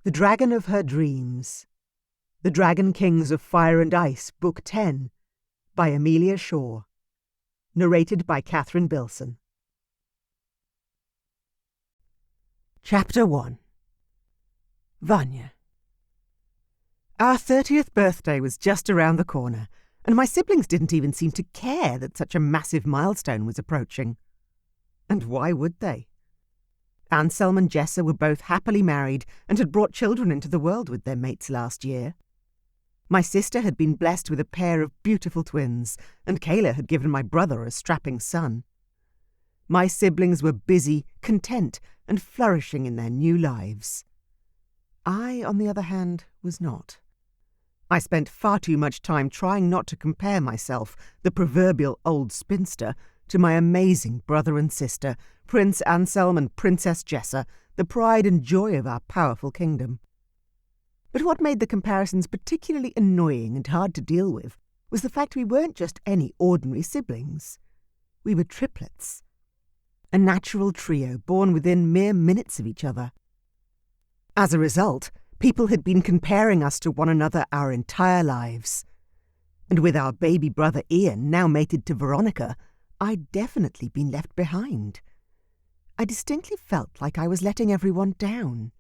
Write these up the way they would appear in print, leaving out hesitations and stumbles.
The Dragon of Her Dreams. The Dragon Kings of Fire and Ice, Book 10, by Amelia Shaw. Narrated by Catherine Bilson. Chapter 1. Vanya. Our 30th birthday was just around the corner, and my siblings didn't even seem to care that such a massive milestone was approaching. And why would they? Anselm and Jessa were both happily married and had brought children into the world with their mates last year. My sister had been blessed with a pair of beautiful twins, and Kayla had given my brother a strapping son. My siblings were busy, content, and flourishing in their new lives. I, on the other hand, was not. I spent far too much time trying not to compare myself, the proverbial old spinster, to my amazing brother and sister, Prince Anselm and Princess Jessa, the pride and joy of our powerful kingdom. But what made the comparisons particularly annoying and hard to deal with was the fact we weren't just any ordinary siblings. We were triplets. A natural trio born within mere minutes of each other. As a result, people had been comparing us to one another our entire lives. And with our baby brother Ian now mated to Veronica, I'd definitely been left behind. I distinctly felt like I was letting everyone down.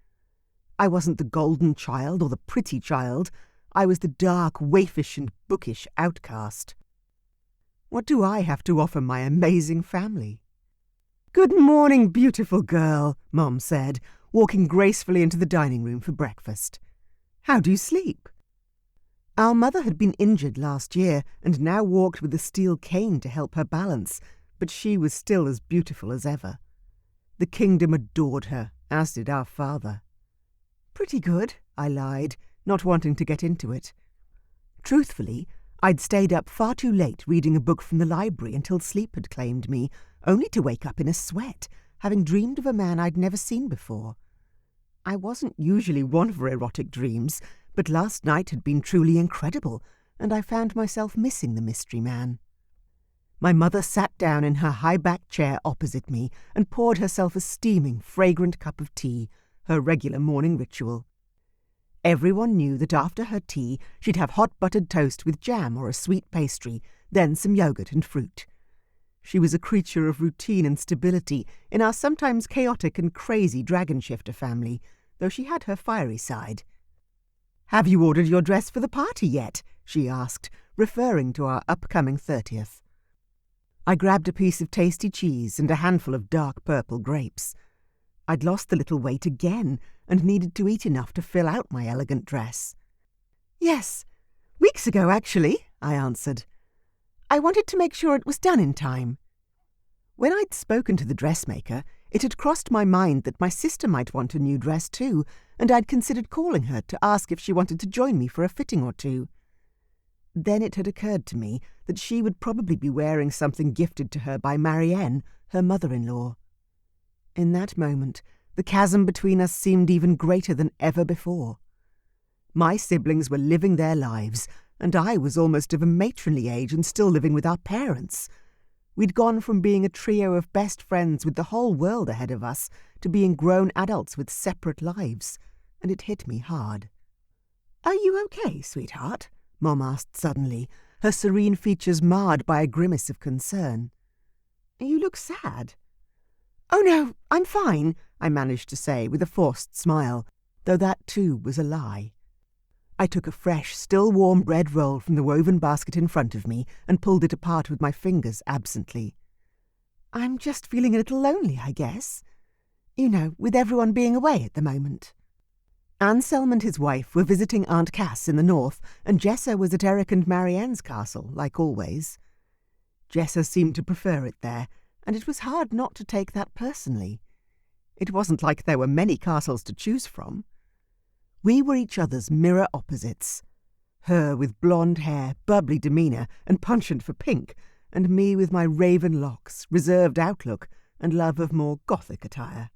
I wasn't the golden child or the pretty child. I was the dark, waifish and bookish outcast. What do I have to offer my amazing family? "Good morning, beautiful girl," Mom said, walking gracefully into the dining room for breakfast. "How do you sleep?" Our mother had been injured last year and now walked with a steel cane to help her balance, but she was still as beautiful as ever. The kingdom adored her, as did our father. "Pretty good," I lied, not wanting to get into it. Truthfully, I'd stayed up far too late reading a book from the library until sleep had claimed me, only to wake up in a sweat, having dreamed of a man I'd never seen before. I wasn't usually one for erotic dreams, but last night had been truly incredible, and I found myself missing the mystery man. My mother sat down in her high-backed chair opposite me and poured herself a steaming, fragrant cup of tea, her regular morning ritual. Everyone knew that after her tea she'd have hot buttered toast with jam or a sweet pastry, then some yogurt and fruit. She was a creature of routine and stability in our sometimes chaotic and crazy dragon shifter family, though she had her fiery side. "Have you ordered your dress for the party yet?" she asked, referring to our upcoming 30th. I grabbed a piece of tasty cheese and a handful of dark purple grapes. I'd lost the little weight again and needed to eat enough to fill out my elegant dress. "Yes, weeks ago, actually," I answered. "I wanted to make sure it was done in time." When I'd spoken to the dressmaker, it had crossed my mind that my sister might want a new dress too, and I'd considered calling her to ask if she wanted to join me for a fitting or two. Then it had occurred to me that she would probably be wearing something gifted to her by Marianne, her mother-in-law. In that moment, the chasm between us seemed even greater than ever before. My siblings were living their lives, and I was almost of a matronly age and still living with our parents. We'd gone from being a trio of best friends with the whole world ahead of us to being grown adults with separate lives, and it hit me hard. "Are you okay, sweetheart?" Mom asked suddenly, her serene features marred by a grimace of concern. "You look sad." "Oh no, I'm fine," I managed to say with a forced smile, though that too was a lie. I took a fresh, still warm bread roll from the woven basket in front of me and pulled it apart with my fingers absently. "I'm just feeling a little lonely, I guess. You know, with everyone being away at the moment." Anselm and his wife were visiting Aunt Cass in the north, and Jessa was at Eric and Marianne's castle, like always. Jessa seemed to prefer it there, and it was hard not to take that personally. It wasn't like there were many castles to choose from. We were each other's mirror opposites. Her with blonde hair, bubbly demeanour, and penchant for pink, and me with my raven locks, reserved outlook, and love of more gothic attire.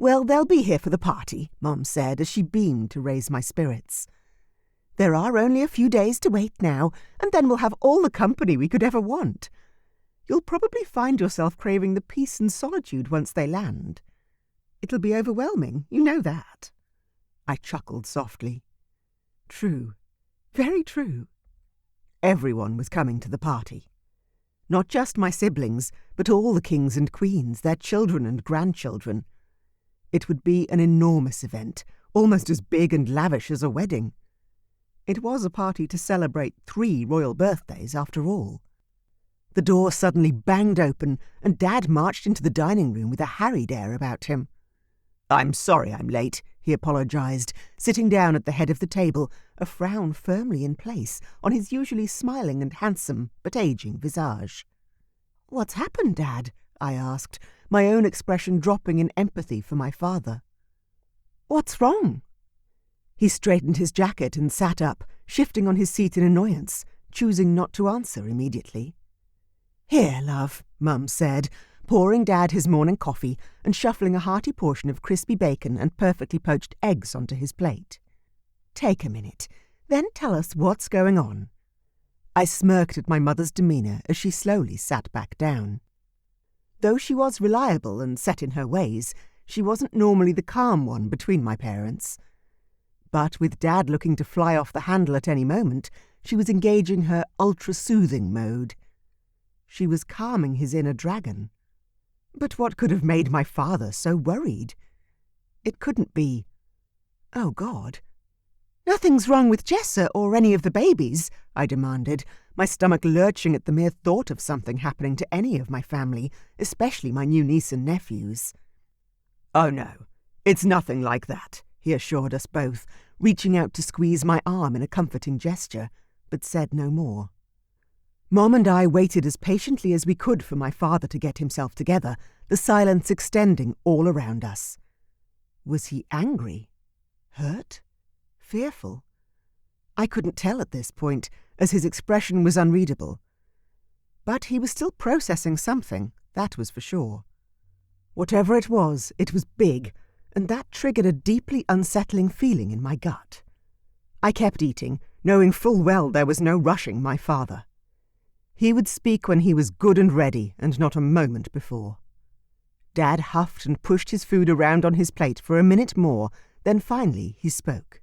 "Well, they'll be here for the party," Mom said as she beamed to raise my spirits. "There are only a few days to wait now, and then we'll have all the company we could ever want. You'll probably find yourself craving the peace and solitude once they land. It'll be overwhelming, you know that." I chuckled softly. True. Very true. Everyone was coming to the party. Not just my siblings, but all the kings and queens, their children and grandchildren. It would be an enormous event, almost as big and lavish as a wedding. It was a party to celebrate 3 royal birthdays, after all. The door suddenly banged open, and Dad marched into the dining room with a harried air about him. "I'm sorry I'm late," he apologised, sitting down at the head of the table, a frown firmly in place on his usually smiling and handsome but ageing visage. "What's happened, Dad?" I asked, my own expression dropping in empathy for my father. "What's wrong?" He straightened his jacket and sat up, shifting on his seat in annoyance, choosing not to answer immediately. "Here, love," Mum said, pouring Dad his morning coffee and shuffling a hearty portion of crispy bacon and perfectly poached eggs onto his plate. "Take a minute, then tell us what's going on." I smirked at my mother's demeanour as she slowly sat back down. Though she was reliable and set in her ways, she wasn't normally the calm one between my parents. But with Dad looking to fly off the handle at any moment, she was engaging her ultra-soothing mode. She was calming his inner dragon. But what could have made my father so worried? It couldn't be... Oh, God. "Nothing's wrong with Jessa or any of the babies," I demanded, my stomach lurching at the mere thought of something happening to any of my family, especially my new niece and nephews. "Oh, no, it's nothing like that," he assured us both, reaching out to squeeze my arm in a comforting gesture, but said no more. Mom and I waited as patiently as we could for my father to get himself together, the silence extending all around us. Was he angry? Hurt? Fearful? I couldn't tell at this point, as his expression was unreadable. But he was still processing something, that was for sure. Whatever it was big, and that triggered a deeply unsettling feeling in my gut. I kept eating, knowing full well there was no rushing my father. He would speak when he was good and ready, and not a moment before. Dad huffed and pushed his food around on his plate for a minute more, then finally he spoke.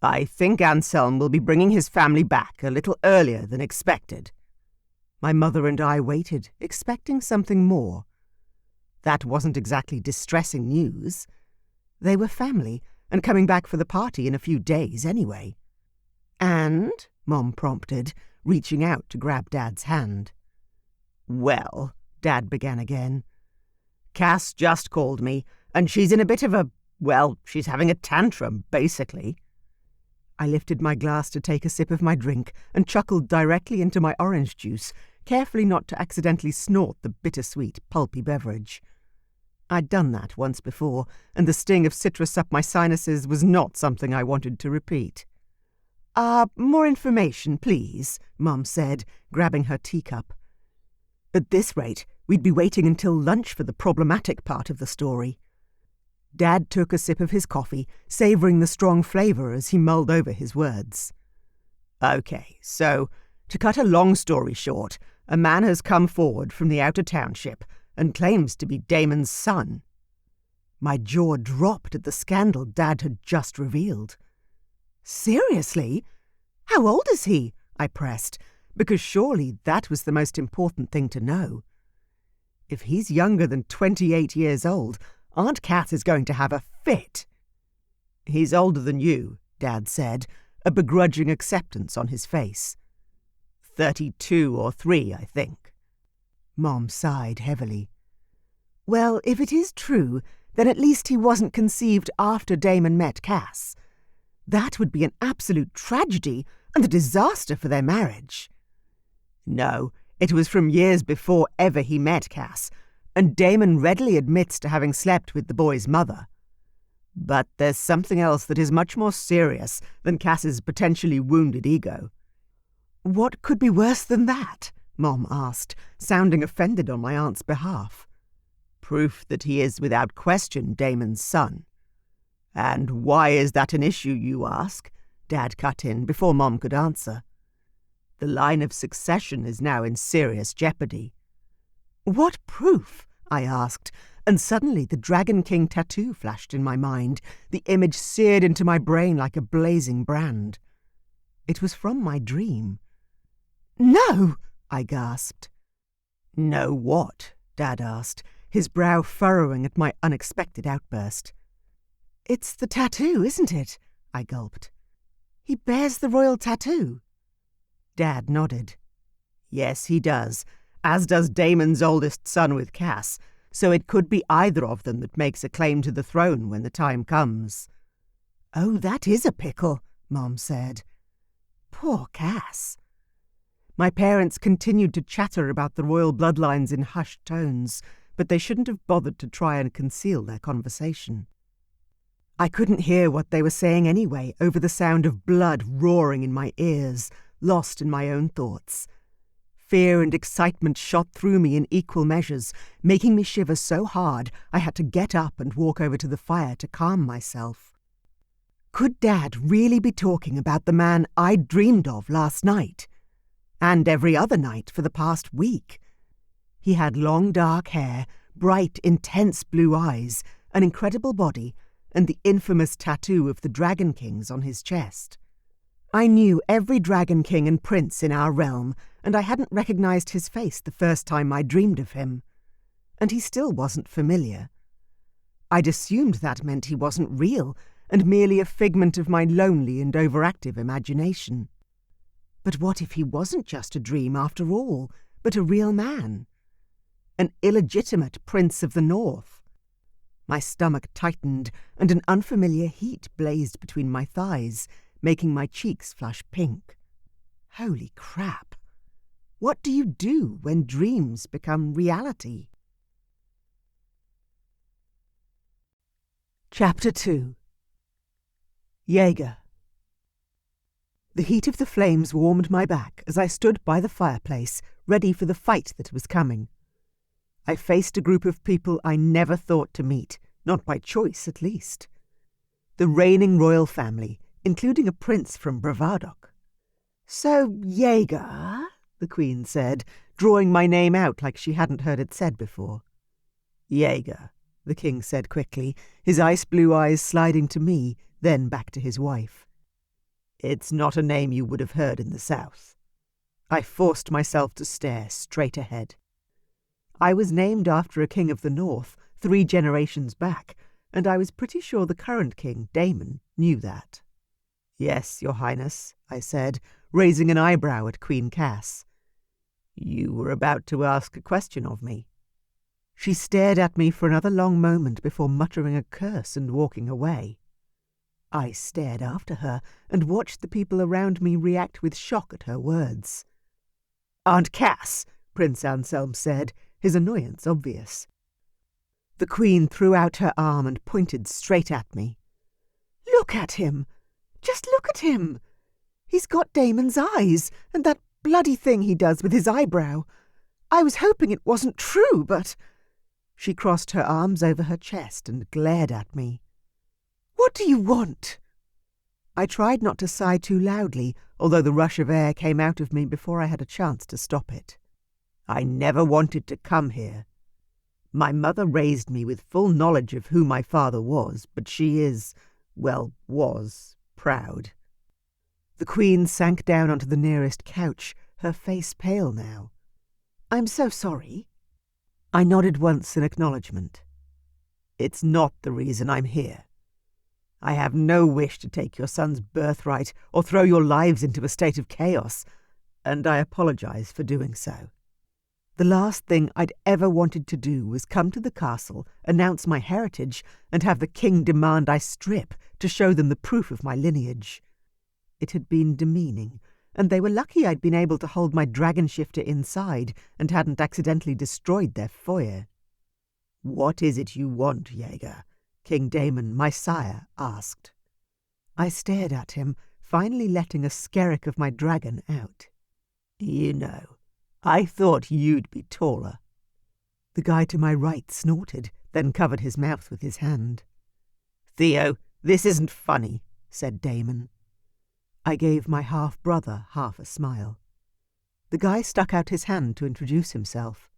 "I think Anselm will be bringing his family back a little earlier than expected." My mother and I waited, expecting something more. That wasn't exactly distressing news. They were family, and coming back for the party in a few days anyway. "And?" Mom prompted, reaching out to grab Dad's hand. "Well," Dad began again, "Cass just called me, and she's in a bit of a... well, she's having a tantrum, basically." I lifted my glass to take a sip of my drink and chuckled directly into my orange juice, carefully not to accidentally snort the bittersweet, pulpy beverage. I'd done that once before, and the sting of citrus up my sinuses was not something I wanted to repeat. "More information, please," Mum said, grabbing her teacup. At this rate, we'd be waiting until lunch for the problematic part of the story. Dad took a sip of his coffee, savouring the strong flavour as he mulled over his words. "Okay, so, to cut a long story short, a man has come forward from the outer township and claims to be Damon's son." My jaw dropped at the scandal Dad had just revealed. "Seriously? How old is he?" I pressed, because surely that was the most important thing to know. If he's younger than 28 years old, Aunt Cat is going to have a fit. "He's older than you," Dad said, a begrudging acceptance on his face. 32 or 3, I think. Mom sighed heavily. "Well, if it is true, then at least he wasn't conceived after Damon met Cass. That would be an absolute tragedy and a disaster for their marriage." "No, it was from years before ever he met Cass, and Damon readily admits to having slept with the boy's mother. But there's something else that is much more serious than Cass's potentially wounded ego." "What could be worse than that?" Mom asked, sounding offended on my aunt's behalf. "Proof that he is without question Damon's son." "And why is that an issue, you ask?" Dad cut in before Mom could answer. "The line of succession is now in serious jeopardy." "What proof?" I asked, and suddenly the Dragon King tattoo flashed in my mind, the image seared into my brain like a blazing brand. It was from my dream. "No!" I gasped. "No what?" Dad asked, his brow furrowing at my unexpected outburst. "It's the tattoo, isn't it?" I gulped. "He bears the royal tattoo." Dad nodded. "Yes, he does, as does Damon's oldest son with Cass, so it could be either of them that makes a claim to the throne when the time comes." "Oh, that is a pickle," Mom said. Poor Cass. My parents continued to chatter about the royal bloodlines in hushed tones, but they shouldn't have bothered to try and conceal their conversation. I couldn't hear what they were saying anyway, over the sound of blood roaring in my ears, lost in my own thoughts. Fear and excitement shot through me in equal measures, making me shiver so hard I had to get up and walk over to the fire to calm myself. Could Dad really be talking about the man I'd dreamed of last night? And every other night for the past week? He had long dark hair, bright, intense blue eyes, an incredible body, and the infamous tattoo of the Dragon Kings on his chest. I knew every Dragon King and prince in our realm, and I hadn't recognized his face the first time I dreamed of him. And he still wasn't familiar. I'd assumed that meant he wasn't real, and merely a figment of my lonely and overactive imagination. But what if he wasn't just a dream after all, but a real man? An illegitimate prince of the north? My stomach tightened, and an unfamiliar heat blazed between my thighs, making my cheeks flush pink. Holy crap! What do you do when dreams become reality? Chapter 2. Jaeger. The heat of the flames warmed my back as I stood by the fireplace, ready for the fight that was coming. I faced a group of people I never thought to meet, not by choice at least. The reigning royal family, including a prince from Bravadok. "So, Jaeger," the Queen said, drawing my name out like she hadn't heard it said before. "Jaeger," the King said quickly, his ice-blue eyes sliding to me, then back to his wife. "It's not a name you would have heard in the South." I forced myself to stare straight ahead. I was named after a king of the North 3 generations back, and I was pretty sure the current King Damon knew that. "Yes, Your Highness," I said, raising an eyebrow at Queen Cass. "You were about to ask a question of me." She stared at me for another long moment before muttering a curse and walking away. I stared after her and watched the people around me react with shock at her words. "Aunt Cass," Prince Anselm said, his annoyance obvious. The Queen threw out her arm and pointed straight at me. "Look at him! Just look at him! He's got Damon's eyes, and that bloody thing he does with his eyebrow. I was hoping it wasn't true, but—" She crossed her arms over her chest and glared at me. "What do you want?" I tried not to sigh too loudly, although the rush of air came out of me before I had a chance to stop it. "I never wanted to come here. My mother raised me with full knowledge of who my father was, but she was proud." The Queen sank down onto the nearest couch, her face pale now. "I'm so sorry." I nodded once in acknowledgement. "It's not the reason I'm here. I have no wish to take your son's birthright or throw your lives into a state of chaos, and I apologize for doing so. The last thing I'd ever wanted to do was come to the castle, announce my heritage, and have the king demand I strip to show them the proof of my lineage. It had been demeaning, and they were lucky I'd been able to hold my dragon shifter inside and hadn't accidentally destroyed their foyer. "What is it you want, Jaeger?" King Damon, my sire, asked. I stared at him, finally letting a skerrick of my dragon out. "You know, I thought you'd be taller." The guy to my right snorted, then covered his mouth with his hand. "Theo, this isn't funny," said Damon. I gave my half-brother half a smile. The guy stuck out his hand to introduce himself.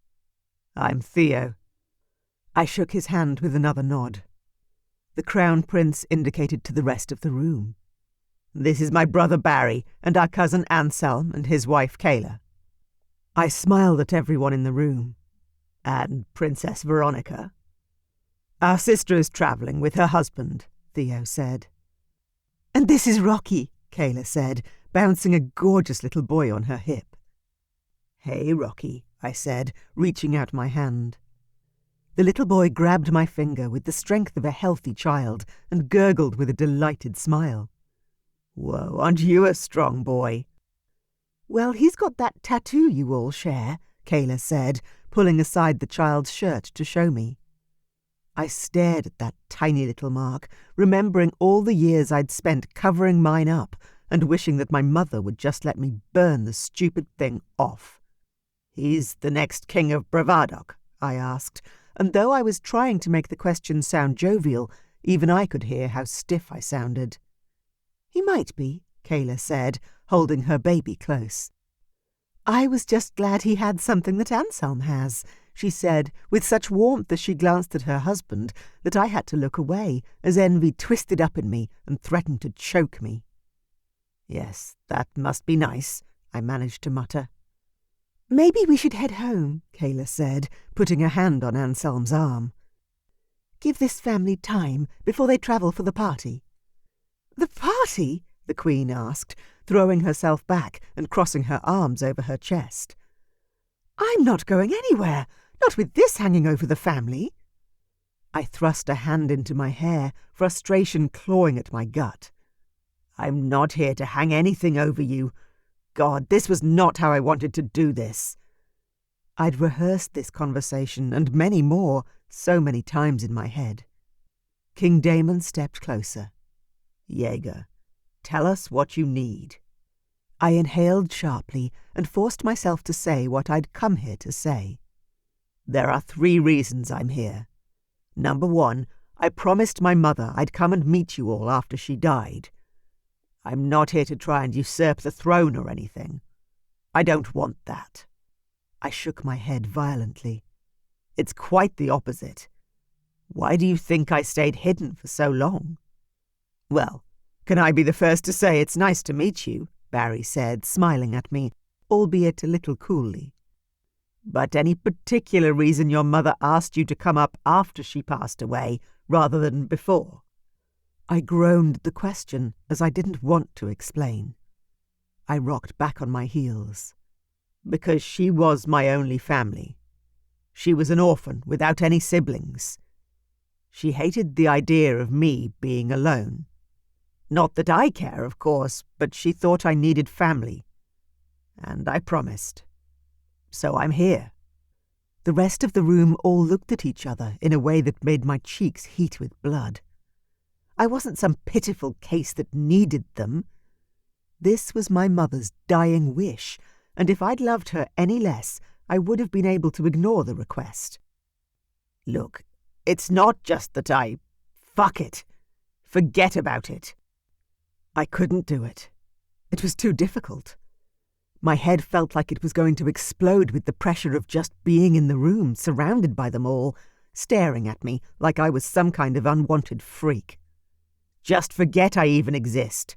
"I'm Theo." I shook his hand with another nod. The Crown Prince indicated to the rest of the room. "This is my brother Barry, and our cousin Anselm and his wife Kayla." I smiled at everyone in the room. "And Princess Veronica?" "Our sister is travelling with her husband," Theo said. "And this is Rocky," Kayla said, bouncing a gorgeous little boy on her hip. "Hey, Rocky," I said, reaching out my hand. The little boy grabbed my finger with the strength of a healthy child and gurgled with a delighted smile. "Whoa, aren't you a strong boy?" "Well, he's got that tattoo you all share," Kayla said, pulling aside the child's shirt to show me. I stared at that tiny little mark, remembering all the years I'd spent covering mine up and wishing that my mother would just let me burn the stupid thing off. "He's the next king of Bravadok?" I asked, and though I was trying to make the question sound jovial, even I could hear how stiff I sounded. "He might be," Kayla said, holding her baby close. "I was just glad he had something that Anselm has," she said, with such warmth as she glanced at her husband that I had to look away as envy twisted up in me and threatened to choke me. "Yes, that must be nice," I managed to mutter. "Maybe we should head home," Kayla said, putting a hand on Anselm's arm. "Give this family time before they travel for the party." "The party?" the Queen asked, throwing herself back and crossing her arms over her chest. "I'm not going anywhere, not with this hanging over the family." I thrust a hand into my hair, frustration clawing at my gut. "I'm not here to hang anything over you. God, this was not how I wanted to do this." I'd rehearsed this conversation and many more so many times in my head. King Damon stepped closer. "Jaeger, tell us what you need." I inhaled sharply and forced myself to say what I'd come here to say. "There are 3 reasons I'm here. Number 1, I promised my mother I'd come and meet you all after she died. I'm not here to try and usurp the throne or anything. I don't want that." I shook my head violently. "It's quite the opposite. Why do you think I stayed hidden for so long?" "Well, can I be the first to say it's nice to meet you?" Barry said, smiling at me, albeit a little coolly. "But any particular reason your mother asked you to come up after she passed away, rather than before?" I groaned at the question, as I didn't want to explain. I rocked back on my heels. "Because she was my only family. She was an orphan without any siblings. She hated the idea of me being alone. Not that I care, of course, but she thought I needed family. And I promised. So I'm here." The rest of the room all looked at each other in a way that made my cheeks heat with blood. I wasn't some pitiful case that needed them. This was my mother's dying wish, and if I'd loved her any less, I would have been able to ignore the request. "Look, it's not just that fuck it. Forget about it." I couldn't do it. It was too difficult. My head felt like it was going to explode with the pressure of just being in the room, surrounded by them all, staring at me like I was some kind of unwanted freak. "Just forget I even exist."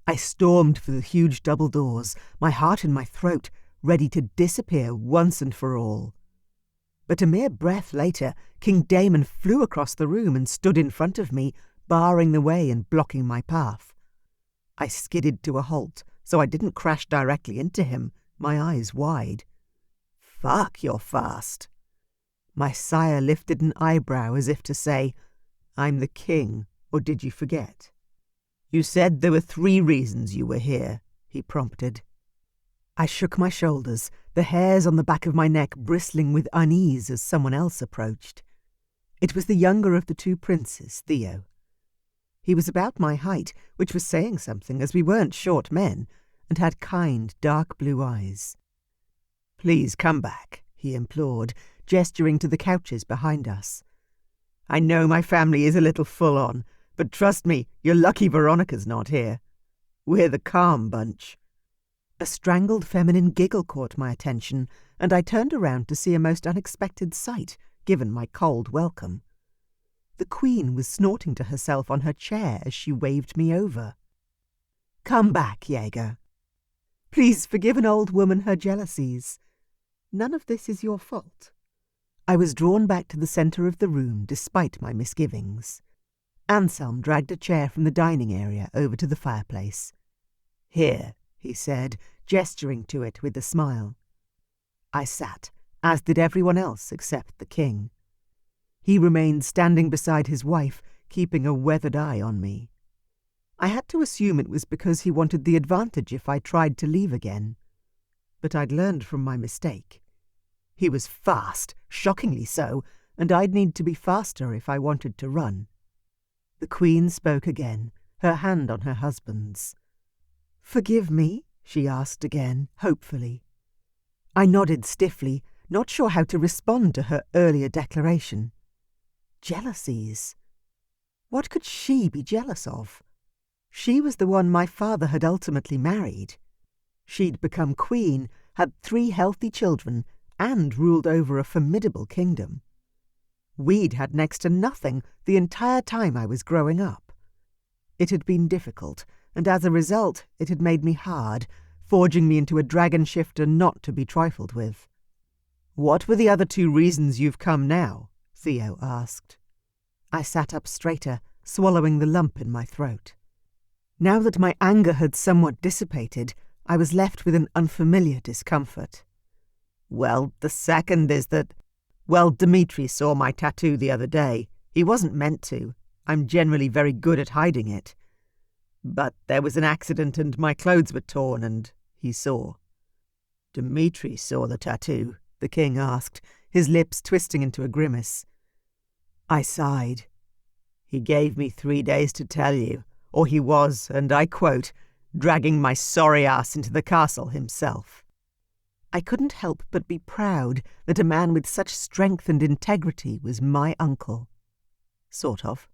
I stormed for the huge double doors, my heart in my throat, ready to disappear once and for all. But a mere breath later, King Damon flew across the room and stood in front of me, barring the way and blocking my path. I skidded to a halt, so I didn't crash directly into him, my eyes wide. "Fuck, you're fast." My sire lifted an eyebrow as if to say, "I'm the king, or did you forget?" "You said there were 3 reasons you were here," he prompted. I shook my shoulders, the hairs on the back of my neck bristling with unease as someone else approached. It was the younger of the 2 princes, Theo. He was about my height, which was saying something, as we weren't short men, and had kind, dark blue eyes. "Please come back," he implored, gesturing to the couches behind us. "I know my family is a little full-on, but trust me, you're lucky Veronica's not here. We're the calm bunch." A strangled feminine giggle caught my attention, and I turned around to see a most unexpected sight given my cold welcome. The Queen was snorting to herself on her chair as she waved me over. "Come back, Jaeger. Please forgive an old woman her jealousies. None of this is your fault." I was drawn back to the centre of the room despite my misgivings. Anselm dragged a chair from the dining area over to the fireplace. "Here," he said, gesturing to it with a smile. I sat, as did everyone else except the king. He remained standing beside his wife, keeping a weathered eye on me. I had to assume it was because he wanted the advantage if I tried to leave again. But I'd learned from my mistake. He was fast, shockingly so, and I'd need to be faster if I wanted to run. The Queen spoke again, her hand on her husband's. "Forgive me?" she asked again, hopefully. I nodded stiffly, not sure how to respond to her earlier declaration. Jealousies. What could she be jealous of? She was the one my father had ultimately married. She'd become queen, had 3 healthy children, and ruled over a formidable kingdom. We'd had next to nothing the entire time I was growing up. It had been difficult, and as a result it had made me hard, forging me into a dragon shifter not to be trifled with. "What were the other 2 reasons you've come now?" Theo asked. I sat up straighter, swallowing the lump in my throat. Now that my anger had somewhat dissipated, I was left with an unfamiliar discomfort. "Well, the second is that... Well, Dmitri saw my tattoo the other day. He wasn't meant to. I'm generally very good at hiding it. But there was an accident and my clothes were torn and he saw." "Dmitri saw the tattoo?" the king asked, his lips twisting into a grimace. I sighed. "He gave me 3 days to tell you, or he was, and I quote, dragging my sorry ass into the castle himself." I couldn't help but be proud that a man with such strength and integrity was my uncle. Sort of.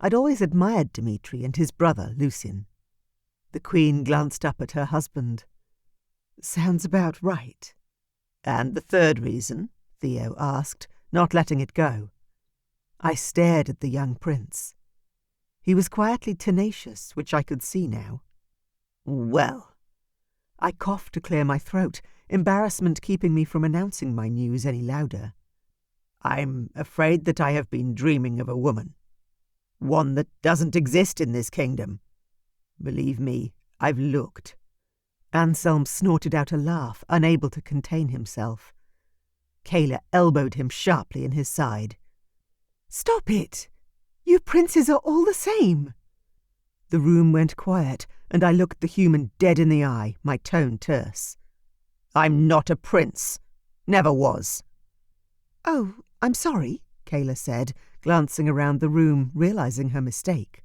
I'd always admired Dmitri and his brother, Lucien. The Queen glanced up at her husband. "Sounds about right." "And the third reason?" Theo asked, not letting it go. I stared at the young prince. He was quietly tenacious, which I could see now. "Well..." I coughed to clear my throat, embarrassment keeping me from announcing my news any louder. "I'm afraid that I have been dreaming of a woman. One that doesn't exist in this kingdom. Believe me, I've looked." Anselm snorted out a laugh, unable to contain himself. Kayla elbowed him sharply in his side. "Stop it! You princes are all the same." The room went quiet, and I looked the human dead in the eye, my tone terse. "I'm not a prince. Never was." "Oh, I'm sorry," Kayla said, glancing around the room, realizing her mistake.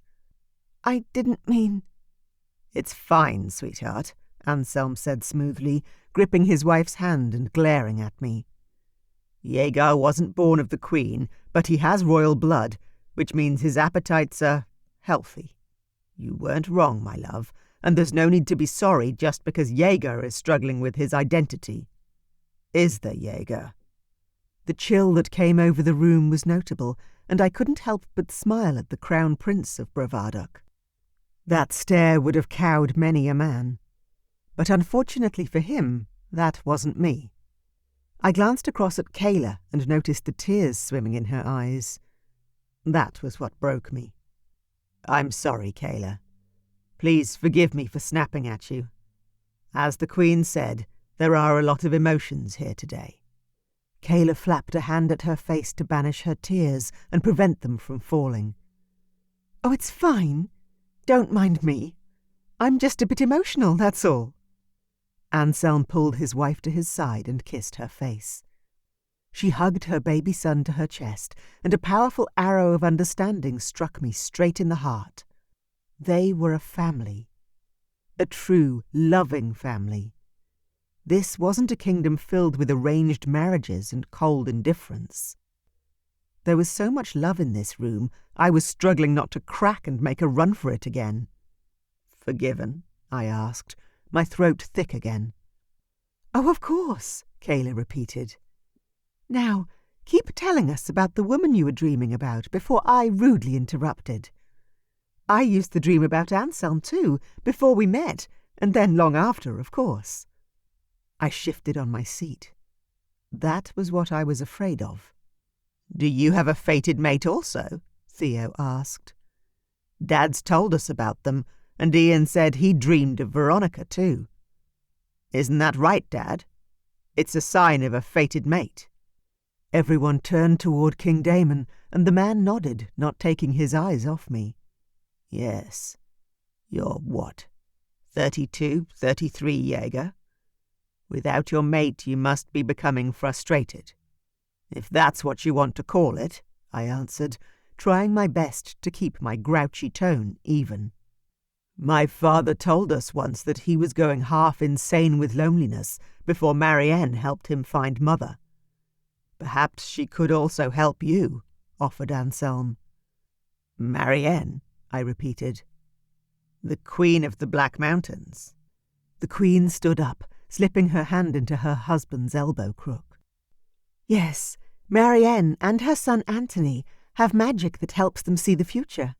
"I didn't mean—" "It's fine, sweetheart," Anselm said smoothly, gripping his wife's hand and glaring at me. "Jaeger wasn't born of the Queen, but he has royal blood, which means his appetites are healthy. You weren't wrong, my love, and there's no need to be sorry just because Jaeger is struggling with his identity. Is there, Jaeger?" The chill that came over the room was notable, and I couldn't help but smile at the Crown Prince of Bravadok. That stare would have cowed many a man. But unfortunately for him, that wasn't me. I glanced across at Kayla and noticed the tears swimming in her eyes. That was what broke me. "I'm sorry, Kayla. Please forgive me for snapping at you. As the Queen said, there are a lot of emotions here today." Kayla flapped a hand at her face to banish her tears and prevent them from falling. "Oh, it's fine. Don't mind me. I'm just a bit emotional, that's all." Anselm pulled his wife to his side and kissed her face. She hugged her baby son to her chest, and a powerful arrow of understanding struck me straight in the heart. They were a family. A true, loving family. This wasn't a kingdom filled with arranged marriages and cold indifference. There was so much love in this room, I was struggling not to crack and make a run for it again. "Forgiven?" I asked, my throat thick again. "Oh, of course," Kayla repeated. "Now, Keep telling us about the woman you were dreaming about before I rudely interrupted. I used to dream about Anselm too, before we met, and then long after, of course. I shifted on my seat. That was what I was afraid of. Do you have a fated mate also? Theo asked. Dad's told us about them, and Ian said he dreamed of Veronica too. Isn't that right, Dad? It's a sign of a fated mate. Everyone turned toward King Damon, and the man nodded, not taking his eyes off me. Yes. You're what? 32, 33, Jaeger? Without your mate, you must be becoming frustrated. If that's what you want to call it, I answered, trying my best to keep my grouchy tone even. My father told us once that he was going half insane with loneliness before Marianne helped him find Mother. Perhaps she could also help you, offered Anselm. Marianne, I repeated. The Queen of the Black Mountains. The Queen stood up, slipping her hand into her husband's elbow crook. Yes, Marianne and her son Anthony have magic that helps them see the future.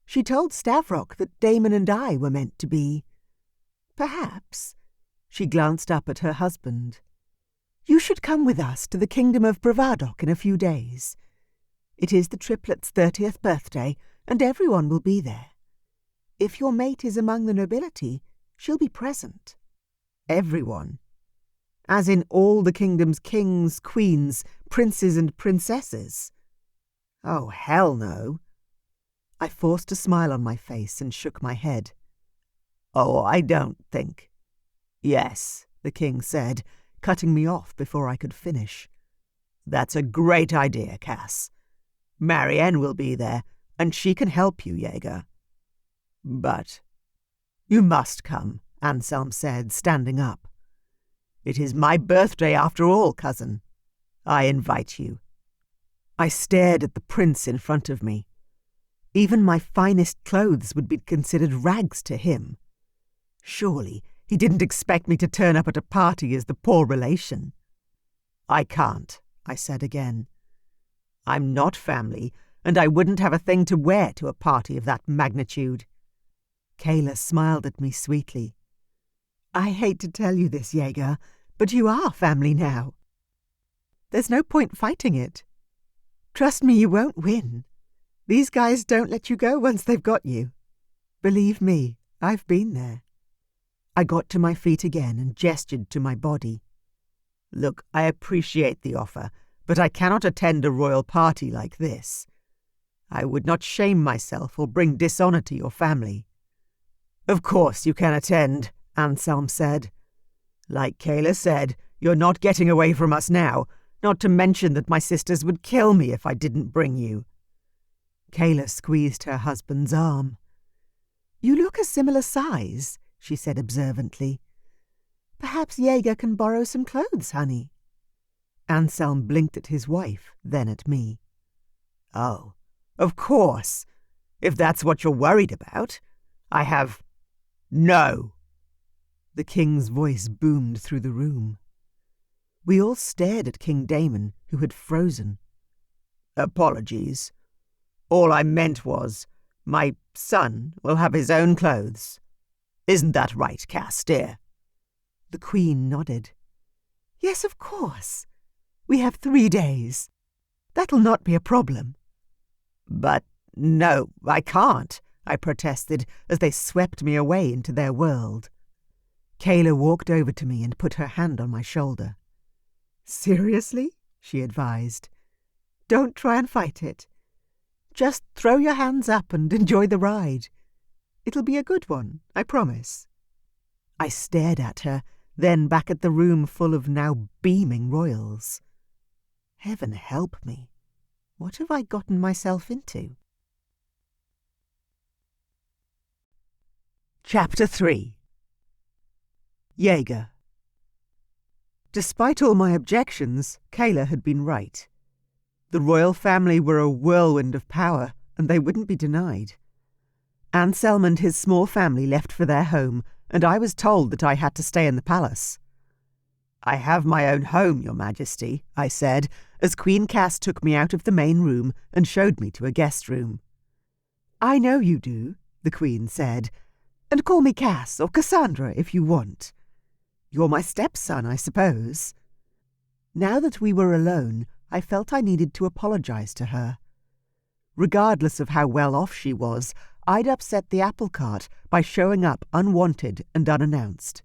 She told Stavrock that Damon and I were meant to be. Perhaps. She glanced up at her husband. You should come with us to the kingdom of Bravadok in a few days. It is the triplet's 30th birthday, and everyone will be there. If your mate is among the nobility, she'll be present. Everyone. As in all the kingdom's kings, queens, princes and princesses. Oh, hell no. I forced a smile on my face and shook my head. Oh, I don't think. Yes, the king said, cutting me off before I could finish. That's a great idea, Cass. Marianne will be there, and she can help you, Jaeger. But you must come, Anselm said, standing up. It is my birthday after all, cousin. I invite you. I stared at the prince in front of me. Even my finest clothes would be considered rags to him. Surely he didn't expect me to turn up at a party as the poor relation. I can't, I said again. I'm not family, and I wouldn't have a thing to wear to a party of that magnitude. Kayla smiled at me sweetly. I hate to tell you this, Jaeger, but you are family now. There's no point fighting it. Trust me, you won't win. These guys don't let you go once they've got you. Believe me, I've been there. I got to my feet again and gestured to my body. Look, I appreciate the offer, but I cannot attend a royal party like this. I would not shame myself or bring dishonour to your family. Of course you can attend, Anselm said. Like Kayla said, you're not getting away from us now, not to mention that my sisters would kill me if I didn't bring you. Kayla squeezed her husband's arm. You look a similar size, she said observantly. Perhaps Jaeger can borrow some clothes, honey. Anselm blinked at his wife, then at me. Oh, of course. If that's what you're worried about, I have... No! The king's voice boomed through the room. We all stared at King Damon, who had frozen. Apologies. All I meant was, my son will have his own clothes. Isn't that right, Cass, dear? The Queen nodded. Yes, of course. We have 3 days. That'll not be a problem. But no, I can't, I protested as they swept me away into their world. Kayla walked over to me and put her hand on my shoulder. Seriously? She advised. Don't try and fight it. Just throw your hands up and enjoy the ride. It'll be a good one, I promise. I stared at her, then back at the room full of now beaming royals. Heaven help me. What have I gotten myself into? Chapter 3. Jaeger. Despite all my objections, Kayla had been right. The royal family were a whirlwind of power, and they wouldn't be denied. Anselm and his small family left for their home, and I was told that I had to stay in the palace. "I have my own home, Your Majesty," I said, as Queen Cass took me out of the main room and showed me to a guest room. "I know you do," the Queen said, "and call me Cass or Cassandra if you want. You're my stepson, I suppose." Now that we were alone, I felt I needed to apologize to her. Regardless of how well off she was, I'd upset the apple cart by showing up unwanted and unannounced.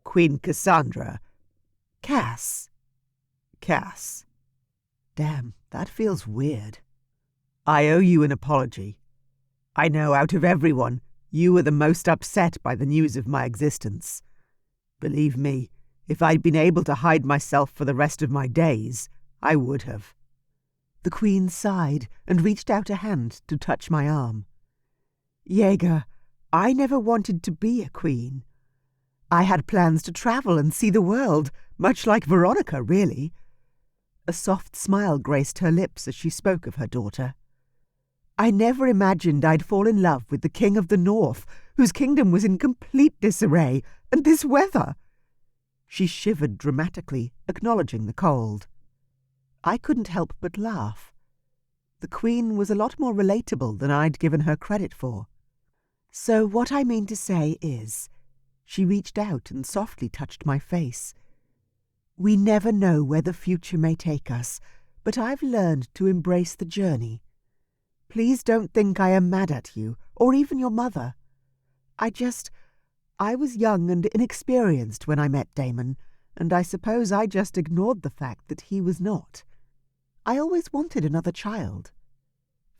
"Queen Cassandra." "Cass." "Cass." Damn, that feels weird. "I owe you an apology. I know out of everyone, you were the most upset by the news of my existence. Believe me, if I'd been able to hide myself for the rest of my days, I would have." The Queen sighed and reached out a hand to touch my arm. "Jaeger, I never wanted to be a queen. I had plans to travel and see the world, much like Veronica, really." A soft smile graced her lips as she spoke of her daughter. "I never imagined I'd fall in love with the King of the North, whose kingdom was in complete disarray, and this weather." She shivered dramatically, acknowledging the cold. I couldn't help but laugh. The Queen was a lot more relatable than I'd given her credit for. "So what I mean to say is," she reached out and softly touched my face, "we never know where the future may take us, but I've learned to embrace the journey. Please don't think I am mad at you, or even your mother. I was young and inexperienced when I met Damon, and I suppose I just ignored the fact that he was not. I always wanted another child.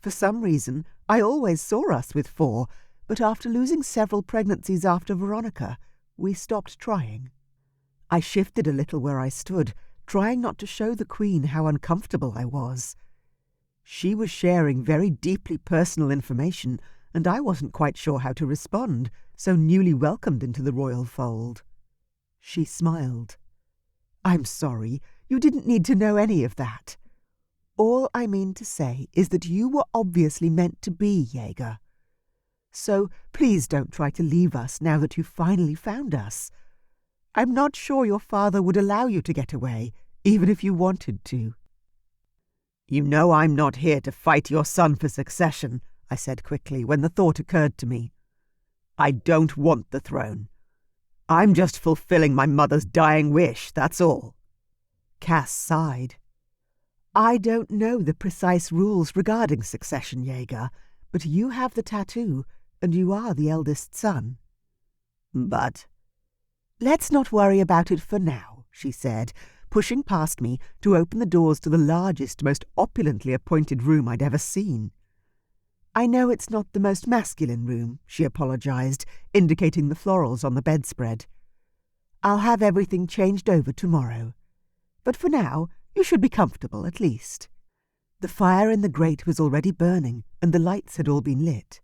For some reason, I always saw us with 4, but after losing several pregnancies after Veronica, we stopped trying." I shifted a little where I stood, trying not to show the Queen how uncomfortable I was. She was sharing very deeply personal information, and I wasn't quite sure how to respond, so newly welcomed into the royal fold. She smiled. "I'm sorry, you didn't need to know any of that. All I mean to say is that you were obviously meant to be Jaeger. So please don't try to leave us now that you've finally found us. I'm not sure your father would allow you to get away, even if you wanted to." "You know I'm not here to fight your son for succession," I said quickly when the thought occurred to me. "I don't want the throne. I'm just fulfilling my mother's dying wish, that's all." Cass sighed. "I don't know the precise rules regarding succession, Jaeger, but you have the tattoo, and you are the eldest son." "But—" "Let's not worry about it for now," she said, pushing past me to open the doors to the largest, most opulently appointed room I'd ever seen. "I know it's not the most masculine room," she apologized, indicating the florals on the bedspread. "I'll have everything changed over tomorrow. But for now, you should be comfortable at least." The fire in the grate was already burning, and the lights had all been lit.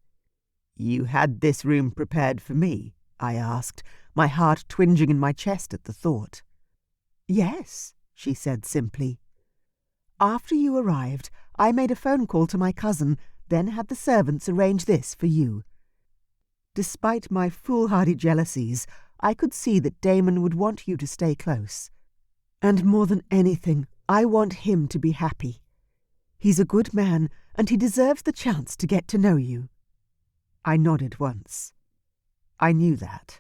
"You had this room prepared for me?" I asked, my heart twinging in my chest at the thought. "Yes," she said simply. "After you arrived, I made a phone call to my cousin, then had the servants arrange this for you." Despite my foolhardy jealousies, I could see that Damon would want you to stay close. And more than anything, I want him to be happy. He's a good man, and he deserves the chance to get to know you." I nodded once. I knew that.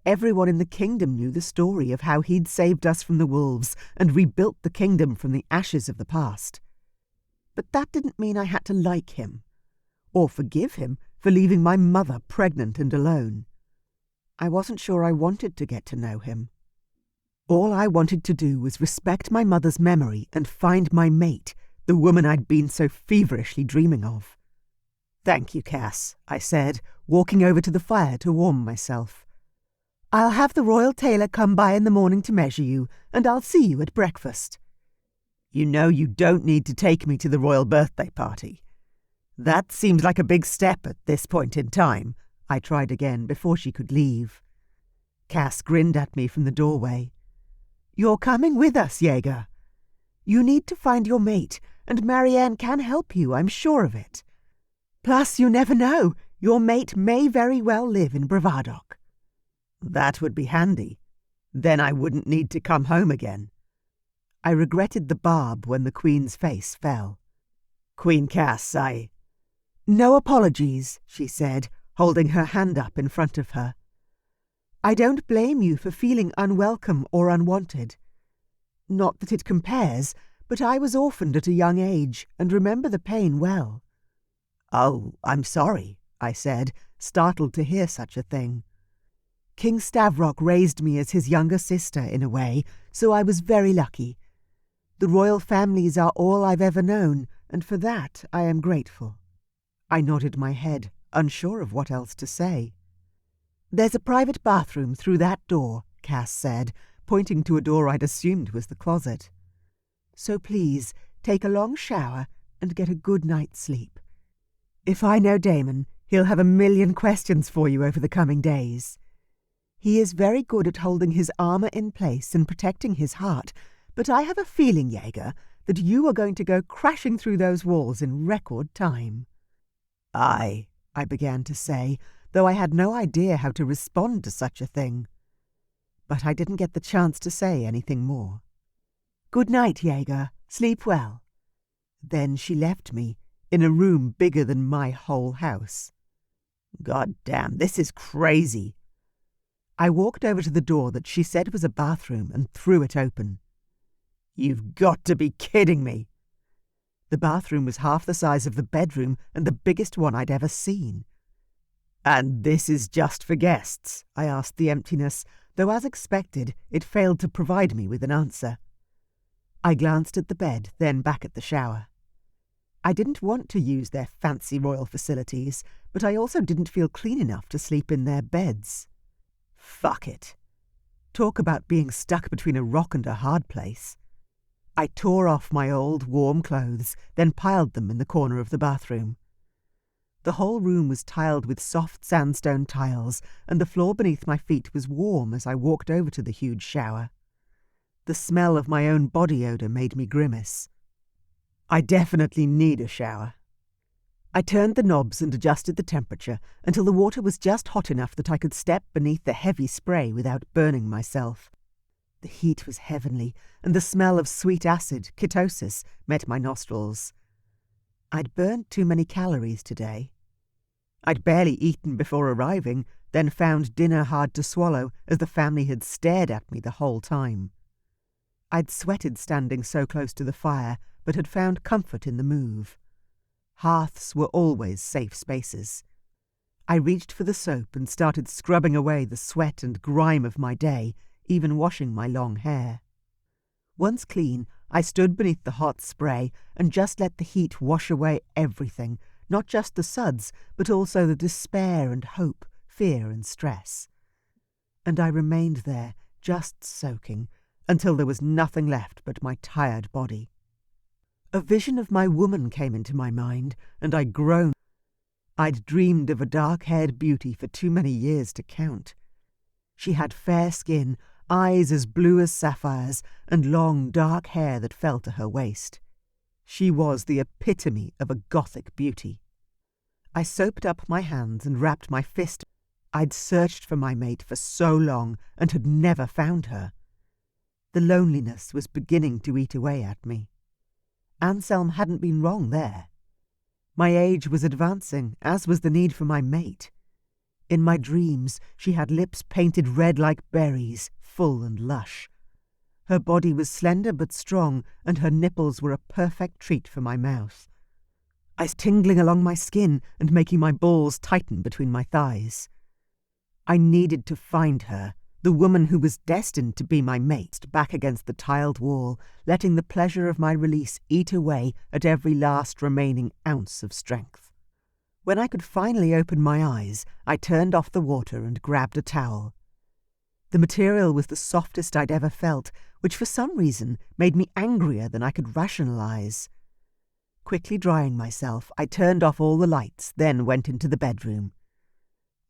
Everyone in the kingdom knew the story of how he'd saved us from the wolves and rebuilt the kingdom from the ashes of the past. But that didn't mean I had to like him, or forgive him for leaving my mother pregnant and alone. I wasn't sure I wanted to get to know him. All I wanted to do was respect my mother's memory and find my mate, the woman I'd been so feverishly dreaming of. "Thank you, Cass," I said, walking over to the fire to warm myself. "I'll have the royal tailor come by in the morning to measure you, and I'll see you at breakfast." "You know you don't need to take me to the royal birthday party. That seems like a big step at this point in time," I tried again before she could leave. Cass grinned at me from the doorway. "You're coming with us, Jaeger. You need to find your mate, and Marianne can help you, I'm sure of it. Plus, you never know, your mate may very well live in Bravadok." "That would be handy. Then I wouldn't need to come home again. I regretted the barb when the Queen's face fell. Queen Cass, No apologies, she said, holding her hand up in front of her. I don't blame you for feeling unwelcome or unwanted. Not that it compares, but I was orphaned at a young age and remember the pain well. Oh, I'm sorry, I said, startled to hear such a thing. King Stavrock raised me as his younger sister, in a way, so I was very lucky. The royal families are all I've ever known, and for that I am grateful. I nodded my head, unsure of what else to say. There's a private bathroom through that door, Cass said, pointing to a door I'd assumed was the closet. So please, take a long shower and get a good night's sleep. If I know Damon, he'll have 1,000,000 questions for you over the coming days. He is very good at holding his armour in place and protecting his heart, but I have a feeling, Jaeger, that you are going to go crashing through those walls in record time. I began to say, though I had no idea how to respond to such a thing. But I didn't get the chance to say anything more. Good night, Jaeger. Sleep well. Then she left me, in a room bigger than my whole house. God damn, this is crazy. I walked over to the door that she said was a bathroom and threw it open. You've got to be kidding me. The bathroom was half the size of the bedroom and the biggest one I'd ever seen. And this is just for guests? I asked the emptiness, though as expected, it failed to provide me with an answer. I glanced at the bed, then back at the shower. I didn't want to use their fancy royal facilities, but I also didn't feel clean enough to sleep in their beds. Fuck it. Talk about being stuck between a rock and a hard place. I tore off my old, warm clothes, then piled them in the corner of the bathroom. The whole room was tiled with soft sandstone tiles, and the floor beneath my feet was warm as I walked over to the huge shower. The smell of my own body odour made me grimace. I definitely need a shower. I turned the knobs and adjusted the temperature until the water was just hot enough that I could step beneath the heavy spray without burning myself. The heat was heavenly, and the smell of sweet acid, ketosis, met my nostrils. I'd burnt too many calories today. I'd barely eaten before arriving, then found dinner hard to swallow as the family had stared at me the whole time. I'd sweated standing so close to the fire, but had found comfort in the move. Hearths were always safe spaces. I reached for the soap and started scrubbing away the sweat and grime of my day, even washing my long hair. Once clean, I stood beneath the hot spray and just let the heat wash away everything, not just the suds, but also the despair and hope, fear and stress. And I remained there, just soaking, until there was nothing left but my tired body. A vision of my woman came into my mind, and I groaned. I'd dreamed of a dark-haired beauty for too many years to count. She had fair skin, eyes as blue as sapphires, and long, dark hair that fell to her waist. She was the epitome of a Gothic beauty. I soaped up my hands and wrapped my fist. I'd searched for my mate for so long and had never found her. The loneliness was beginning to eat away at me. Anselm hadn't been wrong there. My age was advancing, as was the need for my mate. In my dreams, she had lips painted red like berries, full and lush. Her body was slender but strong, and her nipples were a perfect treat for my mouth. I was tingling along my skin and making my balls tighten between my thighs. I needed to find her, the woman who was destined to be my mate, back against the tiled wall, letting the pleasure of my release eat away at every last remaining ounce of strength. When I could finally open my eyes, I turned off the water and grabbed a towel. The material was the softest I'd ever felt, which for some reason made me angrier than I could rationalize. Quickly drying myself, I turned off all the lights, then went into the bedroom.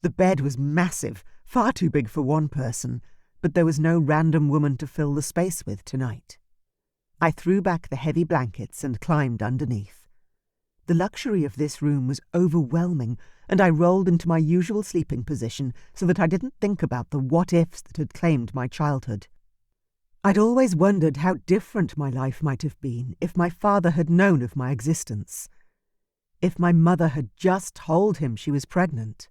The bed was massive, far too big for one person, but there was no random woman to fill the space with tonight. I threw back the heavy blankets and climbed underneath. The luxury of this room was overwhelming, and I rolled into my usual sleeping position so that I didn't think about the what-ifs that had claimed my childhood. I'd always wondered how different my life might have been if my father had known of my existence. If my mother had just told him she was pregnant.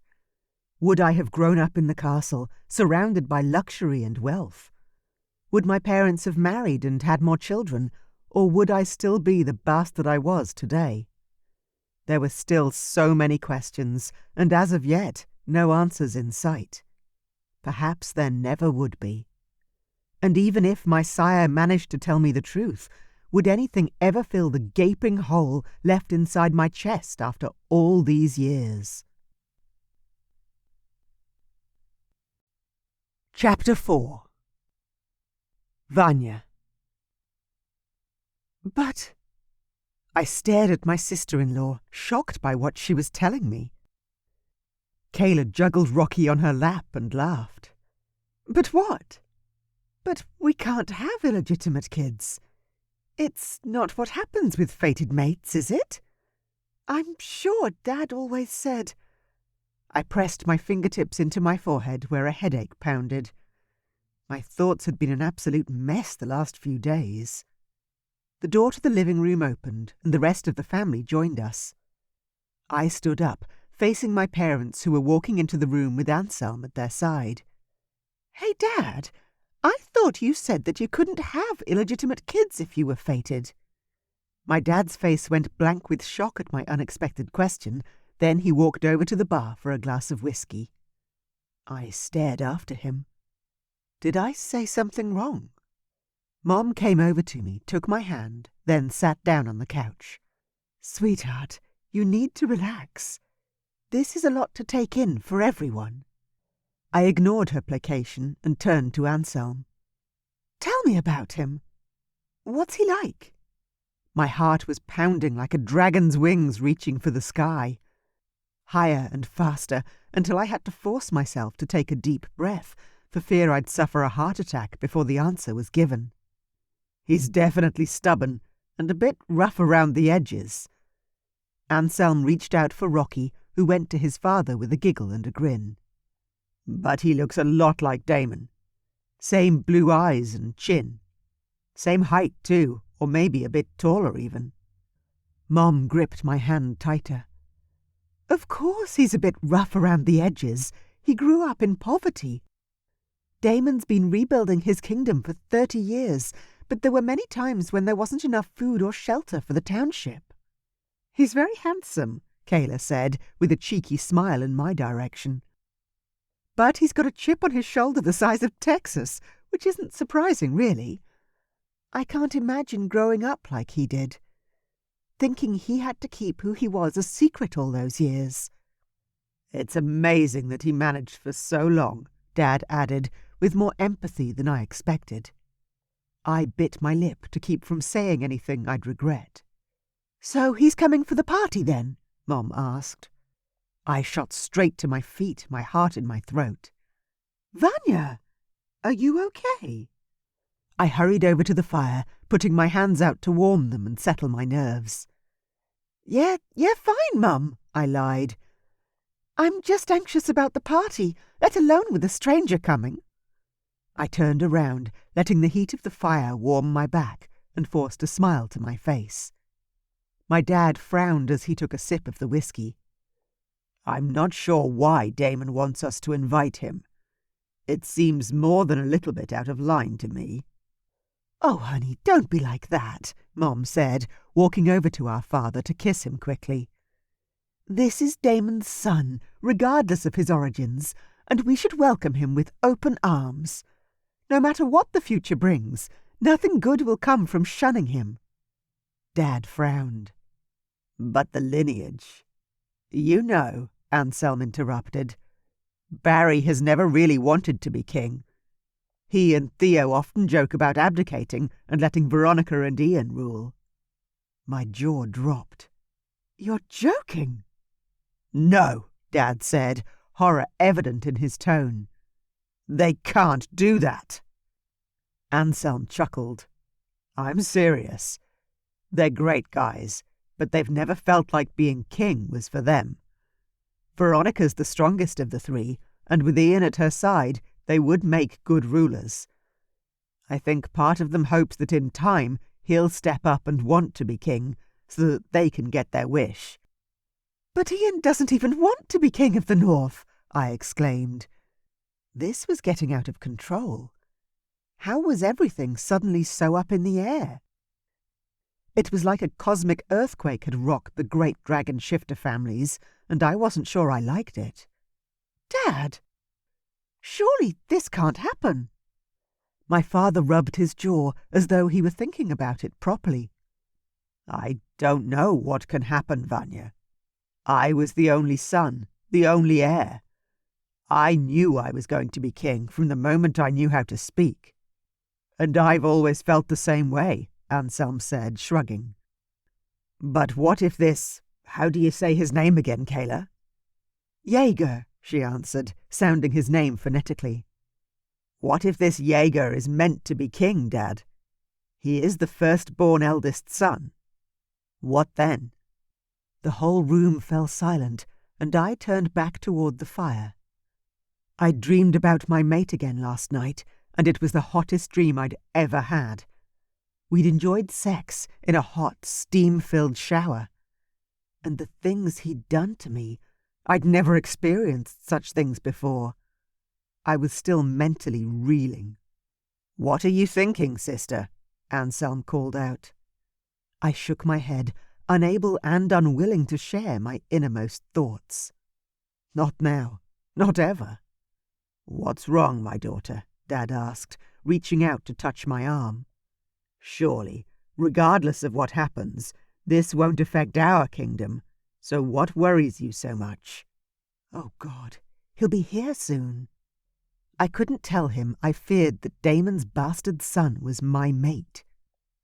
Would I have grown up in the castle, surrounded by luxury and wealth? Would my parents have married and had more children, or would I still be the bastard I was today? There were still so many questions, and as of yet, no answers in sight. Perhaps there never would be. And even if my sire managed to tell me the truth, would anything ever fill the gaping hole left inside my chest after all these years? Chapter 4. Vanya. But I stared at my sister-in-law, shocked by what she was telling me. Kayla juggled Rocky on her lap and laughed. But what? But we can't have illegitimate kids. It's not what happens with fated mates, is it? I'm sure Dad always said. I pressed my fingertips into my forehead where a headache pounded. My thoughts had been an absolute mess the last few days. The door to the living room opened, and the rest of the family joined us. I stood up, facing my parents who were walking into the room with Anselm at their side. Hey, Dad, I thought you said that you couldn't have illegitimate kids if you were fated. My dad's face went blank with shock at my unexpected question. Then he walked over to the bar for a glass of whiskey. I stared after him. Did I say something wrong? Mom came over to me, took my hand, then sat down on the couch. Sweetheart, you need to relax. This is a lot to take in for everyone. I ignored her placation and turned to Anselm. Tell me about him. What's he like? My heart was pounding like a dragon's wings reaching for the sky. Higher and faster, until I had to force myself to take a deep breath, for fear I'd suffer a heart attack before the answer was given. He's definitely stubborn, and a bit rough around the edges. Anselm reached out for Rocky, who went to his father with a giggle and a grin. But he looks a lot like Damon. Same blue eyes and chin. Same height, too, or maybe a bit taller even. Mom gripped my hand tighter. Of course he's a bit rough around the edges. He grew up in poverty. Damon's been rebuilding his kingdom for 30 years, but there were many times when there wasn't enough food or shelter for the township. He's very handsome, Kayla said, with a cheeky smile in my direction. But he's got a chip on his shoulder the size of Texas, which isn't surprising, really. I can't imagine growing up like he did, thinking he had to keep who he was a secret all those years. It's amazing that he managed for so long, Dad added, with more empathy than I expected. I bit my lip to keep from saying anything I'd regret. So he's coming for the party then? Mom asked. I shot straight to my feet, my heart in my throat. Vanya, are you okay? I hurried over to the fire, putting my hands out to warm them and settle my nerves. Yeah, fine, Mum, I lied. I'm just anxious about the party, let alone with a stranger coming. I turned around, letting the heat of the fire warm my back, and forced a smile to my face. My dad frowned as he took a sip of the whiskey. I'm not sure why Damon wants us to invite him. It seems more than a little bit out of line to me. Oh, honey, don't be like that, Mom said, walking over to our father to kiss him quickly. This is Damon's son, regardless of his origins, and we should welcome him with open arms. No matter what the future brings, nothing good will come from shunning him. Dad frowned. But the lineage. You know, Anselm interrupted. Barry has never really wanted to be king. He and Theo often joke about abdicating and letting Veronica and Ian rule. My jaw dropped. You're joking? No, Dad said, horror evident in his tone. They can't do that. Anselm chuckled. I'm serious. They're great guys, but they've never felt like being king was for them. Veronica's the strongest of the three, and with Ian at her side, they would make good rulers. I think part of them hopes that in time he'll step up and want to be king, so that they can get their wish. "But Ian doesn't even want to be king of the North," I exclaimed. This was getting out of control. How was everything suddenly so up in the air? It was like a cosmic earthquake had rocked the great dragon shifter families, and I wasn't sure I liked it. "Dad, surely this can't happen." My father rubbed his jaw as though he were thinking about it properly. "I don't know what can happen, Vanya. I was the only son, the only heir. I knew I was going to be king from the moment I knew how to speak. And I've always felt the same way," Anselm said, shrugging. "But what if this— how do you say his name again, Kayla?" "Jaeger," she answered, sounding his name phonetically. "What if this Jaeger is meant to be king, Dad? He is the firstborn eldest son. What then?" The whole room fell silent, and I turned back toward the fire. I'd dreamed about my mate again last night, and it was the hottest dream I'd ever had. We'd enjoyed sex in a hot, steam-filled shower. And the things he'd done to me, I'd never experienced such things before. I was still mentally reeling. "What are you thinking, sister?" Anselm called out. I shook my head, unable and unwilling to share my innermost thoughts. "Not now. Not ever." "What's wrong, my daughter?" Dad asked, reaching out to touch my arm. "Surely, regardless of what happens, this won't affect our kingdom, so what worries you so much?" Oh God, he'll be here soon. I couldn't tell him I feared that Damon's bastard son was my mate.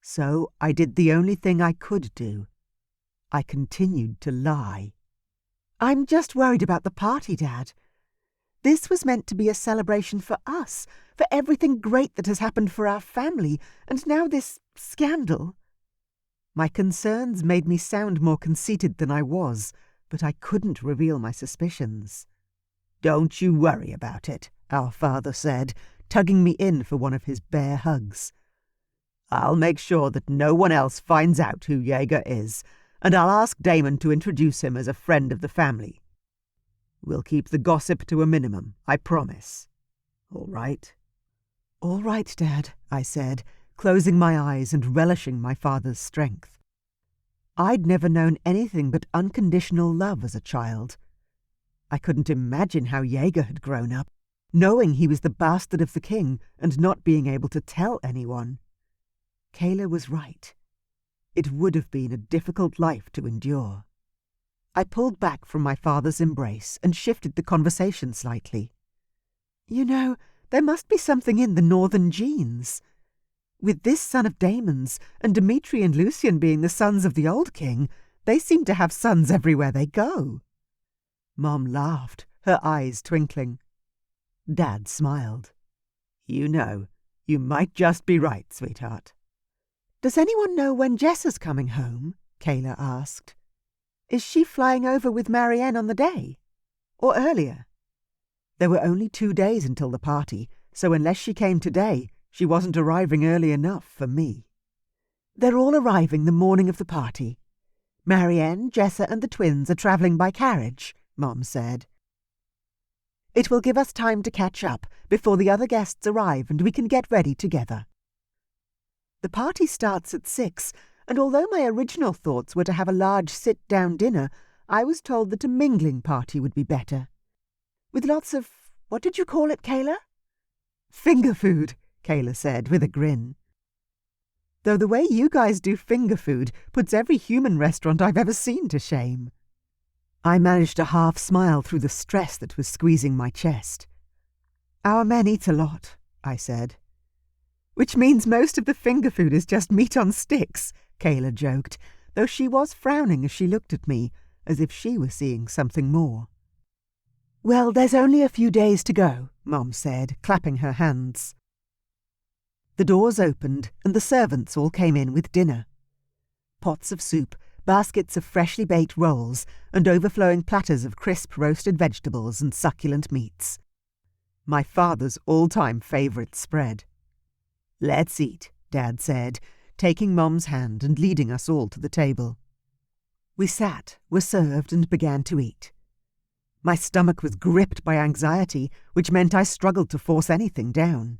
So I did the only thing I could do. I continued to lie. "I'm just worried about the party, Dad. This was meant to be a celebration for us, for everything great that has happened for our family, and now this scandal." My concerns made me sound more conceited than I was, but I couldn't reveal my suspicions. "Don't you worry about it," our father said, tugging me in for one of his bear hugs. "I'll make sure that no one else finds out who Jaeger is, and I'll ask Damon to introduce him as a friend of the family. We'll keep the gossip to a minimum, I promise. All right?" "All right, Dad," I said, closing my eyes and relishing my father's strength. I'd never known anything but unconditional love as a child. I couldn't imagine how Jaeger had grown up, knowing he was the bastard of the king and not being able to tell anyone. Kayla was right. It would have been a difficult life to endure. I pulled back from my father's embrace and shifted the conversation slightly. "You know, there must be something in the northern genes. With this son of Damon's, and Dmitri and Lucian being the sons of the old king, they seem to have sons everywhere they go." Mom laughed, her eyes twinkling. Dad smiled. "You know, you might just be right, sweetheart." "Does anyone know when Jess is coming home?" Kayla asked. "Is she flying over with Marianne on the day? Or earlier?" There were only 2 days until the party, so unless she came today, she wasn't arriving early enough for me. "They're all arriving the morning of the party. Marianne, Jessa and the twins are travelling by carriage," Mom said. "It will give us time to catch up before the other guests arrive and we can get ready together." The party starts at 6, and although my original thoughts were to have a large sit-down dinner, I was told that a mingling party would be better. With lots of— what did you call it, Kayla? "Finger food," Kayla said with a grin. "Though the way you guys do finger food puts every human restaurant I've ever seen to shame." I managed a half smile through the stress that was squeezing my chest. "Our men eat a lot," I said. "Which means most of the finger food is just meat on sticks," Kayla joked, though she was frowning as she looked at me, as if she were seeing something more. "Well, there's only a few days to go," Mom said, clapping her hands. The doors opened and the servants all came in with dinner. Pots of soup, baskets of freshly baked rolls, and overflowing platters of crisp roasted vegetables and succulent meats. My father's all-time favourite spread. "Let's eat," Dad said, taking Mom's hand and leading us all to the table. We sat, were served, and began to eat. My stomach was gripped by anxiety, which meant I struggled to force anything down.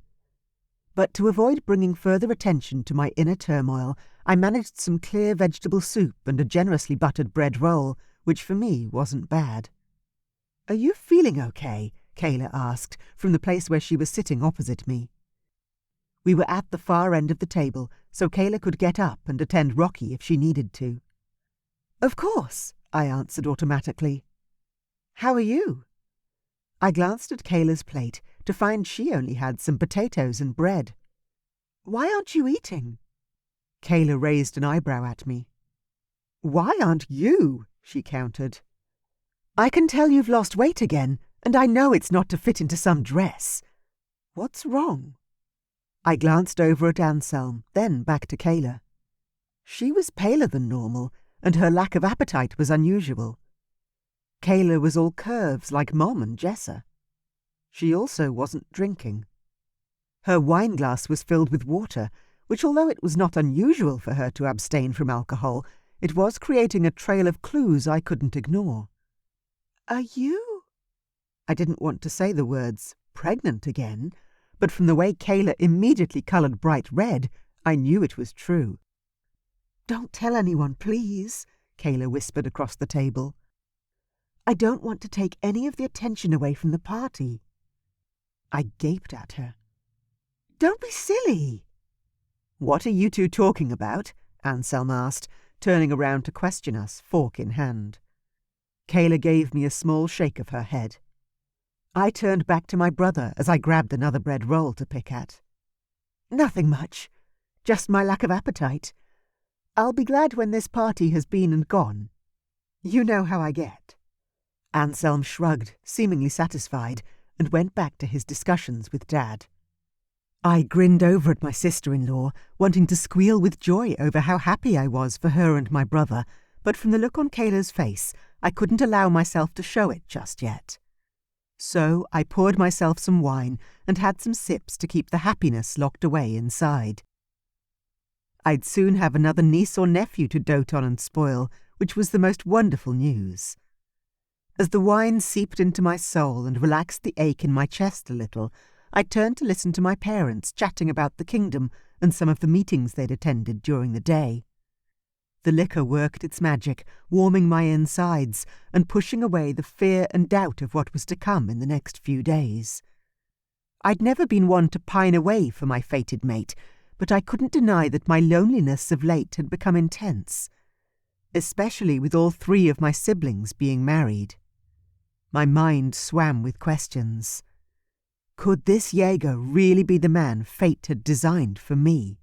But to avoid bringing further attention to my inner turmoil, I managed some clear vegetable soup and a generously buttered bread roll, which for me wasn't bad. "Are you feeling okay?" Kayla asked, from the place where she was sitting opposite me. We were at the far end of the table, so Kayla could get up and attend Rocky if she needed to. "Of course," I answered automatically. "How are you?" I glanced at Kayla's plate to find she only had some potatoes and bread. "Why aren't you eating?" Kayla raised an eyebrow at me. "Why aren't you?" she countered. "I can tell you've lost weight again, and I know it's not to fit into some dress. What's wrong?" I glanced over at Anselm, then back to Kayla. She was paler than normal, and her lack of appetite was unusual. Kayla was all curves like Mom and Jessa. She also wasn't drinking. Her wine glass was filled with water, which, although it was not unusual for her to abstain from alcohol, it was creating a trail of clues I couldn't ignore. "Are you—" I didn't want to say the words "pregnant again," but from the way Kayla immediately coloured bright red, I knew it was true. "Don't tell anyone, please," Kayla whispered across the table. "I don't want to take any of the attention away from the party." I gaped at her. "Don't be silly." "What are you two talking about?" Anselm asked, turning around to question us, fork in hand. Kayla gave me a small shake of her head. I turned back to my brother as I grabbed another bread roll to pick at. "Nothing much. Just my lack of appetite. I'll be glad when this party has been and gone. You know how I get." Anselm shrugged, seemingly satisfied, and went back to his discussions with Dad. I grinned over at my sister-in-law, wanting to squeal with joy over how happy I was for her and my brother, but from the look on Kayla's face, I couldn't allow myself to show it just yet. So I poured myself some wine and had some sips to keep the happiness locked away inside. I'd soon have another niece or nephew to dote on and spoil, which was the most wonderful news. As the wine seeped into my soul and relaxed the ache in my chest a little, I turned to listen to my parents chatting about the kingdom and some of the meetings they'd attended during the day. The liquor worked its magic, warming my insides and pushing away the fear and doubt of what was to come in the next few days. I'd never been one to pine away for my fated mate, but I couldn't deny that my loneliness of late had become intense, especially with all three of my siblings being married. My mind swam with questions. Could this Jaeger really be the man fate had designed for me?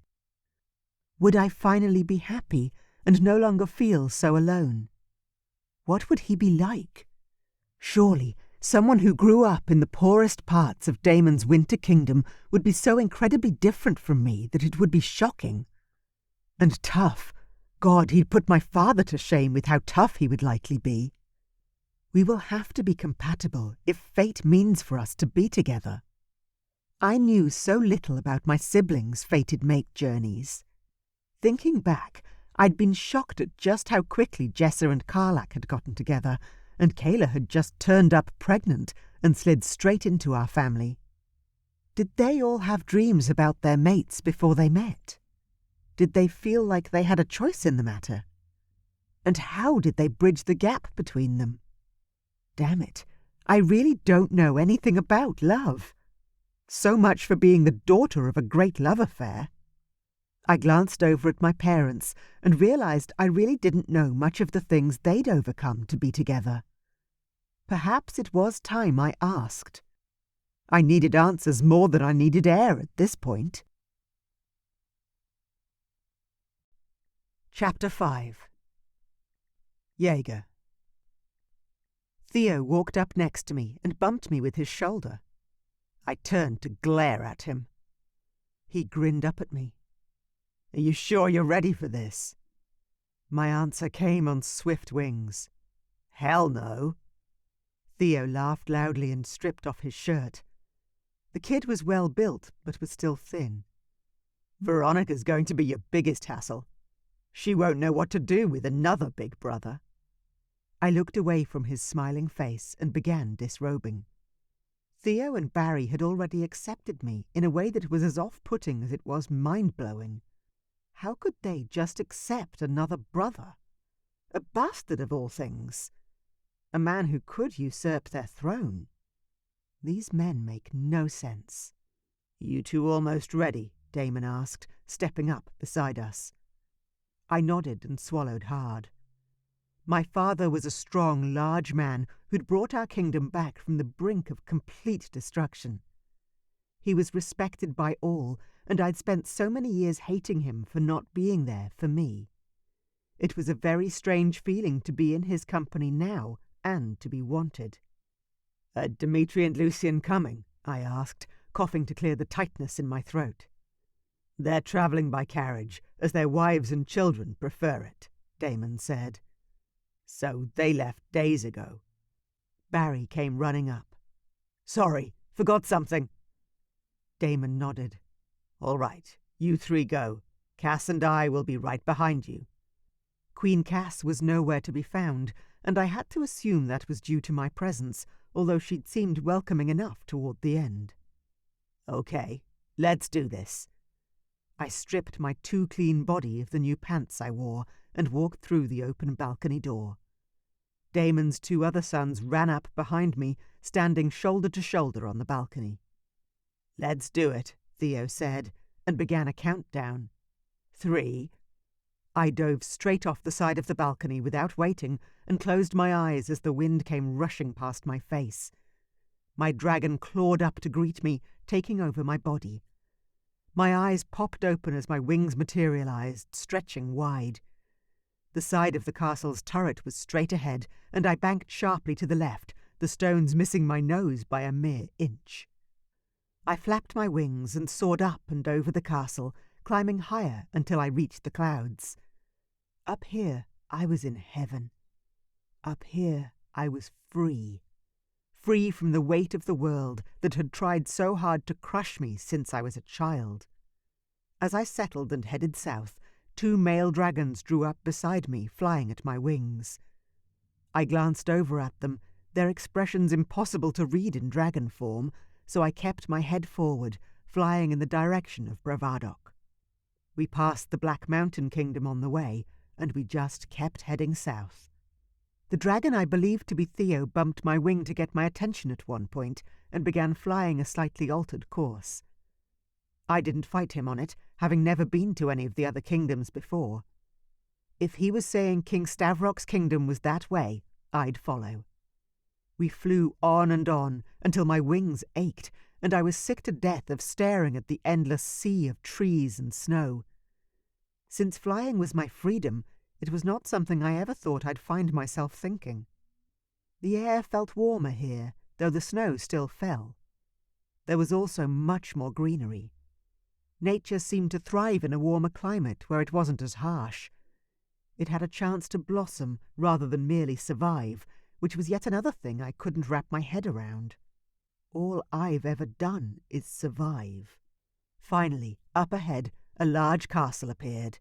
Would I finally be happy and no longer feel so alone? What would he be like? Surely someone who grew up in the poorest parts of Damon's winter kingdom would be so incredibly different from me that it would be shocking. And tough. God, he'd put my father to shame with how tough he would likely be. We will have to be compatible if fate means for us to be together. I knew so little about my siblings' fated mate journeys. Thinking back, I'd been shocked at just how quickly Jessa and Karlak had gotten together, and Kayla had just turned up pregnant and slid straight into our family. Did they all have dreams about their mates before they met? Did they feel like they had a choice in the matter? And how did they bridge the gap between them? Damn it, I really don't know anything about love. So much for being the daughter of a great love affair. I glanced over at my parents and realized I really didn't know much of the things they'd overcome to be together. Perhaps it was time I asked. I needed answers more than I needed air at this point. Chapter 5. Jaeger. Theo walked up next to me and bumped me with his shoulder. I turned to glare at him. He grinned up at me. "Are you sure you're ready for this?" My answer came on swift wings. Hell no. Theo laughed loudly and stripped off his shirt. The kid was well built, but was still thin. Veronica's going to be your biggest hassle. She won't know what to do with another big brother. I looked away from his smiling face and began disrobing. Theo and Barry had already accepted me in a way that was as off-putting as it was mind-blowing. How could they just accept another brother? A bastard of all things. A man who could usurp their throne. These men make no sense. You two almost ready? Damon asked, stepping up beside us. I nodded and swallowed hard. My father was a strong, large man who'd brought our kingdom back from the brink of complete destruction. He was respected by all, and I'd spent so many years hating him for not being there for me. It was a very strange feeling to be in his company now and to be wanted. "Are Dimitri and Lucien coming?" I asked, coughing to clear the tightness in my throat. "They're travelling by carriage, as their wives and children prefer it," Damon said. "So they left days ago." Barry came running up. "Sorry, forgot something." Damon nodded. "All right, you three go. Cass and I will be right behind you." Queen Cass was nowhere to be found, and I had to assume that was due to my presence, although she'd seemed welcoming enough toward the end. "Okay, let's do this." I stripped my too-clean body of the new pants I wore and walked through the open balcony door. Damon's two other sons ran up behind me, standing shoulder to shoulder on the balcony. "Let's do it," Theo said, and began a countdown. 3. I dove straight off the side of the balcony without waiting and closed my eyes as the wind came rushing past my face. My dragon clawed up to greet me, taking over my body. My eyes popped open as my wings materialized, stretching wide. The side of the castle's turret was straight ahead, and I banked sharply to the left, the stones missing my nose by a mere inch. I flapped my wings and soared up and over the castle, climbing higher until I reached the clouds. Up here, I was in heaven. Up here, I was free. Free from the weight of the world that had tried so hard to crush me since I was a child. As I settled and headed south, 2 male dragons drew up beside me, flying at my wings. I glanced over at them, their expressions impossible to read in dragon form, so I kept my head forward, flying in the direction of Bravadok. We passed the Black Mountain Kingdom on the way, and we just kept heading south. The dragon I believed to be Theo bumped my wing to get my attention at one point, and began flying a slightly altered course. I didn't fight him on it, having never been to any of the other kingdoms before. If he was saying King Stavrok's kingdom was that way, I'd follow. We flew on and on until my wings ached, and I was sick to death of staring at the endless sea of trees and snow. Since flying was my freedom, it was not something I ever thought I'd find myself thinking. The air felt warmer here, though the snow still fell. There was also much more greenery. Nature seemed to thrive in a warmer climate where it wasn't as harsh. It had a chance to blossom rather than merely survive, which was yet another thing I couldn't wrap my head around. All I've ever done is survive. Finally, up ahead, a large castle appeared.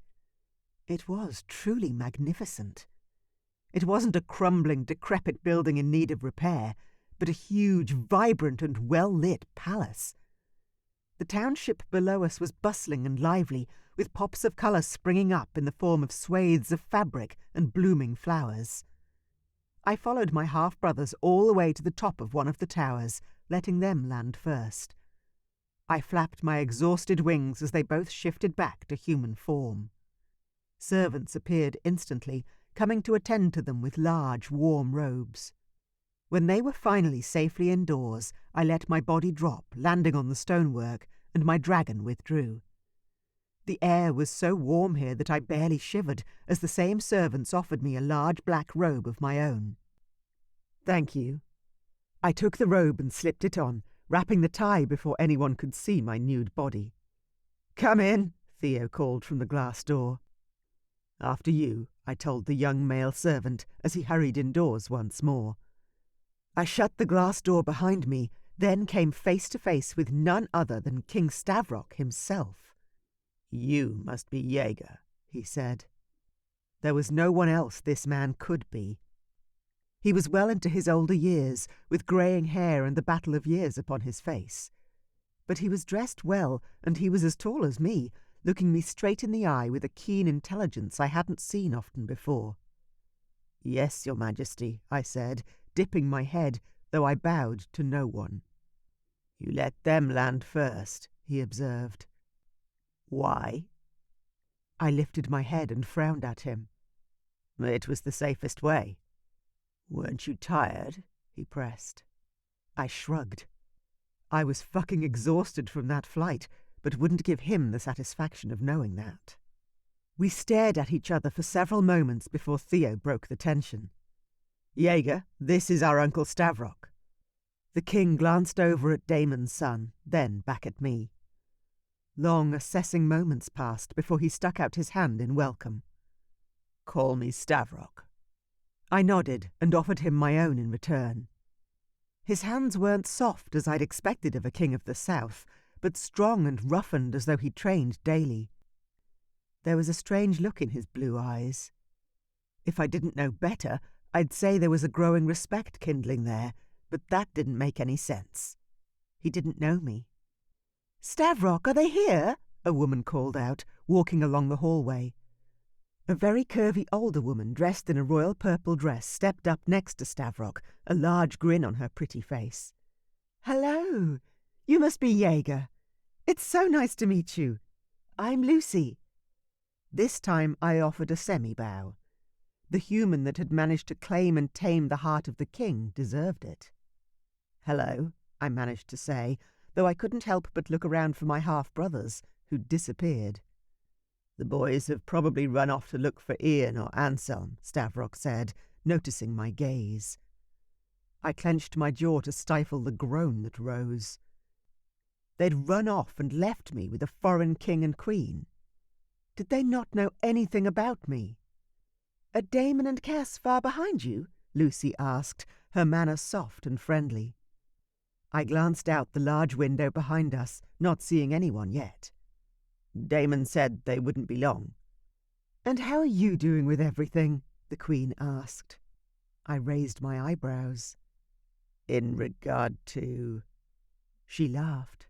It was truly magnificent. It wasn't a crumbling, decrepit building in need of repair, but a huge, vibrant and well-lit palace. The township below us was bustling and lively, with pops of colour springing up in the form of swathes of fabric and blooming flowers. I followed my half-brothers all the way to the top of one of the towers, letting them land first. I flapped my exhausted wings as they both shifted back to human form. Servants appeared instantly, coming to attend to them with large, warm robes. When they were finally safely indoors, I let my body drop, landing on the stonework, and my dragon withdrew. The air was so warm here that I barely shivered as the same servants offered me a large black robe of my own. "Thank you." I took the robe and slipped it on, wrapping the tie before anyone could see my nude body. "Come in," Theo called from the glass door. After you, I told the young male servant as he hurried indoors once more. I shut the glass door behind me, then came face to face with none other than King Stavrock himself. You must be Jaeger, he said. There was no one else this man could be. He was well into his older years, with greying hair and the battle of years upon his face. But he was dressed well, and he was as tall as me, looking me straight in the eye with a keen intelligence I hadn't seen often before. Yes, Your Majesty, I said, dipping my head, though I bowed to no one. You let them land first, he observed. Why? I lifted my head and frowned at him. It was the safest way. Weren't you tired? He pressed. I shrugged. I was fucking exhausted from that flight, but wouldn't give him the satisfaction of knowing that. We stared at each other for several moments before Theo broke the tension. Jaeger, this is our Uncle Stavrock. The king glanced over at Damon's son, then back at me. Long, assessing moments passed before he stuck out his hand in welcome. Call me Stavrock. I nodded and offered him my own in return. His hands weren't soft as I'd expected of a king of the south, but strong and roughened as though he'd trained daily. There was a strange look in his blue eyes. If I didn't know better, I'd say there was a growing respect kindling there, but that didn't make any sense. He didn't know me. Stavrock, are they here? A woman called out, walking along the hallway. A very curvy older woman dressed in a royal purple dress stepped up next to Stavrock, a large grin on her pretty face. Hello! You must be Jaeger. It's so nice to meet you. I'm Lucy. This time I offered a semi-bow. The human that had managed to claim and tame the heart of the king deserved it. Hello, I managed to say, though I couldn't help but look around for my half-brothers, who'd disappeared. The boys have probably run off to look for Ian or Anselm, Stavrock said, noticing my gaze. I clenched my jaw to stifle the groan that rose. They'd run off and left me with a foreign king and queen. Did they not know anything about me? Are Damon and Cass far behind you? Lucy asked, her manner soft and friendly. I glanced out the large window behind us, not seeing anyone yet. Damon said they wouldn't be long. And how are you doing with everything? The Queen asked. I raised my eyebrows. In regard to... She laughed.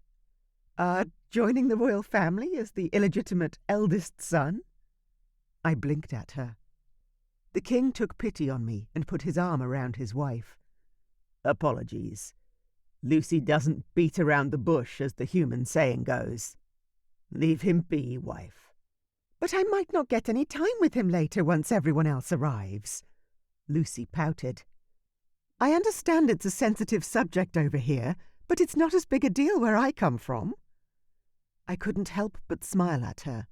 Joining the royal family as the illegitimate eldest son? I blinked at her. The king took pity on me and put his arm around his wife. Apologies. Lucy doesn't beat around the bush, as the human saying goes. Leave him be, wife. But I might not get any time with him later once everyone else arrives. Lucy pouted. I understand it's a sensitive subject over here, but it's not as big a deal where I come from. I couldn't help but smile at her.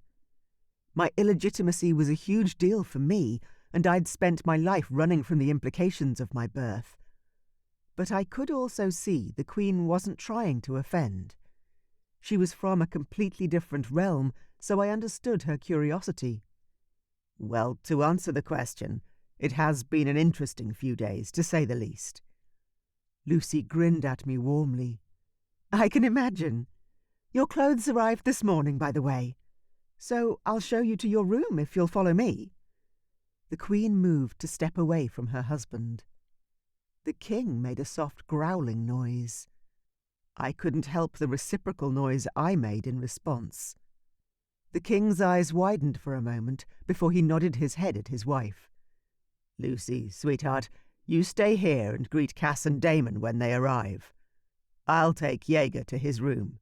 My illegitimacy was a huge deal for me, and I'd spent my life running from the implications of my birth. But I could also see the Queen wasn't trying to offend. She was from a completely different realm, so I understood her curiosity. Well, to answer the question, it has been an interesting few days, to say the least. Lucy grinned at me warmly. I can imagine. Your clothes arrived this morning, by the way. So I'll show you to your room if you'll follow me. The Queen moved to step away from her husband. The king made a soft growling noise. I couldn't help the reciprocal noise I made in response. The king's eyes widened for a moment before he nodded his head at his wife. Lucy, sweetheart, you stay here and greet Cass and Damon when they arrive. I'll take Jaeger to his room.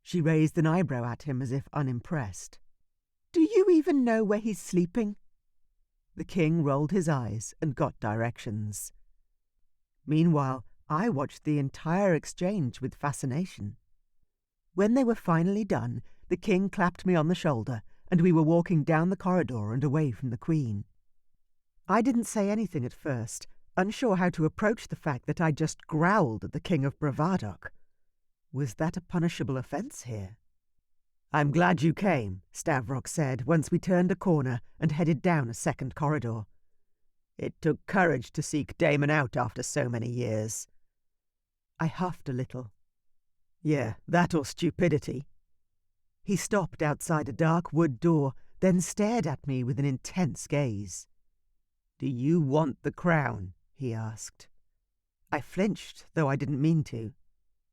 She raised an eyebrow at him as if unimpressed. Do you even know where he's sleeping? The king rolled his eyes and got directions. Meanwhile, I watched the entire exchange with fascination. When they were finally done, the king clapped me on the shoulder, and we were walking down the corridor and away from the Queen. I didn't say anything at first, unsure how to approach the fact that I just growled at the king of Bravadok. Was that a punishable offence here? "I'm glad you came," Stavrok said once we turned a corner and headed down a second corridor. "It took courage to seek Damon out after so many years." I huffed a little. "Yeah, that or stupidity." He stopped outside a dark wood door, then stared at me with an intense gaze. "Do you want the crown?" he asked. I flinched, though I didn't mean to.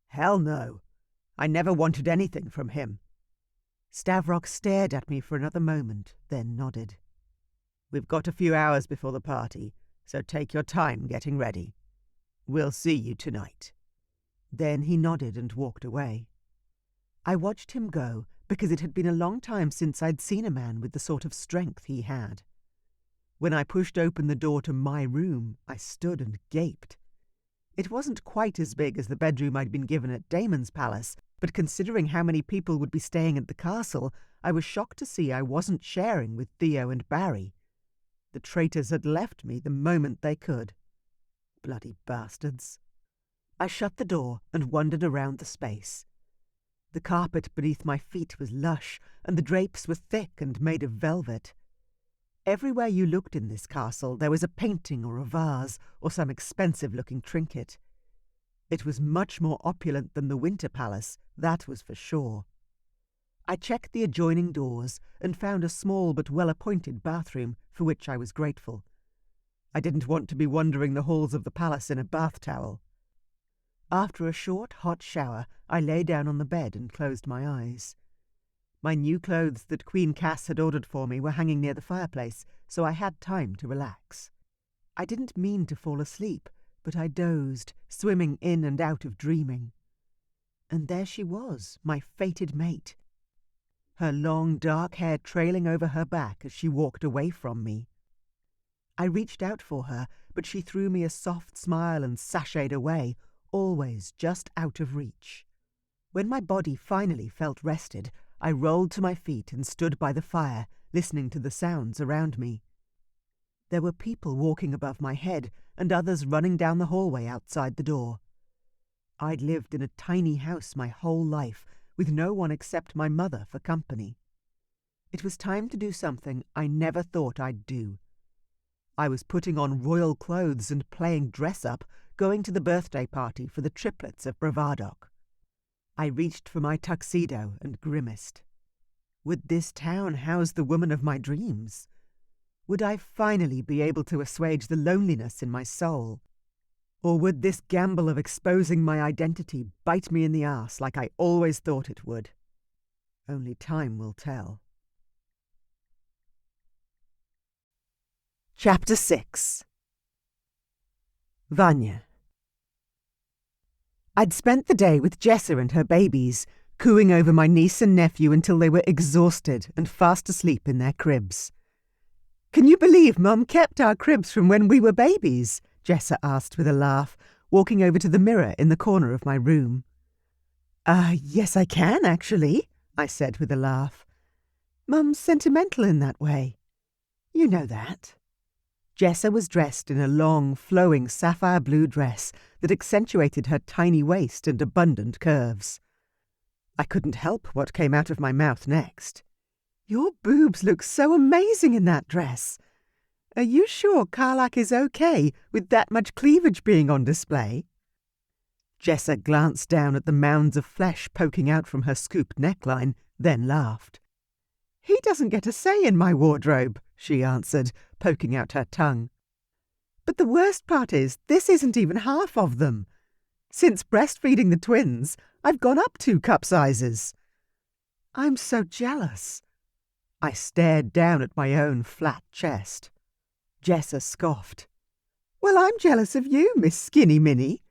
"Hell no. I never wanted anything from him." Stavrok stared at me for another moment, then nodded. "We've got a few hours before the party, so take your time getting ready. We'll see you tonight." Then he nodded and walked away. I watched him go because it had been a long time since I'd seen a man with the sort of strength he had. When I pushed open the door to my room, I stood and gaped. It wasn't quite as big as the bedroom I'd been given at Damon's palace, but considering how many people would be staying at the castle, I was shocked to see I wasn't sharing with Theo and Barry. The traitors had left me the moment they could. Bloody bastards. I shut the door and wandered around the space. The carpet beneath my feet was lush, and the drapes were thick and made of velvet. Everywhere you looked in this castle there was a painting or a vase or some expensive-looking trinket. It was much more opulent than the Winter Palace, that was for sure. I checked the adjoining doors and found a small but well-appointed bathroom, for which I was grateful. I didn't want to be wandering the halls of the palace in a bath towel. After a short, hot shower, I lay down on the bed and closed my eyes. My new clothes that Queen Cass had ordered for me were hanging near the fireplace, so I had time to relax. I didn't mean to fall asleep, but I dozed, swimming in and out of dreaming. And there she was, my fated mate. Her long, dark hair trailing over her back as she walked away from me. I reached out for her, but she threw me a soft smile and sashayed away, always just out of reach. When my body finally felt rested, I rolled to my feet and stood by the fire, listening to the sounds around me. There were people walking above my head and others running down the hallway outside the door. I'd lived in a tiny house my whole life, with no one except my mother for company. It was time to do something I never thought I'd do. I was putting on royal clothes and playing dress-up, going to the birthday party for the triplets of Bravadok. I reached for my tuxedo and grimaced. Would this town house the woman of my dreams? Would I finally be able to assuage the loneliness in my soul? Or would this gamble of exposing my identity bite me in the arse like I always thought it would? Only time will tell. Chapter 6. Vanya. I'd spent the day with Jessa and her babies, cooing over my niece and nephew until they were exhausted and fast asleep in their cribs. "Can you believe Mum kept our cribs from when we were babies?" Jessa asked with a laugh, walking over to the mirror in the corner of my room. Yes I can, actually," I said with a laugh. "Mum's sentimental in that way. You know that." Jessa was dressed in a long, flowing sapphire blue dress that accentuated her tiny waist and abundant curves. I couldn't help what came out of my mouth next. "Your boobs look so amazing in that dress. Are you sure Karlak is okay with that much cleavage being on display?" Jessa glanced down at the mounds of flesh poking out from her scooped neckline, then laughed. "He doesn't get a say in my wardrobe," she answered, poking out her tongue. "But the worst part is, this isn't even half of them. Since breastfeeding the twins, I've gone up 2 cup sizes. I'm so jealous." I stared down at my own flat chest. Jessa scoffed. "Well, I'm jealous of you, Miss Skinny Minnie.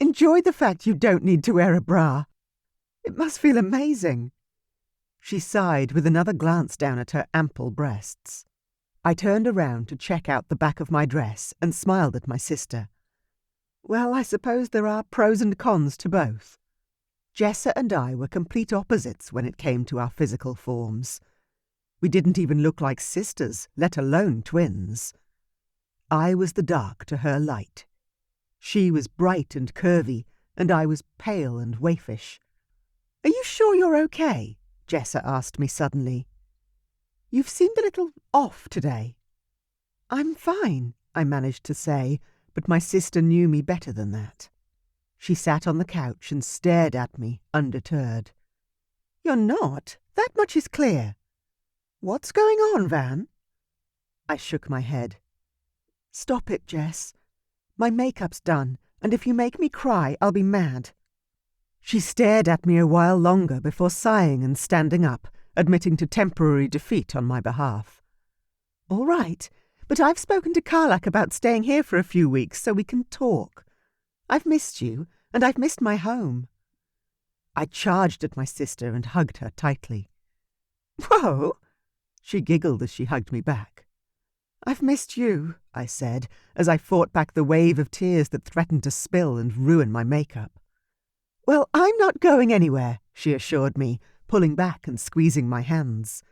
Enjoy the fact you don't need to wear a bra. It must feel amazing." She sighed with another glance down at her ample breasts. I turned around to check out the back of my dress and smiled at my sister. Well, I suppose there are pros and cons to both. Jessa and I were complete opposites when it came to our physical forms. We didn't even look like sisters, let alone twins. I was the dark to her light. She was bright and curvy, and I was pale and waifish. "Are you sure you're okay?" Jessa asked me suddenly. "You've seemed a little off today." "I'm fine," I managed to say, but my sister knew me better than that. She sat on the couch and stared at me, undeterred. "You're not. That much is clear. What's going on, Van?" I shook my head. "Stop it, Jess. My makeup's done, and if you make me cry, I'll be mad." She stared at me a while longer before sighing and standing up, admitting to temporary defeat on my behalf. "All right, but I've spoken to Karlak about staying here for a few weeks so we can talk. I've missed you, and I've missed my home." I charged at my sister and hugged her tightly. "Whoa!" She giggled as she hugged me back. "I've missed you," I said, as I fought back the wave of tears that threatened to spill and ruin my makeup. "Well, I'm not going anywhere," she assured me, pulling back and squeezing my hands.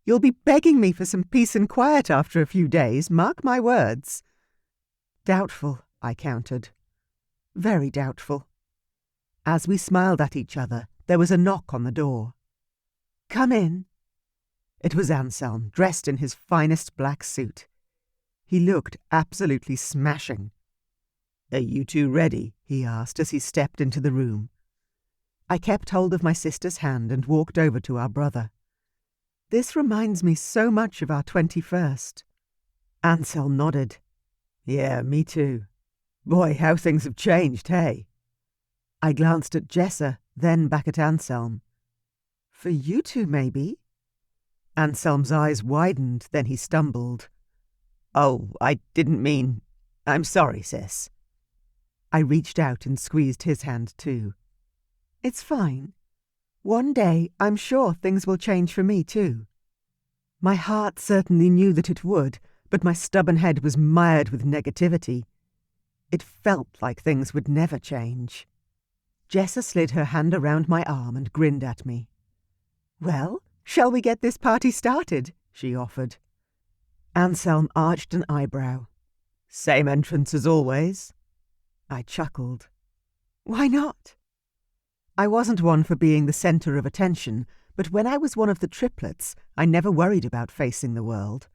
"You'll be begging me for some peace and quiet after a few days, mark my words." "Doubtful," I countered. "Very doubtful." As we smiled at each other, there was a knock on the door. "Come in." It was Anselm, dressed in his finest black suit. He looked absolutely smashing. "Are you two ready?" he asked as he stepped into the room. I kept hold of my sister's hand and walked over to our brother. "This reminds me so much of our 21st. Anselm nodded. "Yeah, me too. Boy, how things have changed, hey?" I glanced at Jessa, then back at Anselm. "For you two, maybe?" Anselm's eyes widened, then he stumbled. "Oh, I didn't mean... I'm sorry, sis." I reached out and squeezed his hand too. "It's fine. One day, I'm sure things will change for me too." My heart certainly knew that it would, but my stubborn head was mired with negativity. It felt like things would never change. Jessa slid her hand around my arm and grinned at me. "Well, shall we get this party started?" she offered. Anselm arched an eyebrow. "Same entrance as always?" I chuckled. "Why not?" I wasn't one for being the centre of attention, but when I was one of the triplets, I never worried about facing the world.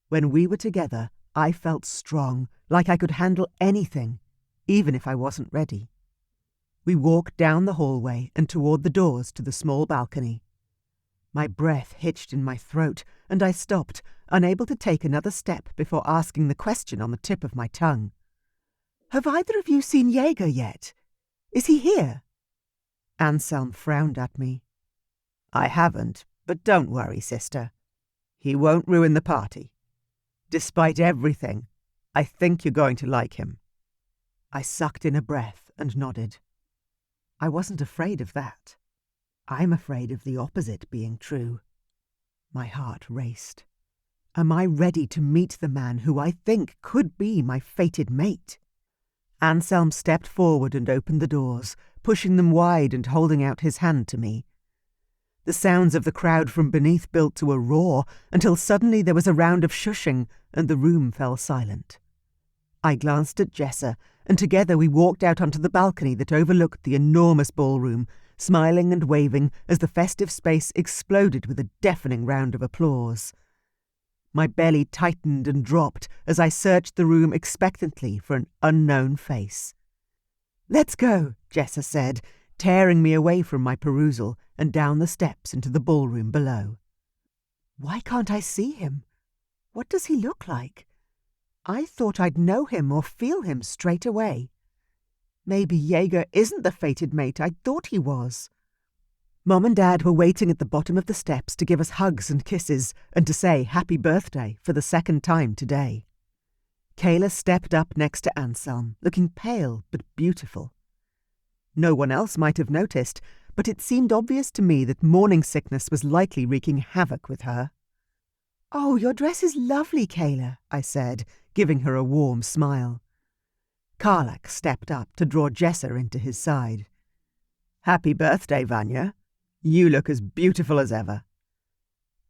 When we were together, I felt strong, like I could handle anything, even if I wasn't ready. We walked down the hallway and toward the doors to the small balcony. My breath hitched in my throat, and I stopped, unable to take another step before asking the question on the tip of my tongue. "Have either of you seen Jaeger yet? Is he here?" Anselm frowned at me. "I haven't, but don't worry, sister. He won't ruin the party. Despite everything, I think you're going to like him." I sucked in a breath and nodded. I wasn't afraid of that. I'm afraid of the opposite being true. My heart raced. Am I ready to meet the man who I think could be my fated mate? Anselm stepped forward and opened the doors, pushing them wide and holding out his hand to me. The sounds of the crowd from beneath built to a roar until suddenly there was a round of shushing and the room fell silent. I glanced at Jessa, and together we walked out onto the balcony that overlooked the enormous ballroom, smiling and waving as the festive space exploded with a deafening round of applause. My belly tightened and dropped as I searched the room expectantly for an unknown face. "Let's go," Jessa said, tearing me away from my perusal and down the steps into the ballroom below. Why can't I see him? What does he look like? I thought I'd know him or feel him straight away. Maybe Jaeger isn't the fated mate I thought he was. Mom and Dad were waiting at the bottom of the steps to give us hugs and kisses and to say happy birthday for the second time today. Kayla stepped up next to Anselm, looking pale but beautiful. No one else might have noticed, but it seemed obvious to me that morning sickness was likely wreaking havoc with her. "Oh, your dress is lovely, Kayla," I said, giving her a warm smile. Karlak stepped up to draw Jessa into his side. "Happy birthday, Vanya. You look as beautiful as ever."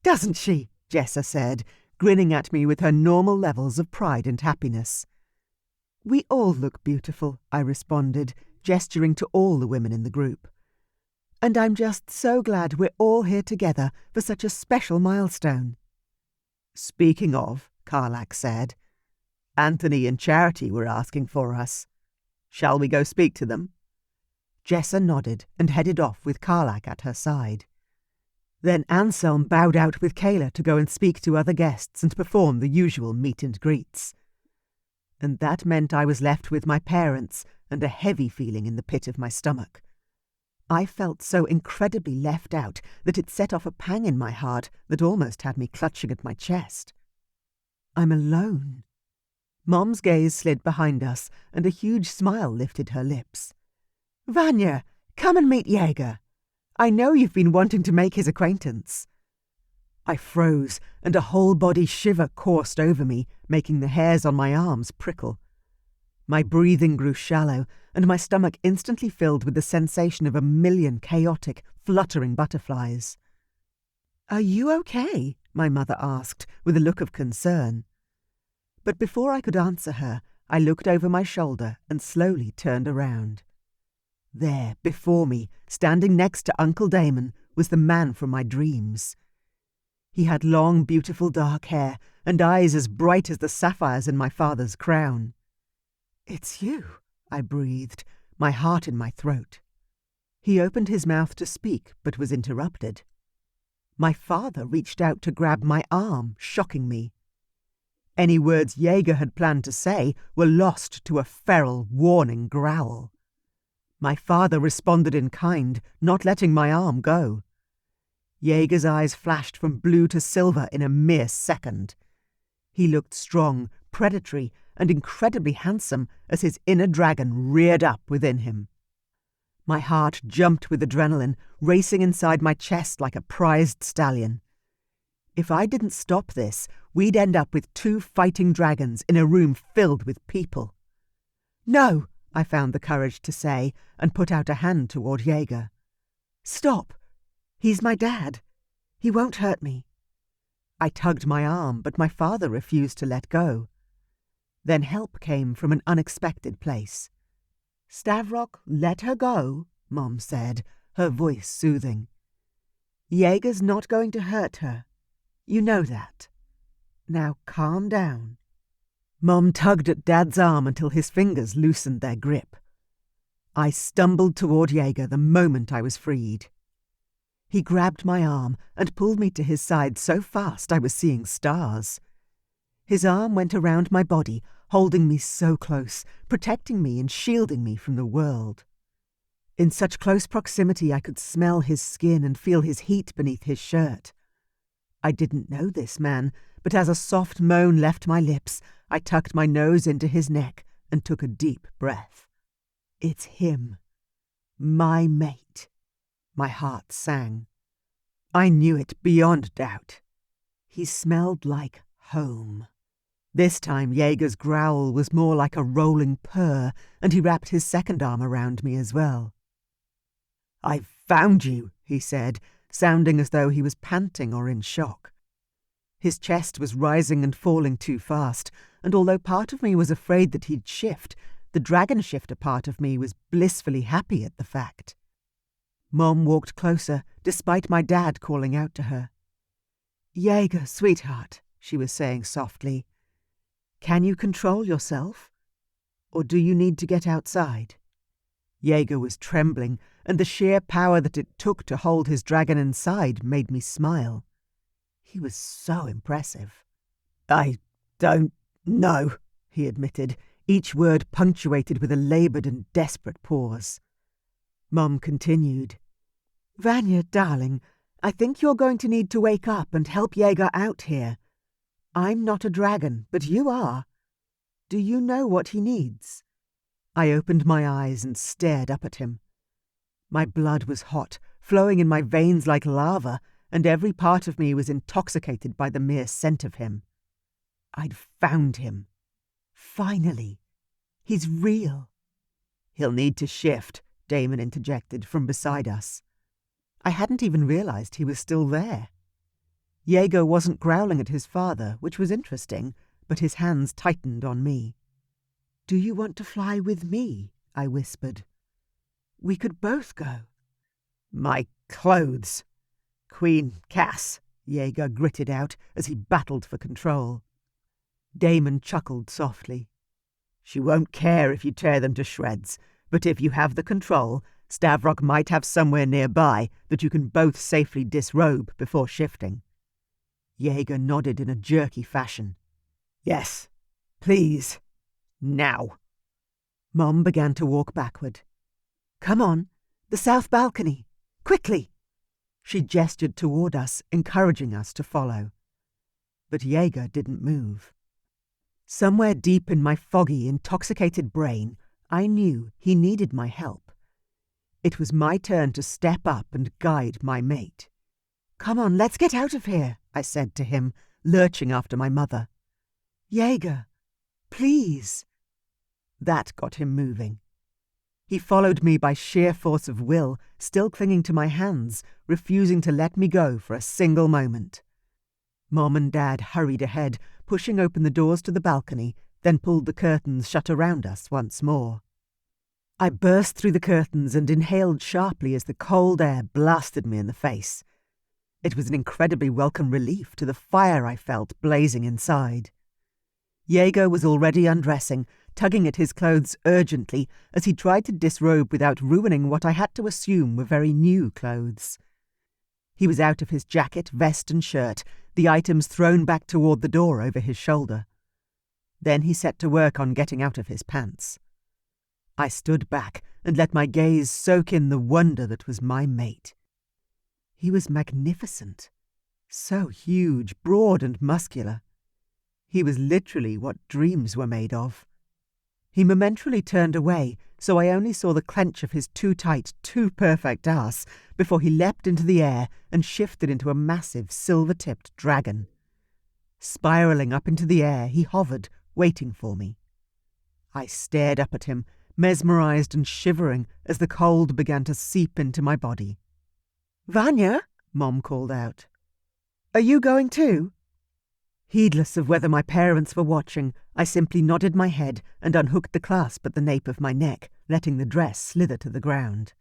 "Doesn't she?" Jessa said, grinning at me with her normal levels of pride and happiness. "We all look beautiful," I responded, gesturing to all the women in the group. And I'm just so glad we're all here together for such a special milestone." "Speaking of," Karlak said, "Anthony and Charity were asking for us. Shall we go speak to them?" Jessa nodded and headed off with Karlak at her side. Then Anselm bowed out with Kayla to go and speak to other guests and perform the usual meet and greets. And that meant I was left with my parents and a heavy feeling in the pit of my stomach. I felt so incredibly left out that it set off a pang in my heart that almost had me clutching at my chest. I'm alone. Mom's gaze slid behind us, and a huge smile lifted her lips. "Vanya, come and meet Jaeger. I know you've been wanting to make his acquaintance." I froze, and a whole-body shiver coursed over me, making the hairs on my arms prickle. My breathing grew shallow, and my stomach instantly filled with the sensation of a million chaotic, fluttering butterflies. "Are you okay?" my mother asked, with a look of concern. But before I could answer her, I looked over my shoulder and slowly turned around. There, before me, standing next to Uncle Damon, was the man from my dreams. He had long, beautiful dark hair and eyes as bright as the sapphires in my father's crown. "It's you," I breathed, my heart in my throat. He opened his mouth to speak, but was interrupted. My father reached out to grab my arm, shocking me. Any words Jaeger had planned to say were lost to a feral, warning growl. My father responded in kind, not letting my arm go. Jaeger's eyes flashed from blue to silver in a mere second. He looked strong, predatory, and incredibly handsome as his inner dragon reared up within him. My heart jumped with adrenaline, racing inside my chest like a prized stallion. If I didn't stop this, we'd end up with 2 fighting dragons in a room filled with people. "No," I found the courage to say, and put out a hand toward Jaeger. "Stop. He's my dad. He won't hurt me." I tugged my arm, but my father refused to let go. Then help came from an unexpected place. "Stavrok, let her go," Mom said, her voice soothing. "Jaeger's not going to hurt her. You know that. Now calm down." Mom tugged at Dad's arm until his fingers loosened their grip. I stumbled toward Jaeger the moment I was freed. He grabbed my arm and pulled me to his side so fast I was seeing stars. His arm went around my body, holding me so close, protecting me and shielding me from the world. In such close proximity I could smell his skin and feel his heat beneath his shirt. I didn't know this man, but as a soft moan left my lips, I tucked my nose into his neck and took a deep breath. It's him. My mate. My heart sang. I knew it beyond doubt. He smelled like home. This time Jaeger's growl was more like a rolling purr, and he wrapped his second arm around me as well. "I've found you," he said, sounding as though he was panting or in shock. His chest was rising and falling too fast, and although part of me was afraid that he'd shift, the dragon shifter part of me was blissfully happy at the fact. Mom walked closer, despite my dad calling out to her. "Jaeger, sweetheart," she was saying softly. "Can you control yourself? Or do you need to get outside?" Jaeger was trembling, and the sheer power that it took to hold his dragon inside made me smile. He was so impressive. "I don't know," he admitted, each word punctuated with a laboured and desperate pause. Mom continued. "Vanya, darling, I think you're going to need to wake up and help Jaeger out here. I'm not a dragon, but you are. Do you know what he needs?" I opened my eyes and stared up at him. My blood was hot, flowing in my veins like lava, and every part of me was intoxicated by the mere scent of him. I'd found him. Finally. He's real. "He'll need to shift," Damon interjected from beside us. I hadn't even realized he was still there. Jaeger wasn't growling at his father, which was interesting, but his hands tightened on me. "Do you want to fly with me?" I whispered. "We could both go." My clothes. Queen Cass, Jaeger gritted out as he battled for control. Damon chuckled softly. She won't care if you tear them to shreds, but if you have the control, Stavrok might have somewhere nearby that you can both safely disrobe before shifting. Jaeger nodded in a jerky fashion. Yes, please. Now. Mom began to walk backward. Come on, the south balcony. Quickly! She gestured toward us, encouraging us to follow. But Jaeger didn't move. Somewhere deep in my foggy, intoxicated brain, I knew he needed my help. It was my turn to step up and guide my mate. Come on, let's get out of here, I said to him, lurching after my mother. Jaeger, please. That got him moving. He followed me by sheer force of will, still clinging to my hands, refusing to let me go for a single moment. Mom and Dad hurried ahead, pushing open the doors to the balcony, then pulled the curtains shut around us once more. I burst through the curtains and inhaled sharply as the cold air blasted me in the face. It was an incredibly welcome relief to the fire I felt blazing inside. Jaeger was already undressing, tugging at his clothes urgently as he tried to disrobe without ruining what I had to assume were very new clothes. He was out of his jacket, vest and shirt, the items thrown back toward the door over his shoulder. Then he set to work on getting out of his pants. I stood back and let my gaze soak in the wonder that was my mate. He was magnificent, so huge, broad and muscular. He was literally what dreams were made of. He momentarily turned away, so I only saw the clench of his too tight, too perfect ass before he leapt into the air and shifted into a massive silver-tipped dragon. Spiraling up into the air, he hovered, waiting for me. I stared up at him, mesmerized and shivering as the cold began to seep into my body. "Vanya," Mom called out. "Are you going too?" Heedless of whether my parents were watching, I simply nodded my head and unhooked the clasp at the nape of my neck, letting the dress slither to the ground.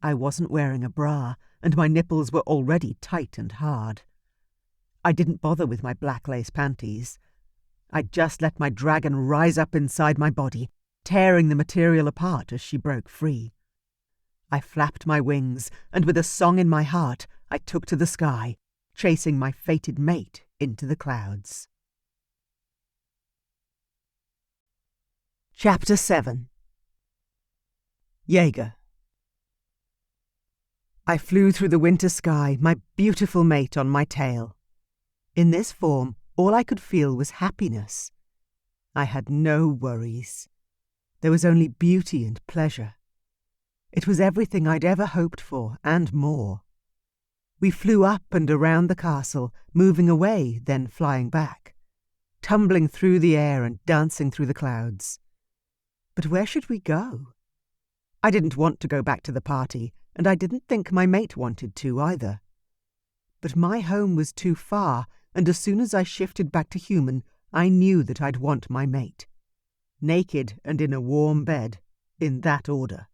I wasn't wearing a bra, and my nipples were already tight and hard. I didn't bother with my black lace panties. I just let my dragon rise up inside my body, tearing the material apart as she broke free. I flapped my wings, and with a song in my heart, I took to the sky, chasing my fated mate into the clouds. Chapter 7. Jaeger. I flew through the winter sky, my beautiful mate on my tail. In this form, all I could feel was happiness. I had no worries. There was only beauty and pleasure. It was everything I'd ever hoped for, and more. We flew up and around the castle, moving away, then flying back, tumbling through the air and dancing through the clouds. But where should we go? I didn't want to go back to the party, and I didn't think my mate wanted to either. But my home was too far, and as soon as I shifted back to human, I knew that I'd want my mate. Naked and in a warm bed, in that order.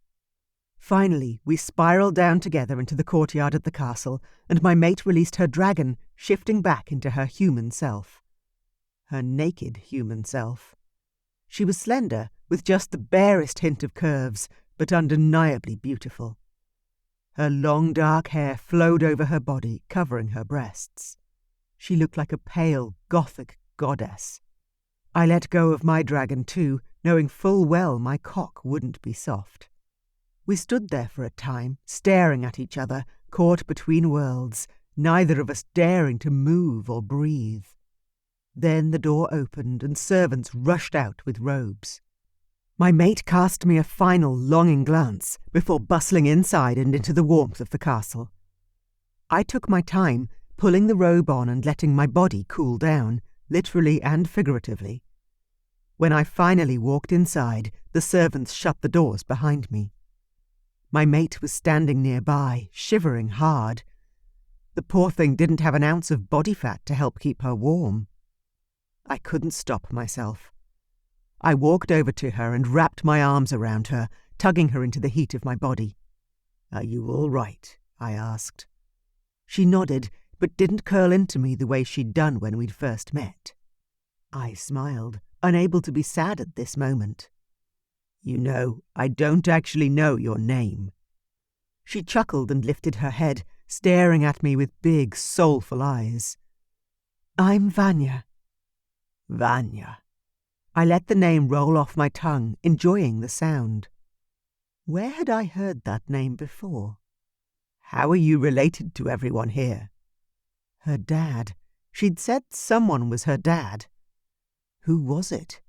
Finally, we spiraled down together into the courtyard at the castle, and my mate released her dragon, shifting back into her human self. Her naked human self. She was slender, with just the barest hint of curves, but undeniably beautiful. Her long dark hair flowed over her body, covering her breasts. She looked like a pale, gothic goddess. I let go of my dragon too, knowing full well my cock wouldn't be soft. We stood there for a time, staring at each other, caught between worlds, neither of us daring to move or breathe. Then the door opened and servants rushed out with robes. My mate cast me a final longing glance before bustling inside and into the warmth of the castle. I took my time, pulling the robe on and letting my body cool down, literally and figuratively. When I finally walked inside, the servants shut the doors behind me. My mate was standing nearby, shivering hard. The poor thing didn't have an ounce of body fat to help keep her warm. I couldn't stop myself. I walked over to her and wrapped my arms around her, tugging her into the heat of my body. "Are you all right?" I asked. She nodded, but didn't curl into me the way she'd done when we'd first met. I smiled, unable to be sad at this moment. "You know, I don't actually know your name." She chuckled and lifted her head, staring at me with big, soulful eyes. "I'm Vanya." Vanya. I let the name roll off my tongue, enjoying the sound. Where had I heard that name before? "How are you related to everyone here?" Her dad. She'd said someone was her dad. Who was it?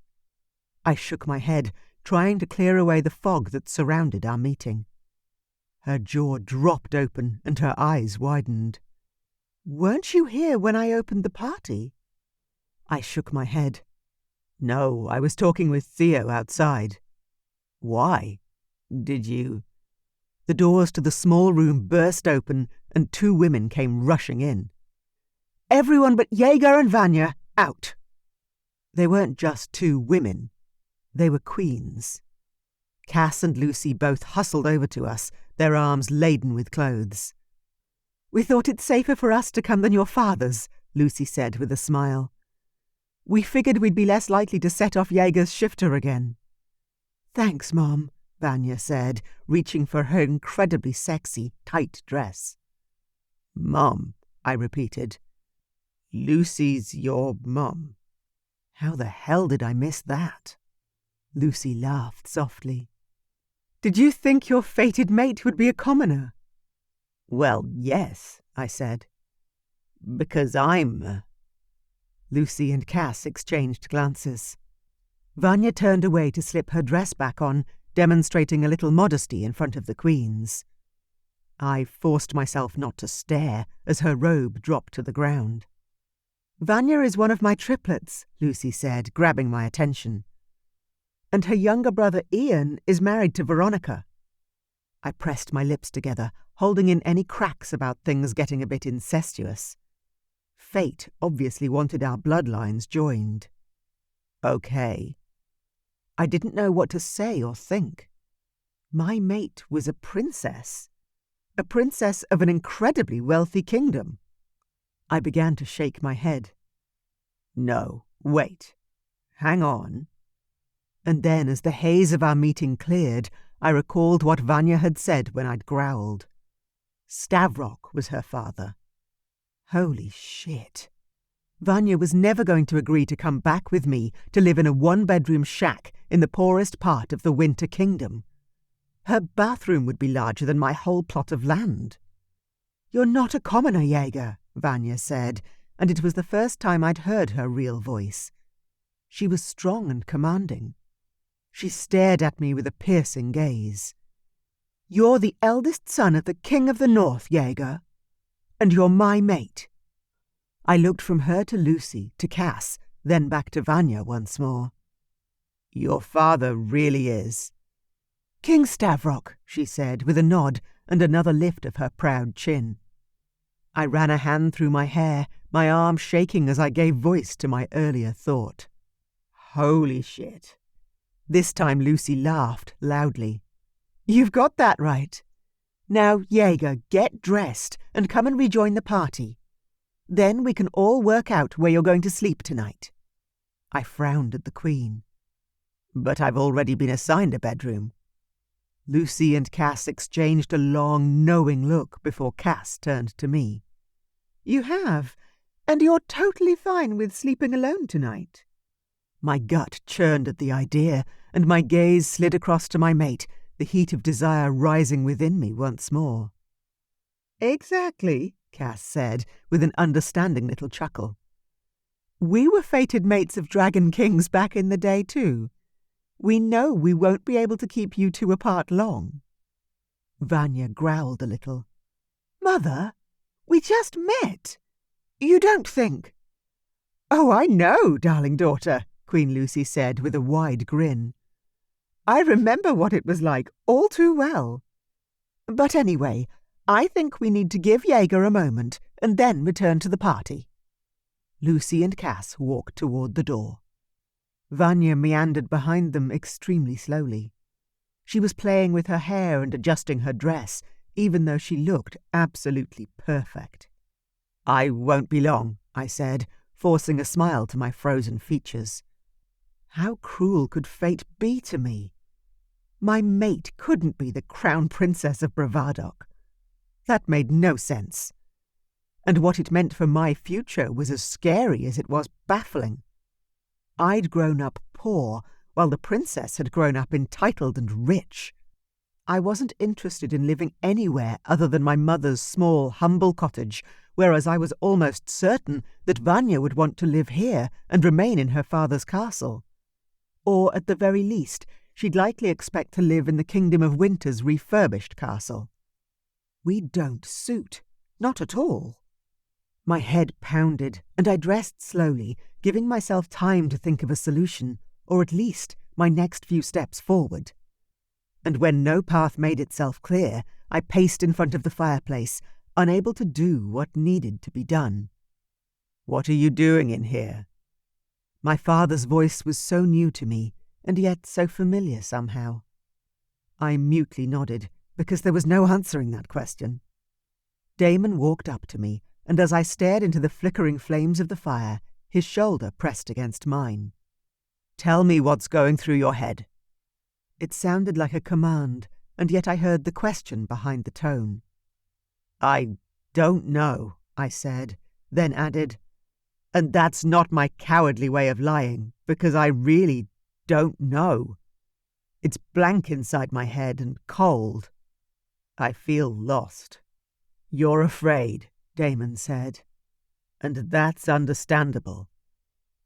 I shook my head, trying to clear away the fog that surrounded our meeting. Her jaw dropped open and her eyes widened. "Weren't you here when I opened the party?" I shook my head. "No, I was talking with Theo outside." "Why? Did you—" The doors to the small room burst open and 2 women came rushing in. "Everyone but Jaeger and Vanya, out!" They weren't just 2 women. They were queens. Cass and Lucy both hustled over to us, their arms laden with clothes. "We thought it safer for us to come than your fathers," Lucy said with a smile. "We figured we'd be less likely to set off Jaeger's shifter again." "Thanks, Mom," Vanya said, reaching for her incredibly sexy, tight dress. "Mom," I repeated. "Lucy's your mum." How the hell did I miss that? Lucy laughed softly. "Did you think your fated mate would be a commoner?" "Well, yes," I said. "Because I'm—" Lucy and Cass exchanged glances. Vanya turned away to slip her dress back on, demonstrating a little modesty in front of the queens. I forced myself not to stare as her robe dropped to the ground. "Vanya is one of my triplets," Lucy said, grabbing my attention. "And her younger brother Ian is married to Veronica." I pressed my lips together, holding in any cracks about things getting a bit incestuous. Fate obviously wanted our bloodlines joined. "Okay." I didn't know what to say or think. My mate was a princess of an incredibly wealthy kingdom. I began to shake my head. "No, wait. Hang on." And then, as the haze of our meeting cleared, I recalled what Vanya had said when I'd growled. Stavrok was her father. Holy shit. Vanya was never going to agree to come back with me to live in a 1-bedroom shack in the poorest part of the Winter Kingdom. Her bathroom would be larger than my whole plot of land. "You're not a commoner, Jaeger," Vanya said, and it was the first time I'd heard her real voice. She was strong and commanding. She stared at me with a piercing gaze. "You're the eldest son of the King of the North, Jaeger. And you're my mate." I looked from her to Lucy, to Cass, then back to Vanya once more. "Your father really is—" "King Stavrok," she said, with a nod and another lift of her proud chin. I ran a hand through my hair, my arm shaking as I gave voice to my earlier thought. Holy shit. This time Lucy laughed loudly. "You've got that right. Now, Jaeger, get dressed and come and rejoin the party. Then we can all work out where you're going to sleep tonight." I frowned at the Queen. "But I've already been assigned a bedroom." Lucy and Cass exchanged a long, knowing look before Cass turned to me. "You have, and you're totally fine with sleeping alone tonight." My gut churned at the idea, and my gaze slid across to my mate, the heat of desire rising within me once more. "Exactly," Cass said, with an understanding little chuckle. "We were fated mates of Dragon Kings back in the day too. We know we won't be able to keep you 2 apart long." Vanya growled a little. "Mother, we just met. You don't think—" "Oh, I know, darling daughter," Queen Lucy said with a wide grin. "I remember what it was like all too well. But anyway, I think we need to give Jaeger a moment and then return to the party." Lucy and Cass walked toward the door. Vanya meandered behind them extremely slowly. She was playing with her hair and adjusting her dress, even though she looked absolutely perfect. "I won't be long," I said, forcing a smile to my frozen features. How cruel could fate be to me? My mate couldn't be the Crown Princess of Bravadok. That made no sense. And what it meant for my future was as scary as it was baffling. I'd grown up poor, while the princess had grown up entitled and rich. I wasn't interested in living anywhere other than my mother's small, humble cottage, whereas I was almost certain that Vanya would want to live here and remain in her father's castle. Or, at the very least, she'd likely expect to live in the Kingdom of Winter's refurbished castle. We don't suit. Not at all. My head pounded, and I dressed slowly, giving myself time to think of a solution, or at least my next few steps forward. And when no path made itself clear, I paced in front of the fireplace, unable to do what needed to be done. "What are you doing in here?" My father's voice was so new to me, and yet so familiar somehow. I mutely nodded, because there was no answering that question. Damon walked up to me, and as I stared into the flickering flames of the fire, his shoulder pressed against mine. "Tell me what's going through your head." It sounded like a command, and yet I heard the question behind the tone. "I don't know," I said, then added, "and that's not my cowardly way of lying, because I really don't know. It's blank inside my head and cold. I feel lost." "You're afraid," Damon said, "and that's understandable.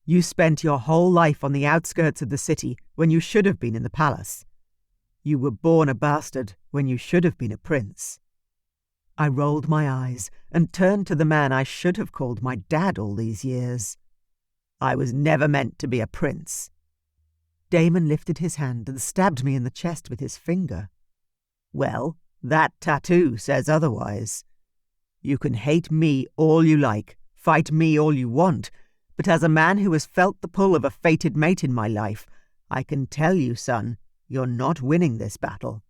You spent your whole life on the outskirts of the city when you should have been in the palace. You were born a bastard when you should have been a prince." I rolled my eyes and turned to the man I should have called my dad all these years. "I was never meant to be a prince." Damon lifted his hand and stabbed me in the chest with his finger. "Well, that tattoo says otherwise. You can hate me all you like, fight me all you want, but as a man who has felt the pull of a fated mate in my life, I can tell you, son, you're not winning this battle.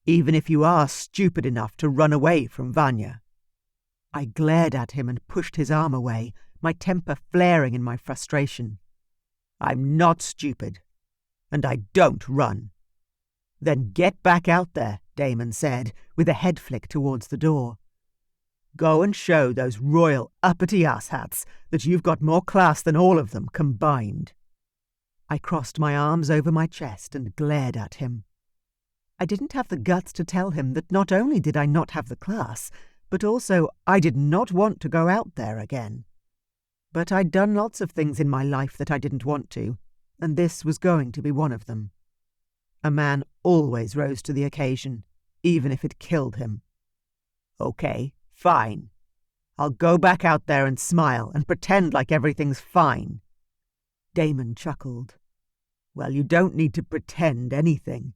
Even if you are stupid enough to run away from Vanya." I glared at him and pushed his arm away, my temper flaring in my frustration. "I'm not stupid, and I don't run." "Then get back out there," Damon said, with a head flick towards the door. "Go and show those royal uppity asshats that you've got more class than all of them combined." I crossed my arms over my chest and glared at him. I didn't have the guts to tell him that not only did I not have the class, but also I did not want to go out there again. But I'd done lots of things in my life that I didn't want to, and this was going to be one of them. A man always rose to the occasion, even if it killed him. "Okay, fine. I'll go back out there and smile and pretend like everything's fine." Damon chuckled. "Well, you don't need to pretend anything.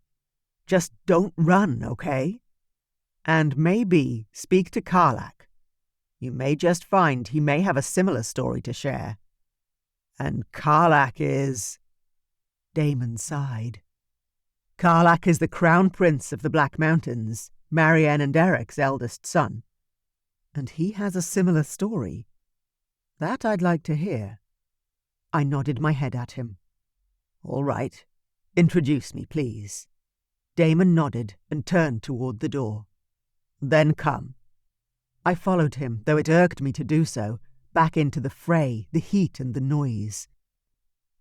Just don't run, okay? And maybe speak to Karlak. You may just find he may have a similar story to share." "And Karlak is—" Damon sighed. "Karlak is the Crown Prince of the Black Mountains, Marianne and Eric's eldest son. And he has a similar story. That I'd like to hear." I nodded my head at him. "All right. Introduce me, please." Damon nodded and turned toward the door. "Then come." I followed him, though it irked me to do so, back into the fray, the heat and the noise.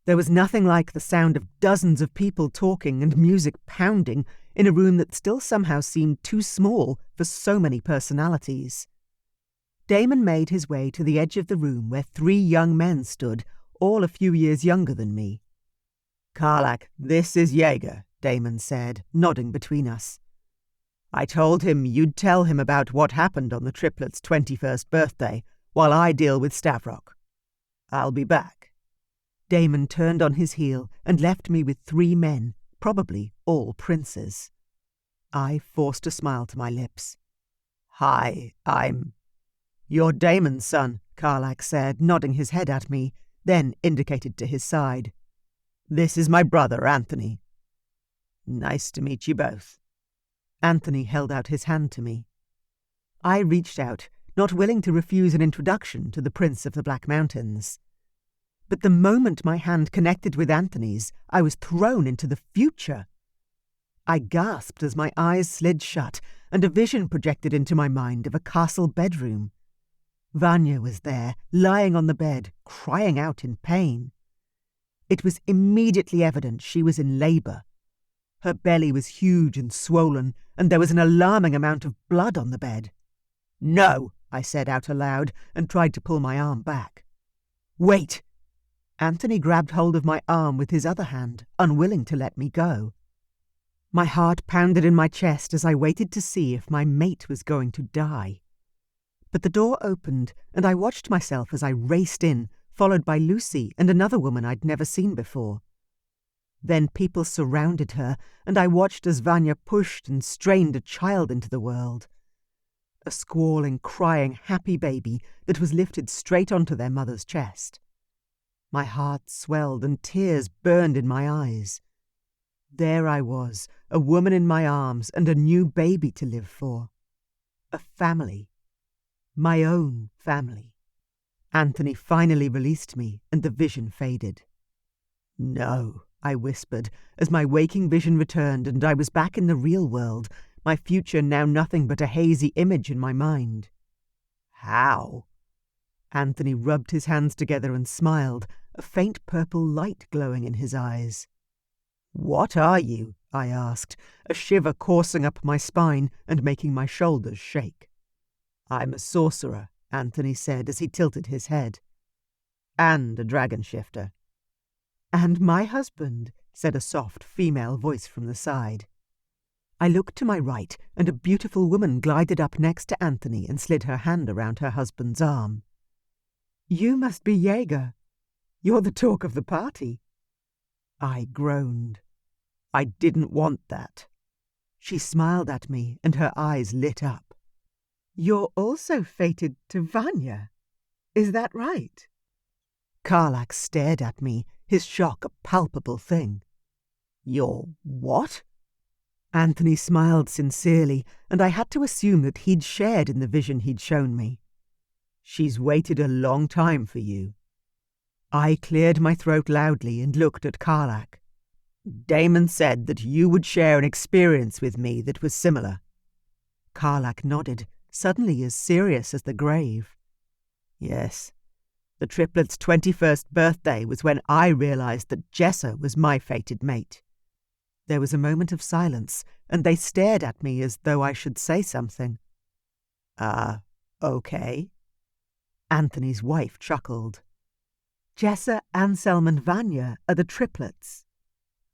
There was nothing like the sound of dozens of people talking and music pounding in a room that still somehow seemed too small for so many personalities. Damon made his way to the edge of the room where 3 young men stood, all a few years younger than me. "Karlak, this is Jaeger," Damon said, nodding between us. "I told him you'd tell him about what happened on the triplet's 21st birthday, while I deal with Stavrok. I'll be back." Damon turned on his heel and left me with 3 men, probably all princes. I forced a smile to my lips. "Hi, You're Damon's son," Karlak said, nodding his head at me, then indicated to his side. "This is my brother, Anthony." "Nice to meet you both." Anthony held out his hand to me. I reached out, not willing to refuse an introduction to the Prince of the Black Mountains. But the moment my hand connected with Anthony's, I was thrown into the future. I gasped as my eyes slid shut, and a vision projected into my mind of a castle bedroom. Vanya was there, lying on the bed, crying out in pain. It was immediately evident she was in labour. Her belly was huge and swollen, and there was an alarming amount of blood on the bed. "No," I said out aloud, and tried to pull my arm back. "Wait!" Anthony grabbed hold of my arm with his other hand, unwilling to let me go. My heart pounded in my chest as I waited to see if my mate was going to die. But the door opened, and I watched myself as I raced in, followed by Lucy and another woman I'd never seen before. Then people surrounded her, and I watched as Vanya pushed and strained a child into the world. A squalling, crying, happy baby that was lifted straight onto their mother's chest. My heart swelled and tears burned in my eyes. There I was, a woman in my arms and a new baby to live for. A family. My own family. Anthony finally released me, and the vision faded. "No," I whispered, as my waking vision returned and I was back in the real world, my future now nothing but a hazy image in my mind. "How?" Anthony rubbed his hands together and smiled, a faint purple light glowing in his eyes. "What are you?" I asked, a shiver coursing up my spine and making my shoulders shake. "I'm a sorcerer," Anthony said as he tilted his head. "And a dragon shifter." "And my husband," said a soft female voice from the side. I looked to my right, and a beautiful woman glided up next to Anthony and slid her hand around her husband's arm. "You must be Jaeger. You're the talk of the party." I groaned. "I didn't want that." She smiled at me, and her eyes lit up. "You're also fated to Vanya. Is that right?" Karlak stared at me, his shock a palpable thing. "You're what?" Anthony smiled sincerely, and I had to assume that he'd shared in the vision he'd shown me. "She's waited a long time for you." I cleared my throat loudly and looked at Karlak. "Damon said that you would share an experience with me that was similar." Karlak nodded, suddenly as serious as the grave. "Yes. The triplet's 21st birthday was when I realized that Jagger was my fated mate." There was a moment of silence, and they stared at me as though I should say something. Okay." Anthony's wife chuckled. "Jagger, Anselm and Vanya are the triplets."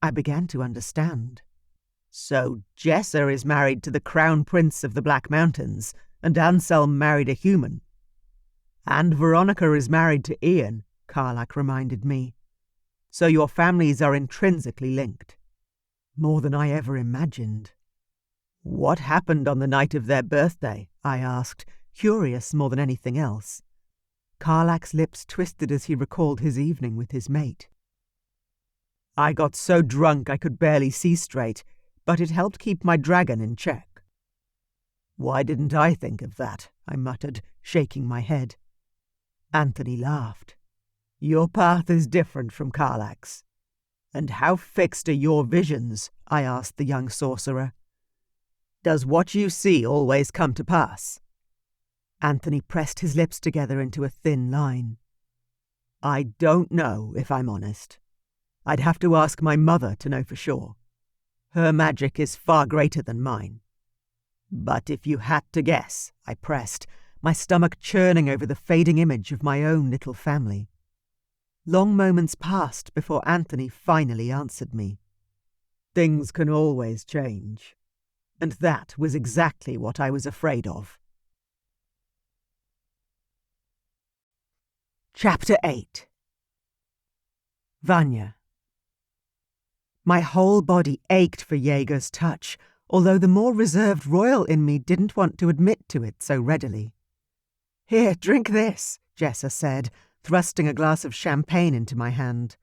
I began to understand. "So Jagger is married to the Crown Prince of the Black Mountains, and Anselm married a human." "And Veronica is married to Ian," Karlak reminded me. "So your families are intrinsically linked." More than I ever imagined. "What happened on the night of their birthday?" I asked, curious more than anything else. Karlak's lips twisted as he recalled his evening with his mate. "I got so drunk I could barely see straight, but it helped keep my dragon in check." "Why didn't I think of that?" I muttered, shaking my head. Anthony laughed. "Your path is different from Karlak's." "And how fixed are your visions?" I asked the young sorcerer. "Does what you see always come to pass?" Anthony pressed his lips together into a thin line. "I don't know, if I'm honest. I'd have to ask my mother to know for sure. Her magic is far greater than mine. But if you had to guess," I pressed, my stomach churning over the fading image of my own little family. Long moments passed before Anthony finally answered me. "Things can always change." And that was exactly what I was afraid of. Chapter 8. Vanya. My whole body ached for Jaeger's touch, although the more reserved royal in me didn't want to admit to it so readily. "Here, drink this," Jagger said, thrusting a glass of champagne into my hand.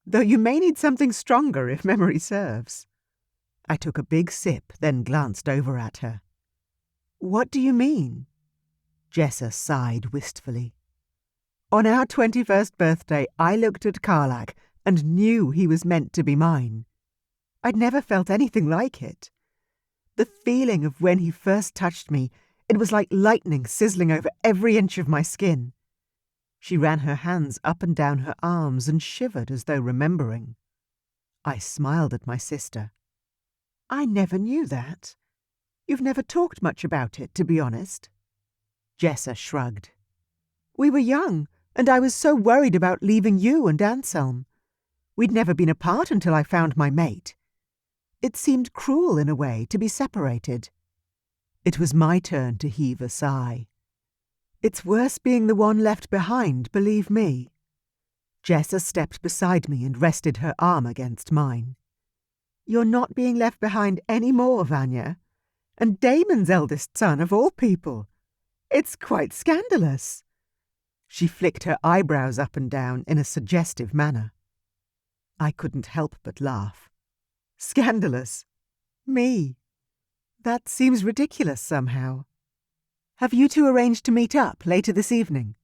"Though you may need something stronger if memory serves." I took a big sip, then glanced over at her. "What do you mean?" Jessa sighed wistfully. "On our 21st birthday, I looked at Karlak and knew he was meant to be mine. I'd never felt anything like it. The feeling of when he first touched me, it was like lightning sizzling over every inch of my skin." She ran her hands up and down her arms and shivered as though remembering. I smiled at my sister. "I never knew that. You've never talked much about it, to be honest." Jessa shrugged. "We were young, and I was so worried about leaving you and Anselm. We'd never been apart until I found my mate. It seemed cruel in a way to be separated." It was my turn to heave a sigh. "It's worse being the one left behind, believe me." Jessa stepped beside me and rested her arm against mine. "You're not being left behind any more, Vanya. And Damon's eldest son of all people. It's quite scandalous." She flicked her eyebrows up and down in a suggestive manner. I couldn't help but laugh. "Scandalous? Me? That seems ridiculous somehow. Have you two arranged to meet up later this evening?"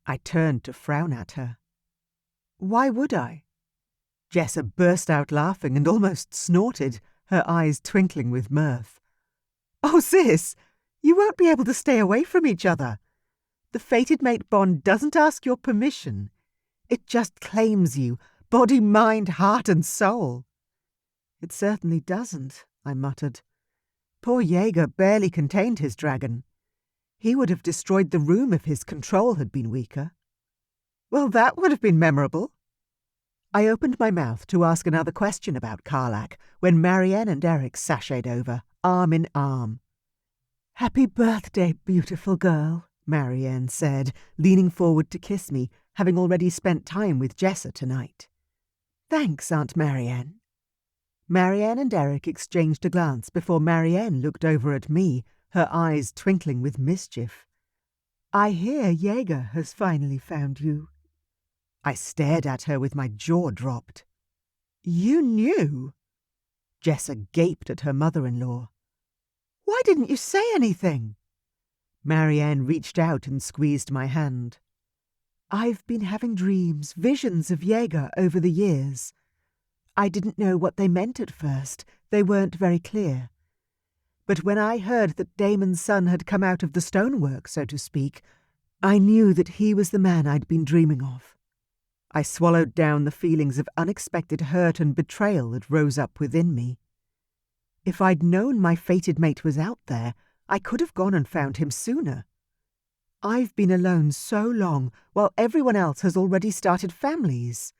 I turned to frown at her. "Why would I?" Jessa burst out laughing and almost snorted, her eyes twinkling with mirth. "Oh, sis, you won't be able to stay away from each other. The fated mate bond doesn't ask your permission. It just claims you, body, mind, heart and soul." "It certainly doesn't," I muttered. "Poor Jaeger barely contained his dragon. He would have destroyed the room if his control had been weaker." "Well, that would have been memorable." I opened my mouth to ask another question about Karlak when Marianne and Eric sashayed over, arm in arm. "Happy birthday, beautiful girl," Marianne said, leaning forward to kiss me, having already spent time with Jessa tonight. "Thanks, Aunt Marianne." Marianne and Eric exchanged a glance before Marianne looked over at me, her eyes twinkling with mischief. "I hear Jaeger has finally found you." I stared at her with my jaw dropped. "You knew?" Jessa gaped at her mother-in-law. "Why didn't you say anything?" Marianne reached out and squeezed my hand. "I've been having dreams, visions of Jaeger over the years. I didn't know what they meant at first. They weren't very clear. But when I heard that Damon's son had come out of the stonework, so to speak, I knew that he was the man I'd been dreaming of." I swallowed down the feelings of unexpected hurt and betrayal that rose up within me. If I'd known my fated mate was out there, I could have gone and found him sooner. I've been alone so long, while everyone else has already started families.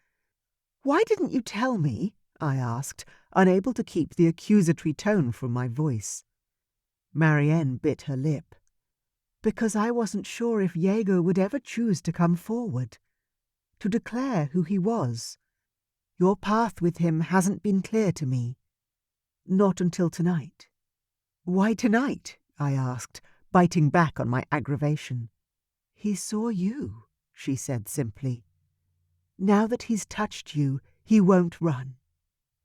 "Why didn't you tell me?" I asked, unable to keep the accusatory tone from my voice. Marianne bit her lip. "Because I wasn't sure if Jaeger would ever choose to come forward, to declare who he was. Your path with him hasn't been clear to me. Not until tonight." "Why tonight?" I asked, biting back on my aggravation. "He saw you," she said simply. "Now that he's touched you, he won't run.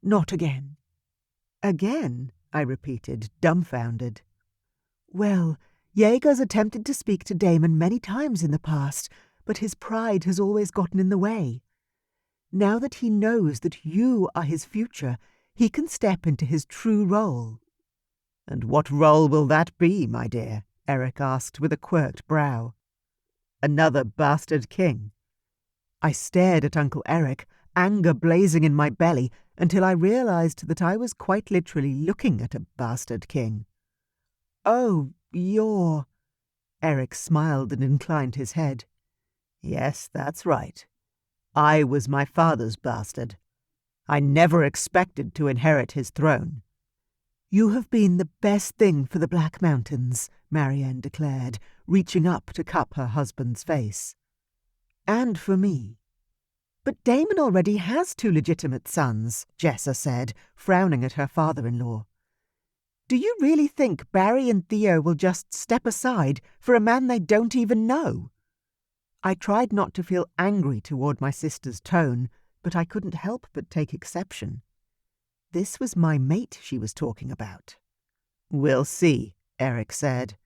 Not again." "Again?" I repeated, dumbfounded. "Well, Jaeger's attempted to speak to Damon many times in the past, but his pride has always gotten in the way. Now that he knows that you are his future, he can step into his true role." "And what role will that be, my dear?" Eric asked with a quirked brow. "Another bastard king?" I stared at Uncle Eric, anger blazing in my belly, until I realized that I was quite literally looking at a bastard king. "Oh, you're—" Eric smiled and inclined his head. "Yes, that's right. I was my father's bastard. I never expected to inherit his throne." "You have been the best thing for the Black Mountains," Marianne declared, reaching up to cup her husband's face. "And for me." "But Damon already has 2 legitimate sons," Jessa said, frowning at her father-in-law. "Do you really think Barry and Theo will just step aside for a man they don't even know?" I tried not to feel angry toward my sister's tone, but I couldn't help but take exception. this was my mate she was talking about. "We'll see," Eric said.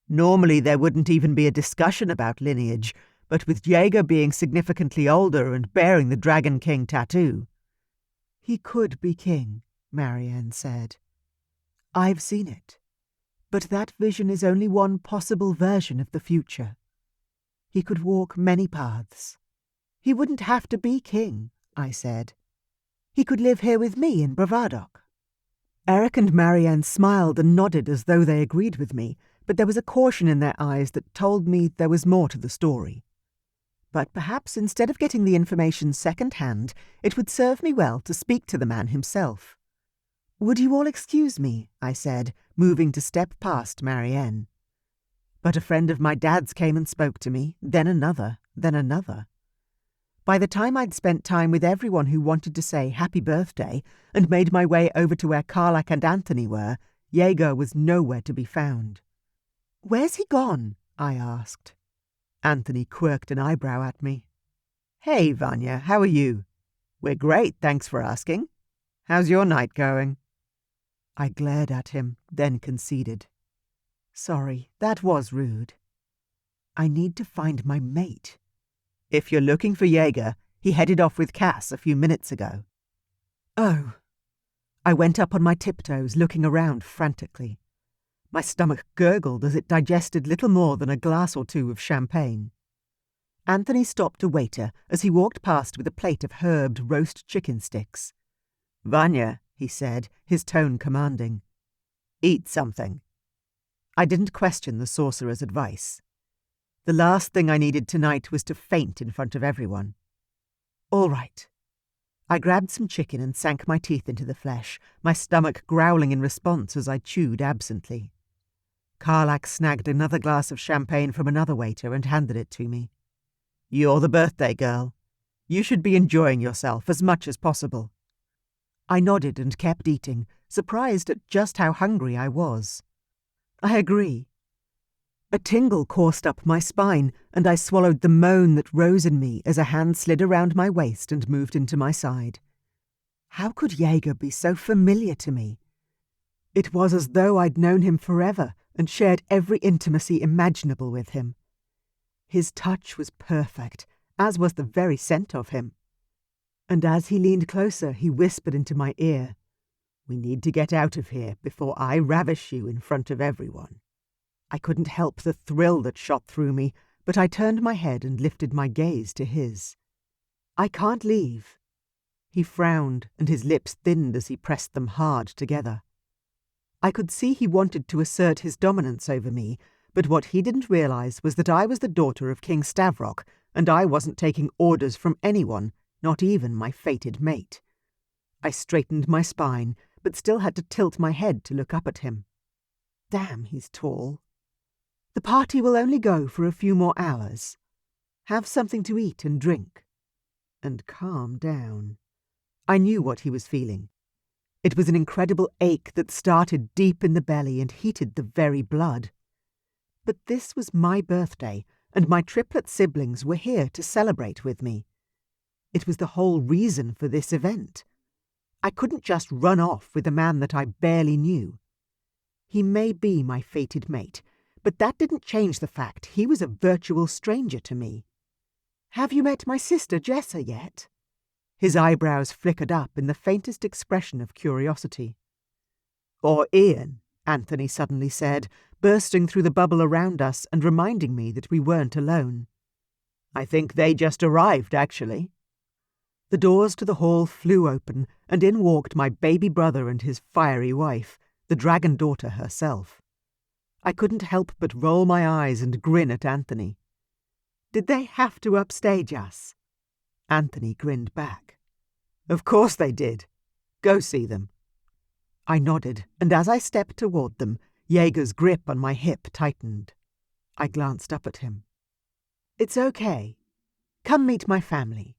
"Normally there wouldn't even be a discussion about lineage, but with Jaeger being significantly older and bearing the Dragon King tattoo—" "He could be king," Marianne said. "I've seen it. But that vision is only one possible version of the future. He could walk many paths. He wouldn't have to be king," I said. "He could live here with me in Bravadok." Eric and Marianne smiled and nodded as though they agreed with me, but there was a caution in their eyes that told me there was more to the story. But perhaps instead of getting the information second-hand, it would serve me well to speak to the man himself. "Would you all excuse me?" I said, moving to step past Marianne. But a friend of my dad's came and spoke to me, then another, then another. By the time I'd spent time with everyone who wanted to say happy birthday and made my way over to where Karlak and Anthony were, Jaeger was nowhere to be found. "Where's he gone?" I asked. Anthony quirked an eyebrow at me. "Hey, Vanya, how are you?" "We're great, thanks for asking. How's your night going?" I glared at him, then conceded. "Sorry, that was rude. I need to find my mate." "If you're looking for Jaeger, he headed off with Cass a few minutes ago." "Oh." I went up on my tiptoes, looking around frantically. My stomach gurgled as it digested little more than a glass or two of champagne. Anthony stopped a waiter as he walked past with a plate of herbed roast chicken sticks. "Vanya," he said, his tone commanding. "Eat something." I didn't question the sorcerer's advice. The last thing I needed tonight was to faint in front of everyone. "All right." I grabbed some chicken and sank my teeth into the flesh, my stomach growling in response as I chewed absently. Karlak snagged another glass of champagne from another waiter and handed it to me. "You're the birthday girl. You should be enjoying yourself as much as possible." I nodded and kept eating, surprised at just how hungry I was. "I agree." A tingle coursed up my spine, and I swallowed the moan that rose in me as a hand slid around my waist and moved into my side. How could Jaeger be so familiar to me? It was as though I'd known him forever and shared every intimacy imaginable with him. His touch was perfect, as was the very scent of him. And as he leaned closer, he whispered into my ear, "We need to get out of here before I ravish you in front of everyone." I couldn't help the thrill that shot through me, but I turned my head and lifted my gaze to his. "I can't leave." He frowned, and his lips thinned as he pressed them hard together. I could see he wanted to assert his dominance over me, but what he didn't realize was that I was the daughter of King Stavrock, and I wasn't taking orders from anyone, not even my fated mate. I straightened my spine, but still had to tilt my head to look up at him. Damn, he's tall. "The party will only go for a few more hours. Have something to eat and drink. And calm down." I knew what he was feeling. It was an incredible ache that started deep in the belly and heated the very blood. But this was my birthday, and my triplet siblings were here to celebrate with me. It was the whole reason for this event. I couldn't just run off with a man that I barely knew. He may be my fated mate, but that didn't change the fact he was a virtual stranger to me. "Have you met my sister Jessa yet?" His eyebrows flickered up in the faintest expression of curiosity. "Or Ian," Anthony suddenly said, bursting through the bubble around us and reminding me that we weren't alone. "I think they just arrived, actually." The doors to the hall flew open, and in walked my baby brother and his fiery wife, the dragon daughter herself. I couldn't help but roll my eyes and grin at Anthony. "Did they have to upstage us?" Anthony grinned back. "Of course they did. Go see them." I nodded, and as I stepped toward them, Jaeger's grip on my hip tightened. I glanced up at him. "It's okay. Come meet my family."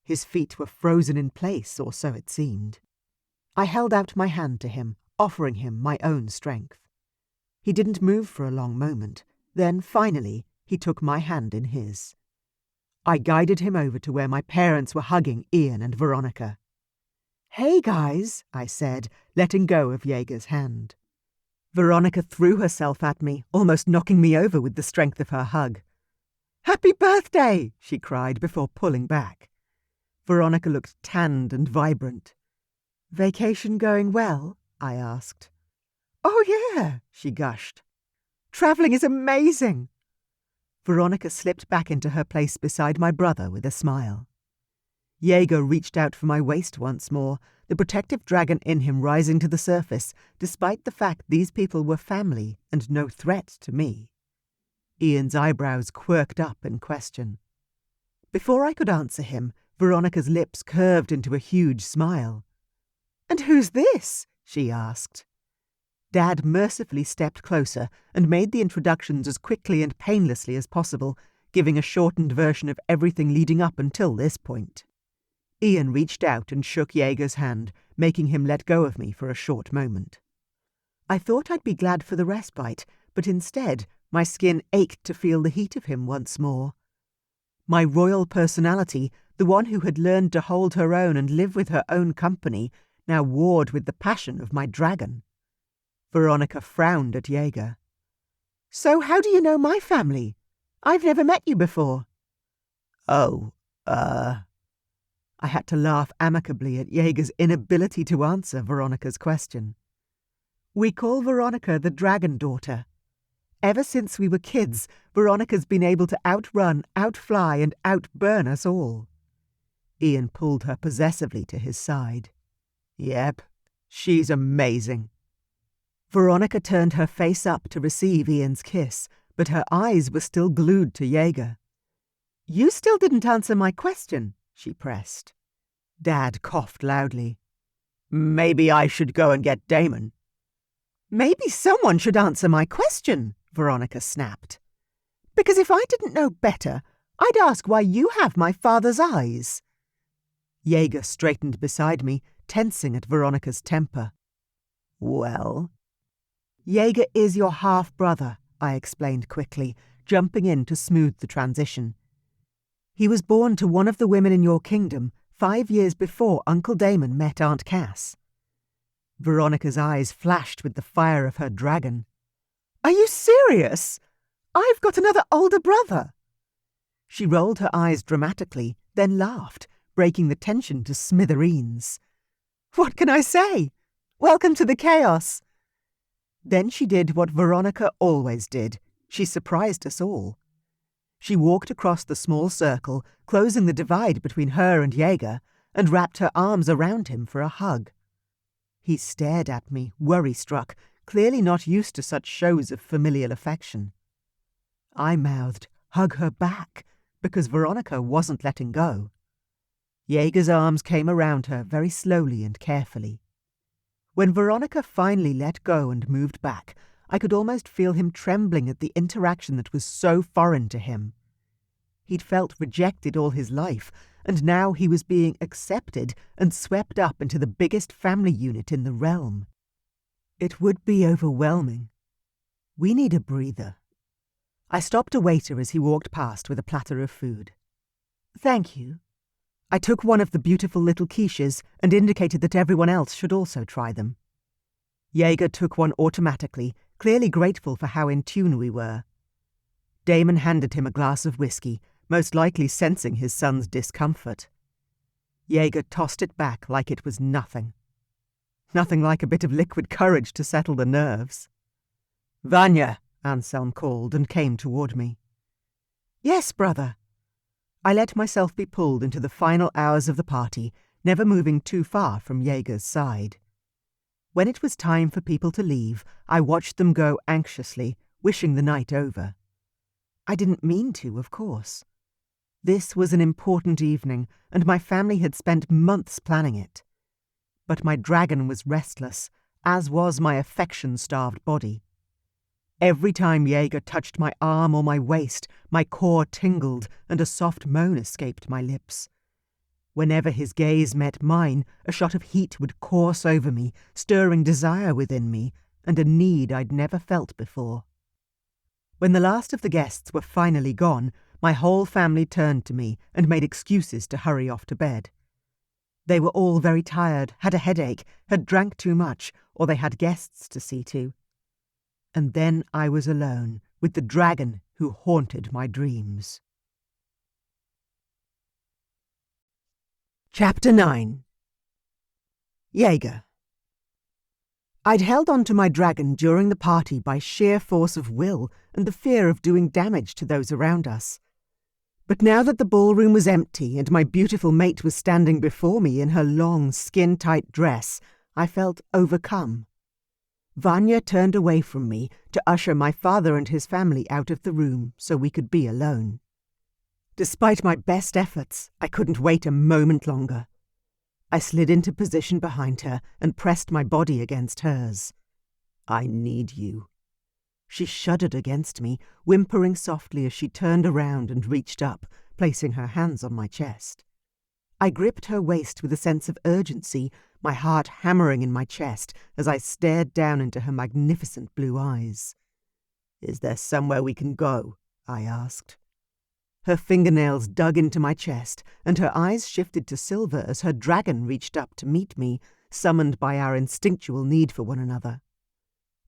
His feet were frozen in place, or so it seemed. I held out my hand to him, offering him my own strength. He didn't move for a long moment. Then, finally, he took my hand in his. I guided him over to where my parents were hugging Ian and Veronica. "Hey, guys," I said, letting go of Jaeger's hand. Veronica threw herself at me, almost knocking me over with the strength of her hug. "Happy birthday!" she cried before pulling back. Veronica looked tanned and vibrant. "Vacation going well?" I asked. "Oh, yeah," she gushed. "Travelling is amazing." Veronica slipped back into her place beside my brother with a smile. Jaeger reached out for my waist once more, the protective dragon in him rising to the surface, despite the fact these people were family and no threat to me. Ian's eyebrows quirked up in question. Before I could answer him, Veronica's lips curved into a huge smile. "And who's this?" she asked. Dad mercifully stepped closer and made the introductions as quickly and painlessly as possible, giving a shortened version of everything leading up until this point. Ian reached out and shook Jaeger's hand, making him let go of me for a short moment. I thought I'd be glad for the respite, but instead my skin ached to feel the heat of him once more. My royal personality, the one who had learned to hold her own and live with her own company, now warred with the passion of my dragon. Veronica frowned at Jaeger. "So how do you know my family? I've never met you before." "Oh, I had to laugh amicably at Jaeger's inability to answer Veronica's question. "We call Veronica the Dragon Daughter. Ever since we were kids, Veronica's been able to outrun, outfly, and outburn us all." Ian pulled her possessively to his side. "Yep, she's amazing." Veronica turned her face up to receive Ian's kiss, but her eyes were still glued to Jaeger. "You still didn't answer my question," she pressed. Dad coughed loudly. "Maybe I should go and get Damon." "Maybe someone should answer my question," Veronica snapped. "Because if I didn't know better, I'd ask why you have my father's eyes." Jaeger straightened beside me, tensing at Veronica's temper. "Well?" "Jaeger is your half-brother," I explained quickly, jumping in to smooth the transition. "He was born to one of the women in your kingdom 5 years before Uncle Damon met Aunt Cass." Veronica's eyes flashed with the fire of her dragon. "Are you serious? I've got another older brother." She rolled her eyes dramatically, then laughed, breaking the tension to smithereens. "What can I say? Welcome to the chaos." Then she did what Veronica always did. She surprised us all. She walked across the small circle, closing the divide between her and Jaeger, and wrapped her arms around him for a hug. He stared at me, worry-struck, clearly not used to such shows of familial affection. I mouthed, "Hug her back," because Veronica wasn't letting go. Jaeger's arms came around her very slowly and carefully. When Veronica finally let go and moved back, I could almost feel him trembling at the interaction that was so foreign to him. He'd felt rejected all his life, and now he was being accepted and swept up into the biggest family unit in the realm. It would be overwhelming. "We need a breather." I stopped a waiter as he walked past with a platter of food. "Thank you." I took one of the beautiful little quiches and indicated that everyone else should also try them. Jaeger took one automatically, clearly grateful for how in tune we were. Damon handed him a glass of whiskey, most likely sensing his son's discomfort. Jaeger tossed it back like it was nothing. Nothing like a bit of liquid courage to settle the nerves. "Vanya," Anselm called and came toward me. "Yes, brother." I let myself be pulled into the final hours of the party, never moving too far from Jaeger's side. When it was time for people to leave, I watched them go anxiously, wishing the night over. I didn't mean to, of course. This was an important evening, and my family had spent months planning it. But my dragon was restless, as was my affection-starved body. Every time Jaeger touched my arm or my waist, my core tingled and a soft moan escaped my lips. Whenever his gaze met mine, a shot of heat would course over me, stirring desire within me, and a need I'd never felt before. When the last of the guests were finally gone, my whole family turned to me and made excuses to hurry off to bed. They were all very tired, had a headache, had drank too much, or they had guests to see to. And then I was alone with the dragon who haunted my dreams. Chapter 9. Jaeger. I'd held on to my dragon during the party by sheer force of will and the fear of doing damage to those around us. But now that the ballroom was empty and my beautiful mate was standing before me in her long, skin-tight dress, I felt overcome. Vanya turned away from me to usher my father and his family out of the room so we could be alone. Despite my best efforts, I couldn't wait a moment longer. I slid into position behind her and pressed my body against hers. "I need you." She shuddered against me, whimpering softly as she turned around and reached up, placing her hands on my chest. I gripped her waist with a sense of urgency, my heart hammering in my chest as I stared down into her magnificent blue eyes. "Is there somewhere we can go?" I asked. Her fingernails dug into my chest, and her eyes shifted to silver as her dragon reached up to meet me, summoned by our instinctual need for one another.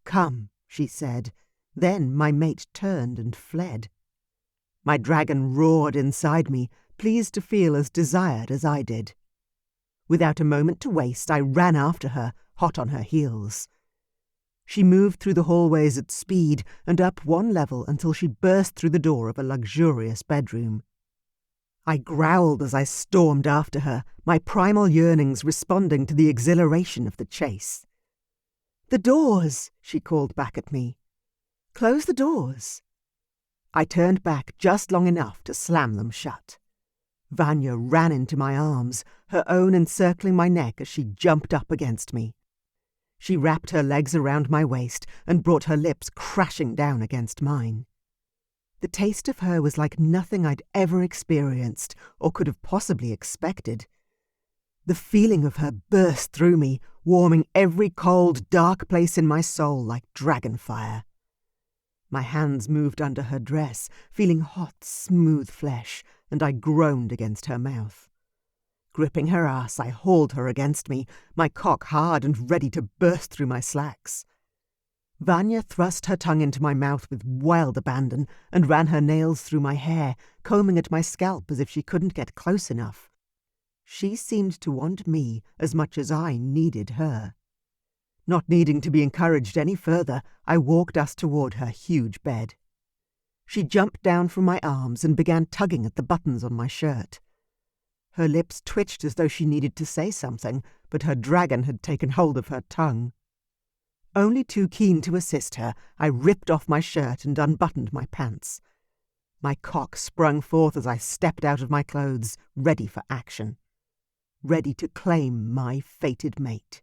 "Come," she said. Then my mate turned and fled. My dragon roared inside me, pleased to feel as desired as I did. Without a moment to waste, I ran after her, hot on her heels. She moved through the hallways at speed and up one level until she burst through the door of a luxurious bedroom. I growled as I stormed after her, my primal yearnings responding to the exhilaration of the chase. "The doors!" she called back at me. "Close the doors." I turned back just long enough to slam them shut. Vanya ran into my arms, her own encircling my neck as she jumped up against me. She wrapped her legs around my waist and brought her lips crashing down against mine. The taste of her was like nothing I'd ever experienced or could have possibly expected. The feeling of her burst through me, warming every cold, dark place in my soul like dragon fire. My hands moved under her dress, feeling hot, smooth flesh, and I groaned against her mouth. Gripping her ass, I hauled her against me, my cock hard and ready to burst through my slacks. Vanya thrust her tongue into my mouth with wild abandon and ran her nails through my hair, combing at my scalp as if she couldn't get close enough. She seemed to want me as much as I needed her. Not needing to be encouraged any further, I walked us toward her huge bed. She jumped down from my arms and began tugging at the buttons on my shirt. Her lips twitched as though she needed to say something, but her dragon had taken hold of her tongue. Only too keen to assist her, I ripped off my shirt and unbuttoned my pants. My cock sprung forth as I stepped out of my clothes, ready for action. Ready to claim my fated mate.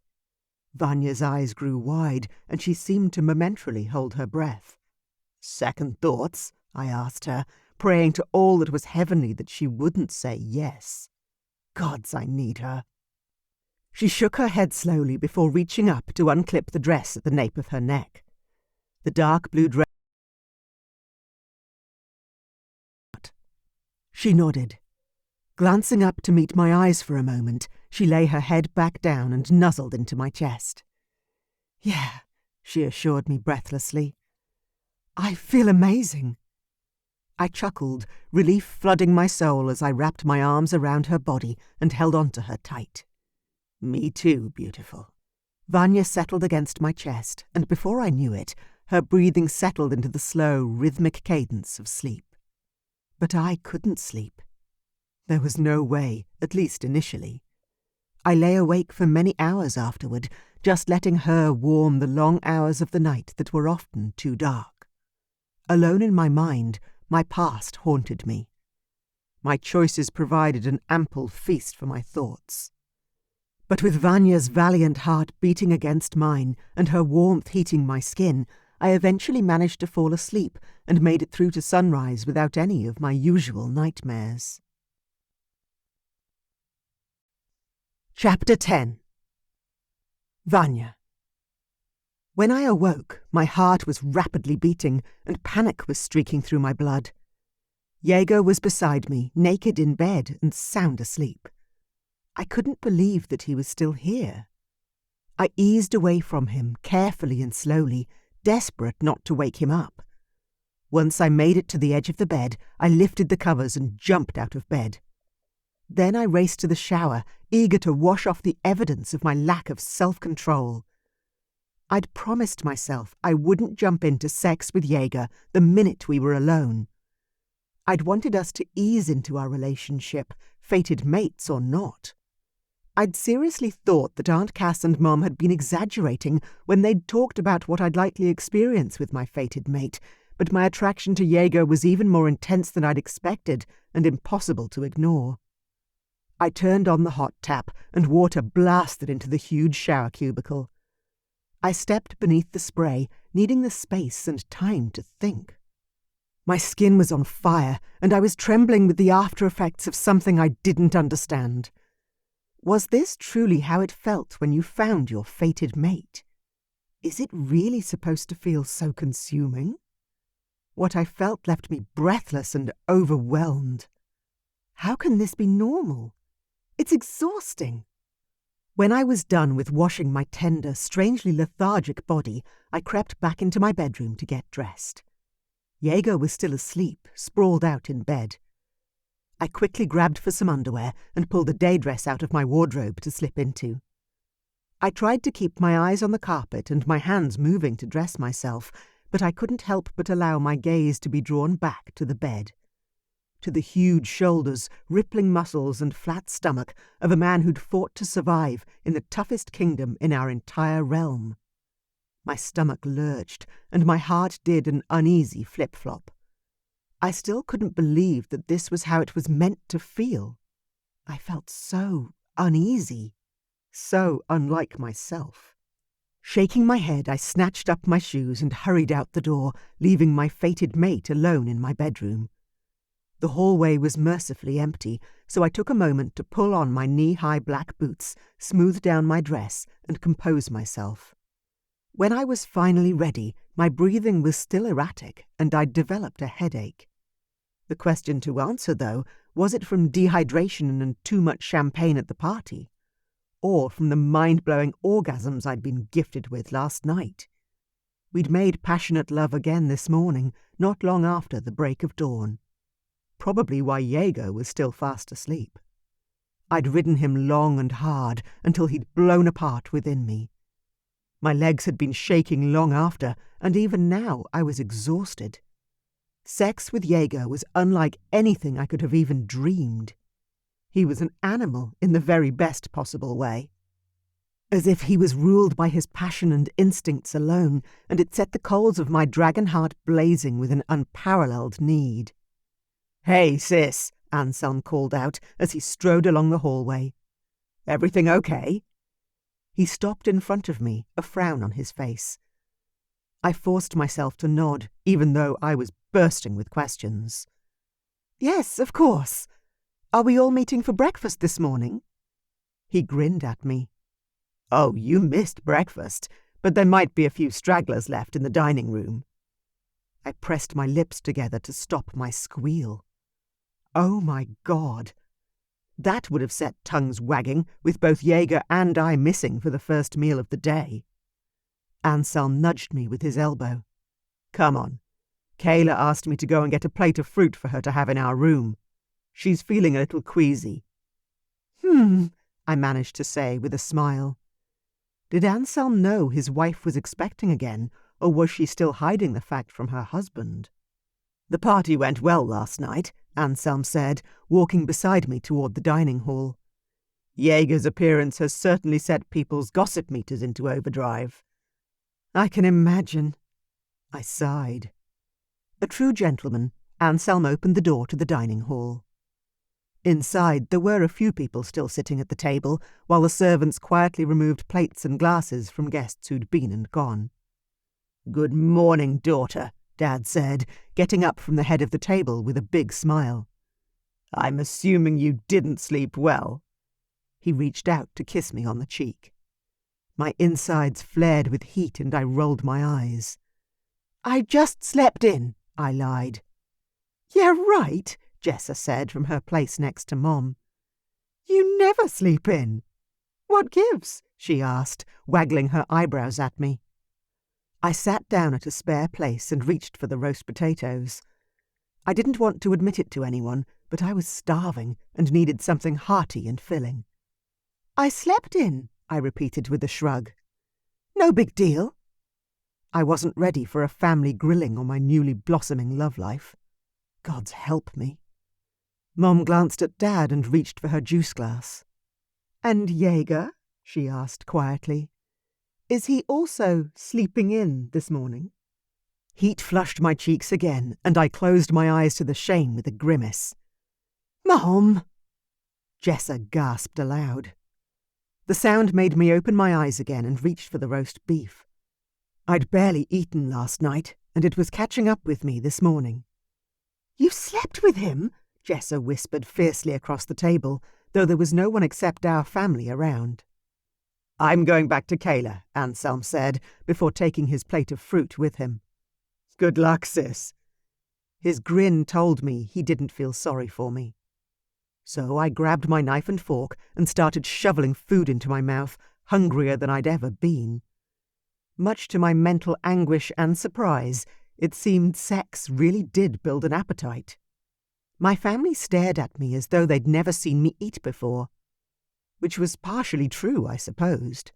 Vanya's eyes grew wide, and she seemed to momentarily hold her breath. "Second thoughts?" I asked her, praying to all that was heavenly that she wouldn't say yes. Gods, I need her. She shook her head slowly before reaching up to unclip the dress at the nape of her neck. The dark blue dress. She nodded. Glancing up to meet my eyes for a moment, she lay her head back down and nuzzled into my chest. "Yeah," she assured me breathlessly. "I feel amazing." I chuckled, relief flooding my soul as I wrapped my arms around her body and held on to her tight. "Me too, beautiful." Vanya settled against my chest, and before I knew it, her breathing settled into the slow, rhythmic cadence of sleep. But I couldn't sleep. There was no way, at least initially. I lay awake for many hours afterward, just letting her warm the long hours of the night that were often too dark. Alone in my mind, my past haunted me. My choices provided an ample feast for my thoughts. But with Vanya's valiant heart beating against mine and her warmth heating my skin, I eventually managed to fall asleep and made it through to sunrise without any of my usual nightmares. Chapter 10. Vanya. When I awoke, my heart was rapidly beating and panic was streaking through my blood. Jaeger was beside me, naked in bed and sound asleep. I couldn't believe that he was still here. I eased away from him, carefully and slowly, desperate not to wake him up. Once I made it to the edge of the bed, I lifted the covers and jumped out of bed. Then I raced to the shower, eager to wash off the evidence of my lack of self-control. I'd promised myself I wouldn't jump into sex with Jaeger the minute we were alone. I'd wanted us to ease into our relationship, fated mates or not. I'd seriously thought that Aunt Cass and Mom had been exaggerating when they'd talked about what I'd likely experience with my fated mate, but my attraction to Jaeger was even more intense than I'd expected and impossible to ignore. I turned on the hot tap and water blasted into the huge shower cubicle. I stepped beneath the spray, needing the space and time to think. My skin was on fire, and I was trembling with the after effects of something I didn't understand. Was this truly how it felt when you found your fated mate? Is it really supposed to feel so consuming? What I felt left me breathless and overwhelmed. How can this be normal? It's exhausting. When I was done with washing my tender, strangely lethargic body, I crept back into my bedroom to get dressed. Jaeger was still asleep, sprawled out in bed. I quickly grabbed for some underwear and pulled a day dress out of my wardrobe to slip into. I tried to keep my eyes on the carpet and my hands moving to dress myself, but I couldn't help but allow my gaze to be drawn back to the bed. To the huge shoulders, rippling muscles and flat stomach of a man who'd fought to survive in the toughest kingdom in our entire realm. My stomach lurched, and my heart did an uneasy flip-flop. I still couldn't believe that this was how it was meant to feel. I felt so uneasy, so unlike myself. Shaking my head, I snatched up my shoes and hurried out the door, leaving my fated mate alone in my bedroom. The hallway was mercifully empty, so I took a moment to pull on my knee-high black boots, smooth down my dress, and compose myself. When I was finally ready, my breathing was still erratic, and I'd developed a headache. The question to answer, though, was it from dehydration and too much champagne at the party? Or from the mind-blowing orgasms I'd been gifted with last night? We'd made passionate love again this morning, not long after the break of dawn. Probably why Jaeger was still fast asleep. I'd ridden him long and hard until he'd blown apart within me. My legs had been shaking long after, and even now I was exhausted. Sex with Jaeger was unlike anything I could have even dreamed. He was an animal in the very best possible way. As if he was ruled by his passion and instincts alone, and it set the coals of my dragon heart blazing with an unparalleled need. "Hey, sis," Anselm called out as he strode along the hallway. "Everything okay?" He stopped in front of me, a frown on his face. I forced myself to nod, even though I was bursting with questions. "Yes, of course. Are we all meeting for breakfast this morning?" He grinned at me. "Oh, you missed breakfast, but there might be a few stragglers left in the dining room." I pressed my lips together to stop my squeal. Oh my God! That would have set tongues wagging, with both Jaeger and I missing for the first meal of the day. Anselm nudged me with his elbow. "Come on. Kayla asked me to go and get a plate of fruit for her to have in our room. She's feeling a little queasy." I managed to say with a smile. Did Anselm know his wife was expecting again, or was she still hiding the fact from her husband? "The party went well last night," Anselm said, walking beside me toward the dining hall. "Jaeger's appearance has certainly set people's gossip meters into overdrive." "I can imagine." I sighed. A true gentleman, Anselm opened the door to the dining hall. Inside, there were a few people still sitting at the table, while the servants quietly removed plates and glasses from guests who'd been and gone. "Good morning, daughter," Dad said, getting up from the head of the table with a big smile. "I'm assuming you didn't sleep well." He reached out to kiss me on the cheek. My insides flared with heat and I rolled my eyes. "I just slept in," I lied. "Yeah, right," Jessa said from her place next to Mom. You never sleep in. What gives? She asked, waggling her eyebrows at me. I sat down at a spare place and reached for the roast potatoes. I didn't want to admit it to anyone, but I was starving and needed something hearty and filling. I slept in, I repeated with a shrug. No big deal. I wasn't ready for a family grilling on my newly blossoming love life. God's help me. Mom glanced at Dad and reached for her juice glass. And Jaeger? She asked quietly. Is he also sleeping in this morning? Heat flushed my cheeks again, and I closed my eyes to the shame with a grimace. Mom! Jessa gasped aloud. The sound made me open my eyes again and reached for the roast beef. I'd barely eaten last night, and it was catching up with me this morning. You slept with him? Jessa whispered fiercely across the table, though there was no one except our family around. I'm going back to Kayla, Anselm said, before taking his plate of fruit with him. Good luck, sis. His grin told me he didn't feel sorry for me. So I grabbed my knife and fork and started shoveling food into my mouth, hungrier than I'd ever been. Much to my mental anguish and surprise, it seemed sex really did build an appetite. My family stared at me as though they'd never seen me eat before. Which was partially true, I supposed.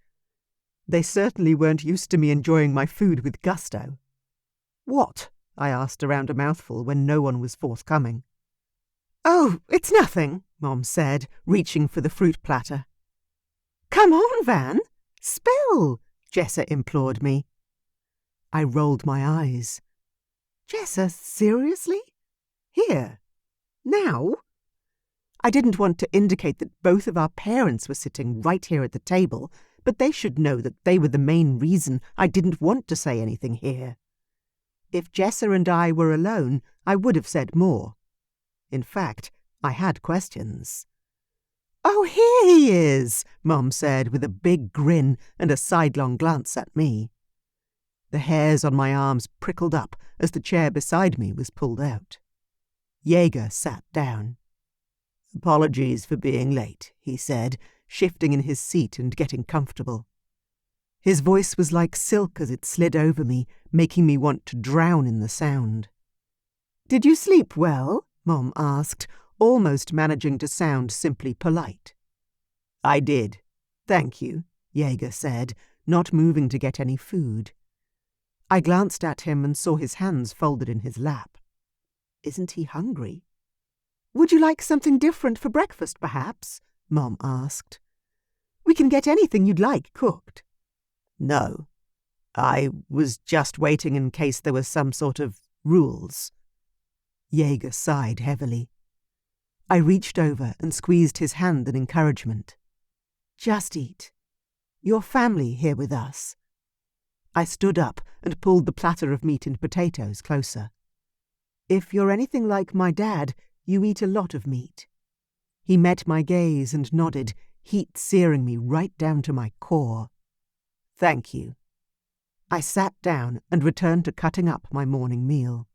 They certainly weren't used to me enjoying my food with gusto. What? I asked around a mouthful when no one was forthcoming. Oh, it's nothing, Mom said, reaching for the fruit platter. Come on, Van. Spill, Jessa implored me. I rolled my eyes. Jessa, seriously? Here? Now? I didn't want to indicate that both of our parents were sitting right here at the table, but they should know that they were the main reason I didn't want to say anything here. If Jessa and I were alone, I would have said more. In fact, I had questions. Oh, here he is, Mom said with a big grin and a sidelong glance at me. The hairs on my arms prickled up as the chair beside me was pulled out. Jaeger sat down. Apologies for being late, he said, shifting in his seat and getting comfortable. His voice was like silk as it slid over me, making me want to drown in the sound. Did you sleep well? Mom asked, almost managing to sound simply polite. I did. Thank you, Jaeger said, not moving to get any food. I glanced at him and saw his hands folded in his lap. Isn't he hungry? Would you like something different for breakfast, perhaps? Mom asked. We can get anything you'd like cooked. No. I was just waiting in case there was some sort of rules. Jaeger sighed heavily. I reached over and squeezed his hand in encouragement. Just eat. Your family here with us. I stood up and pulled the platter of meat and potatoes closer. If you're anything like my dad, you eat a lot of meat. He met my gaze and nodded, heat searing me right down to my core. Thank you. I sat down and returned to cutting up my morning meal.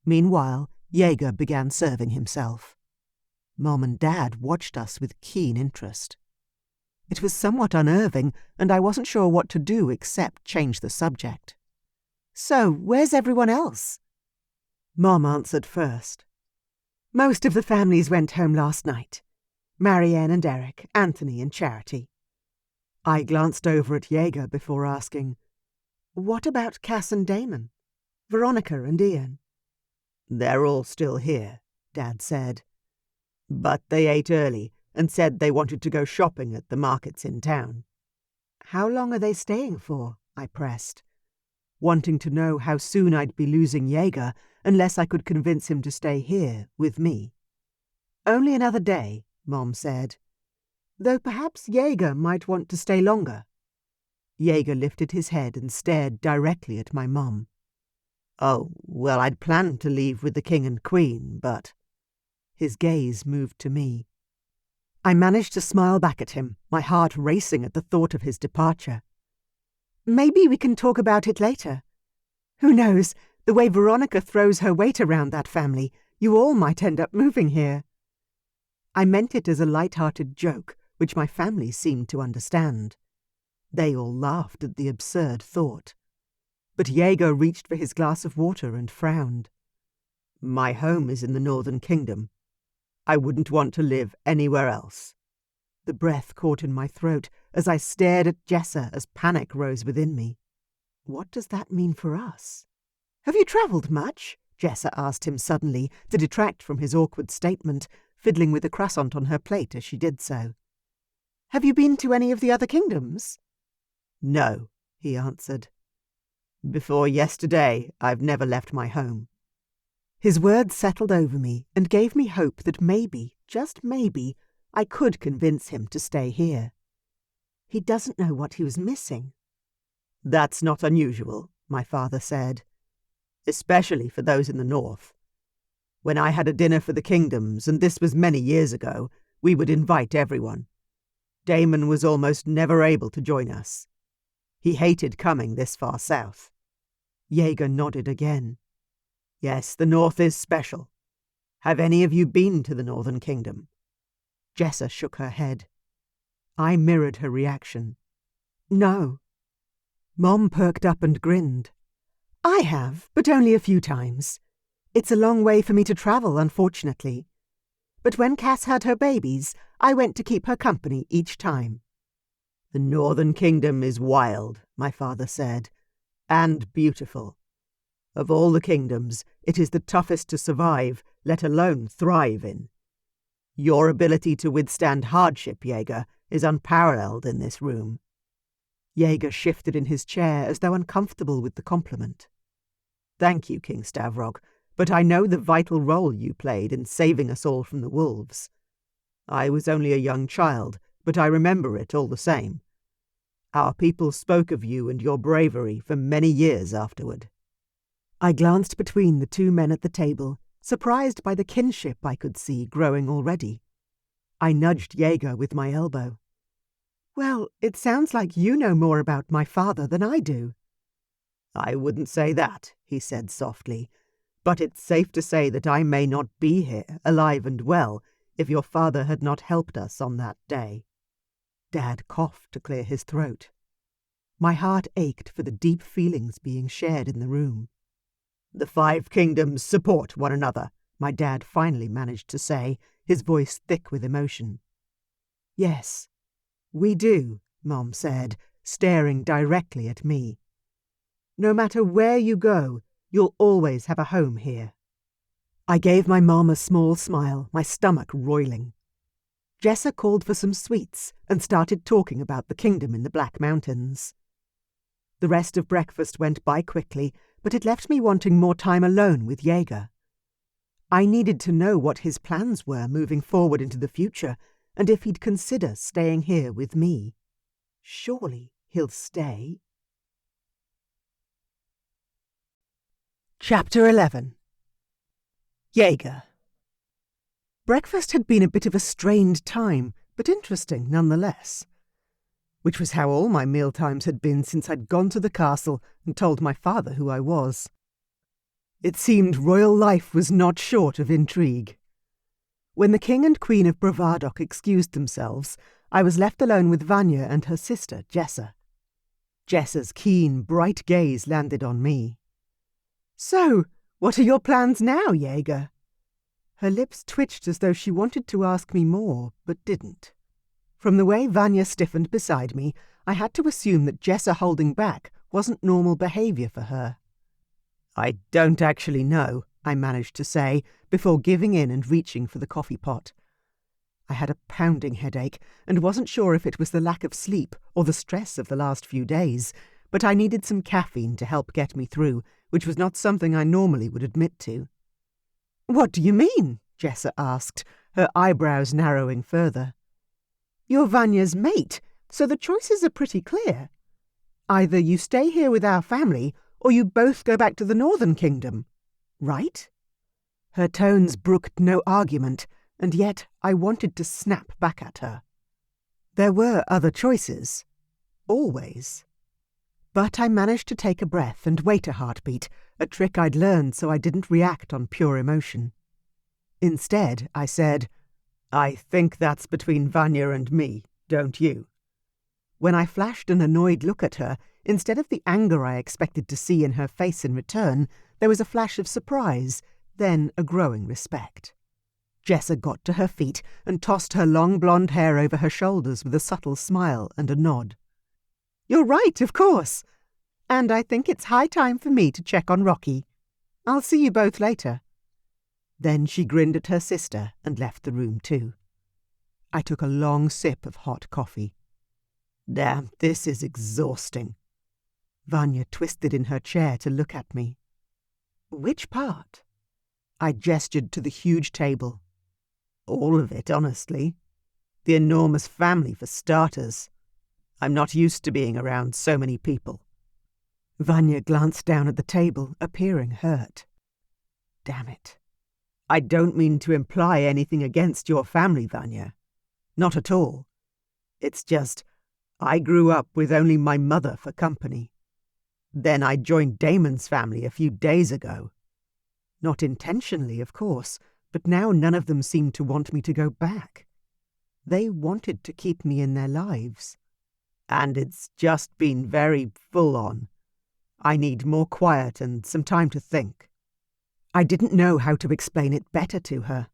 Meanwhile, Jaeger began serving himself. Mom and Dad watched us with keen interest. It was somewhat unnerving, and I wasn't sure what to do except change the subject. So, where's everyone else? Mom answered first. Most of the families went home last night. Marianne and Eric, Anthony and Charity. I glanced over at Jaeger before asking, what about Cass and Damon? Veronica and Ian? They're all still here, Dad said. But they ate early and said they wanted to go shopping at the markets in town. How long are they staying for? I pressed, wanting to know how soon I'd be losing Jaeger unless I could convince him to stay here with me. Only another day, Mom said. Though perhaps Jaeger might want to stay longer. Jaeger lifted his head and stared directly at my mom. Oh, well, I'd planned to leave with the King and Queen, but... His gaze moved to me. I managed to smile back at him, my heart racing at the thought of his departure. Maybe we can talk about it later. Who knows, the way Veronica throws her weight around that family, you all might end up moving here. I meant it as a light-hearted joke, which my family seemed to understand. They all laughed at the absurd thought. But Jaeger reached for his glass of water and frowned. My home is in the Northern Kingdom. I wouldn't want to live anywhere else. The breath caught in my throat as I stared at Jessa as panic rose within me. What does that mean for us? Have you travelled much? Jessa asked him suddenly, to detract from his awkward statement, fiddling with a croissant on her plate as she did so. Have you been to any of the other kingdoms? No, he answered. Before yesterday, I've never left my home. His words settled over me and gave me hope that maybe, just maybe, I could convince him to stay here. He doesn't know what he was missing. That's not unusual, my father said, especially for those in the north. When I had a dinner for the kingdoms, and this was many years ago, we would invite everyone. Damon was almost never able to join us. He hated coming this far south. Jaeger nodded again. Yes, the north is special. Have any of you been to the Northern Kingdom? Jessa shook her head. I mirrored her reaction. No. Mom perked up and grinned. I have, but only a few times. It's a long way for me to travel, unfortunately. But when Cass had her babies, I went to keep her company each time. The Northern Kingdom is wild, my father said, and beautiful. Of all the kingdoms, it is the toughest to survive, let alone thrive in. Your ability to withstand hardship, Jaeger, is unparalleled in this room. Jaeger shifted in his chair as though uncomfortable with the compliment. Thank you, King Stavrog, but I know the vital role you played in saving us all from the wolves. I was only a young child, but I remember it all the same. Our people spoke of you and your bravery for many years afterward. I glanced between the two men at the table, surprised by the kinship I could see growing already. I nudged Jaeger with my elbow. Well, it sounds like you know more about my father than I do. I wouldn't say that, he said softly, but it's safe to say that I may not be here, alive and well, if your father had not helped us on that day. Dad coughed to clear his throat. My heart ached for the deep feelings being shared in the room. The 5 kingdoms support one another, my dad finally managed to say, his voice thick with emotion. Yes, we do, Mom said, staring directly at me. No matter where you go, you'll always have a home here. I gave my mom a small smile, my stomach roiling. Jessa called for some sweets and started talking about the kingdom in the Black Mountains. The rest of breakfast went by quickly, but it left me wanting more time alone with Jaeger. I needed to know what his plans were moving forward into the future, and if he'd consider staying here with me. Surely he'll stay. Chapter 11. Jaeger. Breakfast had been a bit of a strained time, but interesting nonetheless. Which was how all my mealtimes had been since I'd gone to the castle and told my father who I was. It seemed royal life was not short of intrigue. When the King and Queen of Bravadok excused themselves, I was left alone with Vanya and her sister, Jessa. Jessa's keen, bright gaze landed on me. So, what are your plans now, Jaeger? Her lips twitched as though she wanted to ask me more, but didn't. From the way Vanya stiffened beside me, I had to assume that Jessa holding back wasn't normal behaviour for her. I don't actually know, I managed to say, before giving in and reaching for the coffee pot. I had a pounding headache and wasn't sure if it was the lack of sleep or the stress of the last few days, but I needed some caffeine to help get me through, which was not something I normally would admit to. What do you mean? Jessa asked, her eyebrows narrowing further. You're Vanya's mate, so the choices are pretty clear. Either you stay here with our family, or you both go back to the Northern Kingdom. Right? Her tones brooked no argument, and yet I wanted to snap back at her. There were other choices. Always. But I managed to take a breath and wait a heartbeat, a trick I'd learned so I didn't react on pure emotion. Instead, I said, I think that's between Vanya and me, don't you? When I flashed an annoyed look at her, instead of the anger I expected to see in her face in return, there was a flash of surprise, then a growing respect. Jessa got to her feet and tossed her long blonde hair over her shoulders with a subtle smile and a nod. "You're right, of course. And I think it's high time for me to check on Rocky. I'll see you both later." Then she grinned at her sister and left the room too. I took a long sip of hot coffee. Damn, this is exhausting. Vanya twisted in her chair to look at me. "Which part?" I gestured to the huge table. "All of it, honestly. The enormous family, for starters. I'm not used to being around so many people." Vanya glanced down at the table, appearing hurt. "Damn it. I don't mean to imply anything against your family, Vanya. Not at all. It's just, I grew up with only my mother for company. Then I joined Damon's family a few days ago. Not intentionally, of course, but now none of them seem to want me to go back. They wanted to keep me in their lives. And it's just been very full on. I need more quiet and some time to think." I didn't know how to explain it better to her.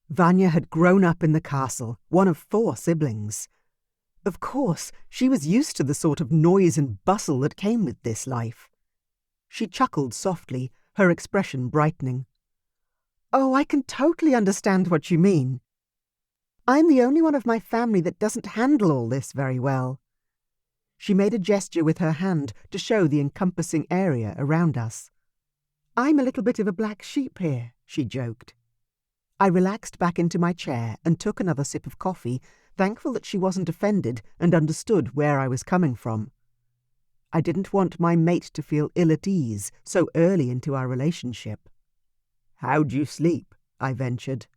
Vanya had grown up in the castle, one of 4 siblings. Of course, she was used to the sort of noise and bustle that came with this life. She chuckled softly, her expression brightening. "Oh, I can totally understand what you mean. I'm the only one of my family that doesn't handle all this very well." She made a gesture with her hand to show the encompassing area around us. "I'm a little bit of a black sheep here," she joked. I relaxed back into my chair and took another sip of coffee, thankful that she wasn't offended and understood where I was coming from. I didn't want my mate to feel ill at ease so early into our relationship. "How'd you sleep?" I ventured.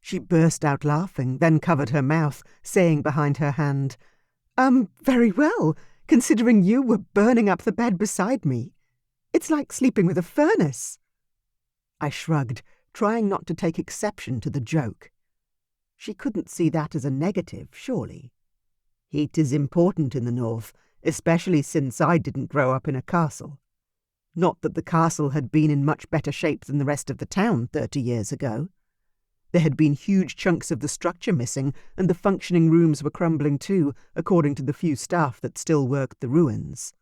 She burst out laughing, then covered her mouth, saying behind her hand, "Very well, considering you were burning up the bed beside me. It's like sleeping with a furnace." I shrugged, trying not to take exception to the joke. She couldn't see that as a negative, surely. Heat is important in the north, especially since I didn't grow up in a castle. Not that the castle had been in much better shape than the rest of the town 30 years ago. There had been huge chunks of the structure missing, and the functioning rooms were crumbling too, according to the few staff that still worked the ruins.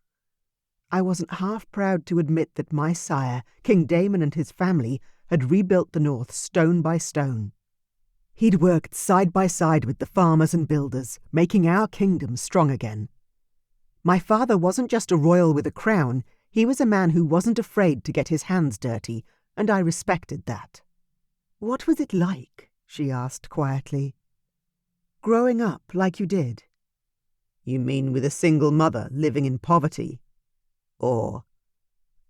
I wasn't half proud to admit that my sire, King Damon, and his family had rebuilt the north stone by stone. He'd worked side by side with the farmers and builders, making our kingdom strong again. My father wasn't just a royal with a crown, he was a man who wasn't afraid to get his hands dirty, and I respected that. "What was it like?" she asked quietly. "Growing up like you did?" "You mean with a single mother living in poverty? Or—"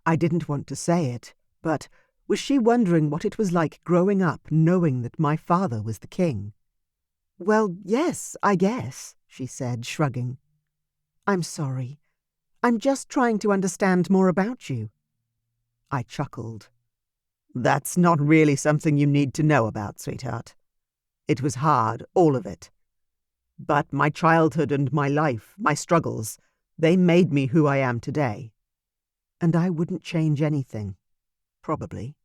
I didn't want to say it, but was she wondering what it was like growing up knowing that my father was the king? "Well, yes, I guess," she said, shrugging. "I'm sorry. I'm just trying to understand more about you." I chuckled. "That's not really something you need to know about, sweetheart. It was hard, all of it. But my childhood and my life, my struggles, they made me who I am today. And I wouldn't change anything. Probably."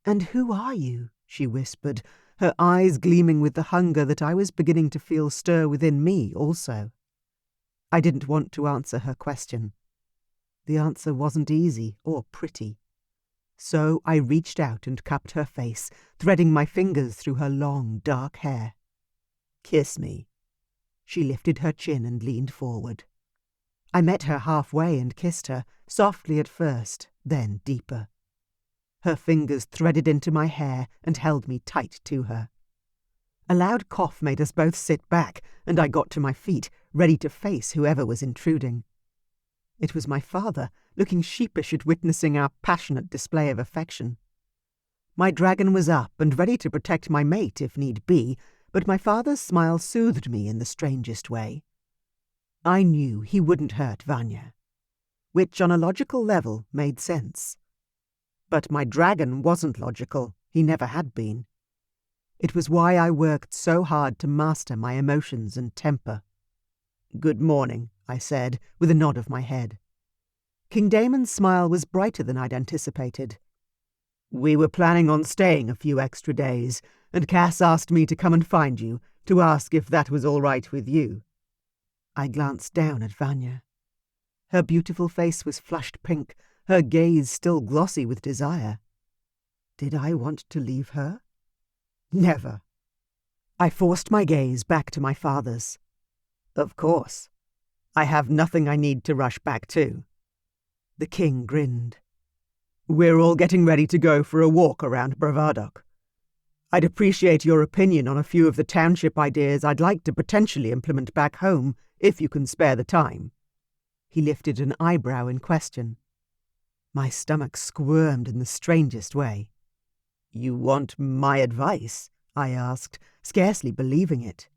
"And who are you?" she whispered, her eyes gleaming with the hunger that I was beginning to feel stir within me also. I didn't want to answer her question. The answer wasn't easy or pretty. So I reached out and cupped her face, threading my fingers through her long, dark hair. "Kiss me." She lifted her chin and leaned forward. I met her halfway and kissed her, softly at first, then deeper. Her fingers threaded into my hair and held me tight to her. A loud cough made us both sit back, and I got to my feet, ready to face whoever was intruding. It was my father, looking sheepish at witnessing our passionate display of affection. My dragon was up and ready to protect my mate if need be, but my father's smile soothed me in the strangest way. I knew he wouldn't hurt Vanya, which on a logical level made sense. But my dragon wasn't logical, he never had been. It was why I worked so hard to master my emotions and temper. "Good morning," I said, with a nod of my head. King Damon's smile was brighter than I'd anticipated. "We were planning on staying a few extra days, and Cass asked me to come and find you, to ask if that was all right with you." I glanced down at Vanya. Her beautiful face was flushed pink, her gaze still glossy with desire. Did I want to leave her? Never. I forced my gaze back to my father's. "Of course. I have nothing I need to rush back to." The king grinned. "We're all getting ready to go for a walk around Bravadok. I'd appreciate your opinion on a few of the township ideas I'd like to potentially implement back home, if you can spare the time." He lifted an eyebrow in question. My stomach squirmed in the strangest way. "You want my advice?" I asked, scarcely believing it.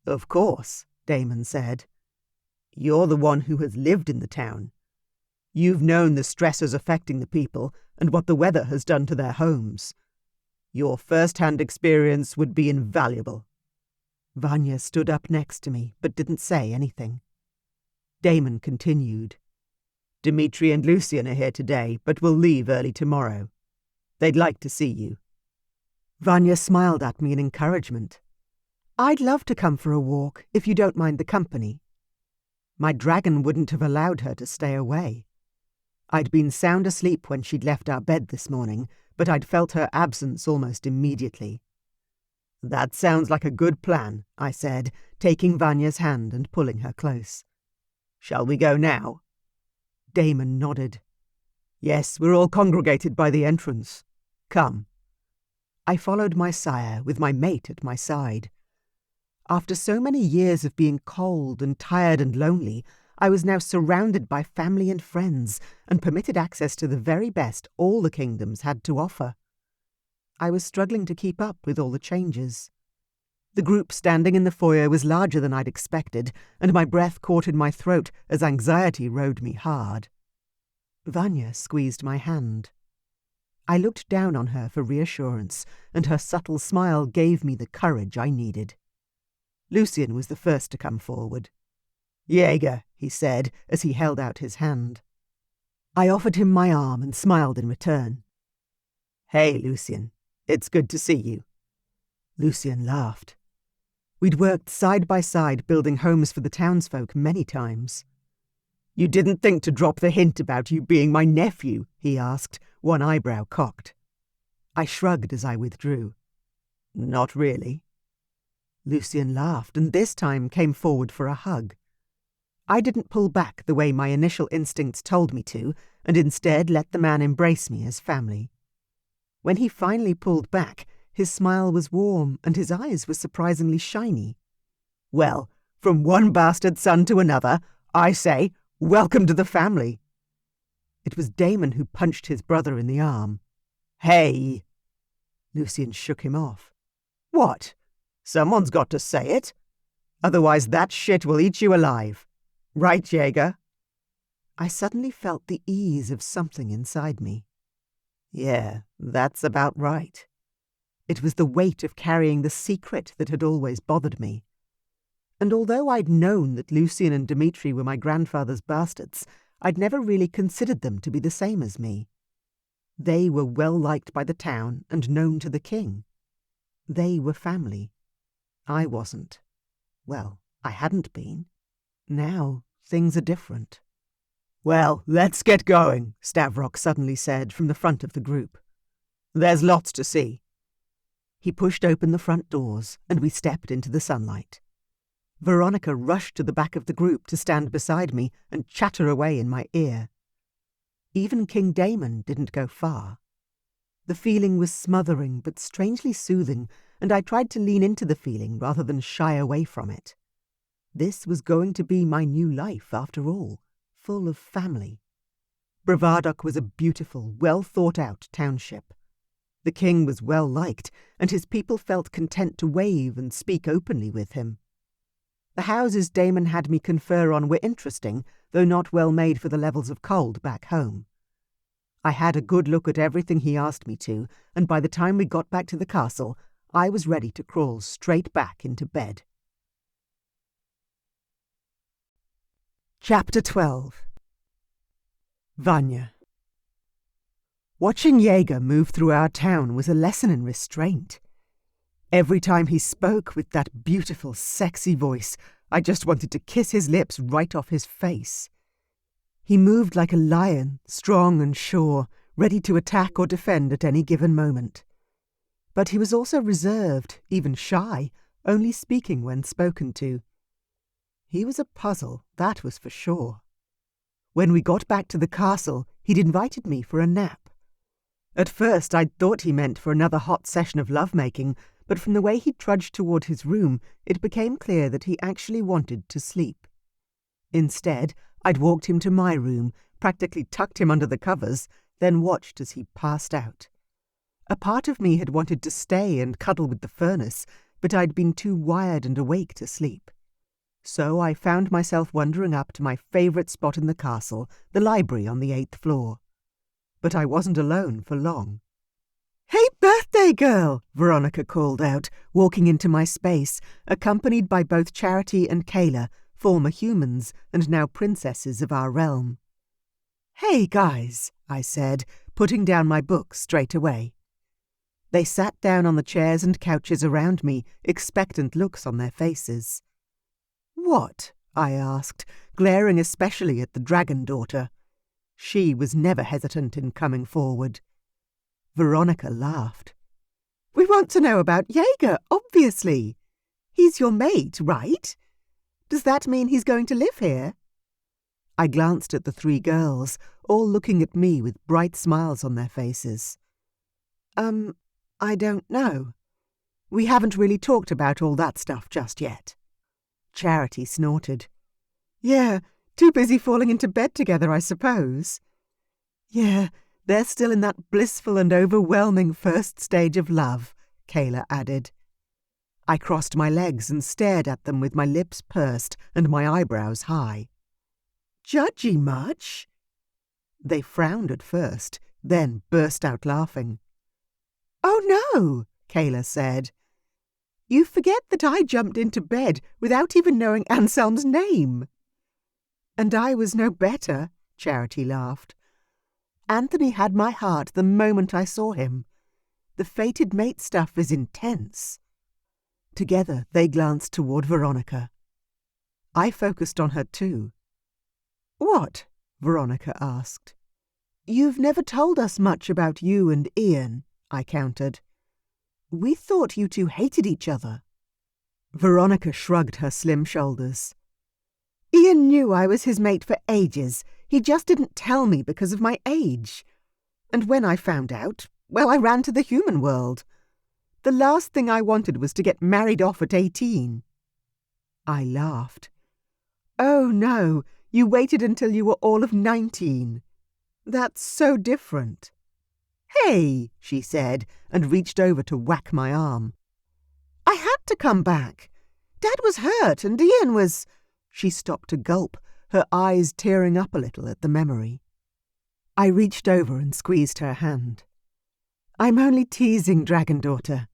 "Of course," Damon said. "You're the one who has lived in the town. You've known the stresses affecting the people and what the weather has done to their homes. Your first-hand experience would be invaluable." Vanya stood up next to me, but didn't say anything. Damon continued. "Dmitri and Lucian are here today, but will leave early tomorrow. They'd like to see you." Vanya smiled at me in encouragement. "I'd love to come for a walk, if you don't mind the company." My dragon wouldn't have allowed her to stay away. I'd been sound asleep when she'd left our bed this morning, but I'd felt her absence almost immediately. "That sounds like a good plan," I said, taking Vanya's hand and pulling her close. "Shall we go now?" Damon nodded. "Yes, we're all congregated by the entrance. Come." I followed my sire, with my mate at my side. After so many years of being cold and tired and lonely, I was now surrounded by family and friends, and permitted access to the very best all the kingdoms had to offer. I was struggling to keep up with all the changes. The group standing in the foyer was larger than I'd expected, and my breath caught in my throat as anxiety rode me hard. Vanya squeezed my hand. I looked down on her for reassurance, and her subtle smile gave me the courage I needed. Lucian was the first to come forward. "Jaeger," he said as he held out his hand. I offered him my arm and smiled in return. "Hey, Lucian. It's good to see you." Lucian laughed. We'd worked side by side building homes for the townsfolk many times. "You didn't think to drop the hint about you being my nephew?" he asked, one eyebrow cocked. I shrugged as I withdrew. "Not really." Lucian laughed, and this time came forward for a hug. I didn't pull back the way my initial instincts told me to, and instead let the man embrace me as family. When he finally pulled back, his smile was warm and his eyes were surprisingly shiny. "Well, from one bastard son to another, I say, welcome to the family." It was Damon who punched his brother in the arm. "Hey!" Lucian shook him off. "What? Someone's got to say it. Otherwise that shit will eat you alive. Right, Jaeger?" I suddenly felt the ease of something inside me. Yeah, that's about right. It was the weight of carrying the secret that had always bothered me. And although I'd known that Lucian and Dmitri were my grandfather's bastards, I'd never really considered them to be the same as me. They were well liked by the town and known to the king. They were family. I wasn't. Well, I hadn't been. Now, things are different. "Well, let's get going," Stavrok suddenly said from the front of the group. "There's lots to see." He pushed open the front doors, and we stepped into the sunlight. Veronica rushed to the back of the group to stand beside me and chatter away in my ear. Even King Damon didn't go far. The feeling was smothering but strangely soothing, and I tried to lean into the feeling rather than shy away from it. This was going to be my new life, after all, full of family. Bravadok was a beautiful, well-thought-out township. The king was well-liked, and his people felt content to wave and speak openly with him. The houses Damon had me confer on were interesting, though not well made for the levels of cold back home. I had a good look at everything he asked me to, and by the time we got back to the castle, I was ready to crawl straight back into bed. Chapter 12. Vanya. Watching Jaeger move through our town was a lesson in restraint. Every time he spoke with that beautiful, sexy voice, I just wanted to kiss his lips right off his face. He moved like a lion, strong and sure, ready to attack or defend at any given moment. But he was also reserved, even shy, only speaking when spoken to. He was a puzzle, that was for sure. When we got back to the castle, he'd invited me for a nap. At first I'd thought he meant for another hot session of lovemaking, but from the way he trudged toward his room, it became clear that he actually wanted to sleep. Instead, I'd walked him to my room, practically tucked him under the covers, then watched as he passed out. A part of me had wanted to stay and cuddle with the furnace, but I'd been too wired and awake to sleep. So I found myself wandering up to my favourite spot in the castle, the library on the 8th floor. But I wasn't alone for long. "Hey, birthday girl!" Veronica called out, walking into my space, accompanied by both Charity and Kayla, former humans and now princesses of our realm. "Hey, guys," I said, putting down my book straight away. They sat down on the chairs and couches around me, expectant looks on their faces. "What?" I asked, glaring especially at the dragon daughter. She was never hesitant in coming forward. Veronica laughed. "We want to know about Jaeger, obviously. He's your mate, right? Does that mean he's going to live here?" I glanced at the three girls, all looking at me with bright smiles on their faces. I don't know. We haven't really talked about all that stuff just yet." Charity snorted. "Yeah, too busy falling into bed together, I suppose." "Yeah, they're still in that blissful and overwhelming first stage of love," Kayla added. I crossed my legs and stared at them with my lips pursed and my eyebrows high. "Judgy much?" They frowned at first, then burst out laughing. "Oh no," Kayla said. "You forget that I jumped into bed without even knowing Anselm's name." "And I was no better," Charity laughed. "Anthony had my heart the moment I saw him. The fated mate stuff is intense." Together they glanced toward Veronica. I focused on her too. "What?" Veronica asked. "You've never told us much about you and Ian," I countered. "We thought you two hated each other." Veronica shrugged her slim shoulders. "Ian knew I was his mate for ages. He just didn't tell me because of my age. And when I found out, well, I ran to the human world. The last thing I wanted was to get married off at 18. I laughed. "Oh no, you waited until you were all of 19. That's so different." "Hey," she said, and reached over to whack my arm. "I had to come back. Dad was hurt and Ian was—" She stopped to gulp, her eyes tearing up a little at the memory. I reached over and squeezed her hand. "I'm only teasing, Dragon Daughter.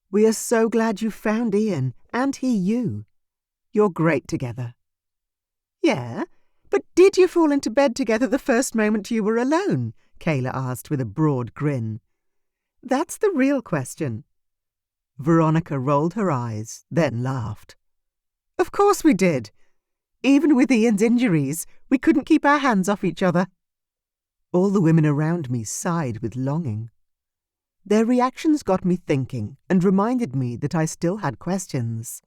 We are so glad you found Ian, and he you. You're great together." "Yeah, but did you fall into bed together the first moment you were alone?" Kayla asked with a broad grin. "That's the real question." Veronica rolled her eyes, then laughed. "Of course we did. Even with Ian's injuries, we couldn't keep our hands off each other." All the women around me sighed with longing. Their reactions got me thinking and reminded me that I still had questions.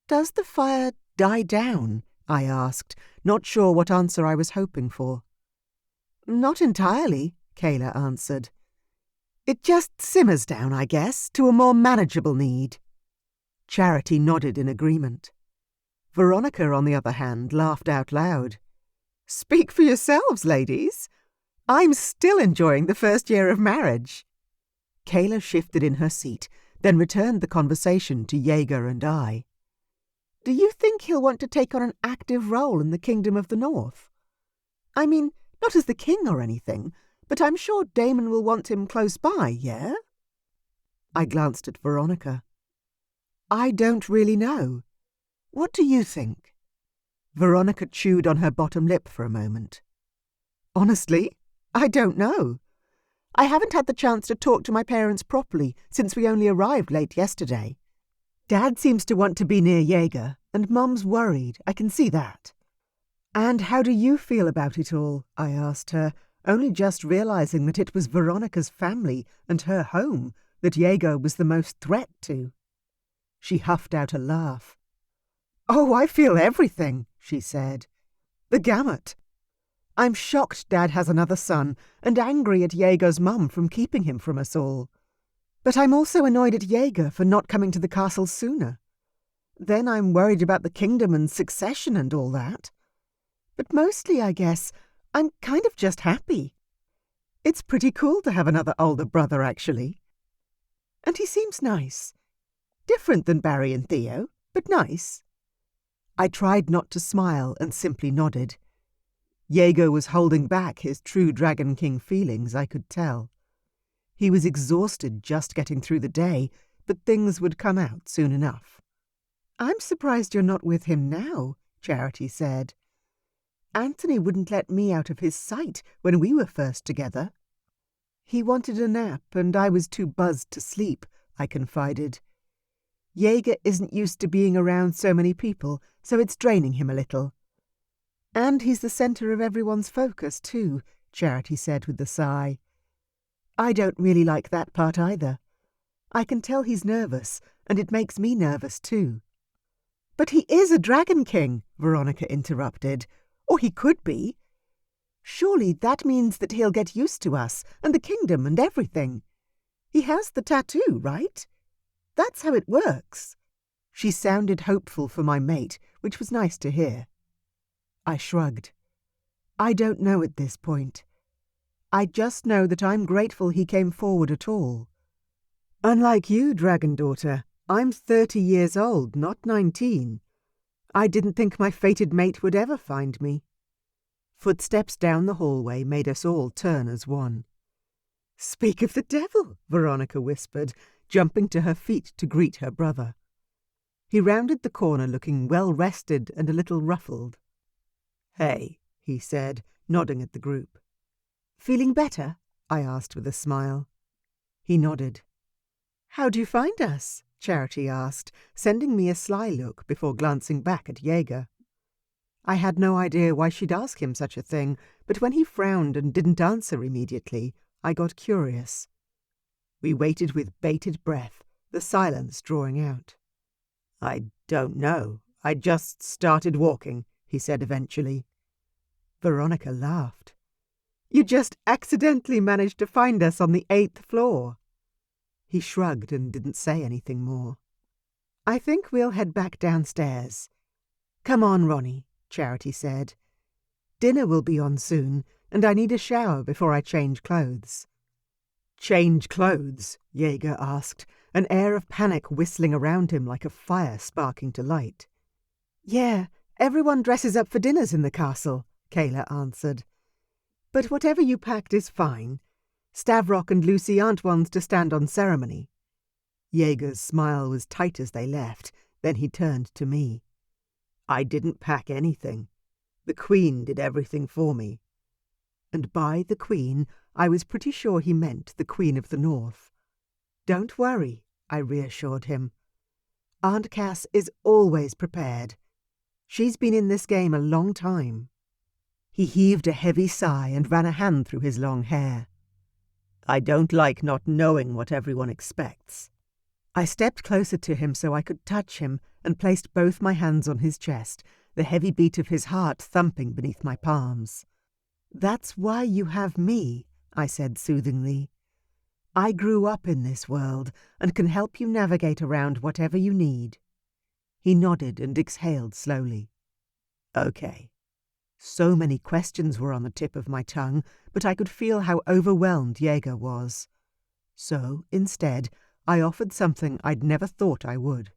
"Does the fire die down?" I asked, not sure what answer I was hoping for. "Not entirely," Kayla answered. "It just simmers down, I guess, to a more manageable need." Charity nodded in agreement. Veronica, on the other hand, laughed out loud. "Speak for yourselves, ladies. I'm still enjoying the first year of marriage." Kayla shifted in her seat, then returned the conversation to Jaeger and I. "Do you think he'll want to take on an active role in the Kingdom of the North? I mean, not as the king or anything, but I'm sure Damon will want him close by, yeah?" I glanced at Veronica. I don't really know. What do you think? Veronica chewed on her bottom lip for a moment. Honestly, I don't know. I haven't had the chance to talk to my parents properly since we only arrived late yesterday. Dad seems to want to be near Jaeger, and Mum's worried, I can see that. And how do you feel about it all? I asked her, only just realising that it was Veronica's family and her home that Jaeger was the most threat to. She huffed out a laugh. Oh, I feel everything, she said. The gamut. I'm shocked Dad has another son and angry at Jaeger's mum from keeping him from us all. But I'm also annoyed at Jaeger for not coming to the castle sooner. Then I'm worried about the kingdom and succession and all that. But mostly, I guess, I'm kind of just happy. It's pretty cool to have another older brother, actually. And he seems nice. Different than Barry and Theo, but nice. I tried not to smile and simply nodded. Jaeger was holding back his true Dragon King feelings, I could tell. He was exhausted just getting through the day, but things would come out soon enough. I'm surprised you're not with him now, Charity said. Anthony wouldn't let me out of his sight when we were first together. He wanted a nap, and I was too buzzed to sleep, I confided. Jaeger isn't used to being around so many people, so it's draining him a little. And he's the centre of everyone's focus, too, Charity said with a sigh. I don't really like that part either. I can tell he's nervous, and it makes me nervous, too. But he is a Dragon King, Veronica interrupted. Or he could be. Surely that means that he'll get used to us and the kingdom and everything. He has the tattoo, right? That's how it works. She sounded hopeful for my mate, which was nice to hear. I shrugged. I don't know at this point. I just know that I'm grateful he came forward at all. Unlike you, Dragon Daughter, I'm 30 years old, not 19. I didn't think my fated mate would ever find me. Footsteps down the hallway made us all turn as one. Speak of the devil, Veronica whispered, jumping to her feet to greet her brother. He rounded the corner looking well rested and a little ruffled. Hey, he said, nodding at the group. Feeling better? I asked with a smile. He nodded. How'd you find us? Charity asked, sending me a sly look before glancing back at Jaeger. I had no idea why she'd ask him such a thing, but when he frowned and didn't answer immediately, I got curious. We waited with bated breath, the silence drawing out. I don't know. I just started walking, he said eventually. Veronica laughed. You just accidentally managed to find us on the 8th floor. He shrugged and didn't say anything more. I think we'll head back downstairs. Come on, Ronnie, Charity said. Dinner will be on soon, and I need a shower before I change clothes. Change clothes? Jaeger asked, an air of panic whistling around him like a fire sparking to light. Yeah, everyone dresses up for dinners in the castle, Kayla answered. But whatever you packed is fine. Stavrock and Lucy aren't ones to stand on ceremony. Jaeger's smile was tight as they left, then he turned to me. I didn't pack anything. The Queen did everything for me. And by the Queen, I was pretty sure he meant the Queen of the North. Don't worry, I reassured him. Aunt Cass is always prepared. She's been in this game a long time. He heaved a heavy sigh and ran a hand through his long hair. I don't like not knowing what everyone expects. I stepped closer to him so I could touch him and placed both my hands on his chest, the heavy beat of his heart thumping beneath my palms. That's why you have me, I said soothingly. I grew up in this world and can help you navigate around whatever you need. He nodded and exhaled slowly. Okay. So many questions were on the tip of my tongue, but I could feel how overwhelmed Jaeger was. So, instead, I offered something I'd never thought I would.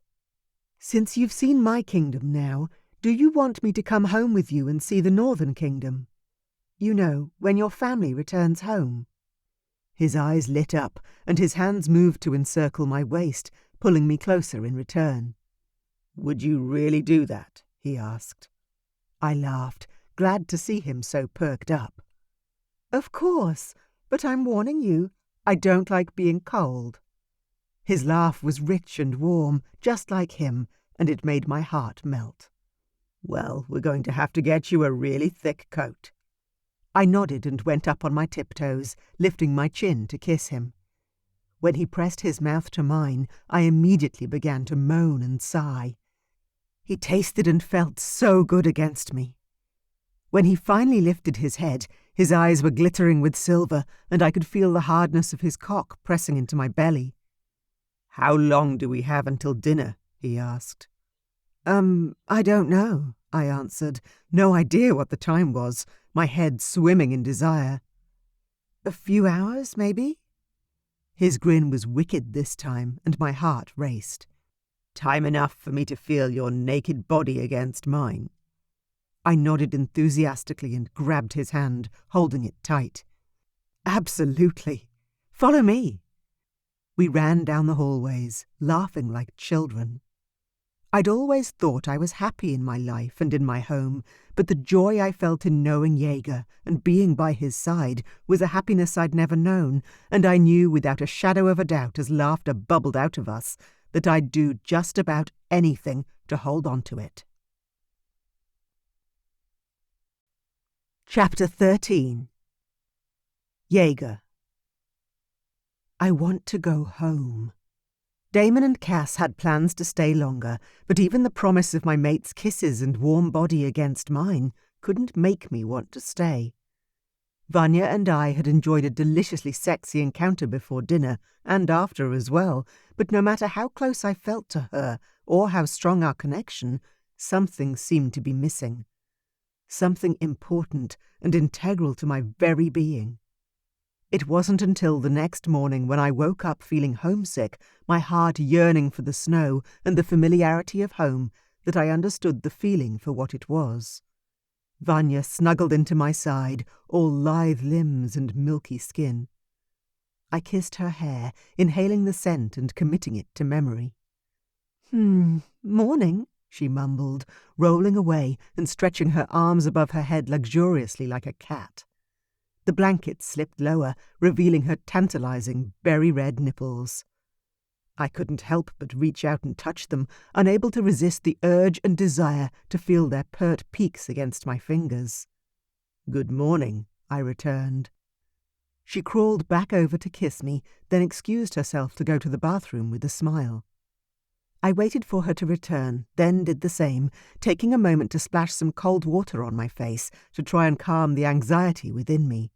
Since you've seen my kingdom now, do you want me to come home with you and see the Northern Kingdom? You know, when your family returns home. His eyes lit up, and his hands moved to encircle my waist, pulling me closer in return. "Would you really do that?" he asked. I laughed, glad to see him so perked up. "Of course, but I'm warning you, I don't like being cold." His laugh was rich and warm, just like him, and it made my heart melt. "Well, we're going to have to get you a really thick coat." I nodded and went up on my tiptoes, lifting my chin to kiss him. When he pressed his mouth to mine, I immediately began to moan and sigh. He tasted and felt so good against me. When he finally lifted his head, his eyes were glittering with silver, and I could feel the hardness of his cock pressing into my belly. "How long do we have until dinner?" he asked. I don't know," I answered, no idea what the time was, my head swimming in desire. "A few hours, maybe?" His grin was wicked this time, and my heart raced. "Time enough for me to feel your naked body against mine." I nodded enthusiastically and grabbed his hand, holding it tight. "Absolutely. Follow me." We ran down the hallways, laughing like children. I'd always thought I was happy in my life and in my home, but the joy I felt in knowing Jaeger and being by his side was a happiness I'd never known, and I knew without a shadow of a doubt as laughter bubbled out of us that I'd do just about anything to hold on to it. Chapter 13. Jaeger. I want to go home. Damon and Cass had plans to stay longer, but even the promise of my mate's kisses and warm body against mine couldn't make me want to stay. Vanya and I had enjoyed a deliciously sexy encounter before dinner, and after as well, but no matter how close I felt to her, or how strong our connection, something seemed to be missing. Something important and integral to my very being. It wasn't until the next morning when I woke up feeling homesick, my heart yearning for the snow and the familiarity of home, that I understood the feeling for what it was. Vanya snuggled into my side, all lithe limbs and milky skin. I kissed her hair, inhaling the scent and committing it to memory. Morning," she mumbled, rolling away and stretching her arms above her head luxuriously like a cat. The blanket slipped lower, revealing her tantalizing, berry-red nipples. I couldn't help but reach out and touch them, unable to resist the urge and desire to feel their pert peaks against my fingers. "Good morning," I returned. She crawled back over to kiss me, then excused herself to go to the bathroom with a smile. I waited for her to return, then did the same, taking a moment to splash some cold water on my face to try and calm the anxiety within me.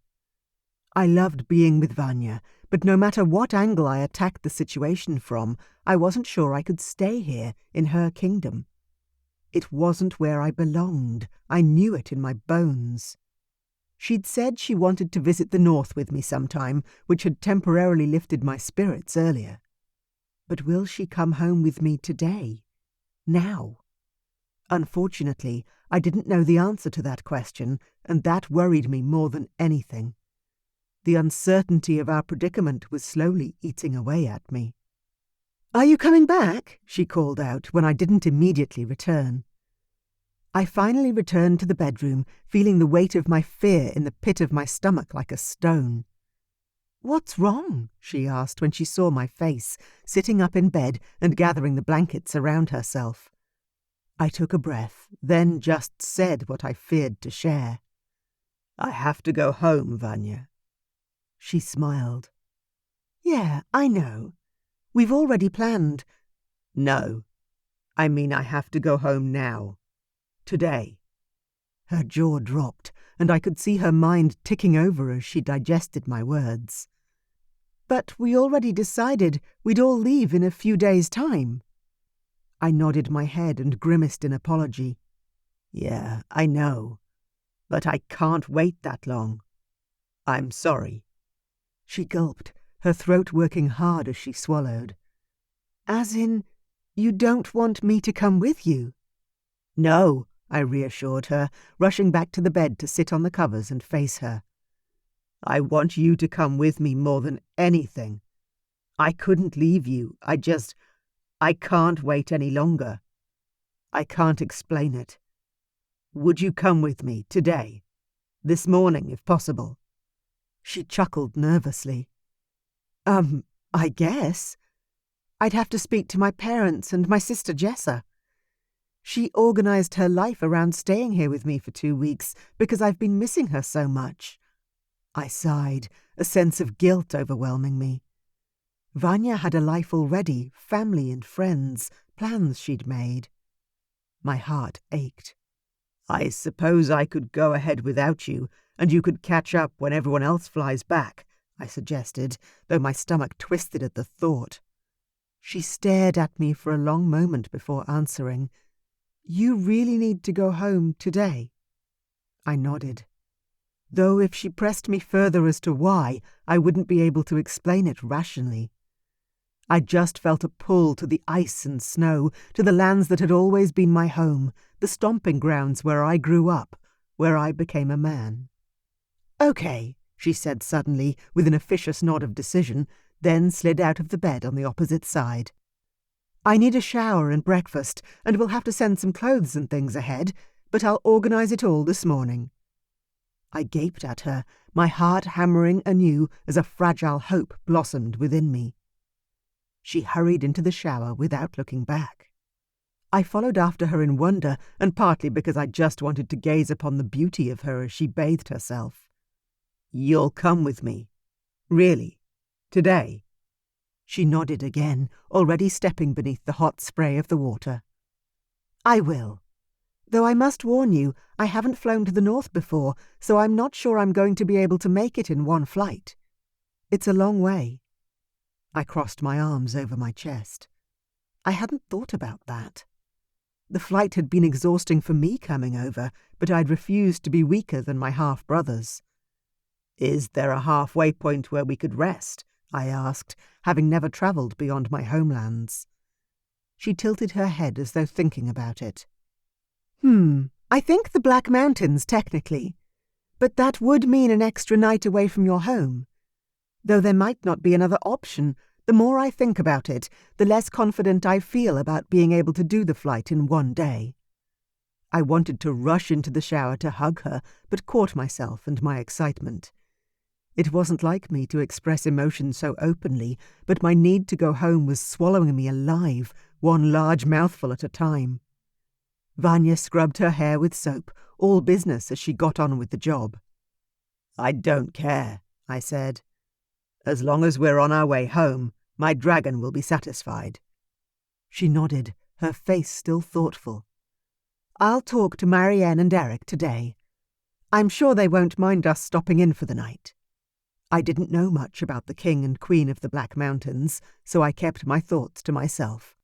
I loved being with Vanya, but no matter what angle I attacked the situation from, I wasn't sure I could stay here, in her kingdom. It wasn't where I belonged. I knew it in my bones. She'd said she wanted to visit the north with me sometime, which had temporarily lifted my spirits earlier. But will she come home with me today? Now? Unfortunately, I didn't know the answer to that question, and that worried me more than anything. The uncertainty of our predicament was slowly eating away at me. "Are you coming back?" she called out when I didn't immediately return. I finally returned to the bedroom, feeling the weight of my fear in the pit of my stomach like a stone. "What's wrong?" she asked when she saw my face, sitting up in bed and gathering the blankets around herself. I took a breath, then just said what I feared to share. "I have to go home, Vanya." She smiled. "Yeah, I know. We've already planned." "No. I mean I have to go home now. Today." Her jaw dropped, and I could see her mind ticking over as she digested my words. "But we already decided we'd all leave in a few days' time." I nodded my head and grimaced in apology. "Yeah, I know. But I can't wait that long. I'm sorry." She gulped, her throat working hard as she swallowed. "As in, you don't want me to come with you?" "No," I reassured her, rushing back to the bed to sit on the covers and face her. I want you to come with me more than anything. I couldn't leave you. I can't wait any longer. I can't explain it. Would you come with me today? This morning, if possible?" She chuckled nervously. I guess. I'd have to speak to my parents and my sister Jessa. She organised her life around staying here with me for 2 weeks because I've been missing her so much. I sighed, a sense of guilt overwhelming me. Vanya had a life already, family and friends, plans she'd made. My heart ached. "I suppose I could go ahead without you, and you could catch up when everyone else flies back," I suggested, though my stomach twisted at the thought. She stared at me for a long moment before answering. "You really need to go home today?" I nodded. Though if she pressed me further as to why, I wouldn't be able to explain it rationally. I just felt a pull to the ice and snow, to the lands that had always been my home, the stomping grounds where I grew up, where I became a man. "Okay," she said suddenly, with an officious nod of decision, then slid out of the bed on the opposite side. "I need a shower and breakfast, and we'll have to send some clothes and things ahead, but I'll organise it all this morning." I gaped at her, my heart hammering anew as a fragile hope blossomed within me. She hurried into the shower without looking back. I followed after her in wonder, and partly because I just wanted to gaze upon the beauty of her as she bathed herself. "You'll come with me? Really? Today?" She nodded again, already stepping beneath the hot spray of the water. "I will. Though I must warn you, I haven't flown to the north before, so I'm not sure I'm going to be able to make it in one flight. It's a long way." I crossed my arms over my chest. I hadn't thought about that. The flight had been exhausting for me coming over, but I'd refused to be weaker than my half-brothers. "Is there a halfway point where we could rest?" I asked, having never travelled beyond my homelands. She tilted her head as though thinking about it. I think the Black Mountains, technically. But that would mean an extra night away from your home. Though there might not be another option, the more I think about it, the less confident I feel about being able to do the flight in one day. I wanted to rush into the shower to hug her, but caught myself and my excitement. It wasn't like me to express emotion so openly, but my need to go home was swallowing me alive, one large mouthful at a time. Vanya scrubbed her hair with soap, all business as she got on with the job. "I don't care," I said. "As long as we're on our way home, my dragon will be satisfied." She nodded, her face still thoughtful. "I'll talk to Marianne and Eric today. I'm sure they won't mind us stopping in for the night." I didn't know much about the King and Queen of the Black Mountains, so I kept my thoughts to myself.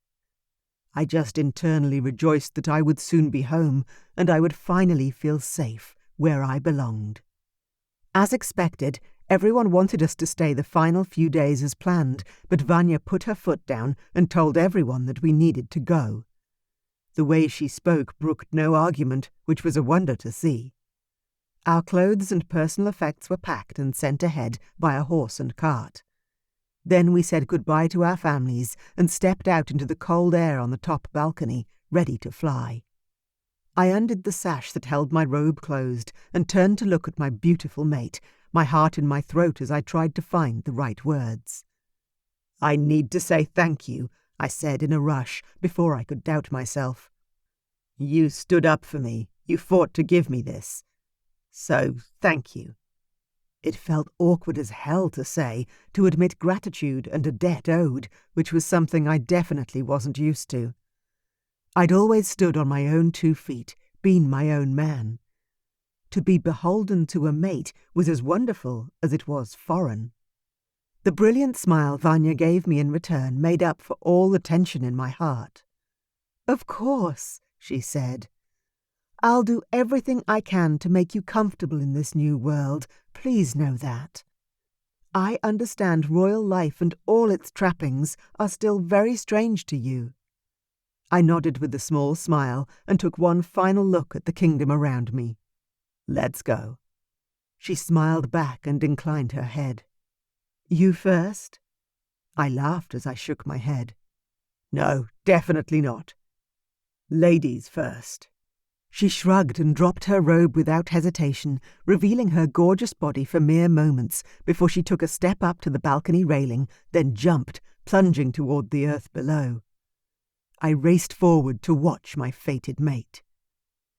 I just internally rejoiced that I would soon be home, and I would finally feel safe, where I belonged. As expected, everyone wanted us to stay the final few days as planned, but Vanya put her foot down and told everyone that we needed to go. The way she spoke brooked no argument, which was a wonder to see. Our clothes and personal effects were packed and sent ahead by a horse and cart. Then we said goodbye to our families and stepped out into the cold air on the top balcony, ready to fly. I undid the sash that held my robe closed and turned to look at my beautiful mate, my heart in my throat as I tried to find the right words. "I need to say thank you," I said in a rush, before I could doubt myself. "You stood up for me. You fought to give me this. So, thank you." It felt awkward as hell to say, to admit gratitude and a debt owed, which was something I definitely wasn't used to. I'd always stood on my own 2 feet, been my own man. To be beholden to a mate was as wonderful as it was foreign. The brilliant smile Vanya gave me in return made up for all the tension in my heart. "Of course," she said. "I'll do everything I can to make you comfortable in this new world, please know that. I understand royal life and all its trappings are still very strange to you." I nodded with a small smile and took one final look at the kingdom around me. "Let's go." She smiled back and inclined her head. You first? I laughed as I shook my head. No, definitely not. Ladies first. She shrugged and dropped her robe without hesitation, revealing her gorgeous body for mere moments before she took a step up to the balcony railing, then jumped, plunging toward the earth below. I raced forward to watch my fated mate.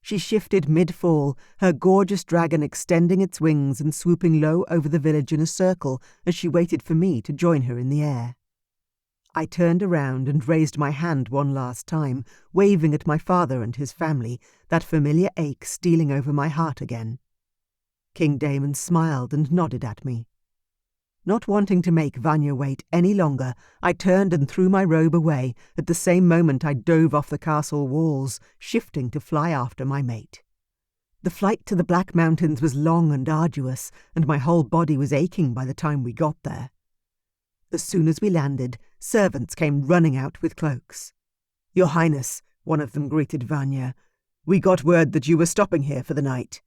She shifted mid-fall, her gorgeous dragon extending its wings and swooping low over the village in a circle as she waited for me to join her in the air. I turned around and raised my hand one last time, waving at my father and his family, that familiar ache stealing over my heart again. King Damon smiled and nodded at me. Not wanting to make Vanya wait any longer, I turned and threw my robe away. At the same moment I dove off the castle walls, shifting to fly after my mate. The flight to the Black Mountains was long and arduous, and my whole body was aching by the time we got there. As soon as we landed, servants came running out with cloaks. "Your Highness," one of them greeted Vanya, "we got word that you were stopping here for the night."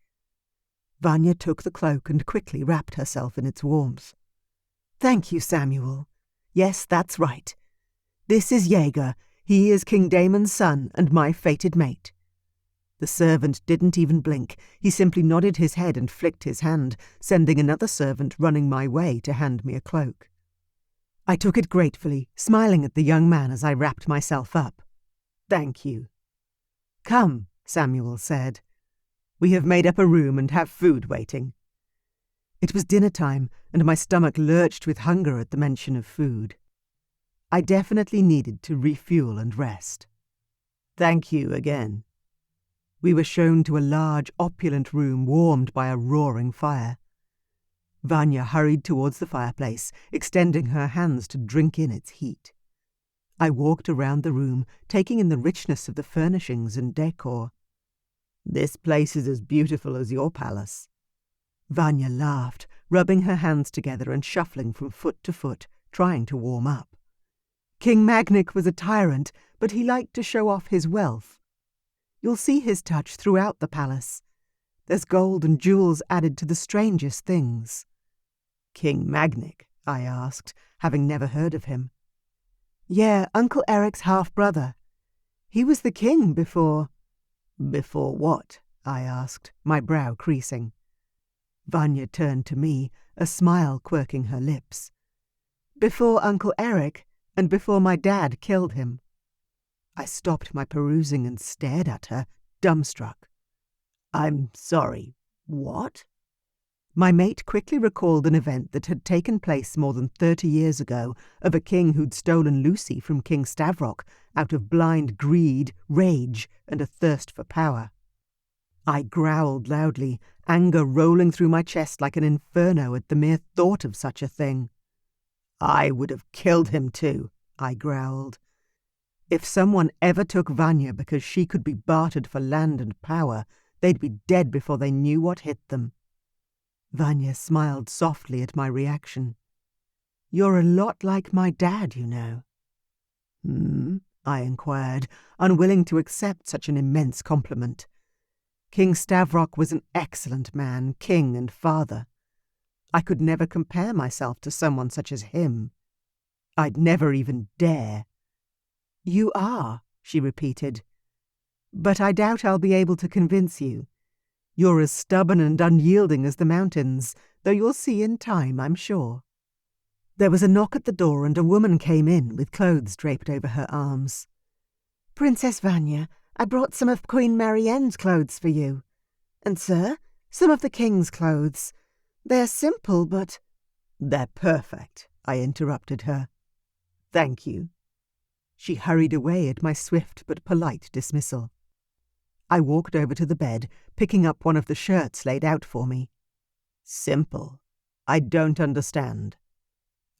Vanya took the cloak and quickly wrapped herself in its warmth. "Thank you, Samuel. Yes, that's right. This is Jaeger. He is King Damon's son and my fated mate." The servant didn't even blink. He simply nodded his head and flicked his hand, sending another servant running my way to hand me a cloak. I took it gratefully, smiling at the young man as I wrapped myself up. "Thank you." "Come," Samuel said. "We have made up a room and have food waiting." It was dinner time, and my stomach lurched with hunger at the mention of food. I definitely needed to refuel and rest. "Thank you again." We were shown to a large, opulent room warmed by a roaring fire. Vanya hurried towards the fireplace, extending her hands to drink in its heat. I walked around the room, taking in the richness of the furnishings and decor. "This place is as beautiful as your palace." Vanya laughed, rubbing her hands together and shuffling from foot to foot, trying to warm up. "King Magnic was a tyrant, but he liked to show off his wealth. You'll see his touch throughout the palace. There's gold and jewels added to the strangest things." "King Magnic?" I asked, having never heard of him. "Yeah, Uncle Eric's half-brother. He was the king before—" "Before what?" I asked, my brow creasing. Vanya turned to me, a smile quirking her lips. "Before Uncle Eric, and before my dad killed him." I stopped my perusing and stared at her, dumbstruck. "I'm sorry, what?" My mate quickly recalled an event that had taken place more than 30 years ago, of a king who'd stolen Lucy from King Stavrock out of blind greed, rage, and a thirst for power. I growled loudly, anger rolling through my chest like an inferno at the mere thought of such a thing. "I would have killed him too," I growled. If someone ever took Vanya because she could be bartered for land and power, they'd be dead before they knew what hit them. Vanya smiled softly at my reaction. "You're a lot like my dad, you know." I inquired, unwilling to accept such an immense compliment. King Stavrock was an excellent man, king and father. I could never compare myself to someone such as him. I'd never even dare. "You are," she repeated. "But I doubt I'll be able to convince you. You're as stubborn and unyielding as the mountains, though you'll see in time, I'm sure." There was a knock at the door and a woman came in with clothes draped over her arms. "Princess Vanya, I brought some of Queen Marianne's clothes for you. And, sir, some of the king's clothes. They're simple, but—" "They're perfect," I interrupted her. "Thank you." She hurried away at my swift but polite dismissal. I walked over to the bed, picking up one of the shirts laid out for me. "Simple? I don't understand."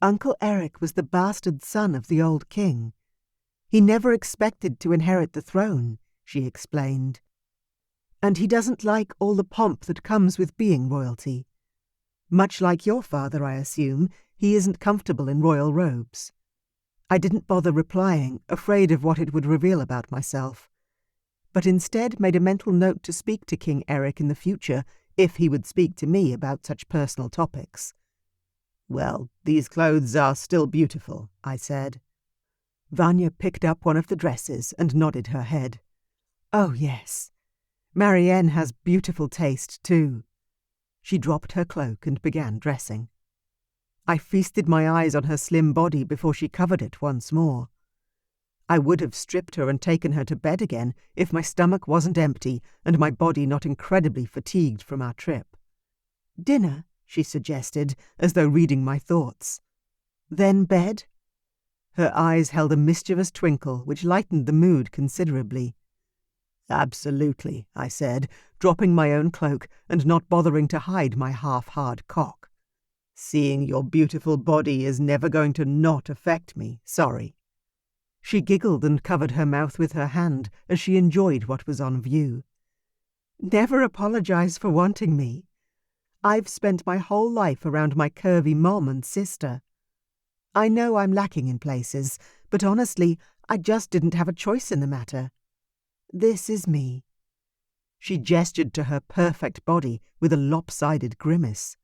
"Uncle Eric was the bastard son of the old king. He never expected to inherit the throne," she explained. "And he doesn't like all the pomp that comes with being royalty. Much like your father, I assume, he isn't comfortable in royal robes." I didn't bother replying, afraid of what it would reveal about myself, but instead made a mental note to speak to King Eric in the future if he would speak to me about such personal topics. "Well, these clothes are still beautiful," I said. Vanya picked up one of the dresses and nodded her head. "Oh, yes. Marianne has beautiful taste, too." She dropped her cloak and began dressing. I feasted my eyes on her slim body before she covered it once more. I would have stripped her and taken her to bed again if my stomach wasn't empty and my body not incredibly fatigued from our trip. "Dinner," she suggested, as though reading my thoughts. "Then bed?" Her eyes held a mischievous twinkle which lightened the mood considerably. "Absolutely," I said, dropping my own cloak and not bothering to hide my half-hard cock. "Seeing your beautiful body is never going to not affect me, sorry." She giggled and covered her mouth with her hand as she enjoyed what was on view. "Never apologize for wanting me. I've spent my whole life around my curvy mom and sister. I know I'm lacking in places, but honestly, I just didn't have a choice in the matter. This is me." She gestured to her perfect body with a lopsided grimace.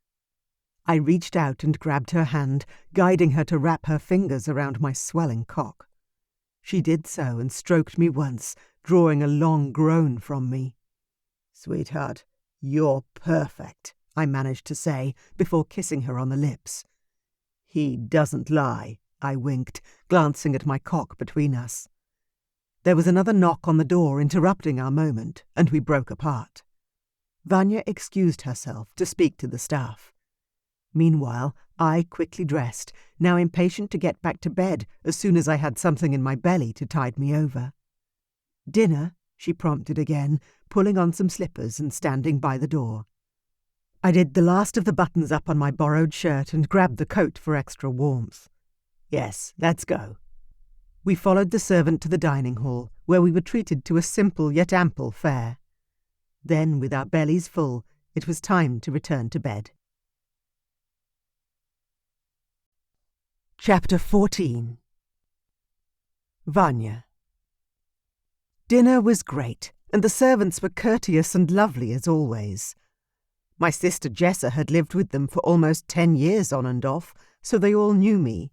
I reached out and grabbed her hand, guiding her to wrap her fingers around my swelling cock. She did so and stroked me once, drawing a long groan from me. "Sweetheart, you're perfect," I managed to say before kissing her on the lips. "He doesn't lie," I winked, glancing at my cock between us. There was another knock on the door interrupting our moment, and we broke apart. Vanya excused herself to speak to the staff. Meanwhile, I quickly dressed, now impatient to get back to bed as soon as I had something in my belly to tide me over. "Dinner?" she prompted again, pulling on some slippers and standing by the door. I did the last of the buttons up on my borrowed shirt and grabbed the coat for extra warmth. "Yes, let's go." We followed the servant to the dining hall, where we were treated to a simple yet ample fare. Then, with our bellies full, it was time to return to bed. Chapter 14. Vanya. Dinner was great, and the servants were courteous and lovely as always. My sister Jessa had lived with them for almost 10 years on and off, so they all knew me.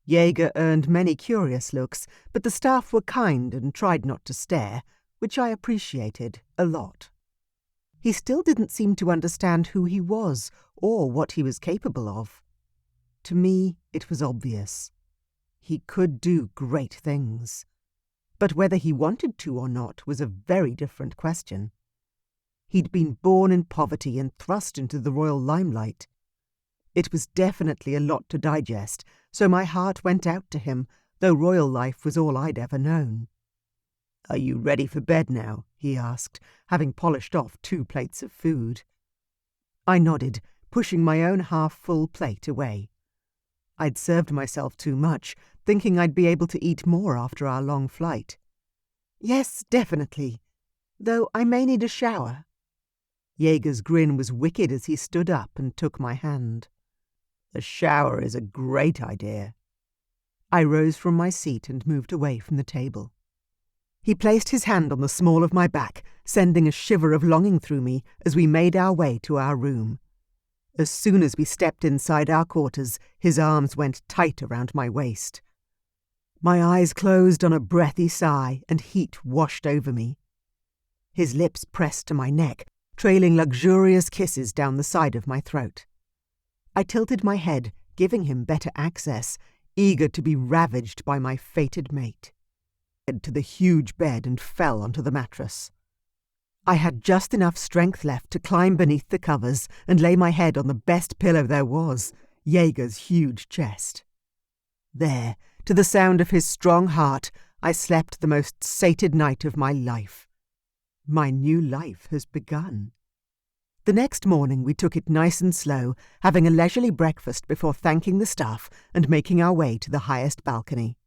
Jaeger earned many curious looks, but the staff were kind and tried not to stare, which I appreciated a lot. He still didn't seem to understand who he was or what he was capable of. To me, it was obvious. He could do great things. But whether he wanted to or not was a very different question. He'd been born in poverty and thrust into the royal limelight. It was definitely a lot to digest, so my heart went out to him, though royal life was all I'd ever known. "Are you ready for bed now?" he asked, having polished off 2 plates of food. I nodded, pushing my own half-full plate away. I'd served myself too much, thinking I'd be able to eat more after our long flight. "Yes, definitely. Though I may need a shower." Jaeger's grin was wicked as he stood up and took my hand. "A shower is a great idea." I rose from my seat and moved away from the table. He placed his hand on the small of my back, sending a shiver of longing through me as we made our way to our room. As soon as we stepped inside our quarters, his arms went tight around my waist. My eyes closed on a breathy sigh, and heat washed over me. His lips pressed to my neck, trailing luxurious kisses down the side of my throat. I tilted my head, giving him better access, eager to be ravaged by my fated mate. I headed to the huge bed and fell onto the mattress. I had just enough strength left to climb beneath the covers and lay my head on the best pillow there was, Jaeger's huge chest. There, to the sound of his strong heart, I slept the most sated night of my life. My new life has begun. The next morning we took it nice and slow, having a leisurely breakfast before thanking the staff and making our way to the highest balcony.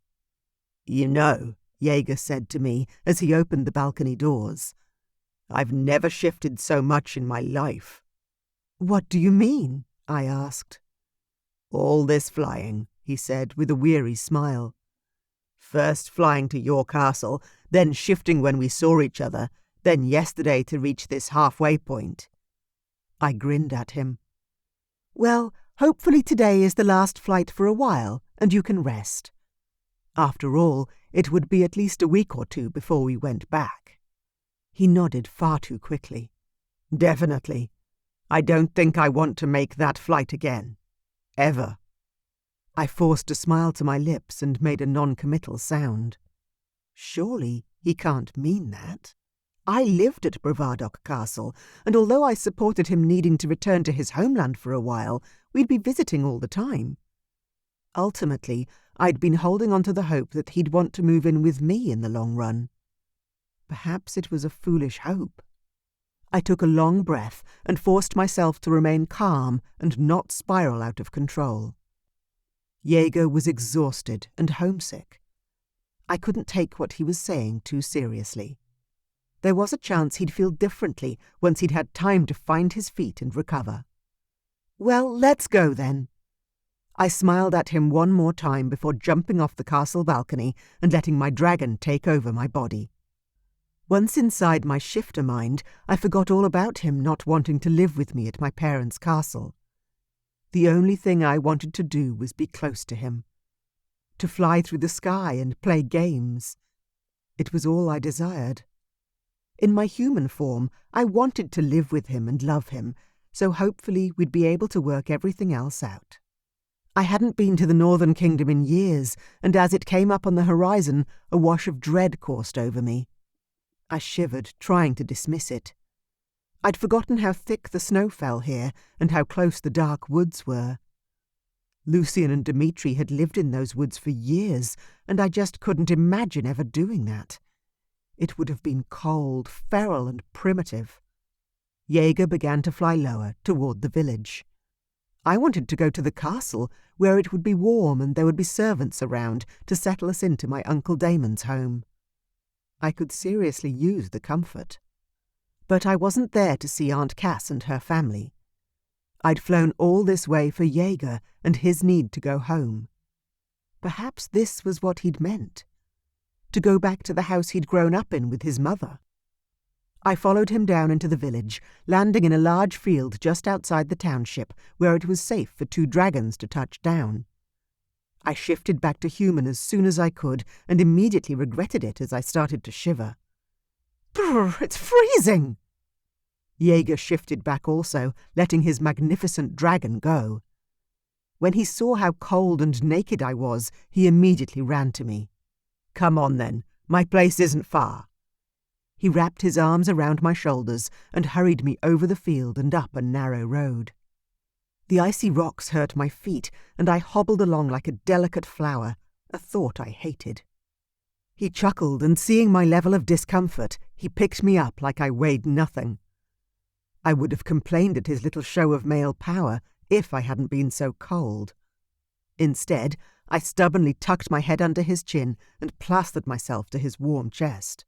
"You know," Jaeger said to me as he opened the balcony doors, "I've never shifted so much in my life." "What do you mean?" I asked. "All this flying," he said with a weary smile. "First flying to your castle, then shifting when we saw each other, then yesterday to reach this halfway point. I grinned at him. Well, hopefully today is the last flight for a while, and you can rest. After all, it would be at least a week or two before we went back. He nodded far too quickly. Definitely. I don't think I want to make that flight again. Ever. I forced a smile to my lips and made a non-committal sound. Surely he can't mean that. I lived at Bravadok Castle, and although I supported him needing to return to his homeland for a while, we'd be visiting all the time. Ultimately, I'd been holding on to the hope that he'd want to move in with me in the long run. Perhaps it was a foolish hope. I took a long breath and forced myself to remain calm and not spiral out of control. Jaeger was exhausted and homesick. I couldn't take what he was saying too seriously. There was a chance he'd feel differently once he'd had time to find his feet and recover. Well, let's go then. I smiled at him one more time before jumping off the castle balcony and letting my dragon take over my body. Once inside my shifter mind, I forgot all about him not wanting to live with me at my parents' castle. The only thing I wanted to do was be close to him. To fly through the sky and play games. It was all I desired. In my human form, I wanted to live with him and love him, so hopefully we'd be able to work everything else out. I hadn't been to the Northern Kingdom in years, and as it came up on the horizon, a wash of dread coursed over me. I shivered, trying to dismiss it. I'd forgotten how thick the snow fell here, and how close the dark woods were. Lucian and Dmitri had lived in those woods for years, and I just couldn't imagine ever doing that. It would have been cold, feral, and primitive. Jaeger began to fly lower, toward the village. I wanted to go to the castle, where it would be warm and there would be servants around to settle us into my Uncle Damon's home. I could seriously use the comfort. But I wasn't there to see Aunt Cass and her family. I'd flown all this way for Jaeger and his need to go home. Perhaps this was what he'd meant. To go back to the house he'd grown up in with his mother. I followed him down into the village, landing in a large field just outside the township, where it was safe for 2 dragons to touch down. I shifted back to human as soon as I could, and immediately regretted it as I started to shiver. Brr, it's freezing! Jaeger shifted back also, letting his magnificent dragon go. When he saw how cold and naked I was, he immediately ran to me. Come on then, my place isn't far. He wrapped his arms around my shoulders and hurried me over the field and up a narrow road. The icy rocks hurt my feet, and I hobbled along like a delicate flower, a thought I hated. He chuckled, and seeing my level of discomfort, he picked me up like I weighed nothing. I would have complained at his little show of male power if I hadn't been so cold. Instead, I stubbornly tucked my head under his chin and plastered myself to his warm chest.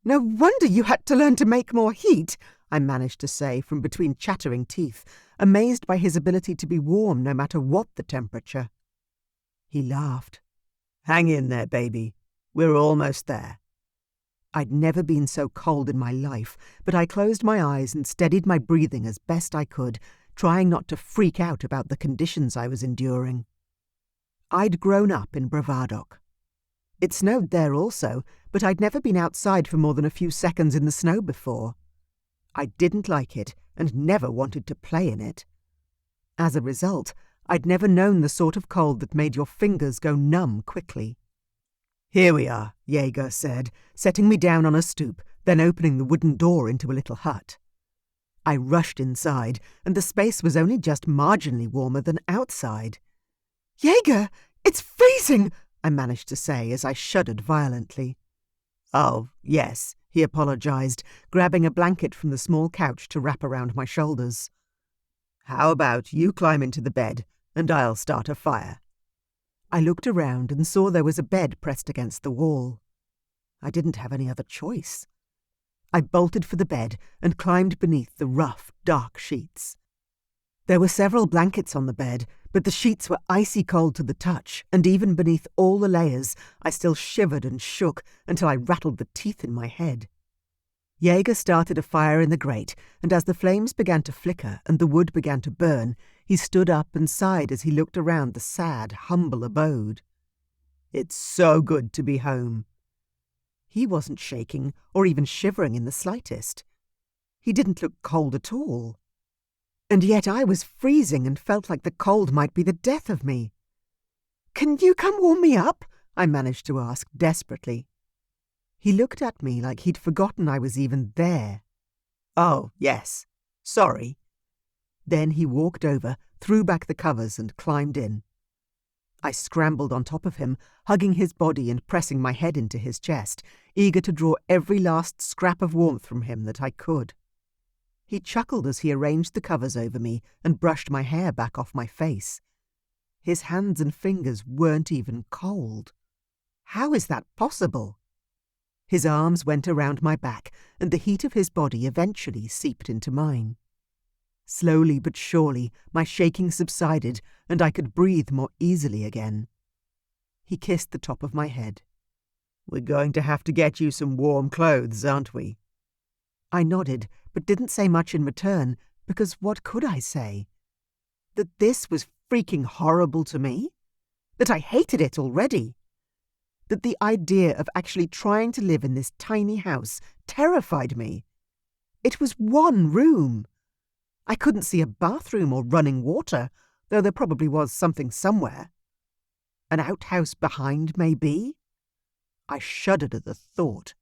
No wonder you had to learn to make more heat, I managed to say from between chattering teeth, amazed by his ability to be warm no matter what the temperature. He laughed. Hang in there, baby. We're almost there. I'd never been so cold in my life, but I closed my eyes and steadied my breathing as best I could, trying not to freak out about the conditions I was enduring. I'd grown up in Bravadok. It snowed there also, but I'd never been outside for more than a few seconds in the snow before. I didn't like it and never wanted to play in it. As a result, I'd never known the sort of cold that made your fingers go numb quickly. Here we are, Jaeger said, setting me down on a stoop, then opening the wooden door into a little hut. I rushed inside, and the space was only just marginally warmer than outside. Jaeger, it's freezing, I managed to say as I shuddered violently. Oh, yes, he apologized, grabbing a blanket from the small couch to wrap around my shoulders. How about you climb into the bed, and I'll start a fire? I looked around and saw there was a bed pressed against the wall. I didn't have any other choice. I bolted for the bed and climbed beneath the rough, dark sheets. There were several blankets on the bed, but the sheets were icy cold to the touch, and even beneath all the layers, I still shivered and shook until I rattled the teeth in my head. Jaeger started a fire in the grate, and as the flames began to flicker and the wood began to burn, he stood up and sighed as he looked around the sad, humble abode. "It's so good to be home." He wasn't shaking or even shivering in the slightest. He didn't look cold at all. And yet I was freezing and felt like the cold might be the death of me. "Can you come warm me up?" I managed to ask desperately. He looked at me like he'd forgotten I was even there. "Oh, yes. Sorry." Then he walked over, threw back the covers and climbed in. I scrambled on top of him, hugging his body and pressing my head into his chest, eager to draw every last scrap of warmth from him that I could. He chuckled as he arranged the covers over me and brushed my hair back off my face. His hands and fingers weren't even cold. How is that possible? His arms went around my back, and the heat of his body eventually seeped into mine. Slowly but surely, my shaking subsided, and I could breathe more easily again. He kissed the top of my head. "We're going to have to get you some warm clothes, aren't we?" I nodded, but didn't say much in return, because what could I say? That this was freaking horrible to me? That I hated it already? That the idea of actually trying to live in this tiny house terrified me? It was one room. I couldn't see a bathroom or running water, though there probably was something somewhere. An outhouse behind, maybe? I shuddered at the thought.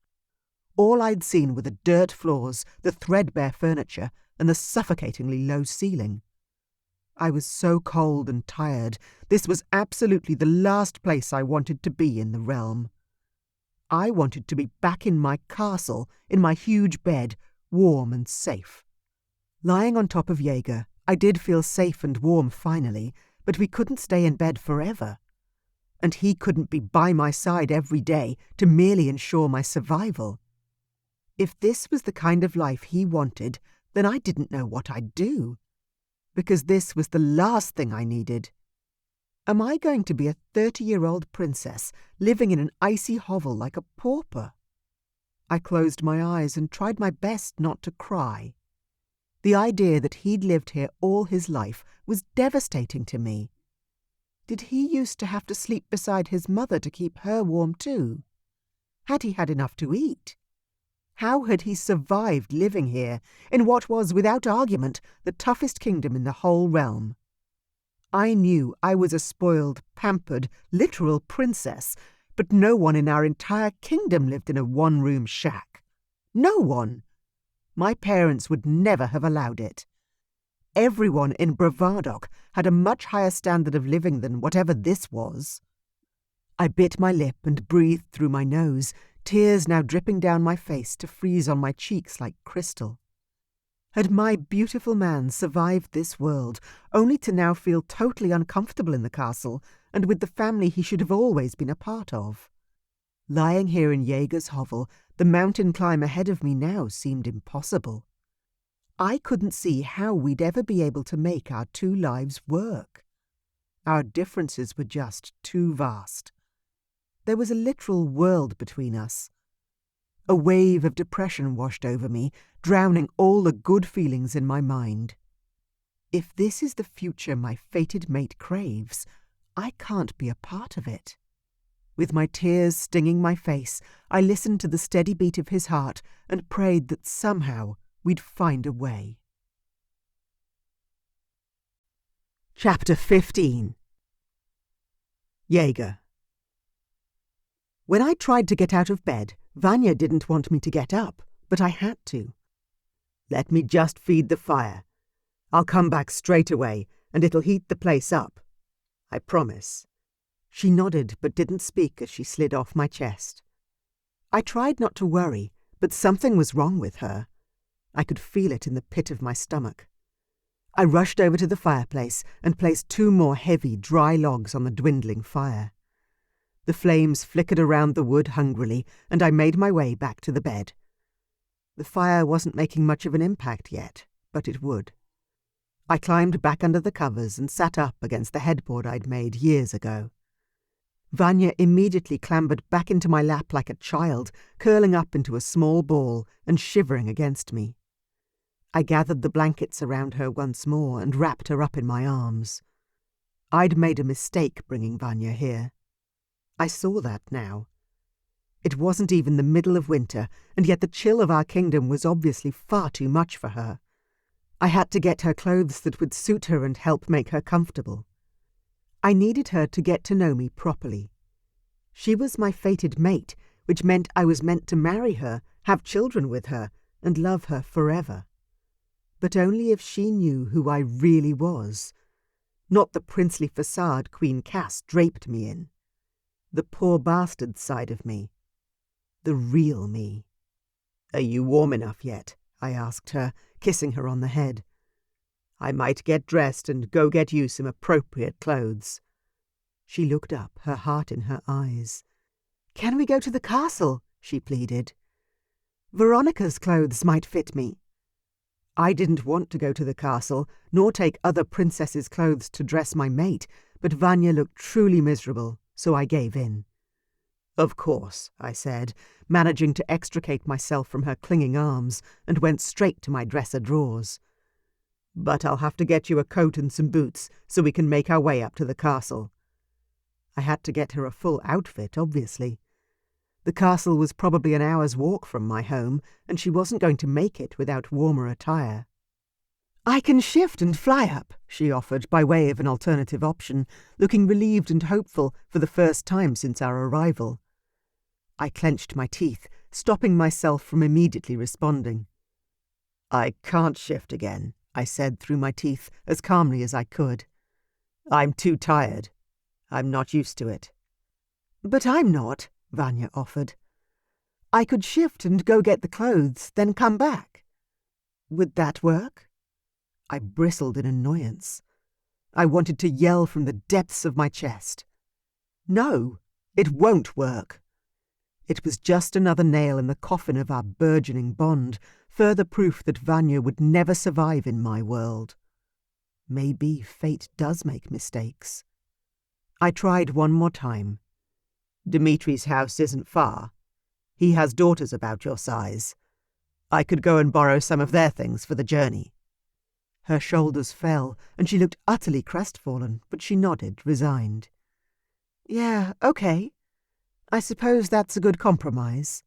All I'd seen were the dirt floors, the threadbare furniture, and the suffocatingly low ceiling. I was so cold and tired. This was absolutely the last place I wanted to be in the realm. I wanted to be back in my castle, in my huge bed, warm and safe. Lying on top of Jaeger, I did feel safe and warm finally, but we couldn't stay in bed forever. And he couldn't be by my side every day to merely ensure my survival. If this was the kind of life he wanted, then I didn't know what I'd do. Because this was the last thing I needed. Am I going to be a 30-year-old princess living in an icy hovel like a pauper? I closed my eyes and tried my best not to cry. The idea that he'd lived here all his life was devastating to me. Did he used to have to sleep beside his mother to keep her warm too? Had he had enough to eat? How had he survived living here, in what was, without argument, the toughest kingdom in the whole realm? I knew I was a spoiled, pampered, literal princess, but no one in our entire kingdom lived in a one-room shack. No one. My parents would never have allowed it. Everyone in Bravadok had a much higher standard of living than whatever this was. I bit my lip and breathed through my nose, tears now dripping down my face to freeze on my cheeks like crystal. Had my beautiful man survived this world, only to now feel totally uncomfortable in the castle and with the family he should have always been a part of? Lying here in Jaeger's hovel, the mountain climb ahead of me now seemed impossible. I couldn't see how we'd ever be able to make our two lives work. Our differences were just too vast. There was a literal world between us. A wave of depression washed over me, drowning all the good feelings in my mind. If this is the future my fated mate craves, I can't be a part of it. With my tears stinging my face, I listened to the steady beat of his heart and prayed that somehow we'd find a way. Chapter 15. Jaeger. When I tried to get out of bed, Vanya didn't want me to get up, but I had to. "Let me just feed the fire. I'll come back straight away, and it'll heat the place up. I promise." She nodded but didn't speak as she slid off my chest. I tried not to worry, but something was wrong with her. I could feel it in the pit of my stomach. I rushed over to the fireplace and placed 2 more heavy, dry logs on the dwindling fire. The flames flickered around the wood hungrily, and I made my way back to the bed. The fire wasn't making much of an impact yet, but it would. I climbed back under the covers and sat up against the headboard I'd made years ago. Vanya immediately clambered back into my lap like a child, curling up into a small ball and shivering against me. I gathered the blankets around her once more and wrapped her up in my arms. I'd made a mistake bringing Vanya here. I saw that now. It wasn't even the middle of winter, and yet the chill of our kingdom was obviously far too much for her. I had to get her clothes that would suit her and help make her comfortable. I needed her to get to know me properly. She was my fated mate, which meant I was meant to marry her, have children with her, and love her forever. But only if she knew who I really was. Not the princely facade Queen Cass draped me in. The poor bastard side of me. The real me. "Are you warm enough yet?" I asked her, kissing her on the head. "I might get dressed and go get you some appropriate clothes." She looked up, her heart in her eyes. "Can we go to the castle?" she pleaded. "Veronica's clothes might fit me." I didn't want to go to the castle, nor take other princesses' clothes to dress my mate, but Vanya looked truly miserable, so I gave in. "Of course," I said, managing to extricate myself from her clinging arms, and went straight to my dresser drawers. "But I'll have to get you a coat and some boots, so we can make our way up to the castle." I had to get her a full outfit, obviously. The castle was probably an hour's walk from my home, and she wasn't going to make it without warmer attire. "I can shift and fly up," she offered by way of an alternative option, looking relieved and hopeful for the first time since our arrival. I clenched my teeth, stopping myself from immediately responding. "I can't shift again," I said through my teeth as calmly as I could. "I'm too tired. I'm not used to it." "But I'm not," Vanya offered. "I could shift and go get the clothes, then come back. Would that work?" I bristled in annoyance. I wanted to yell from the depths of my chest. "No, it won't work." It was just another nail in the coffin of our burgeoning bond, further proof that Vanya would never survive in my world. Maybe fate does make mistakes. I tried one more time. "Dimitri's house isn't far. He has daughters about your size. I could go and borrow some of their things for the journey." Her shoulders fell, and she looked utterly crestfallen, but she nodded, resigned. "Yeah, okay. I suppose that's a good compromise."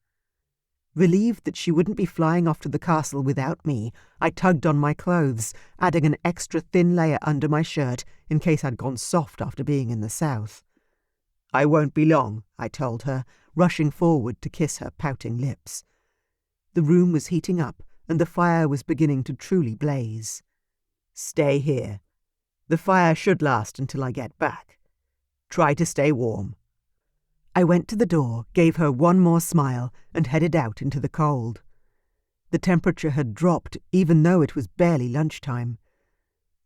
Relieved that she wouldn't be flying off to the castle without me, I tugged on my clothes, adding an extra thin layer under my shirt in case I'd gone soft after being in the south. "I won't be long," I told her, rushing forward to kiss her pouting lips. The room was heating up, and the fire was beginning to truly blaze. "Stay here. The fire should last until I get back. Try to stay warm." I went to the door, gave her one more smile, and headed out into the cold. The temperature had dropped, even though it was barely lunchtime.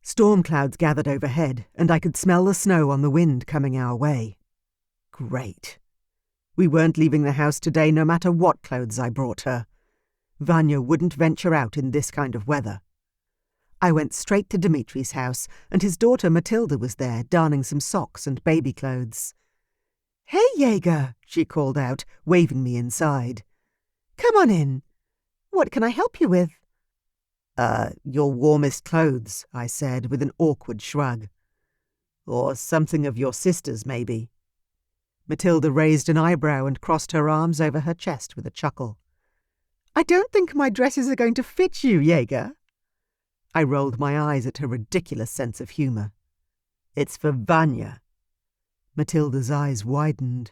Storm clouds gathered overhead, and I could smell the snow on the wind coming our way. Great. We weren't leaving the house today no matter what clothes I brought her. Vanya wouldn't venture out in this kind of weather. I went straight to Dimitri's house, and his daughter Matilda was there, darning some socks and baby clothes. "Hey, Jaeger," she called out, waving me inside. "Come on in. What can I help you with?" Your warmest clothes," I said with an awkward shrug. "Or something of your sister's, maybe." Matilda raised an eyebrow and crossed her arms over her chest with a chuckle. "I don't think my dresses are going to fit you, Jaeger." I rolled my eyes at her ridiculous sense of humour. "It's for Vanya." Matilda's eyes widened.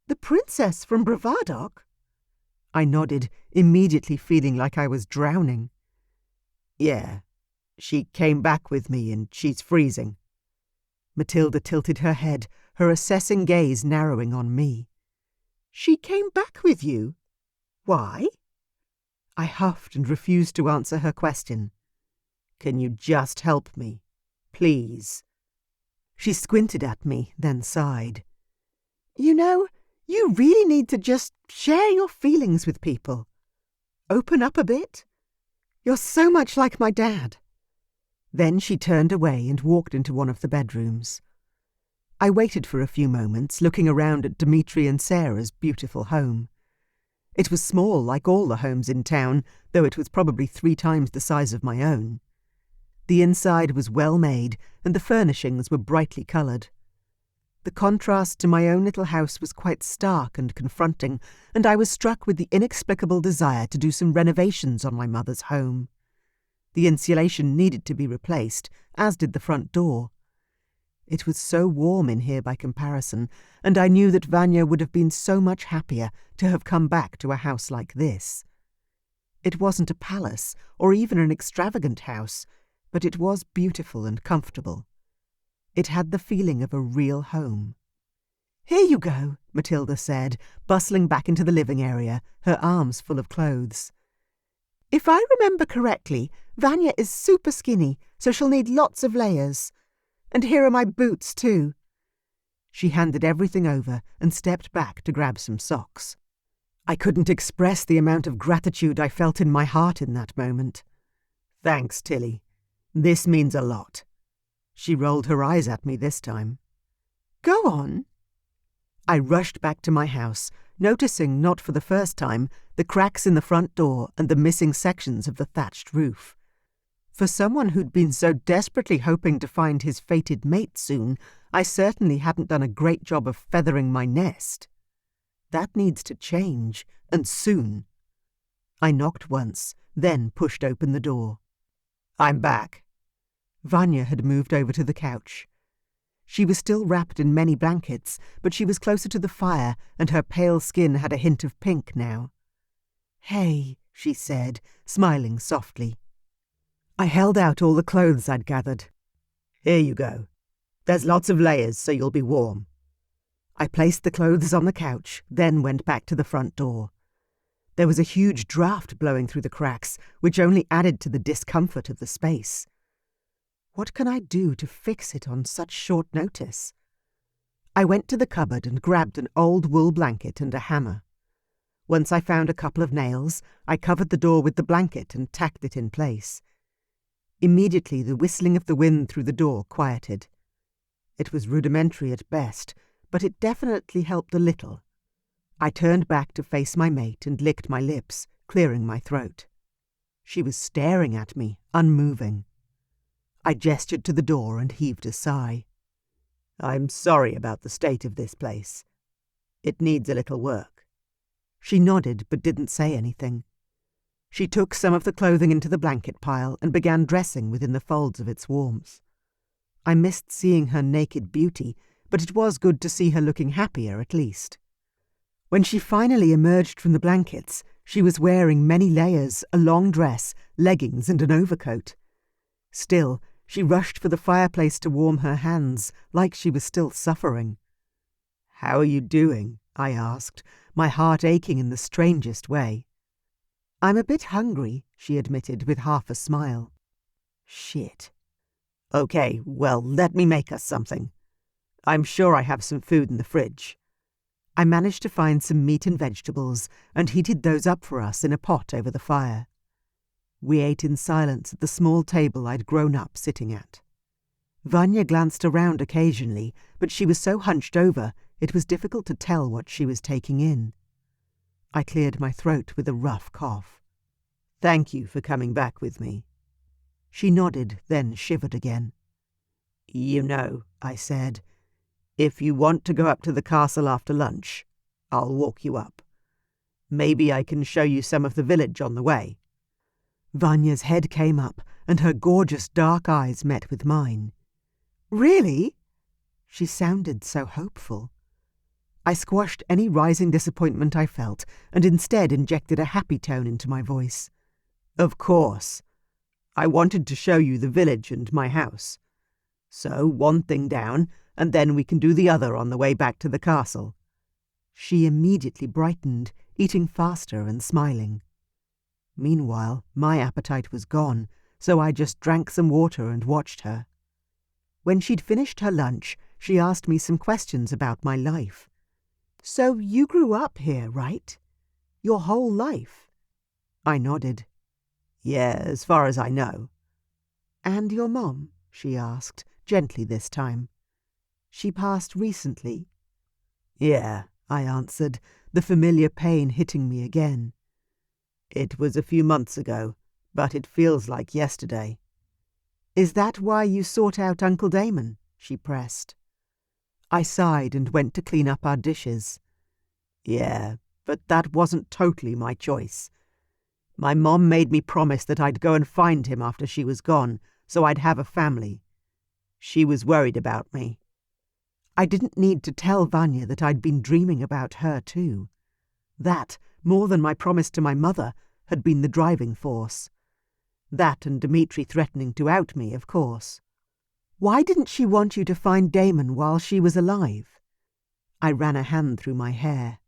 "The princess from Bravadok?" I nodded, immediately feeling like I was drowning. "Yeah, she came back with me and she's freezing." Matilda tilted her head, her assessing gaze narrowing on me. "She came back with you? Why?" I huffed and refused to answer her question. "Can you just help me? Please?" She squinted at me, then sighed. "You know, you really need to just share your feelings with people. Open up a bit. You're so much like my dad." Then she turned away and walked into one of the bedrooms. I waited for a few moments, looking around at Dimitri and Sarah's beautiful home. It was small, like all the homes in town, though it was probably 3 times the size of my own. The inside was well made, and the furnishings were brightly coloured. The contrast to my own little house was quite stark and confronting, and I was struck with the inexplicable desire to do some renovations on my mother's home. The insulation needed to be replaced, as did the front door. It was so warm in here by comparison, and I knew that Vanya would have been so much happier to have come back to a house like this. It wasn't a palace, or even an extravagant house, but it was beautiful and comfortable. It had the feeling of a real home. "Here you go," Matilda said, bustling back into the living area, her arms full of clothes. "If I remember correctly, Vanya is super skinny, so she'll need lots of layers. And here are my boots, too." She handed everything over and stepped back to grab some socks. I couldn't express the amount of gratitude I felt in my heart in that moment. "Thanks, Tilly. This means a lot." She rolled her eyes at me this time. "Go on." I rushed back to my house, noticing, not for the first time, the cracks in the front door and the missing sections of the thatched roof. For someone who'd been so desperately hoping to find his fated mate soon, I certainly hadn't done a great job of feathering my nest. That needs to change, and soon. I knocked once, then pushed open the door. "I'm back." Vanya had moved over to the couch. She was still wrapped in many blankets, but she was closer to the fire, and her pale skin had a hint of pink now. "Hey," she said, smiling softly. I held out all the clothes I'd gathered. "Here you go. There's lots of layers, so you'll be warm." I placed the clothes on the couch, then went back to the front door. There was a huge draught blowing through the cracks, which only added to the discomfort of the space. What can I do to fix it on such short notice? I went to the cupboard and grabbed an old wool blanket and a hammer. Once I found a couple of nails, I covered the door with the blanket and tacked it in place. Immediately the whistling of the wind through the door quieted. It was rudimentary at best, but it definitely helped a little. I turned back to face my mate and licked my lips, clearing my throat. She was staring at me, unmoving. I gestured to the door and heaved a sigh. "I'm sorry about the state of this place. It needs a little work." She nodded but didn't say anything. She took some of the clothing into the blanket pile and began dressing within the folds of its warmth. I missed seeing her naked beauty, but it was good to see her looking happier at least. When she finally emerged from the blankets, she was wearing many layers, a long dress, leggings and an overcoat. Still, she rushed for the fireplace to warm her hands, like she was still suffering. "How are you doing?" I asked, my heart aching in the strangest way. "I'm a bit hungry," she admitted with half a smile. Shit. "Okay, well, let me make us something. I'm sure I have some food in the fridge." I managed to find some meat and vegetables and heated those up for us in a pot over the fire. We ate in silence at the small table I'd grown up sitting at. Vanya glanced around occasionally, but she was so hunched over it was difficult to tell what she was taking in. I cleared my throat with a rough cough. "Thank you for coming back with me." She nodded, then shivered again. "You know," I said, "if you want to go up to the castle after lunch, I'll walk you up. Maybe I can show you some of the village on the way." Vanya's head came up, and her gorgeous dark eyes met with mine. "Really?" She sounded so hopeful. I squashed any rising disappointment I felt, and instead injected a happy tone into my voice. "Of course. I wanted to show you the village and my house. So one thing down, and then we can do the other on the way back to the castle." She immediately brightened, eating faster and smiling. Meanwhile, my appetite was gone, so I just drank some water and watched her. When she'd finished her lunch, she asked me some questions about my life. "So you grew up here, right? Your whole life?" I nodded. "Yeah, as far as I know." "And your mom?" she asked, gently this time. She passed recently? Yeah, I answered, the familiar pain hitting me again. It was a few months ago, but it feels like yesterday. Is that why you sought out Uncle Damon? She pressed. I sighed and went to clean up our dishes. Yeah, but that wasn't totally my choice. My mom made me promise that I'd go and find him after she was gone, so I'd have a family. She was worried about me. I didn't need to tell Vanya that I'd been dreaming about her too. That, more than my promise to my mother, had been the driving force. That and Dmitri threatening to out me, of course. Why didn't she want you to find Damon while she was alive? I ran a hand through my hair.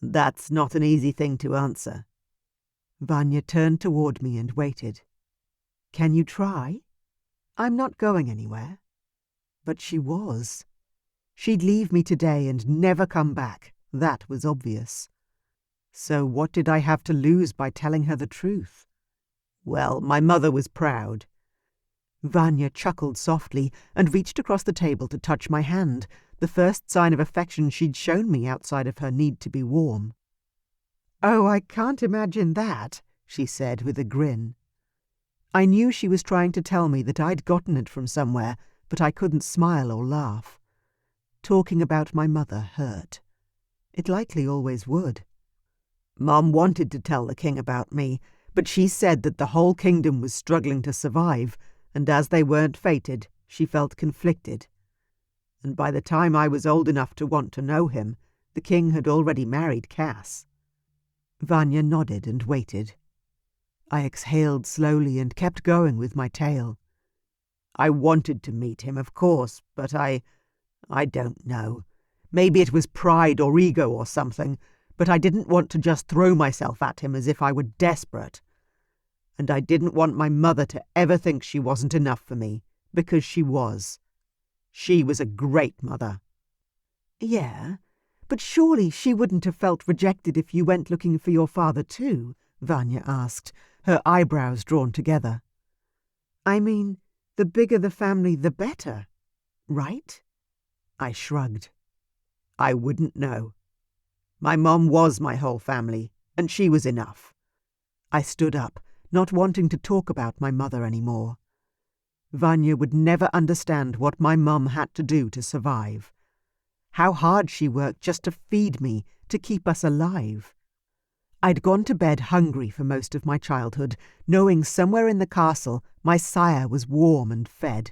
That's not an easy thing to answer. Vanya turned toward me and waited. Can you try? I'm not going anywhere. But she was. She'd leave me today and never come back. That was obvious. So what did I have to lose by telling her the truth? Well, my mother was proud. Vanya chuckled softly and reached across the table to touch my hand, the first sign of affection she'd shown me outside of her need to be warm. Oh, I can't imagine that, she said with a grin. I knew she was trying to tell me that I'd gotten it from somewhere, but I couldn't smile or laugh. Talking about my mother hurt. It likely always would. Mom wanted to tell the king about me, but she said that the whole kingdom was struggling to survive, and as they weren't fated, she felt conflicted. And by the time I was old enough to want to know him, the king had already married Cass. Vanya nodded and waited. I exhaled slowly and kept going with my tale. I wanted to meet him, of course, but I don't know. Maybe it was pride or ego or something, but I didn't want to just throw myself at him as if I were desperate. And I didn't want my mother to ever think she wasn't enough for me, because she was. She was a great mother. Yeah, but surely she wouldn't have felt rejected if you went looking for your father too, Vanya asked, her eyebrows drawn together. I mean, the bigger the family, the better, right? I shrugged. I wouldn't know. My mom was my whole family, and she was enough. I stood up, not wanting to talk about my mother anymore. Vanya would never understand what my mum had to do to survive. How hard she worked just to feed me, to keep us alive. I'd gone to bed hungry for most of my childhood, knowing somewhere in the castle my sire was warm and fed.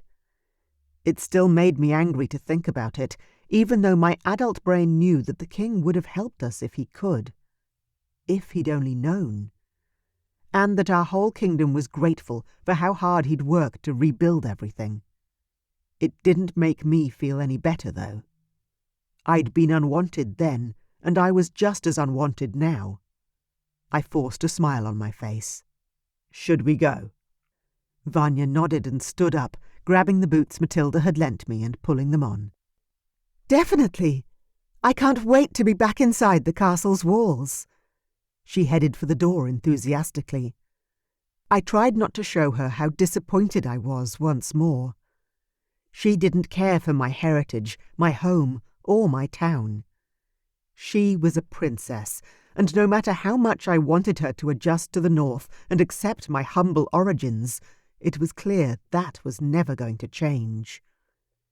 It still made me angry to think about it, even though my adult brain knew that the king would have helped us if he could. If he'd only known. And that our whole kingdom was grateful for how hard he'd worked to rebuild everything. It didn't make me feel any better, though. I'd been unwanted then, and I was just as unwanted now. I forced a smile on my face. Should we go? Vanya nodded and stood up, grabbing the boots Matilda had lent me and pulling them on. Definitely! I can't wait to be back inside the castle's walls. She headed for the door enthusiastically. I tried not to show her how disappointed I was once more. She didn't care for my heritage, my home, or my town. She was a princess, and no matter how much I wanted her to adjust to the north and accept my humble origins, it was clear that was never going to change.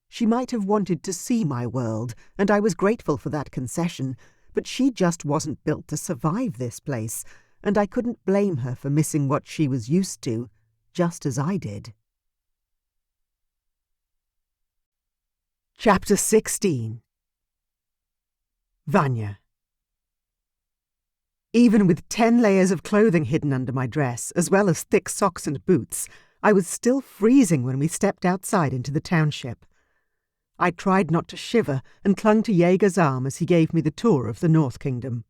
She might have wanted to see my world, and I was grateful for that concession, but she just wasn't built to survive this place, and I couldn't blame her for missing what she was used to, just as I did. Chapter 16. Vanya. Even with 10 layers of clothing hidden under my dress, as well as thick socks and boots, I was still freezing when we stepped outside into the township. I tried not to shiver and clung to Jaeger's arm as he gave me the tour of the North Kingdom.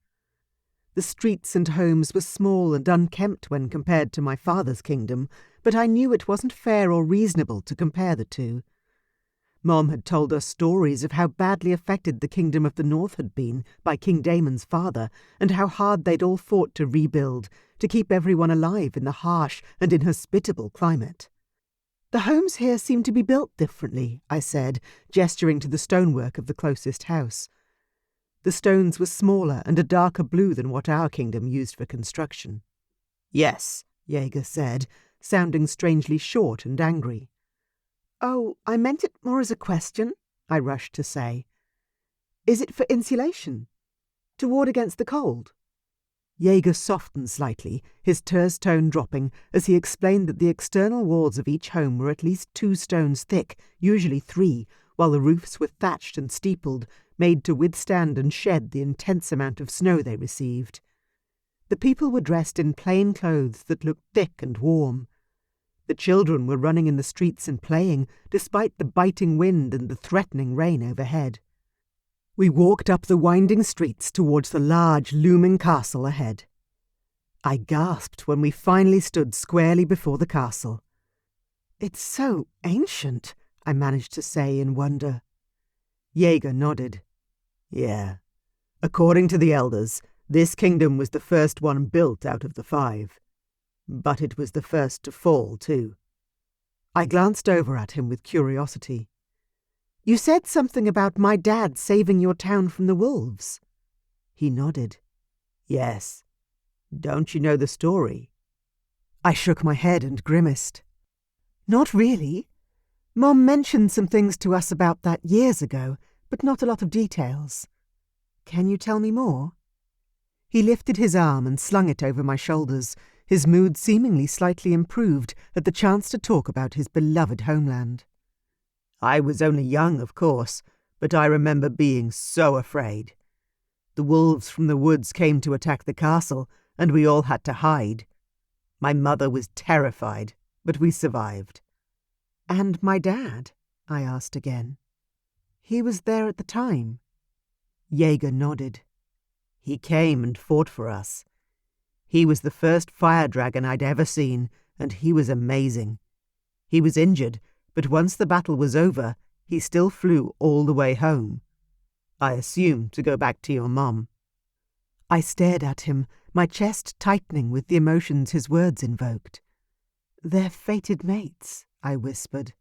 The streets and homes were small and unkempt when compared to my father's kingdom, but I knew it wasn't fair or reasonable to compare the two. Mom had told us stories of how badly affected the Kingdom of the North had been by King Damon's father, and how hard they'd all fought to rebuild, to keep everyone alive in the harsh and inhospitable climate. The homes here seem to be built differently, I said, gesturing to the stonework of the closest house. The stones were smaller and a darker blue than what our kingdom used for construction. Yes, Jaeger said, sounding strangely short and angry. Oh, I meant it more as a question, I rushed to say. Is it for insulation? To ward against the cold? Jaeger softened slightly, his terse tone dropping, as he explained that the external walls of each home were at least 2 stones thick, usually 3, while the roofs were thatched and steepled, made to withstand and shed the intense amount of snow they received. The people were dressed in plain clothes that looked thick and warm. The children were running in the streets and playing, despite the biting wind and the threatening rain overhead. We walked up the winding streets towards the large, looming castle ahead. I gasped when we finally stood squarely before the castle. It's so ancient, I managed to say in wonder. Jaeger nodded. Yeah. According to the elders, this kingdom was the first one built out of the 5. But it was the first to fall, too. I glanced over at him with curiosity. You said something about my dad saving your town from the wolves. He nodded. Yes. Don't you know the story? I shook my head and grimaced. Not really. Mom mentioned some things to us about that years ago, but not a lot of details. Can you tell me more? He lifted his arm and slung it over my shoulders, his mood seemingly slightly improved at the chance to talk about his beloved homeland. I was only young, of course, but I remember being so afraid. The wolves from the woods came to attack the castle, and we all had to hide. My mother was terrified, but we survived. And my dad? I asked again. He was there at the time. Jaeger nodded. He came and fought for us. He was the first fire dragon I'd ever seen, and he was amazing. He was injured, but once the battle was over, he still flew all the way home. I assume to go back to your mom. I stared at him, my chest tightening with the emotions his words invoked. They're fated mates, I whispered.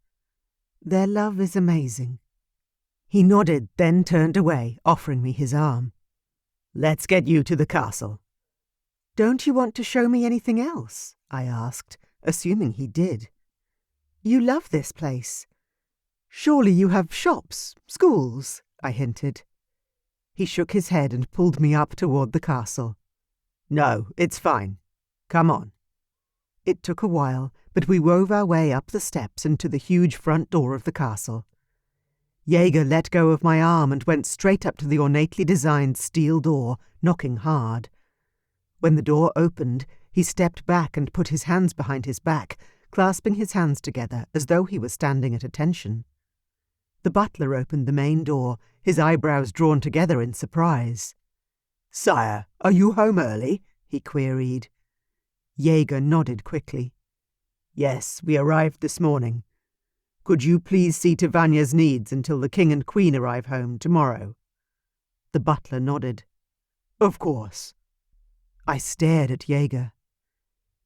Their love is amazing. He nodded, then turned away, offering me his arm. Let's get you to the castle. Don't you want to show me anything else? I asked, assuming he did. You love this place. Surely you have shops, schools, I hinted. He shook his head and pulled me up toward the castle. No, it's fine. Come on. It took a while, but we wove our way up the steps and to the huge front door of the castle. Jaeger let go of my arm and went straight up to the ornately designed steel door, knocking hard. When the door opened, he stepped back and put his hands behind his back, clasping his hands together as though he were standing at attention. The butler opened the main door, his eyebrows drawn together in surprise. "Sire, are you home early?" he queried. Jaeger nodded quickly. "Yes, we arrived this morning. Could you please see to Vanya's needs until the king and queen arrive home tomorrow?" The butler nodded. "Of course." I stared at Jaeger.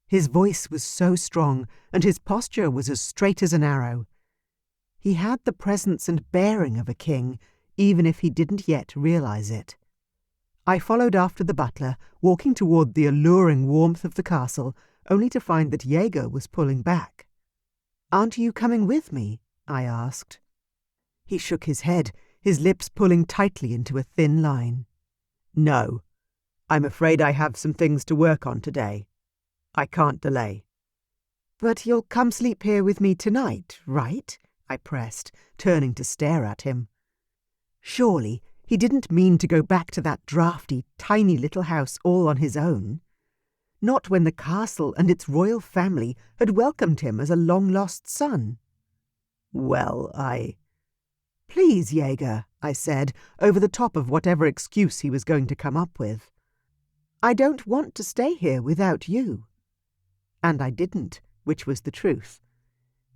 His voice was so strong, and his posture was as straight as an arrow. He had the presence and bearing of a king, even if he didn't yet realize it. I followed after the butler, walking toward the alluring warmth of the castle, only to find that Jaeger was pulling back. "Aren't you coming with me?" I asked. He shook his head, his lips pulling tightly into a thin line. "No. I'm afraid I have some things to work on today. I can't delay." "But you'll come sleep here with me tonight, right?" I pressed, turning to stare at him. Surely he didn't mean to go back to that drafty, tiny little house all on his own. Not when the castle and its royal family had welcomed him as a long-lost son. "Well, "Please, Jaeger," I said, over the top of whatever excuse he was going to come up with. "I don't want to stay here without you." And I didn't, which was the truth.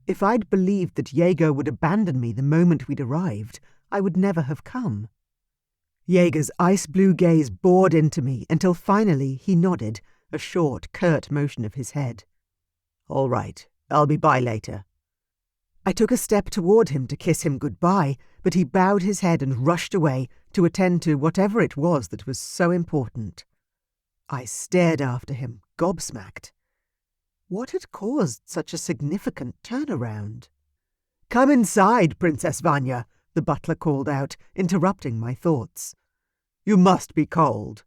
If I'd believed that Jaeger would abandon me the moment we'd arrived, I would never have come. Jaeger's ice-blue gaze bored into me until finally he nodded, a short, curt motion of his head. "All right, I'll be by later." I took a step toward him to kiss him goodbye, but he bowed his head and rushed away to attend to whatever it was that was so important. I stared after him, gobsmacked. What had caused such a significant turnaround? "Come inside, Princess Vanya," the butler called out, interrupting my thoughts. "You must be cold."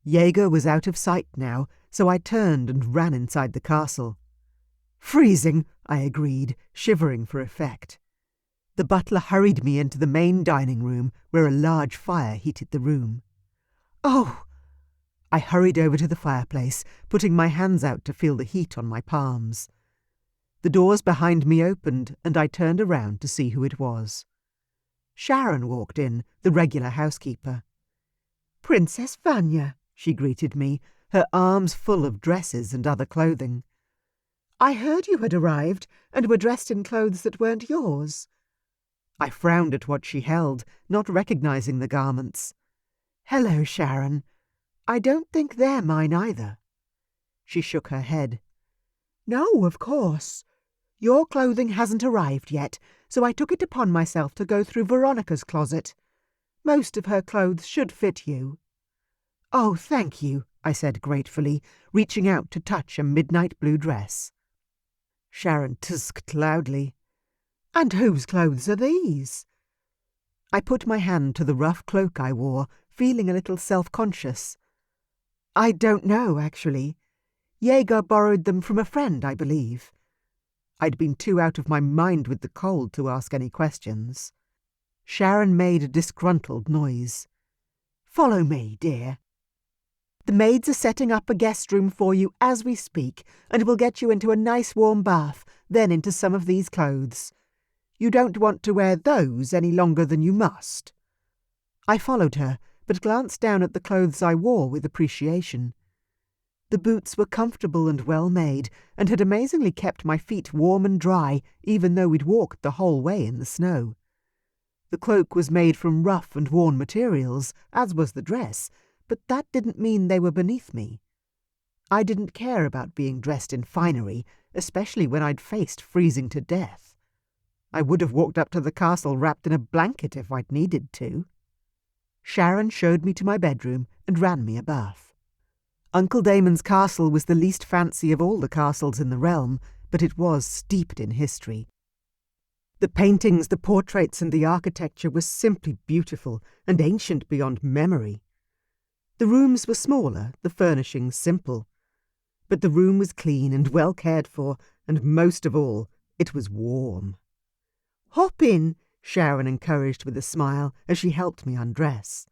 Jaeger was out of sight now, so I turned and ran inside the castle. "Freezing," I agreed, shivering for effect. The butler hurried me into the main dining room, where a large fire heated the room. "Oh!" I hurried over to the fireplace, putting my hands out to feel the heat on my palms. The doors behind me opened, and I turned around to see who it was. Sharon walked in, the regular housekeeper. "Princess Vanya," she greeted me, her arms full of dresses and other clothing. "I heard you had arrived and were dressed in clothes that weren't yours." I frowned at what she held, not recognizing the garments. "Hello, Sharon. I don't think they're mine either." She shook her head. "No, of course. Your clothing hasn't arrived yet, so I took it upon myself to go through Veronica's closet. Most of her clothes should fit you." "Oh, thank you," I said gratefully, reaching out to touch a midnight blue dress. Sharon tusked loudly. "And whose clothes are these?" I put my hand to the rough cloak I wore, feeling a little self-conscious. "I don't know, actually. Jaeger borrowed them from a friend, I believe." I'd been too out of my mind with the cold to ask any questions. Sharon made a disgruntled noise. "Follow me, dear. The maids are setting up a guest room for you as we speak, and we'll get you into a nice warm bath, then into some of these clothes. You don't want to wear those any longer than you must." I followed her, but glanced down at the clothes I wore with appreciation. The boots were comfortable and well made, and had amazingly kept my feet warm and dry, even though we'd walked the whole way in the snow. The cloak was made from rough and worn materials, as was the dress, but that didn't mean they were beneath me. I didn't care about being dressed in finery, especially when I'd faced freezing to death. I would have walked up to the castle wrapped in a blanket if I'd needed to. Sharon showed me to my bedroom and ran me a bath. Uncle Damon's castle was the least fancy of all the castles in the realm, but it was steeped in history. The paintings, the portraits, and the architecture were simply beautiful and ancient beyond memory. The rooms were smaller, the furnishings simple. But the room was clean and well cared for, and most of all, it was warm. "Hop in," Sharon encouraged with a smile as she helped me undress.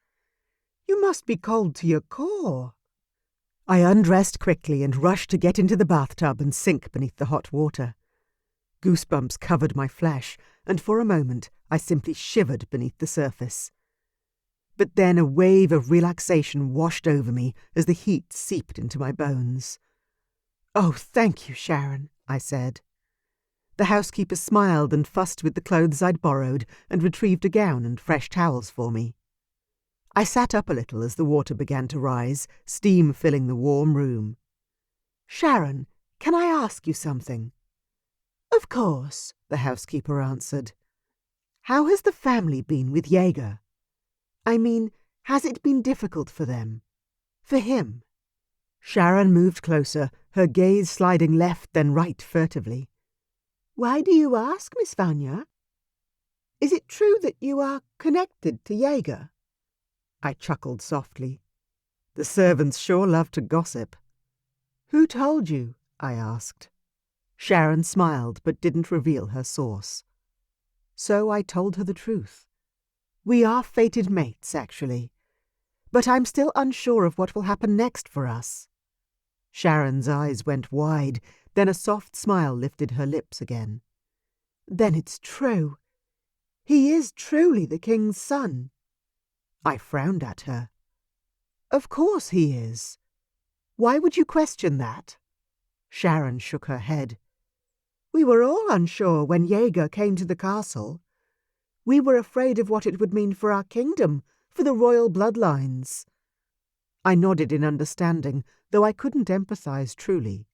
"You must be cold to your core." I undressed quickly and rushed to get into the bathtub and sink beneath the hot water. Goosebumps covered my flesh, and for a moment I simply shivered beneath the surface. But then a wave of relaxation washed over me as the heat seeped into my bones. "Oh, thank you, Sharon," I said. The housekeeper smiled and fussed with the clothes I'd borrowed and retrieved a gown and fresh towels for me. I sat up a little as the water began to rise, steam filling the warm room. "Sharon, can I ask you something?" "Of course," the housekeeper answered. "How has the family been with Jaeger? I mean, has it been difficult for them? For him?" Sharon moved closer, her gaze sliding left then right furtively. "Why do you ask, Miss Vanya? Is it true that you are connected to Jaeger?" I chuckled softly. The servants sure love to gossip. "Who told you?" I asked. Sharon smiled but didn't reveal her source. So I told her the truth. We are fated mates, actually. But I'm still unsure of what will happen next for us. Sharon's eyes went wide, then a soft smile lifted her lips again. "Then it's true. He is truly the king's son." I frowned at her. "Of course he is. Why would you question that?" Sharon shook her head. "We were all unsure when Jaeger came to the castle. We were afraid of what it would mean for our kingdom, for the royal bloodlines." I nodded in understanding, though I couldn't empathize truly.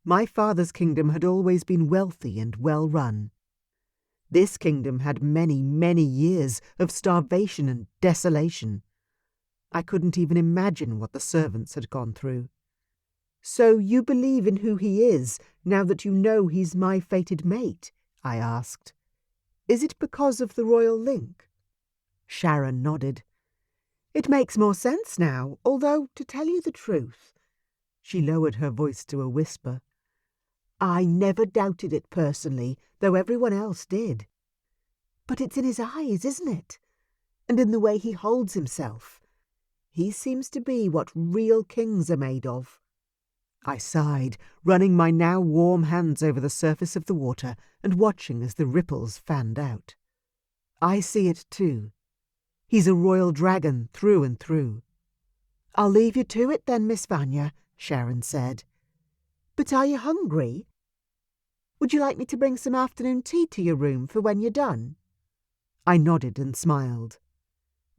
My father's kingdom had always been wealthy and well run. This kingdom had many, many years of starvation and desolation. I couldn't even imagine what the servants had gone through. "So you believe in who he is, now that you know he's my fated mate?" I asked. "Is it because of the royal link?" Sharon nodded. "It makes more sense now, although, to tell you the truth," she lowered her voice to a whisper, "I never doubted it personally, though everyone else did. But it's in his eyes, isn't it? And in the way he holds himself. He seems to be what real kings are made of." I sighed, running my now warm hands over the surface of the water and watching as the ripples fanned out. "I see it too. He's a royal dragon through and through." "I'll leave you to it then, Miss Vanya," Sharon said. "But are you hungry? Would you like me to bring some afternoon tea to your room for when you're done?" I nodded and smiled.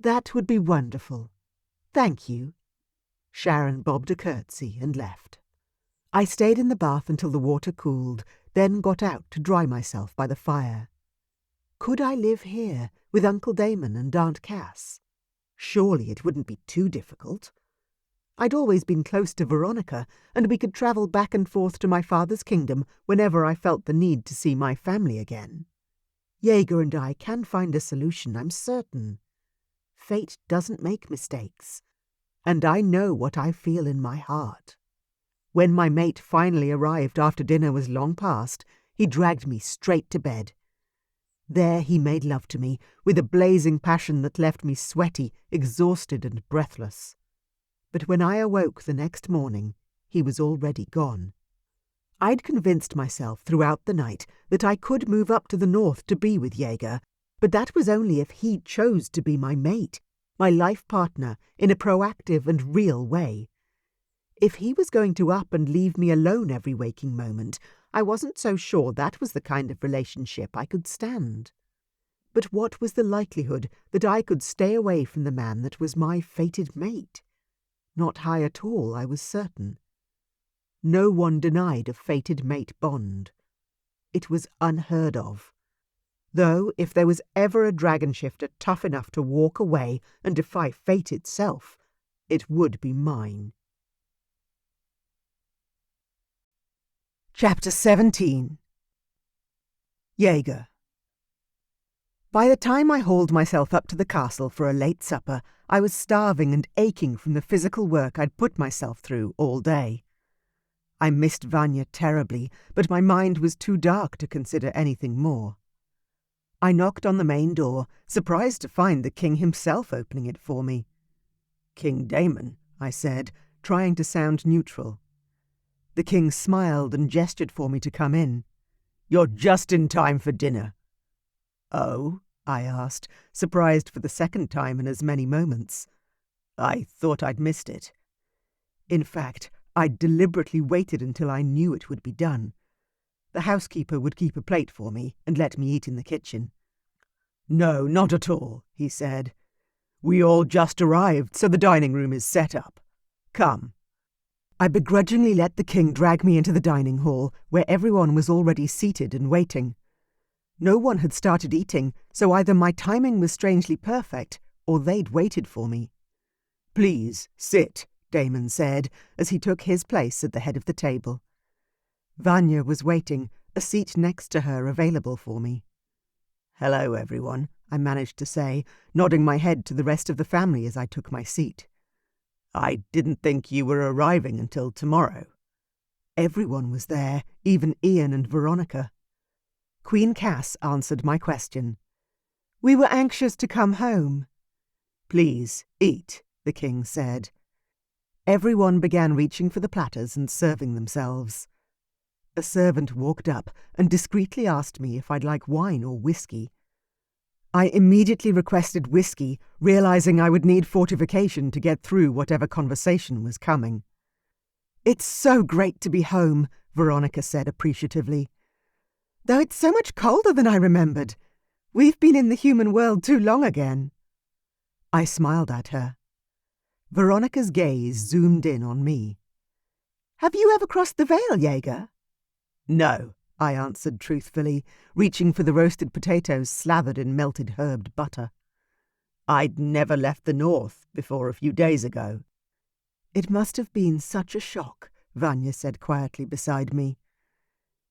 "That would be wonderful. Thank you." Sharon bobbed a curtsy and left. I stayed in the bath until the water cooled, then got out to dry myself by the fire. Could I live here with Uncle Damon and Aunt Cass? Surely it wouldn't be too difficult. I'd always been close to Veronica, and we could travel back and forth to my father's kingdom whenever I felt the need to see my family again. Jaeger and I can find a solution, I'm certain. Fate doesn't make mistakes, and I know what I feel in my heart. When my mate finally arrived after dinner was long past, he dragged me straight to bed. There he made love to me, with a blazing passion that left me sweaty, exhausted and breathless. But when I awoke the next morning, he was already gone. I'd convinced myself throughout the night that I could move up to the north to be with Jaeger, but that was only if he chose to be my mate, my life partner, in a proactive and real way. If he was going to up and leave me alone every waking moment, I wasn't so sure that was the kind of relationship I could stand. But what was the likelihood that I could stay away from the man that was my fated mate? Not high at all, I was certain. No one denied a fated mate bond. It was unheard of. Though if there was ever a dragon shifter tough enough to walk away and defy fate itself, it would be mine. Chapter 17. Jaeger. By the time I hauled myself up to the castle for a late supper, I was starving and aching from the physical work I'd put myself through all day. I missed Vanya terribly, but my mind was too dark to consider anything more. I knocked on the main door, surprised to find the king himself opening it for me. "King Damon," I said, trying to sound neutral. The king smiled and gestured for me to come in. "You're just in time for dinner." "Oh?" I asked, surprised for the second time in as many moments. "I thought I'd missed it." In fact, I'd deliberately waited until I knew it would be done. The housekeeper would keep a plate for me and let me eat in the kitchen. "No, not at all," he said. "We all just arrived, so the dining room is set up. Come." I begrudgingly let the king drag me into the dining hall, where everyone was already seated and waiting. No one had started eating, so either my timing was strangely perfect, or they'd waited for me. "Please, sit," Damon said, as he took his place at the head of the table. Vanya was waiting, a seat next to her available for me. "Hello, everyone," I managed to say, nodding my head to the rest of the family as I took my seat. "I didn't think you were arriving until tomorrow." Everyone was there, even Ian and Veronica. Queen Cass answered my question. "We were anxious to come home." "Please, eat," the king said. Everyone began reaching for the platters and serving themselves. A servant walked up and discreetly asked me if I'd like wine or whiskey. I immediately requested whiskey, realizing I would need fortification to get through whatever conversation was coming. "It's so great to be home," Veronica said appreciatively. "Though it's so much colder than I remembered. We've been in the human world too long again." I smiled at her. Veronica's gaze zoomed in on me. "Have you ever crossed the veil, Jaeger?" "No," I answered truthfully, reaching for the roasted potatoes slathered in melted herbed butter. I'd never left the north before a few days ago. It must have been such a shock, Vanya said quietly beside me.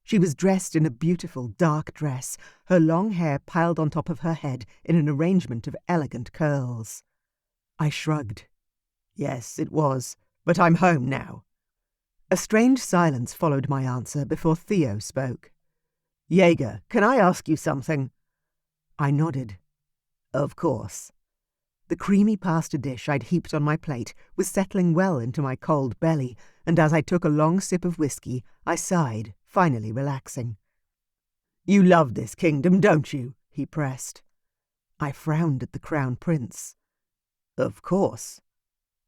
She was dressed in a beautiful dark dress, her long hair piled on top of her head in an arrangement of elegant curls. I shrugged. Yes, it was, but I'm home now. A strange silence followed my answer before Theo spoke. Jaeger, can I ask you something? I nodded. Of course. The creamy pasta dish I'd heaped on my plate was settling well into my cold belly, and as I took a long sip of whiskey, I sighed, finally relaxing. You love this kingdom, don't you? He pressed. I frowned at the Crown Prince. Of course.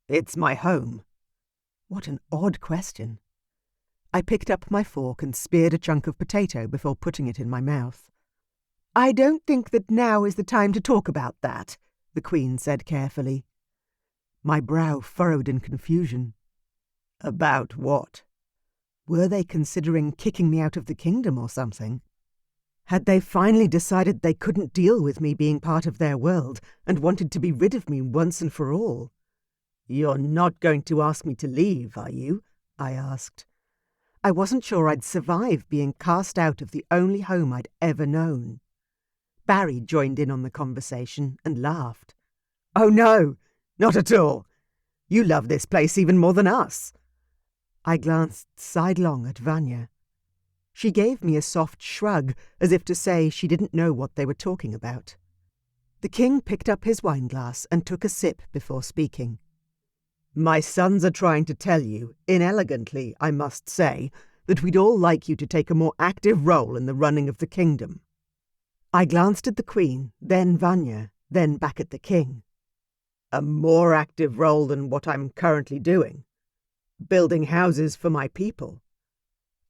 It's my home. What an odd question. I picked up my fork and speared a chunk of potato before putting it in my mouth. I don't think that now is the time to talk about that, the Queen said carefully. My brow furrowed in confusion. About what? Were they considering kicking me out of the kingdom or something? Had they finally decided they couldn't deal with me being part of their world and wanted to be rid of me once and for all? You're not going to ask me to leave, are you? I asked. I wasn't sure I'd survive being cast out of the only home I'd ever known. Barry joined in on the conversation and laughed. Oh no, not at all. You love this place even more than us. I glanced sidelong at Vanya. She gave me a soft shrug, as if to say she didn't know what they were talking about. The king picked up his wineglass and took a sip before speaking. My sons are trying to tell you, inelegantly, I must say, that we'd all like you to take a more active role in the running of the kingdom. I glanced at the Queen, then Vanya, then back at the king. A more active role than what I'm currently doing. Building houses for my people.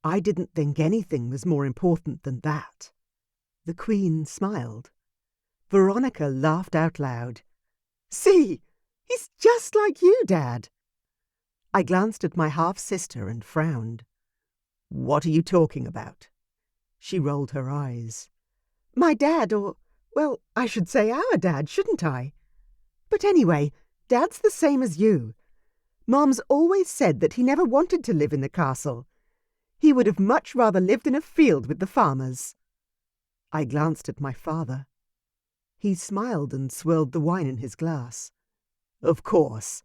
I didn't think anything was more important than that. The Queen smiled. Veronica laughed out loud. See, he's just like you, Dad. I glanced at my half-sister and frowned. What are you talking about? She rolled her eyes. My dad, or, well, I should say our dad, shouldn't I? But anyway, Dad's the same as you. Mom's always said that he never wanted to live in the castle. He would have much rather lived in a field with the farmers. I glanced at my father. He smiled and swirled the wine in his glass. Of course.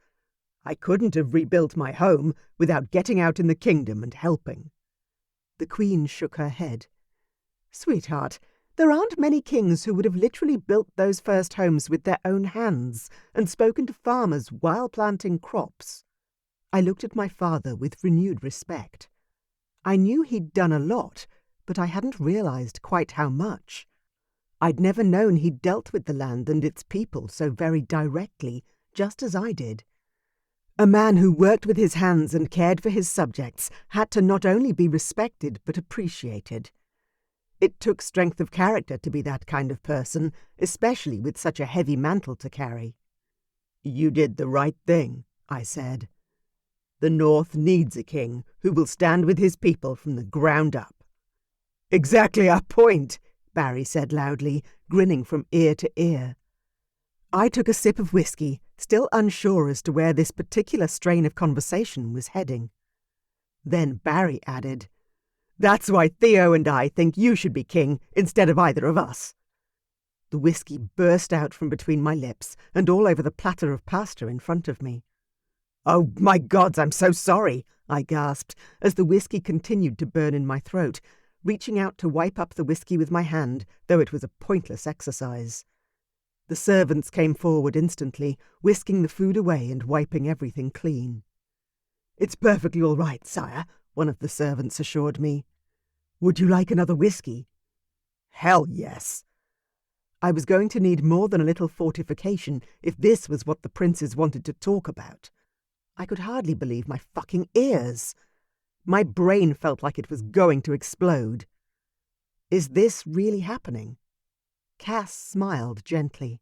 I couldn't have rebuilt my home without getting out in the kingdom and helping. The Queen shook her head. Sweetheart, there aren't many kings who would have literally built those first homes with their own hands and spoken to farmers while planting crops. I looked at my father with renewed respect. I knew he'd done a lot, but I hadn't realized quite how much. I'd never known he'd dealt with the land and its people so very directly, just as I did. A man who worked with his hands and cared for his subjects had to not only be respected but appreciated. It took strength of character to be that kind of person, especially with such a heavy mantle to carry. You did the right thing, I said. The North needs a king who will stand with his people from the ground up. Exactly our point, Barry said loudly, grinning from ear to ear. I took a sip of whiskey, still unsure as to where this particular strain of conversation was heading. Then Barry added, That's why Theo and I think you should be king instead of either of us. The whiskey burst out from between my lips and all over the platter of pasta in front of me. Oh, my gods, I'm so sorry, I gasped, as the whiskey continued to burn in my throat, reaching out to wipe up the whiskey with my hand, though it was a pointless exercise. The servants came forward instantly, whisking the food away and wiping everything clean. It's perfectly all right, sire, one of the servants assured me. Would you like another whiskey? Hell yes. I was going to need more than a little fortification if this was what the princes wanted to talk about. I could hardly believe my fucking ears. My brain felt like it was going to explode. Is this really happening? Cass smiled gently.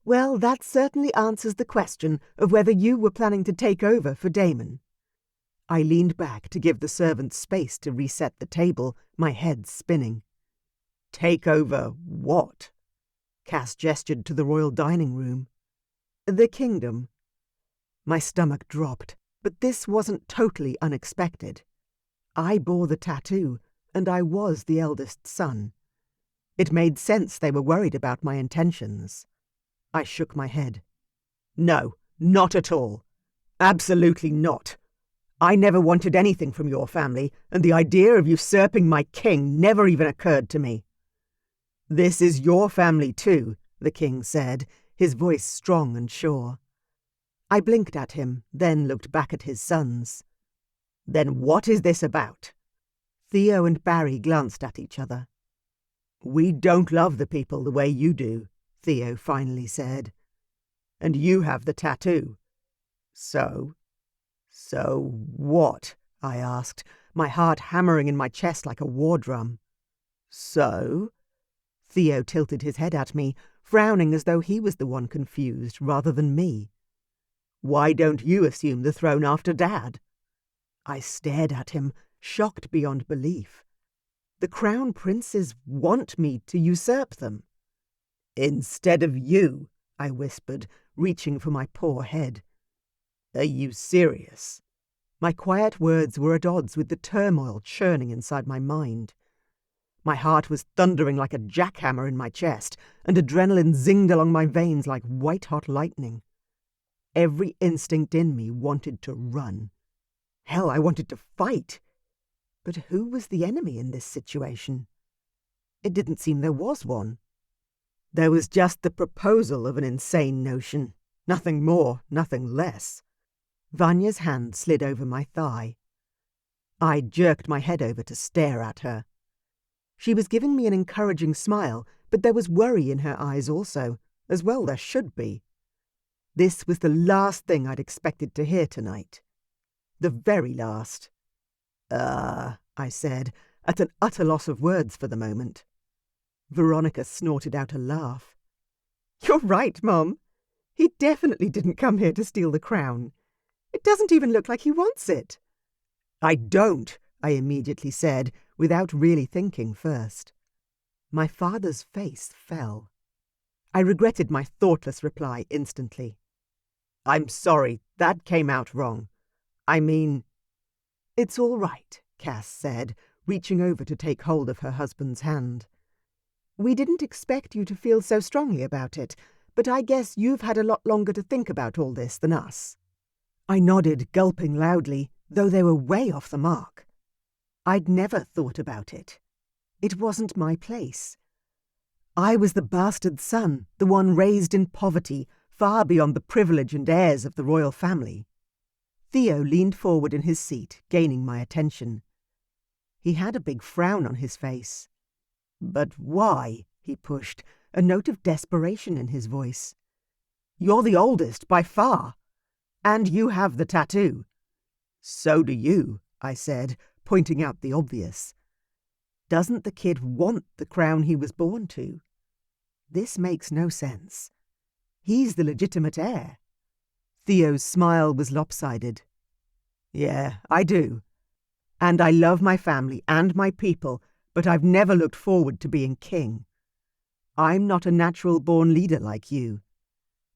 Well, that certainly answers the question of whether you were planning to take over for Damon. I leaned back to give the servants space to reset the table, my head spinning. "Take over what?" Cass gestured to the royal dining room. "The kingdom." My stomach dropped, but this wasn't totally unexpected. I bore the tattoo, and I was the eldest son. It made sense they were worried about my intentions. I shook my head. "No, not at all. Absolutely not. I never wanted anything from your family, and the idea of usurping my king never even occurred to me." "This is your family too," the king said, his voice strong and sure. I blinked at him, then looked back at his sons. "Then what is this about?" Theo and Barry glanced at each other. "We don't love the people the way you do," Theo finally said. "And you have the tattoo. So what?" I asked, my heart hammering in my chest like a war drum. "So?" Theo tilted his head at me, frowning as though he was the one confused rather than me. "Why don't you assume the throne after Dad?" I stared at him, shocked beyond belief. The crown princes want me to usurp them. "Instead of you," I whispered, reaching for my poor head. "Are you serious?" My quiet words were at odds with the turmoil churning inside my mind. My heart was thundering like a jackhammer in my chest, and adrenaline zinged along my veins like white-hot lightning. Every instinct in me wanted to run. Hell, I wanted to fight. But who was the enemy in this situation? It didn't seem there was one. There was just the proposal of an insane notion. Nothing more, nothing less. Vanya's hand slid over my thigh. I jerked my head over to stare at her. She was giving me an encouraging smile, but there was worry in her eyes also, as well there should be. This was the last thing I'd expected to hear tonight. The very last. I said, at an utter loss of words for the moment. Veronica snorted out a laugh. "You're right, Mom. He definitely didn't come here to steal the crown. It doesn't even look like he wants it." "I don't," I immediately said, without really thinking first. My father's face fell. I regretted my thoughtless reply instantly. "I'm sorry, that came out wrong. I mean—" "It's all right," Cass said, reaching over to take hold of her husband's hand. "We didn't expect you to feel so strongly about it, but I guess you've had a lot longer to think about all this than us." I nodded, gulping loudly, though they were way off the mark. I'd never thought about it. It wasn't my place. I was the bastard son, the one raised in poverty, far beyond the privilege and heirs of the royal family. Theo leaned forward in his seat, gaining my attention. He had a big frown on his face. "But why?" he pushed, a note of desperation in his voice. "You're the oldest, by far. And you have the tattoo." "So do you," I said, pointing out the obvious. Doesn't the kid want the crown he was born to? This makes no sense. He's the legitimate heir. Theo's smile was lopsided. "Yeah, I do. And I love my family and my people, but I've never looked forward to being king. I'm not a natural-born leader like you.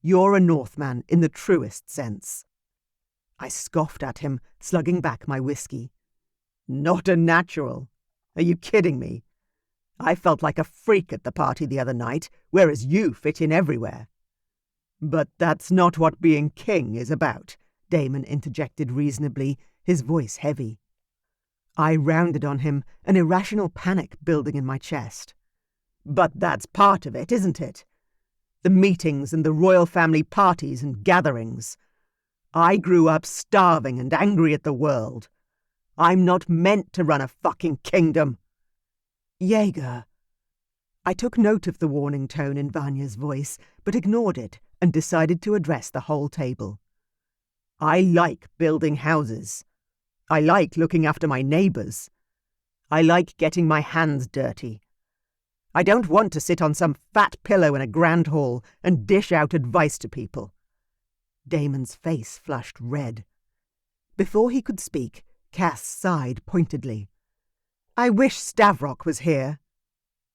You're a Northman in the truest sense." I scoffed at him, slugging back my whiskey. "Not a natural? Are you kidding me? I felt like a freak at the party the other night, whereas you fit in everywhere." "But that's not what being king is about," Damon interjected reasonably, his voice heavy. I rounded on him, an irrational panic building in my chest. "But that's part of it, isn't it? The meetings and the royal family parties and gatherings. I grew up starving and angry at the world. I'm not meant to run a fucking kingdom." "Jaeger." I took note of the warning tone in Vanya's voice, but ignored it and decided to address the whole table. "I like building houses. I like looking after my neighbours. I like getting my hands dirty. I don't want to sit on some fat pillow in a grand hall and dish out advice to people." Damon's face flushed red. Before he could speak, Cass sighed pointedly. "I wish Stavrok was here."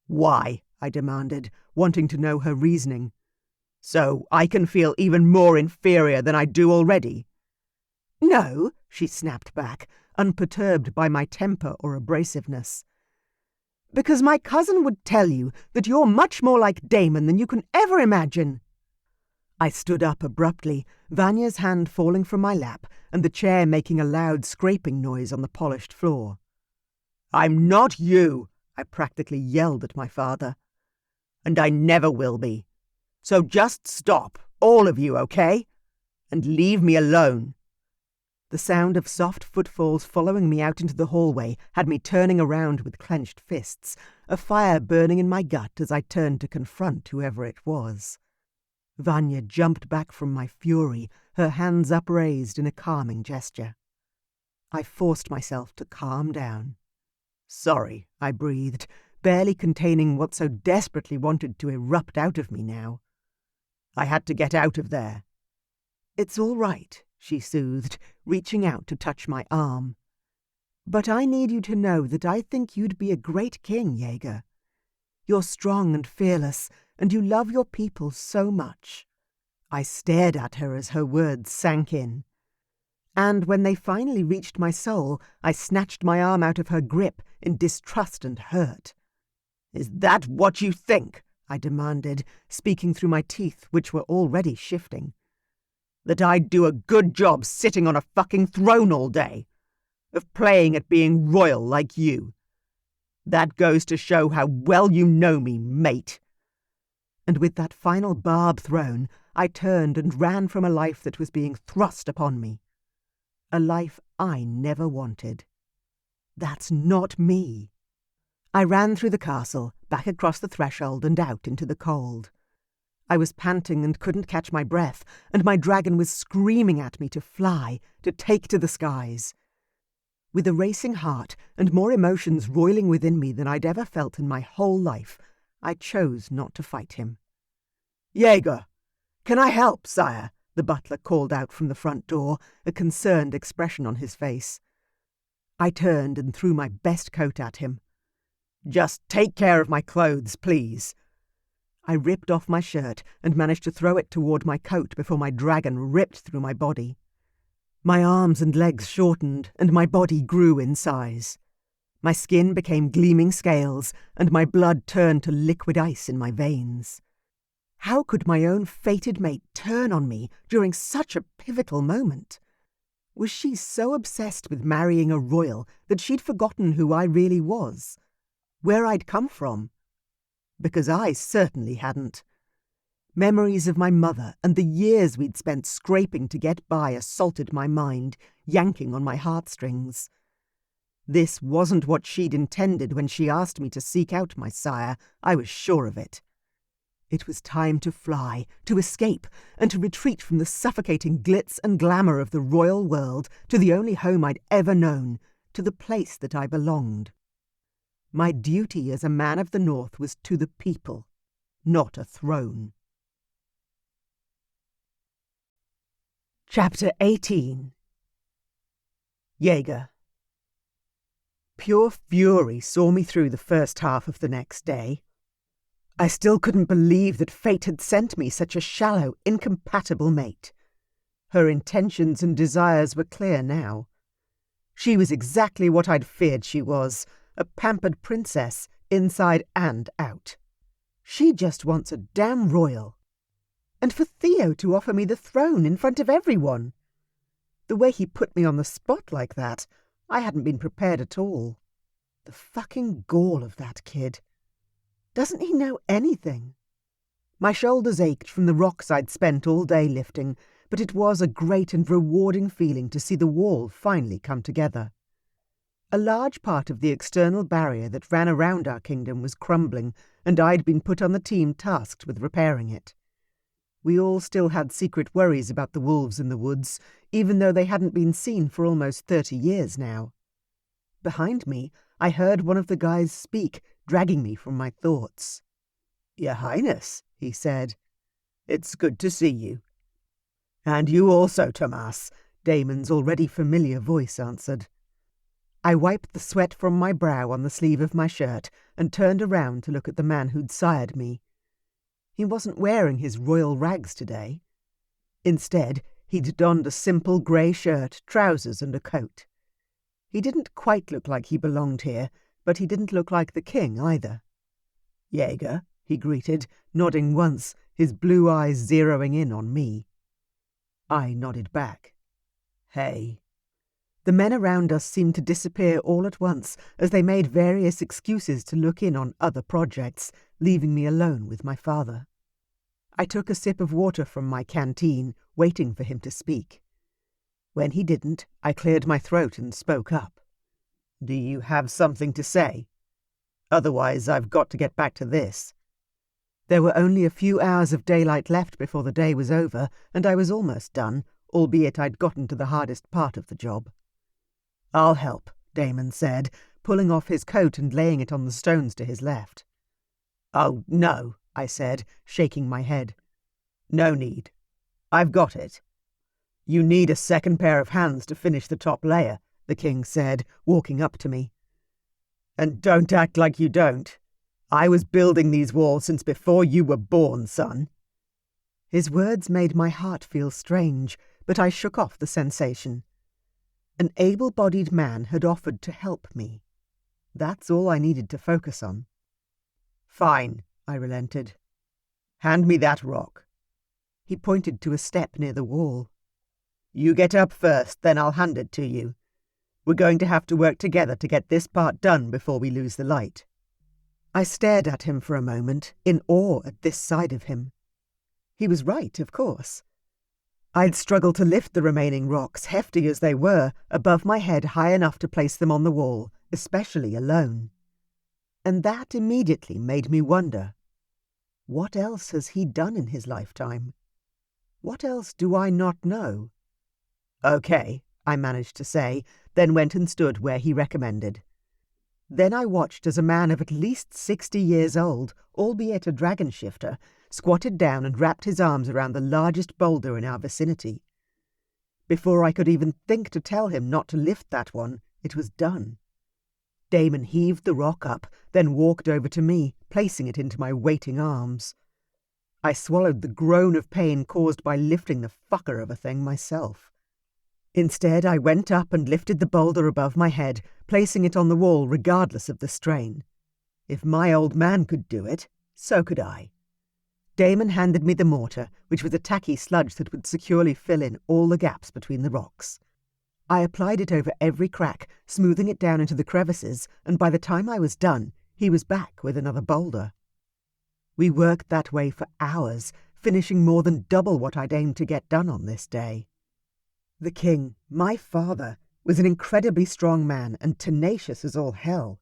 "Why?" I demanded, wanting to know her reasoning. "So I can feel even more inferior than I do already?" "No," she snapped back, unperturbed by my temper or abrasiveness. "Because my cousin would tell you that you're much more like Damon than you can ever imagine." I stood up abruptly, Vanya's hand falling from my lap and the chair making a loud scraping noise on the polished floor. "I'm not you," I practically yelled at my father. "And I never will be. So just stop, all of you, okay? And leave me alone." The sound of soft footfalls following me out into the hallway had me turning around with clenched fists, a fire burning in my gut as I turned to confront whoever it was. Vanya jumped back from my fury, her hands upraised in a calming gesture. I forced myself to calm down. "Sorry," I breathed, barely containing what so desperately wanted to erupt out of me now. "I had to get out of there." "It's all right," she soothed, reaching out to touch my arm. "But I need you to know that I think you'd be a great king, Jaeger. You're strong and fearless, and you love your people so much." I stared at her as her words sank in. And when they finally reached my soul, I snatched my arm out of her grip in distrust and hurt. "Is that what you think?" I demanded, speaking through my teeth, which were already shifting. "That I'd do a good job sitting on a fucking throne all day? Of playing at being royal like you? That goes to show how well you know me, mate." And with that final barb thrown, I turned and ran from a life that was being thrust upon me. A life I never wanted. That's not me. I ran through the castle, back across the threshold and out into the cold. I was panting and couldn't catch my breath, and my dragon was screaming at me to fly, to take to the skies. With a racing heart and more emotions roiling within me than I'd ever felt in my whole life, I chose not to fight him. "Jaeger! Can I help, sire?" the butler called out from the front door, a concerned expression on his face. I turned and threw my best coat at him. "Just take care of my clothes, please." I ripped off my shirt and managed to throw it toward my coat before my dragon ripped through my body. My arms and legs shortened, and my body grew in size. My skin became gleaming scales, and my blood turned to liquid ice in my veins. How could my own fated mate turn on me during such a pivotal moment? Was she so obsessed with marrying a royal that she'd forgotten who I really was? Where I'd come from? Because I certainly hadn't. Memories of my mother and the years we'd spent scraping to get by assaulted my mind, yanking on my heartstrings. This wasn't what she'd intended when she asked me to seek out my sire, I was sure of it. It was time to fly, to escape, and to retreat from the suffocating glitz and glamour of the royal world to the only home I'd ever known, to the place that I belonged. My duty as a man of the North was to the people, not a throne. Chapter 18. Jaeger. Pure fury saw me through the first half of the next day. I still couldn't believe that fate had sent me such a shallow, incompatible mate. Her intentions and desires were clear now. She was exactly what I'd feared she was, a pampered princess, inside and out. She just wants a damn royal. And for Theo to offer me the throne in front of everyone. The way he put me on the spot like that, I hadn't been prepared at all. The fucking gall of that kid. Doesn't he know anything? My shoulders ached from the rocks I'd spent all day lifting, but it was a great and rewarding feeling to see the wall finally come together. A large part of the external barrier that ran around our kingdom was crumbling, and I'd been put on the team tasked with repairing it. We all still had secret worries about the wolves in the woods, even though they hadn't been seen for almost 30 years now. Behind me, I heard one of the guys speak, dragging me from my thoughts. "Your Highness," he said. "It's good to see you." "And you also, Tomas. Damon's already familiar voice answered. I wiped the sweat from my brow on the sleeve of my shirt and turned around to look at the man who'd sired me. He wasn't wearing his royal rags today. Instead, he'd donned a simple grey shirt, trousers and a coat. He didn't quite look like he belonged here, but he didn't look like the king either. "Jaeger," he greeted, nodding once, his blue eyes zeroing in on me. I nodded back. "Hey." The men around us seemed to disappear all at once as they made various excuses to look in on other projects, leaving me alone with my father. I took a sip of water from my canteen, waiting for him to speak. When he didn't, I cleared my throat and spoke up. "Do you have something to say? Otherwise, I've got to get back to this." There were only a few hours of daylight left before the day was over, and I was almost done, albeit I'd gotten to the hardest part of the job. "I'll help," Damon said, pulling off his coat and laying it on the stones to his left. "Oh, no," I said, shaking my head. "No need. I've got it." "You need a second pair of hands to finish the top layer," the king said, walking up to me. "And don't act like you don't. I was building these walls since before you were born, son." His words made my heart feel strange, but I shook off the sensation. An able-bodied man had offered to help me. That's all I needed to focus on. "Fine," I relented. "Hand me that rock." He pointed to a step near the wall. "You get up first, then I'll hand it to you. We're going to have to work together to get this part done before we lose the light." I stared at him for a moment, in awe at this side of him. He was right, of course. I'd struggled to lift the remaining rocks, hefty as they were, above my head high enough to place them on the wall, especially alone. And that immediately made me wonder, what else has he done in his lifetime? What else do I not know? "Okay," I managed to say, then went and stood where he recommended. Then I watched as a man of at least 60 years old, albeit a dragon shifter, squatted down and wrapped his arms around the largest boulder in our vicinity. Before I could even think to tell him not to lift that one, it was done. Damon heaved the rock up, then walked over to me, placing it into my waiting arms. I swallowed the groan of pain caused by lifting the fucker of a thing myself. Instead, I went up and lifted the boulder above my head, placing it on the wall regardless of the strain. If my old man could do it, so could I. Damon handed me the mortar, which was a tacky sludge that would securely fill in all the gaps between the rocks. I applied it over every crack, smoothing it down into the crevices, and by the time I was done, he was back with another boulder. We worked that way for hours, finishing more than double what I'd aimed to get done on this day. The king, my father, was an incredibly strong man and tenacious as all hell.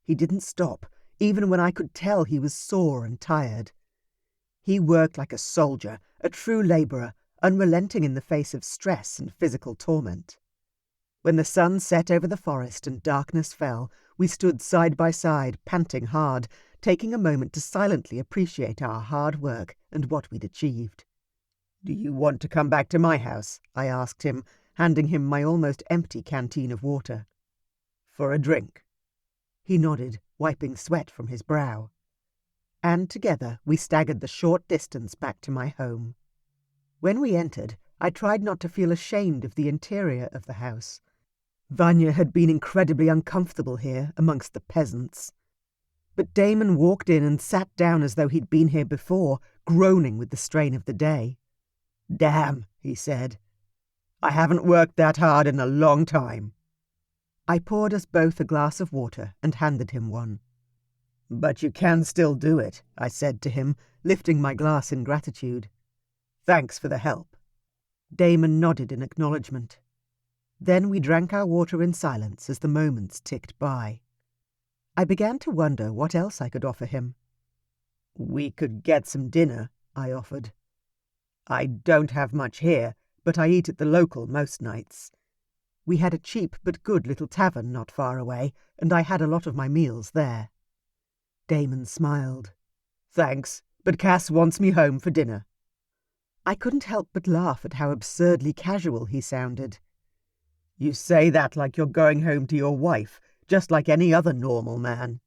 He didn't stop, even when I could tell he was sore and tired. He worked like a soldier, a true labourer, unrelenting in the face of stress and physical torment. When the sun set over the forest and darkness fell, we stood side by side, panting hard, taking a moment to silently appreciate our hard work and what we'd achieved. "Do you want to come back to my house?" I asked him, handing him my almost empty canteen of water. "For a drink?" He nodded, wiping sweat from his brow. And together we staggered the short distance back to my home. When we entered, I tried not to feel ashamed of the interior of the house. Vanya had been incredibly uncomfortable here amongst the peasants. But Damon walked in and sat down as though he'd been here before, groaning with the strain of the day. "Damn," he said. "I haven't worked that hard in a long time." I poured us both a glass of water and handed him one. "But you can still do it," I said to him, lifting my glass in gratitude. "Thanks for the help." Damon nodded in acknowledgement. Then we drank our water in silence as the moments ticked by. I began to wonder what else I could offer him. "We could get some dinner," I offered. "I don't have much here, but I eat at the local most nights. We had a cheap but good little tavern not far away, and I had a lot of my meals there." Damon smiled. "Thanks, but Cass wants me home for dinner." I couldn't help but laugh at how absurdly casual he sounded. "You say that like you're going home to your wife, just like any other normal man."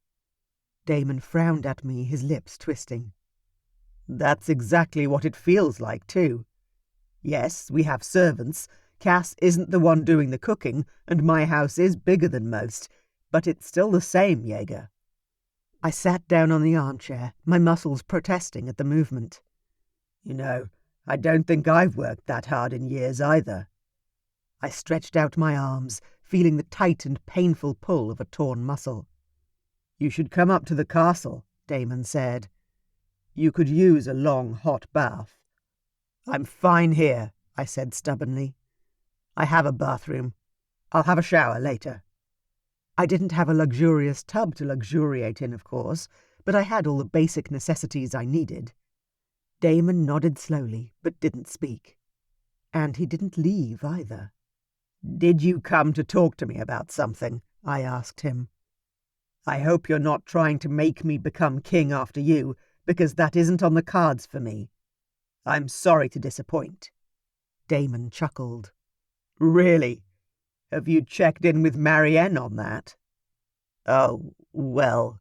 Damon frowned at me, his lips twisting. "That's exactly what it feels like, too. Yes, we have servants. Cass isn't the one doing the cooking, and my house is bigger than most, but it's still the same, Jaeger." I sat down on the armchair, my muscles protesting at the movement. "You know, I don't think I've worked that hard in years either." I stretched out my arms, feeling the tight and painful pull of a torn muscle. "You should come up to the castle," Damon said. "You could use a long, hot bath." "I'm fine here," I said stubbornly. "I have a bathroom. I'll have a shower later." I didn't have a luxurious tub to luxuriate in, of course, but I had all the basic necessities I needed. Damon nodded slowly, but didn't speak. And he didn't leave either. "Did you come to talk to me about something?" I asked him. "I hope you're not trying to make me become king after you, because that isn't on the cards for me. I'm sorry to disappoint." Damon chuckled. "Really? Have you checked in with Marianne on that?" "Oh, well."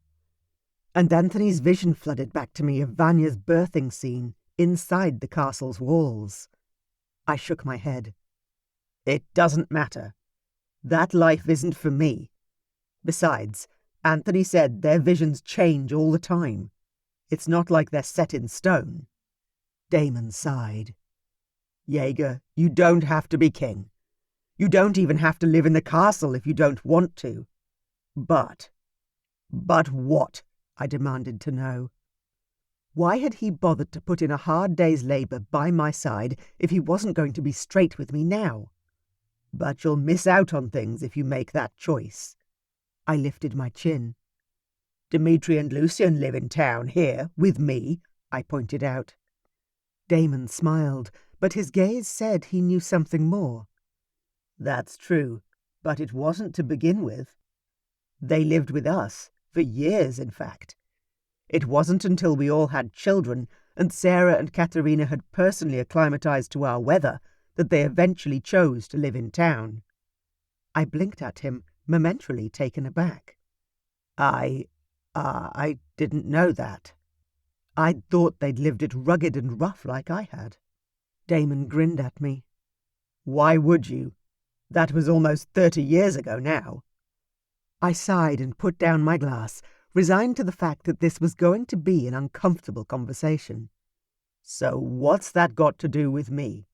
And Anthony's vision flooded back to me of Vanya's birthing scene inside the castle's walls. I shook my head. "It doesn't matter. That life isn't for me. Besides, Anthony said their visions change all the time. It's not like they're set in stone." Damon sighed. "Jaeger, you don't have to be king. You don't even have to live in the castle if you don't want to. But what?" I demanded to know. Why had he bothered to put in a hard day's labour by my side if he wasn't going to be straight with me now? "But you'll miss out on things if you make that choice." I lifted my chin. "Dimitri and Lucian live in town here, with me," I pointed out. Damon smiled, but his gaze said he knew something more. "That's true, but it wasn't to begin with. They lived with us, for years in fact. It wasn't until we all had children and Sarah and Katharina had personally acclimatized to our weather that they eventually chose to live in town." I blinked at him, momentarily taken aback. I didn't know that. I'd thought they'd lived it rugged and rough like I had." Damon grinned at me. "Why would you? That was almost 30 years ago now." I sighed and put down my glass, resigned to the fact that this was going to be an uncomfortable conversation. "So what's that got to do with me?"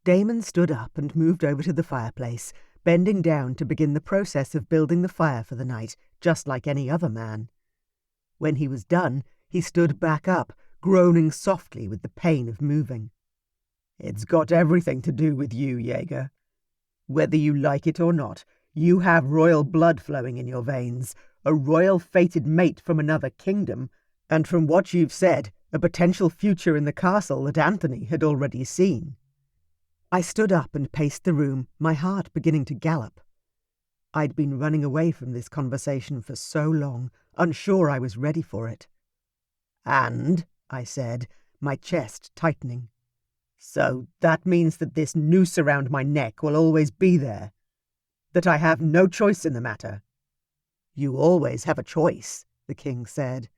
Damon stood up and moved over to the fireplace, bending down to begin the process of building the fire for the night, just like any other man. When he was done, he stood back up, groaning softly with the pain of moving. "It's got everything to do with you, Jaeger. Whether you like it or not, you have royal blood flowing in your veins, a royal fated mate from another kingdom, and from what you've said, a potential future in the castle that Anthony had already seen." I stood up and paced the room, my heart beginning to gallop. I'd been running away from this conversation for so long, unsure I was ready for it. "And," I said, my chest tightening. "So that means that this noose around my neck will always be there? That I have no choice in the matter?" "You always have a choice," the king said.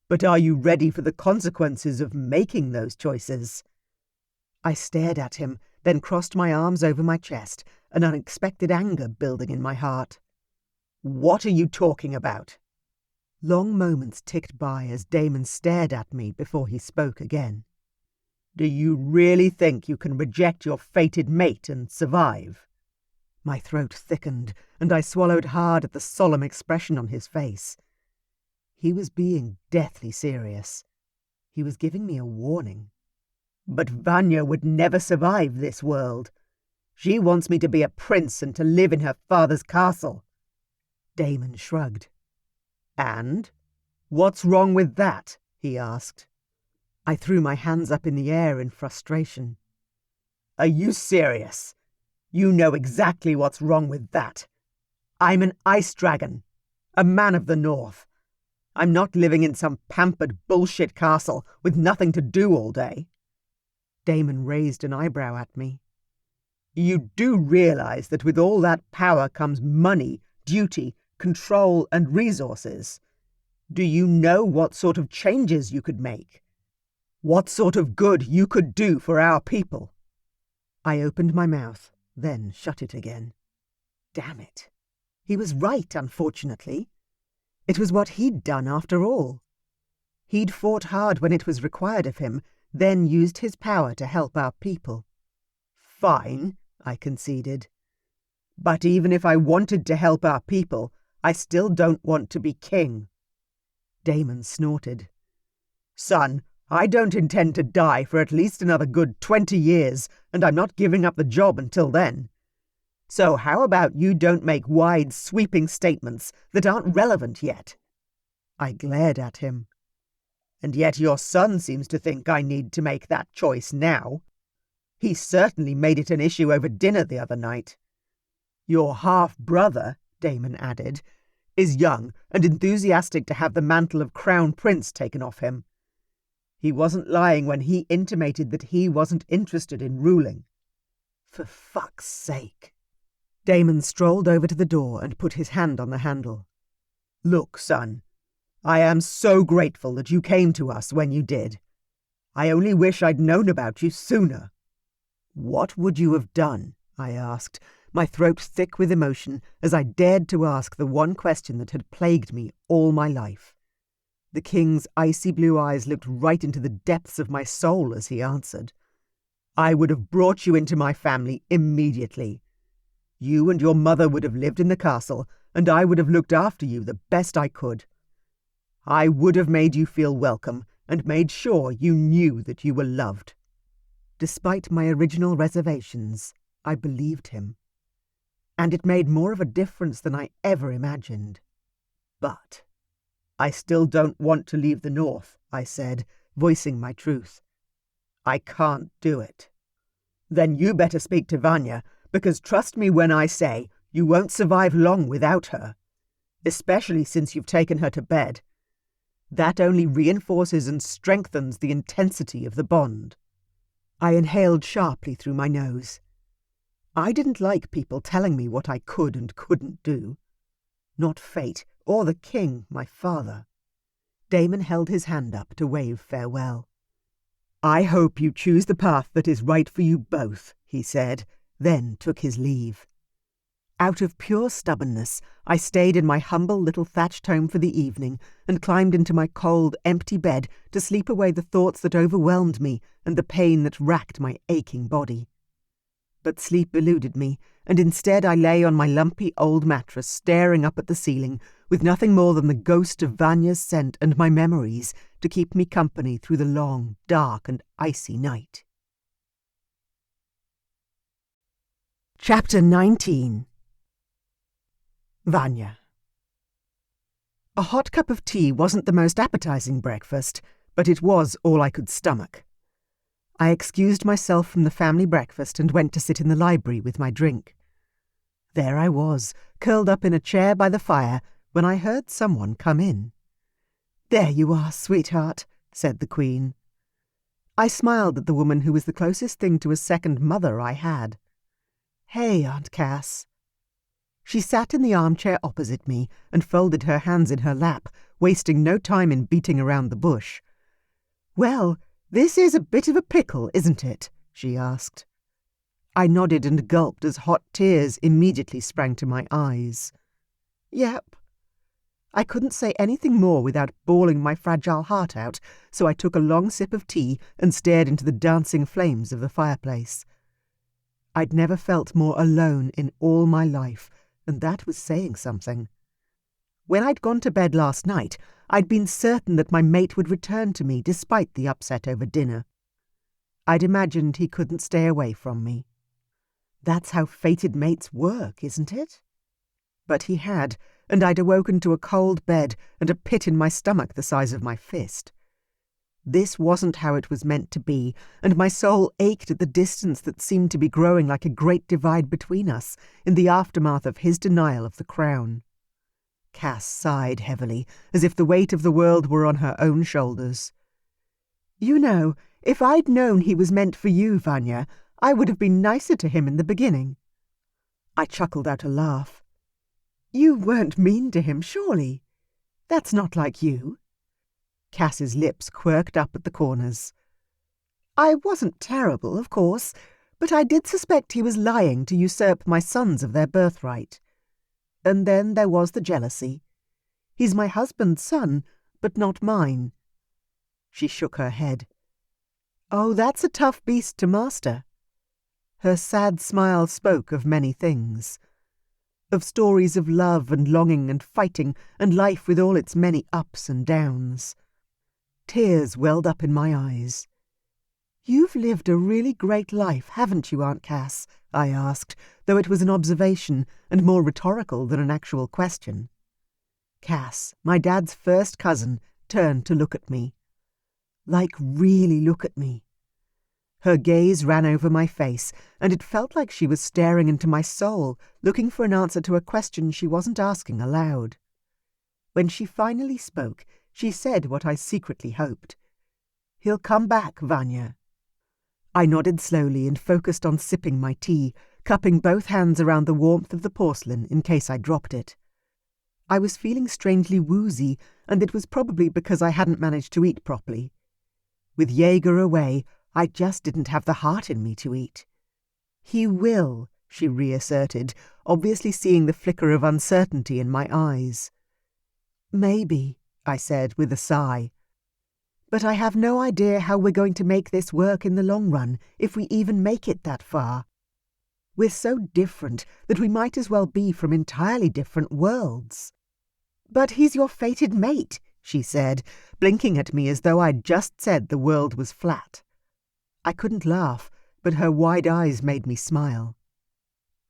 "But are you ready for the consequences of making those choices?" I stared at him, then crossed my arms over my chest, an unexpected anger building in my heart. "What are you talking about?" Long moments ticked by as Damon stared at me before he spoke again. "Do you really think you can reject your fated mate and survive?" My throat thickened, and I swallowed hard at the solemn expression on his face. He was being deathly serious. He was giving me a warning. "But Vanya would never survive this world. She wants me to be a prince and to live in her father's castle." Damon shrugged. "And? What's wrong with that?" he asked. I threw my hands up in the air in frustration. "Are you serious? You know exactly what's wrong with that. I'm an ice dragon, a man of the north. I'm not living in some pampered bullshit castle with nothing to do all day." Damon raised an eyebrow at me. You do realize that with all that power comes money, duty, control, and resources. Do you know what sort of changes you could make? What sort of good you could do for our people? I opened my mouth, then shut it again. Damn it. He was right, unfortunately. It was what he'd done after all. He'd fought hard when it was required of him, then used his power to help our people. Fine, I conceded. But even if I wanted to help our people, I still don't want to be king. Damon snorted. Son, I don't intend to die for at least another good 20 years, and I'm not giving up the job until then. So how about you don't make wide, sweeping statements that aren't relevant yet? I glared at him. And yet your son seems to think I need to make that choice now. He certainly made it an issue over dinner the other night. Your half-brother, Damon added, is young and enthusiastic to have the mantle of Crown Prince taken off him. He wasn't lying when he intimated that he wasn't interested in ruling. For fuck's sake. Damon strolled over to the door and put his hand on the handle. Look, son, I am so grateful that you came to us when you did. I only wish I'd known about you sooner. What would you have done? I asked, my throat thick with emotion as I dared to ask the one question that had plagued me all my life. The king's icy blue eyes looked right into the depths of my soul as he answered. I would have brought you into my family immediately. You and your mother would have lived in the castle, and I would have looked after you the best I could. I would have made you feel welcome and made sure you knew that you were loved. Despite my original reservations, I believed him. And it made more of a difference than I ever imagined. But I still don't want to leave the North, I said, voicing my truth. I can't do it. Then you better speak to Vanya, because trust me when I say you won't survive long without her, especially since you've taken her to bed. That only reinforces and strengthens the intensity of the bond. I inhaled sharply through my nose. I didn't like people telling me what I could and couldn't do. Not fate, or the king, my father. Damon held his hand up to wave farewell. I hope you choose the path that is right for you both, he said, then took his leave. Out of pure stubbornness, I stayed in my humble little thatched home for the evening and climbed into my cold, empty bed to sleep away the thoughts that overwhelmed me and the pain that racked my aching body. But sleep eluded me, and instead I lay on my lumpy old mattress staring up at the ceiling with nothing more than the ghost of Vanya's scent and my memories to keep me company through the long, dark and icy night. Chapter 19. Vanya. A hot cup of tea wasn't the most appetizing breakfast, but it was all I could stomach. I excused myself from the family breakfast and went to sit in the library with my drink. There I was, curled up in a chair by the fire, when I heard someone come in. "There you are, sweetheart," said the Queen. I smiled at the woman who was the closest thing to a second mother I had. "Hey, Aunt Cass." She sat in the armchair opposite me and folded her hands in her lap, wasting no time in beating around the bush. "Well, this is a bit of a pickle, isn't it?" she asked. I nodded and gulped as hot tears immediately sprang to my eyes. "Yep." I couldn't say anything more without bawling my fragile heart out, so I took a long sip of tea and stared into the dancing flames of the fireplace. I'd never felt more alone in all my life, and that was saying something. When I'd gone to bed last night, I'd been certain that my mate would return to me despite the upset over dinner. I'd imagined he couldn't stay away from me. That's how fated mates work, isn't it? But he had, and I'd awoken to a cold bed and a pit in my stomach the size of my fist. This wasn't how it was meant to be, and my soul ached at the distance that seemed to be growing like a great divide between us in the aftermath of his denial of the crown. Cass sighed heavily, as if the weight of the world were on her own shoulders. "You know, If I'd known he was meant for you, Vanya, I would have been nicer to him in the beginning." I chuckled out a laugh. "You weren't mean to him, surely? That's not like you." Cass's lips quirked up at the corners. "I wasn't terrible, of course, but I did suspect he was lying to usurp my sons of their birthright. And then there was the jealousy. He's my husband's son, but not mine." She shook her head. "Oh, that's a tough beast to master." Her sad smile spoke of many things. Of stories of love and longing and fighting and life with all its many ups and downs. Tears welled up in my eyes. "You've lived a really great life, haven't you, Aunt Cass?" I asked, though it was an observation and more rhetorical than an actual question. Cass, my dad's first cousin, turned to look at me. Like, really look at me. Her gaze ran over my face, and it felt like she was staring into my soul, looking for an answer to a question she wasn't asking aloud. When she finally spoke, she said what I secretly hoped. "He'll come back, Vanya." I nodded slowly and focused on sipping my tea, cupping both hands around the warmth of the porcelain in case I dropped it. I was feeling strangely woozy, and it was probably because I hadn't managed to eat properly. With Jaeger away, I just didn't have the heart in me to eat. "He will," she reasserted, obviously seeing the flicker of uncertainty in my eyes. "Maybe," I said with a sigh. "But I have no idea how we're going to make this work in the long run, if we even make it that far. We're so different that we might as well be from entirely different worlds." "But he's your fated mate," she said, blinking at me as though I'd just said the world was flat. I couldn't laugh, but her wide eyes made me smile.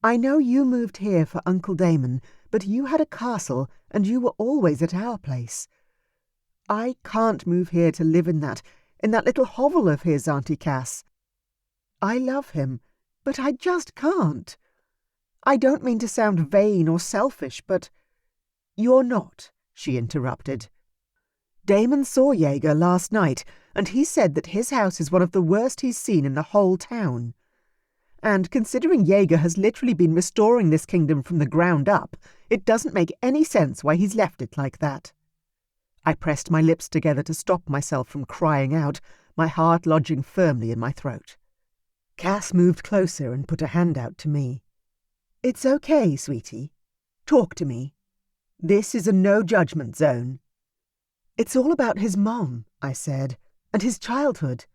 "I know you moved here for Uncle Damon, but you had a castle and you were always at our place. I can't move here to live in that little hovel of his, Auntie Cass. I love him, but I just can't. I don't mean to sound vain or selfish, but—" "You're not," she interrupted. "Damon saw Jaeger last night, and he said that his house is one of the worst he's seen in the whole town. And considering Jaeger has literally been restoring this kingdom from the ground up, it doesn't make any sense why he's left it like that." I pressed my lips together to stop myself from crying out, my heart lodging firmly in my throat. Cass moved closer and put a hand out to me. "It's okay, sweetie. Talk to me. This is a no-judgment zone." "It's all about his mom," I said, "and his childhood.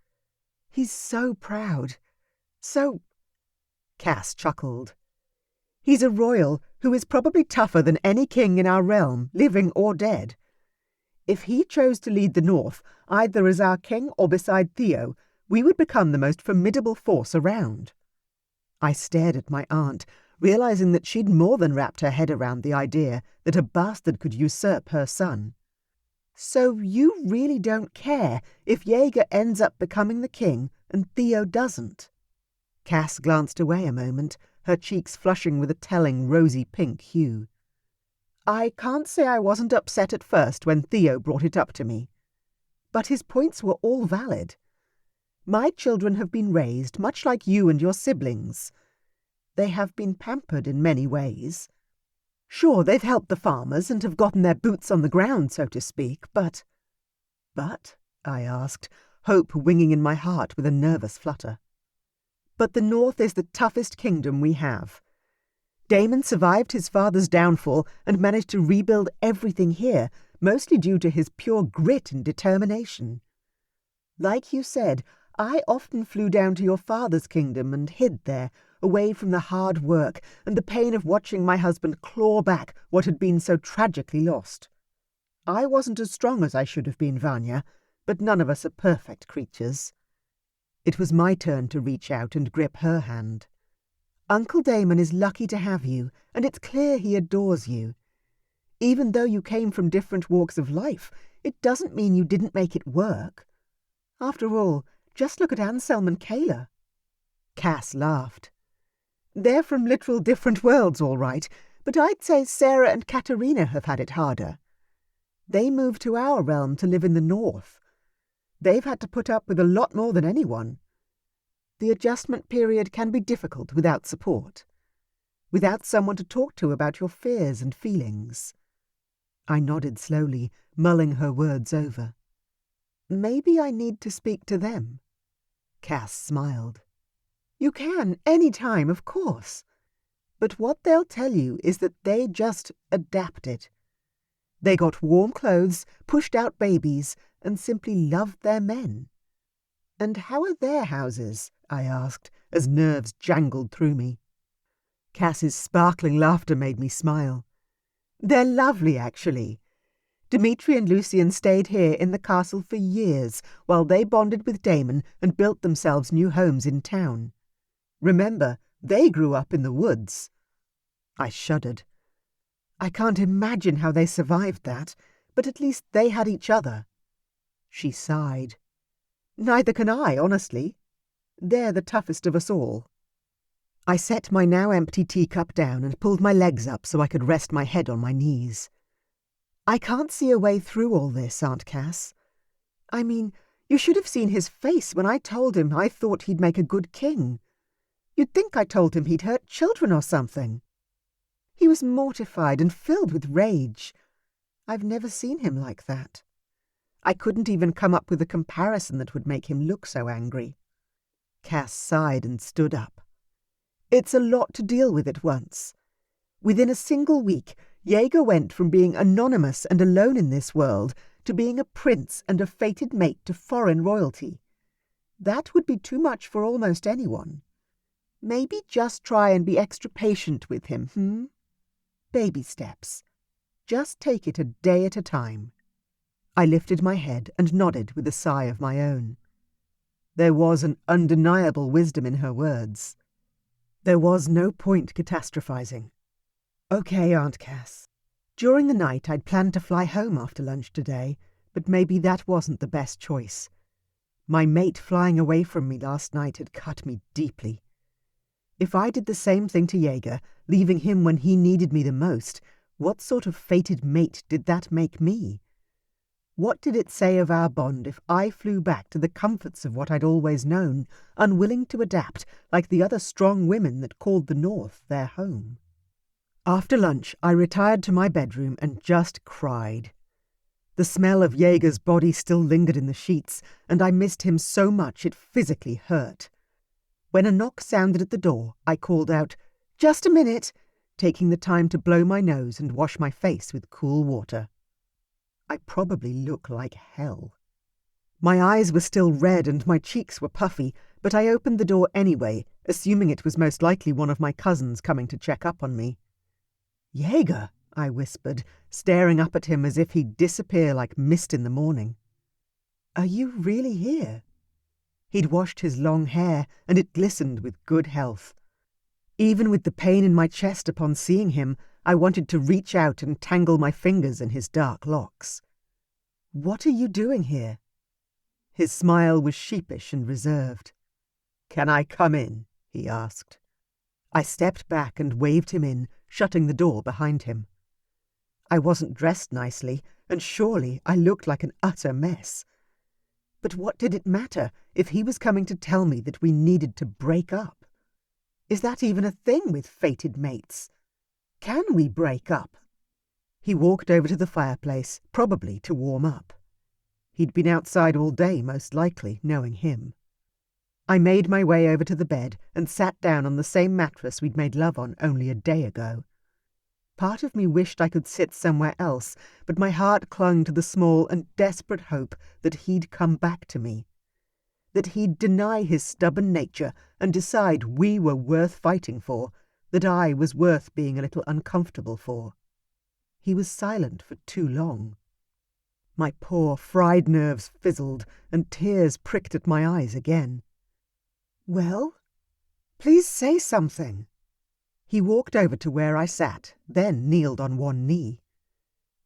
He's so proud. So—" Cass chuckled. "He's a royal who is probably tougher than any king in our realm, living or dead. If he chose to lead the North, either as our king or beside Theo, we would become the most formidable force around." I stared at my aunt, realizing that she'd more than wrapped her head around the idea that a bastard could usurp her son. "So you really don't care if Jaeger ends up becoming the king and Theo doesn't?" Cass glanced away a moment, her cheeks flushing with a telling rosy pink hue. "I can't say I wasn't upset at first when Theo brought it up to me. But his points were all valid. My children have been raised much like you and your siblings. They have been pampered in many ways. Sure, they've helped the farmers and have gotten their boots on the ground, so to speak, but—" "But?" I asked, hope winging in my heart with a nervous flutter. "But the North is the toughest kingdom we have. Damon survived his father's downfall and managed to rebuild everything here, mostly due to his pure grit and determination. Like you said, I often flew down to your father's kingdom and hid there, away from the hard work and the pain of watching my husband claw back what had been so tragically lost. I wasn't as strong as I should have been, Vanya, but none of us are perfect creatures." It was my turn to reach out and grip her hand. "Uncle Damon is lucky to have you, and it's clear he adores you. Even though you came from different walks of life, it doesn't mean you didn't make it work. After all, just look at Anselm and Kayla." Cass laughed. "They're from literal different worlds, all right, but I'd say Sarah and Katerina have had it harder. They moved to our realm to live in the North. They've had to put up with a lot more than anyone. The adjustment period can be difficult without support, without someone to talk to about your fears and feelings. I nodded slowly, mulling her words over. Maybe I need to speak to them. Cass smiled. You can, any time, of course. But what they'll tell you is that they just adapted. They got warm clothes, pushed out babies, and simply loved their men. And how are their houses? I asked, as nerves jangled through me. Cass's sparkling laughter made me smile. They're lovely, actually. Dimitri and Lucien stayed here in the castle for years while they bonded with Damon and built themselves new homes in town. Remember, they grew up in the woods. I shuddered. I can't imagine how they survived that, but at least they had each other. She sighed. Neither can I, honestly. They're the toughest of us all. I set my now empty teacup down and pulled my legs up so I could rest my head on my knees. I can't see a way through all this, Aunt Cass. I mean, you should have seen his face when I told him I thought he'd make a good king. You'd think I told him he'd hurt children or something. He was mortified and filled with rage. I've never seen him like that. I couldn't even come up with a comparison that would make him look so angry. Cass sighed and stood up. It's a lot to deal with at once. Within a single week, Jaeger went from being anonymous and alone in this world to being a prince and a fated mate to foreign royalty. That would be too much for almost anyone. Maybe just try and be extra patient with him, Baby steps. Just take it a day at a time. I lifted my head and nodded with a sigh of my own. There was an undeniable wisdom in her words. There was no point catastrophizing. Okay, Aunt Cass. During the night I'd planned to fly home after lunch today, but maybe that wasn't the best choice. My mate flying away from me last night had cut me deeply. If I did the same thing to Jaeger, leaving him when he needed me the most, what sort of fated mate did that make me? What did it say of our bond if I flew back to the comforts of what I'd always known, unwilling to adapt like the other strong women that called the North their home? After lunch, I retired to my bedroom and just cried. The smell of Jaeger's body still lingered in the sheets, and I missed him so much it physically hurt. When a knock sounded at the door, I called out, "Just a minute," taking the time to blow my nose and wash my face with cool water. I probably look like hell. My eyes were still red and my cheeks were puffy, but I opened the door anyway, assuming it was most likely one of my cousins coming to check up on me. "Jaeger," I whispered, staring up at him as if he'd disappear like mist in the morning. "Are you really here?" He'd washed his long hair, and it glistened with good health. Even with the pain in my chest upon seeing him, I wanted to reach out and tangle my fingers in his dark locks. "What are you doing here?" His smile was sheepish and reserved. "Can I come in?" he asked. I stepped back and waved him in, shutting the door behind him. I wasn't dressed nicely, and surely I looked like an utter mess. But what did it matter if he was coming to tell me that we needed to break up? Is that even a thing with fated mates? Can we break up? He walked over to the fireplace, probably to warm up. He'd been outside all day, most likely, knowing him. I made my way over to the bed and sat down on the same mattress we'd made love on only a day ago. Part of me wished I could sit somewhere else, but my heart clung to the small and desperate hope that he'd come back to me. That he'd deny his stubborn nature and decide we were worth fighting for, that I was worth being a little uncomfortable for. He was silent for too long. My poor fried nerves fizzled, and tears pricked at my eyes again. "Well, please say something." He walked over to where I sat, then kneeled on one knee.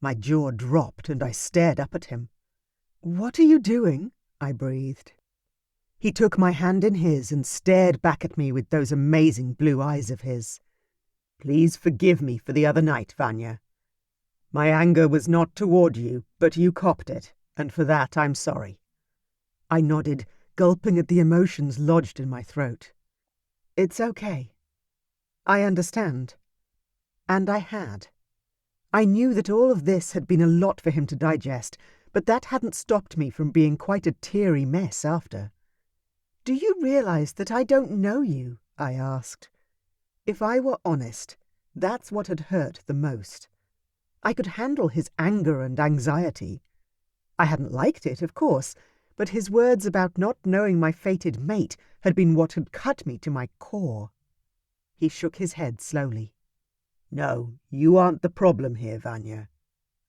My jaw dropped and I stared up at him. "What are you doing?" I breathed. He took my hand in his and stared back at me with those amazing blue eyes of his. "Please forgive me for the other night, Vanya. My anger was not toward you, but you copped it, and for that I'm sorry." I nodded, gulping at the emotions lodged in my throat. It's okay. I understand. And I had. I knew that all of this had been a lot for him to digest, but that hadn't stopped me from being quite a teary mess after. Do you realize that I don't know you? I asked. If I were honest, that's what had hurt the most. I could handle his anger and anxiety. I hadn't liked it, of course, but his words about not knowing my fated mate had been what had cut me to my core. He shook his head slowly. No, you aren't the problem here, Vanya.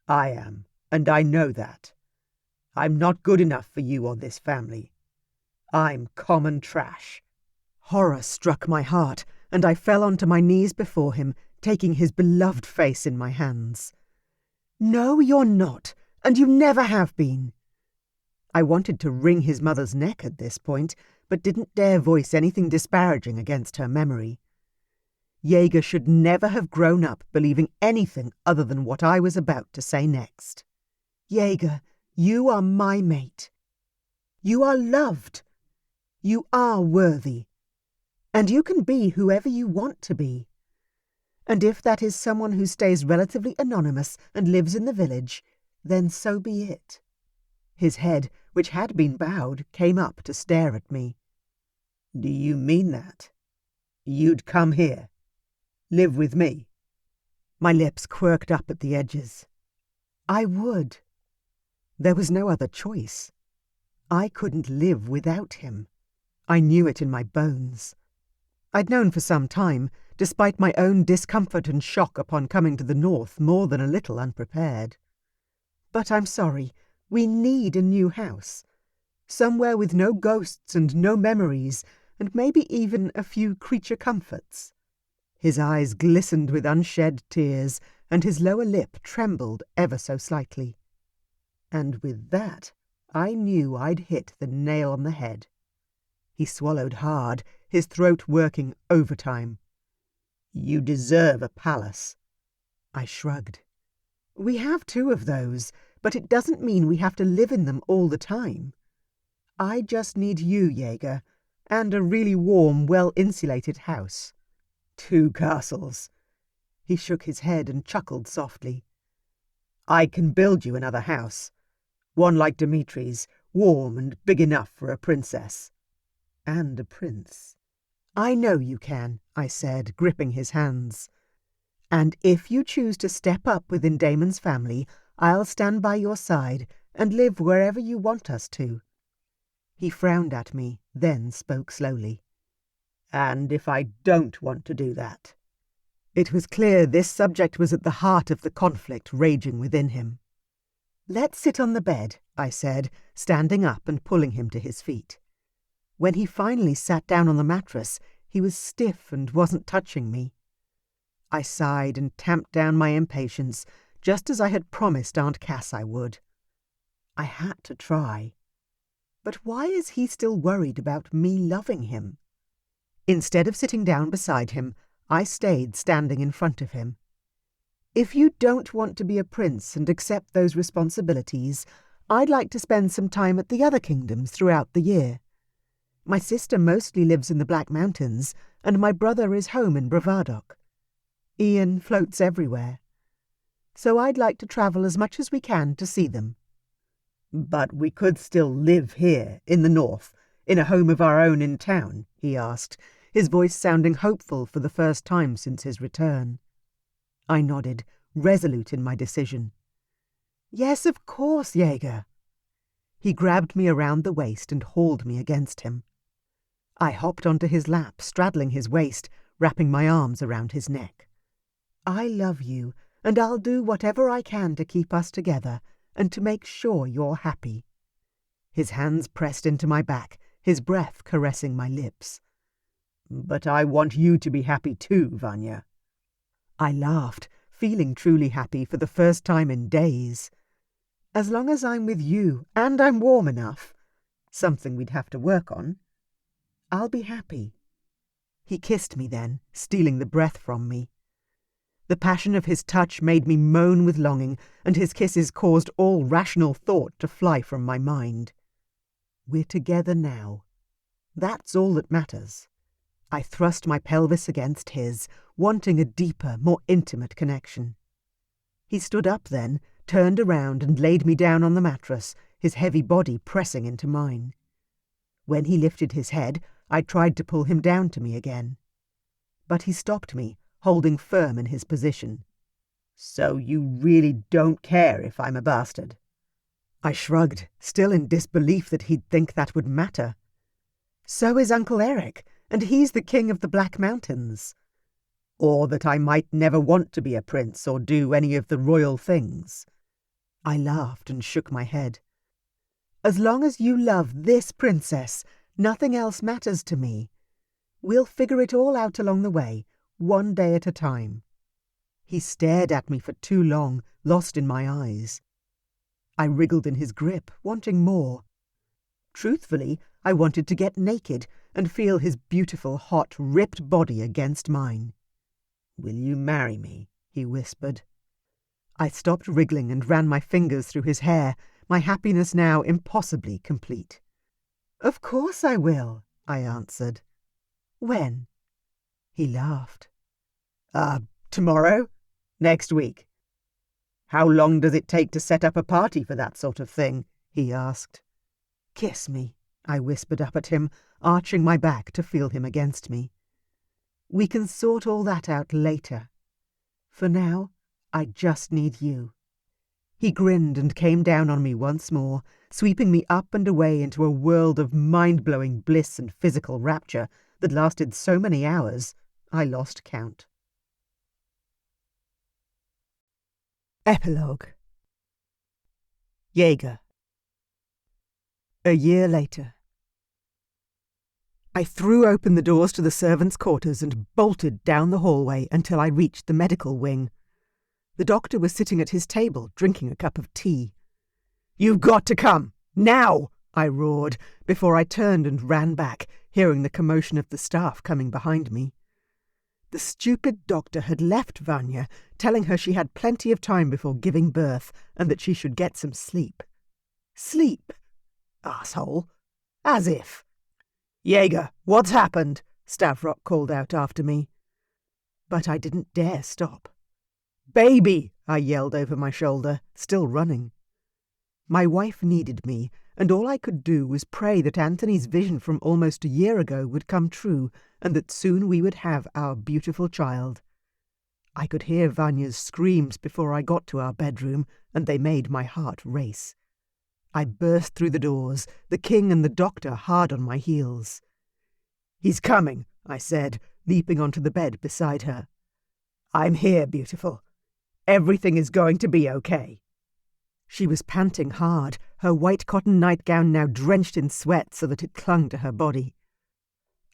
I am, and I know that. I'm not good enough for you or this family. I'm common trash. Horror struck my heart, and I fell onto my knees before him, taking his beloved face in my hands. No, you're not, and you never have been. I wanted to wring his mother's neck at this point, but didn't dare voice anything disparaging against her memory. Jaeger should never have grown up believing anything other than what I was about to say next. Jaeger, you are my mate. You are loved. You are worthy. And you can be whoever you want to be. And if that is someone who stays relatively anonymous and lives in the village, then so be it. His head, which had been bowed, came up to stare at me. Do you mean that? You'd come here? Live with me? My lips quirked up at the edges. I would. There was no other choice. I couldn't live without him. I knew it in my bones. I'd known for some time, despite my own discomfort and shock upon coming to the north more than a little unprepared. But I'm sorry, we need a new house. Somewhere with no ghosts and no memories, and maybe even a few creature comforts. His eyes glistened with unshed tears, and his lower lip trembled ever so slightly. And with that, I knew I'd hit the nail on the head. He swallowed hard, his throat working overtime. You deserve a palace. I shrugged. We have 2 of those, but it doesn't mean we have to live in them all the time. I just need you, Jaeger, and a really warm, well-insulated house. 2 castles. He shook his head and chuckled softly. I can build you another house. One like Dimitri's, warm and big enough for a princess. And a prince. I know you can, I said, gripping his hands. And if you choose to step up within Damon's family, I'll stand by your side and live wherever you want us to. He frowned at me, then spoke slowly. And if I don't want to do that? It was clear this subject was at the heart of the conflict raging within him. Let's sit on the bed, I said, standing up and pulling him to his feet. When he finally sat down on the mattress, he was stiff and wasn't touching me. I sighed and tamped down my impatience, just as I had promised Aunt Cass I would. I had to try. But why is he still worried about me loving him? Instead of sitting down beside him, I stayed standing in front of him. If you don't want to be a prince and accept those responsibilities, I'd like to spend some time at the other kingdoms throughout the year. My sister mostly lives in the Black Mountains, and my brother is home in Bravadok. Ian floats everywhere. So I'd like to travel as much as we can to see them. But we could still live here, in the north, in a home of our own in town, he asked, his voice sounding hopeful for the first time since his return. I nodded, resolute in my decision. Yes, of course, Jaeger. He grabbed me around the waist and hauled me against him. I hopped onto his lap, straddling his waist, wrapping my arms around his neck. I love you, and I'll do whatever I can to keep us together and to make sure you're happy. His hands pressed into my back, his breath caressing my lips. But I want you to be happy too, Vanya. I laughed, feeling truly happy for the first time in days. As long as I'm with you, and I'm warm enough, something we'd have to work on, I'll be happy. He kissed me then, stealing the breath from me. The passion of his touch made me moan with longing, and his kisses caused all rational thought to fly from my mind. We're together now. That's all that matters. I thrust my pelvis against his, wanting a deeper, more intimate connection. He stood up then, turned around and laid me down on the mattress, his heavy body pressing into mine. When he lifted his head, I tried to pull him down to me again. But he stopped me, holding firm in his position. So you really don't care if I'm a bastard? I shrugged, still in disbelief that he'd think that would matter. So is Uncle Eric, and he's the king of the Black Mountains. Or that I might never want to be a prince or do any of the royal things. I laughed and shook my head. As long as you love this princess, nothing else matters to me. We'll figure it all out along the way, one day at a time. He stared at me for too long, lost in my eyes. I wriggled in his grip, wanting more. Truthfully, I wanted to get naked and feel his beautiful, hot, ripped body against mine. "Will you marry me?" he whispered. I stopped wriggling and ran my fingers through his hair, my happiness now impossibly complete. "Of course I will," I answered. "When?" He laughed. Tomorrow? Next week." "How long does it take to set up a party for that sort of thing?" he asked. "Kiss me," I whispered up at him, arching my back to feel him against me. "We can sort all that out later. For now, I just need you." He grinned and came down on me once more, sweeping me up and away into a world of mind-blowing bliss and physical rapture that lasted so many hours, I lost count. Epilogue. Jaeger. A year later. I threw open the doors to the servants' quarters and bolted down the hallway until I reached the medical wing. The doctor was sitting at his table, drinking a cup of tea. "You've got to come! Now!" I roared, before I turned and ran back, hearing the commotion of the staff coming behind me. The stupid doctor had left Vanya, telling her she had plenty of time before giving birth and that she should get some sleep. Sleep? Asshole. As if. "Jaeger, what's happened?" Stavrok called out after me. But I didn't dare stop. "Baby!" I yelled over my shoulder, still running. My wife needed me, and all I could do was pray that Anthony's vision from almost a year ago would come true, and that soon we would have our beautiful child. I could hear Vanya's screams before I got to our bedroom, and they made my heart race. I burst through the doors, the king and the doctor hard on my heels. "He's coming," I said, leaping onto the bed beside her. "I'm here, beautiful. Everything is going to be okay." She was panting hard, her white cotton nightgown now drenched in sweat so that it clung to her body.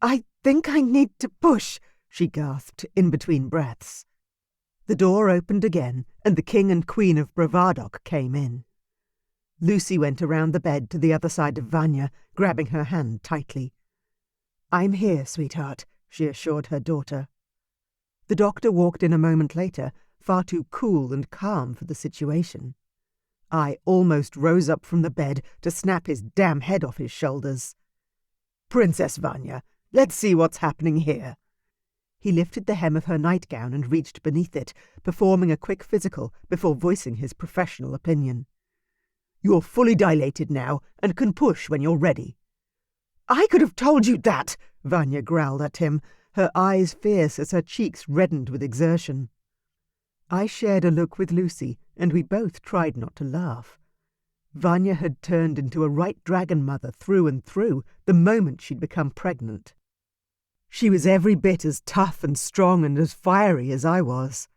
"I think I need to push," she gasped in between breaths. The door opened again, and the king and queen of Bravadok came in. Lucy went around the bed to the other side of Vanya, grabbing her hand tightly. "I'm here, sweetheart," she assured her daughter. The doctor walked in a moment later, far too cool and calm for the situation. I almost rose up from the bed to snap his damn head off his shoulders. "Princess Vanya, let's see what's happening here." He lifted the hem of her nightgown and reached beneath it, performing a quick physical before voicing his professional opinion. "You're fully dilated now and can push when you're ready." "I could have told you that," Vanya growled at him, her eyes fierce as her cheeks reddened with exertion. I shared a look with Lucy, and we both tried not to laugh. Vanya had turned into a right dragon mother through and through the moment she'd become pregnant. She was every bit as tough and strong and as fiery as I was.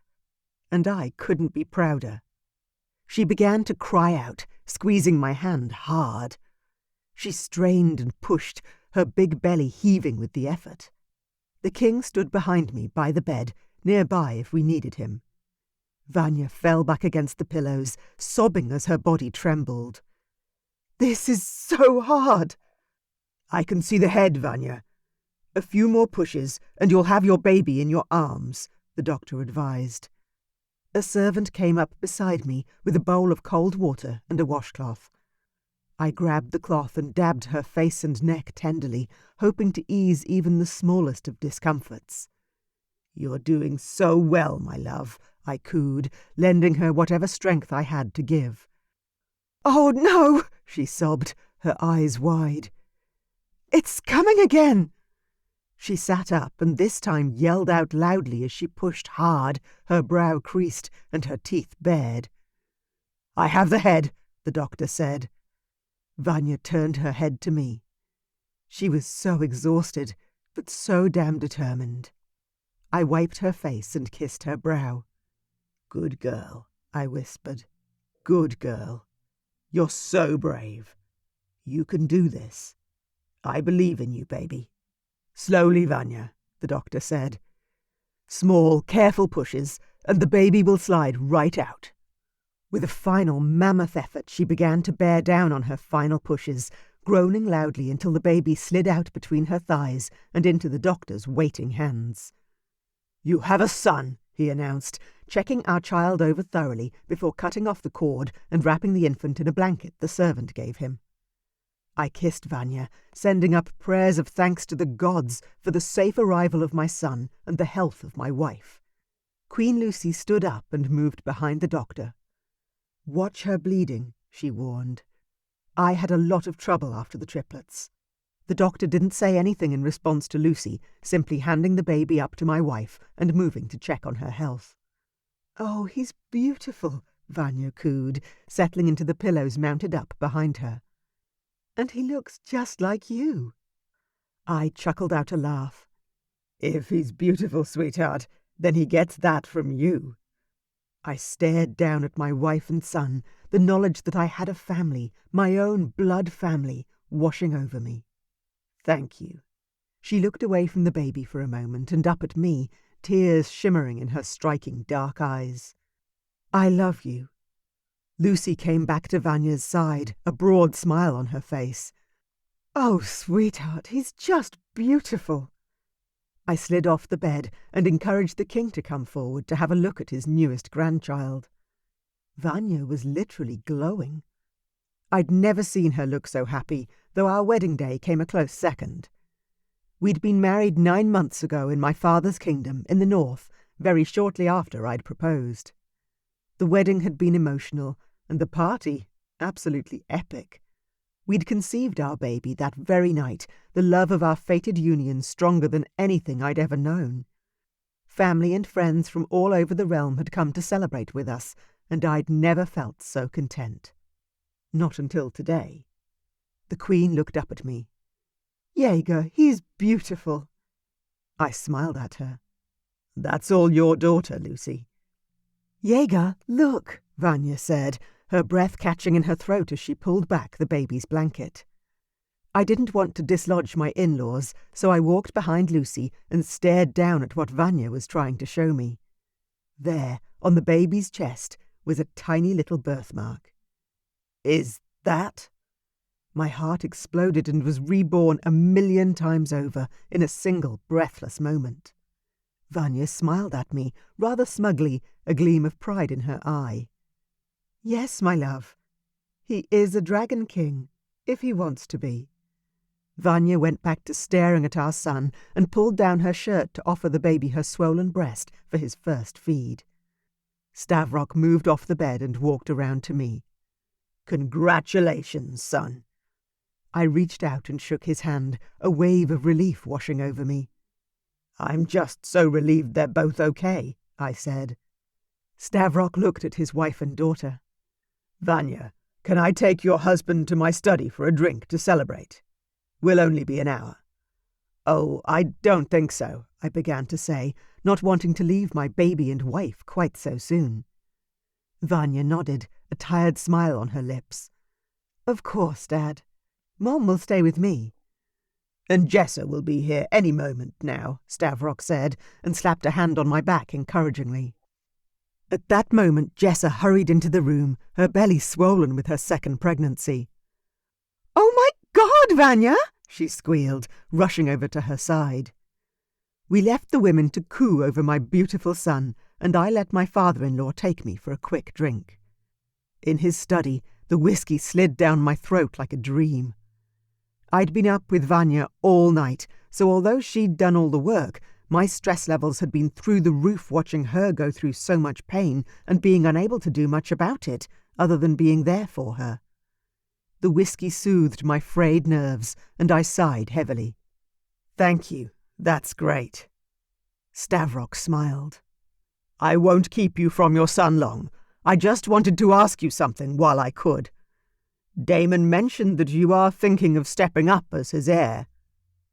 And I couldn't be prouder. She began to cry out, squeezing my hand hard. She strained and pushed, her big belly heaving with the effort. The king stood behind me by the bed, nearby if we needed him. Vanya fell back against the pillows, sobbing as her body trembled. "This is so hard." "I can see the head, Vanya. A few more pushes, and you'll have your baby in your arms," the doctor advised. A servant came up beside me with a bowl of cold water and a washcloth. I grabbed the cloth and dabbed her face and neck tenderly, hoping to ease even the smallest of discomforts. "You're doing so well, my love," I cooed, lending her whatever strength I had to give. "Oh, no," she sobbed, her eyes wide. "It's coming again." She sat up and this time yelled out loudly as she pushed hard, her brow creased and her teeth bared. "I have the head," the doctor said. Vanya turned her head to me. She was so exhausted, but so damn determined. I wiped her face and kissed her brow. "Good girl," I whispered. "Good girl. You're so brave. You can do this. I believe in you, baby." "Slowly, Vanya," the doctor said. "Small, careful pushes, and the baby will slide right out." With a final mammoth effort, she began to bear down on her final pushes, groaning loudly until the baby slid out between her thighs and into the doctor's waiting hands. "You have a son," he announced, checking our child over thoroughly before cutting off the cord and wrapping the infant in a blanket the servant gave him. I kissed Vanya, sending up prayers of thanks to the gods for the safe arrival of my son and the health of my wife. Queen Lucy stood up and moved behind the doctor. "Watch her bleeding," she warned. I had a lot of trouble after the triplets. The doctor didn't say anything in response to Lucy, simply handing the baby up to my wife and moving to check on her health. "Oh, he's beautiful," Vanya cooed, settling into the pillows mounted up behind her. "And he looks just like you." I chuckled out a laugh. "If he's beautiful, sweetheart, then he gets that from you." I stared down at my wife and son, the knowledge that I had a family, my own blood family, washing over me. "Thank you." She looked away from the baby for a moment and up at me, tears shimmering in her striking dark eyes. "I love you." Lucy came back to Vanya's side, a broad smile on her face. "Oh, sweetheart, he's just beautiful." I slid off the bed and encouraged the king to come forward to have a look at his newest grandchild. Vanya was literally glowing. I'd never seen her look so happy, though our wedding day came a close second. We'd been married 9 months ago in my father's kingdom in the north, very shortly after I'd proposed. The wedding had been emotional, and the party absolutely epic. We'd conceived our baby that very night, the love of our fated union stronger than anything I'd ever known. Family and friends from all over the realm had come to celebrate with us, and I'd never felt so content. Not until today. The Queen looked up at me. "Jaeger, he's beautiful." I smiled at her. "That's all your daughter, Lucy." "Jaeger, look," Vanya said, her breath catching in her throat as she pulled back the baby's blanket. I didn't want to dislodge my in-laws, so I walked behind Lucy and stared down at what Vanya was trying to show me. There, on the baby's chest, was a tiny little birthmark. "Is that?" My heart exploded and was reborn 1,000,000 times over in a single breathless moment. Vanya smiled at me, rather smugly, a gleam of pride in her eye. "Yes, my love. He is a dragon king, if he wants to be." Vanya went back to staring at our son and pulled down her shirt to offer the baby her swollen breast for his first feed. Stavrok moved off the bed and walked around to me. "Congratulations, son." I reached out and shook his hand, a wave of relief washing over me. "I'm just so relieved they're both okay," I said. Stavrok looked at his wife and daughter. "Vanya, can I take your husband to my study for a drink to celebrate? We'll only be an hour." "Oh, I don't think so," I began to say, not wanting to leave my baby and wife quite so soon. Vanya nodded, a tired smile on her lips. "Of course, Dad. Mom will stay with me." "And Jessa will be here any moment now," Stavrok said, and slapped a hand on my back encouragingly. At that moment, Jessa hurried into the room, her belly swollen with her second pregnancy. "Oh my God, Vanya!" she squealed, rushing over to her side. We left the women to coo over my beautiful son, and I let my father-in-law take me for a quick drink. In his study, The whiskey slid down my throat like a dream. I'd been up with Vanya all night, so although she'd done all the work, my stress levels had been through the roof watching her go through so much pain and being unable to do much about it, other than being there for her. The whiskey soothed my frayed nerves, and I sighed heavily. "Thank you, that's great." Stavrok smiled. "I won't keep you from your son long. I just wanted to ask you something while I could. Damon mentioned that you are thinking of stepping up as his heir.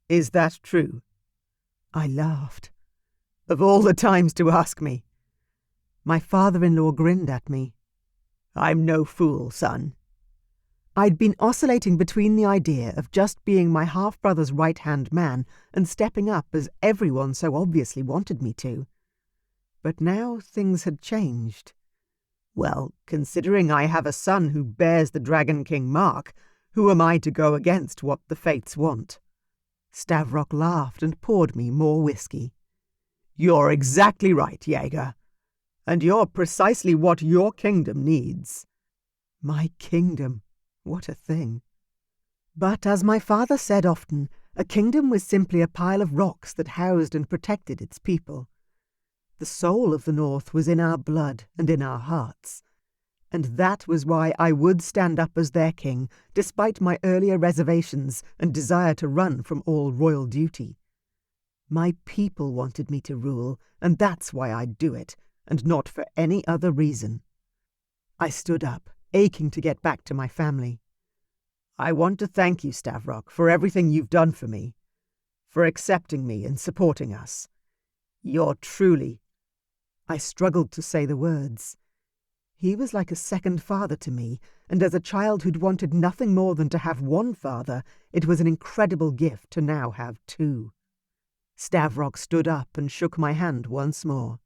Is that true?" I laughed. Of all the times to ask me. My father-in-law grinned at me. "I'm no fool, son." I'd been oscillating between the idea of just being my half-brother's right-hand man and stepping up as everyone so obviously wanted me to. But now things had changed. Well, considering I have a son who bears the Dragon King mark, who am I to go against what the fates want? Stavrok laughed and poured me more whiskey. "You're exactly right, Jaeger. And you're precisely what your kingdom needs." My kingdom. What a thing. But as my father said often, a kingdom was simply a pile of rocks that housed and protected its people. The soul of the North was in our blood and in our hearts. And that was why I would stand up as their king, despite my earlier reservations and desire to run from all royal duty. My people wanted me to rule, and that's why I'd do it, and not for any other reason. I stood up, aching to get back to my family. "I want to thank you, Stavrok, for everything you've done for me, for accepting me and supporting us. You're truly—" I struggled to say the words. He was like a second father to me, and as a child who'd wanted nothing more than to have one father, it was an incredible gift to now have two. Stavrok stood up and shook my hand once more.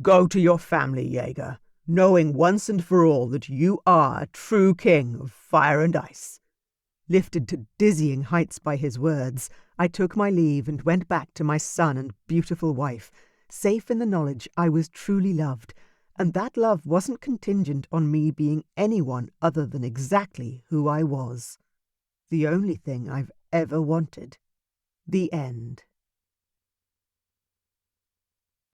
"Go to your family, Jaeger, knowing once and for all that you are a true king of fire and ice." Lifted to dizzying heights by his words, I took my leave and went back to my son and beautiful wife, safe in the knowledge I was truly loved, and that love wasn't contingent on me being anyone other than exactly who I was. The only thing I've ever wanted. The end.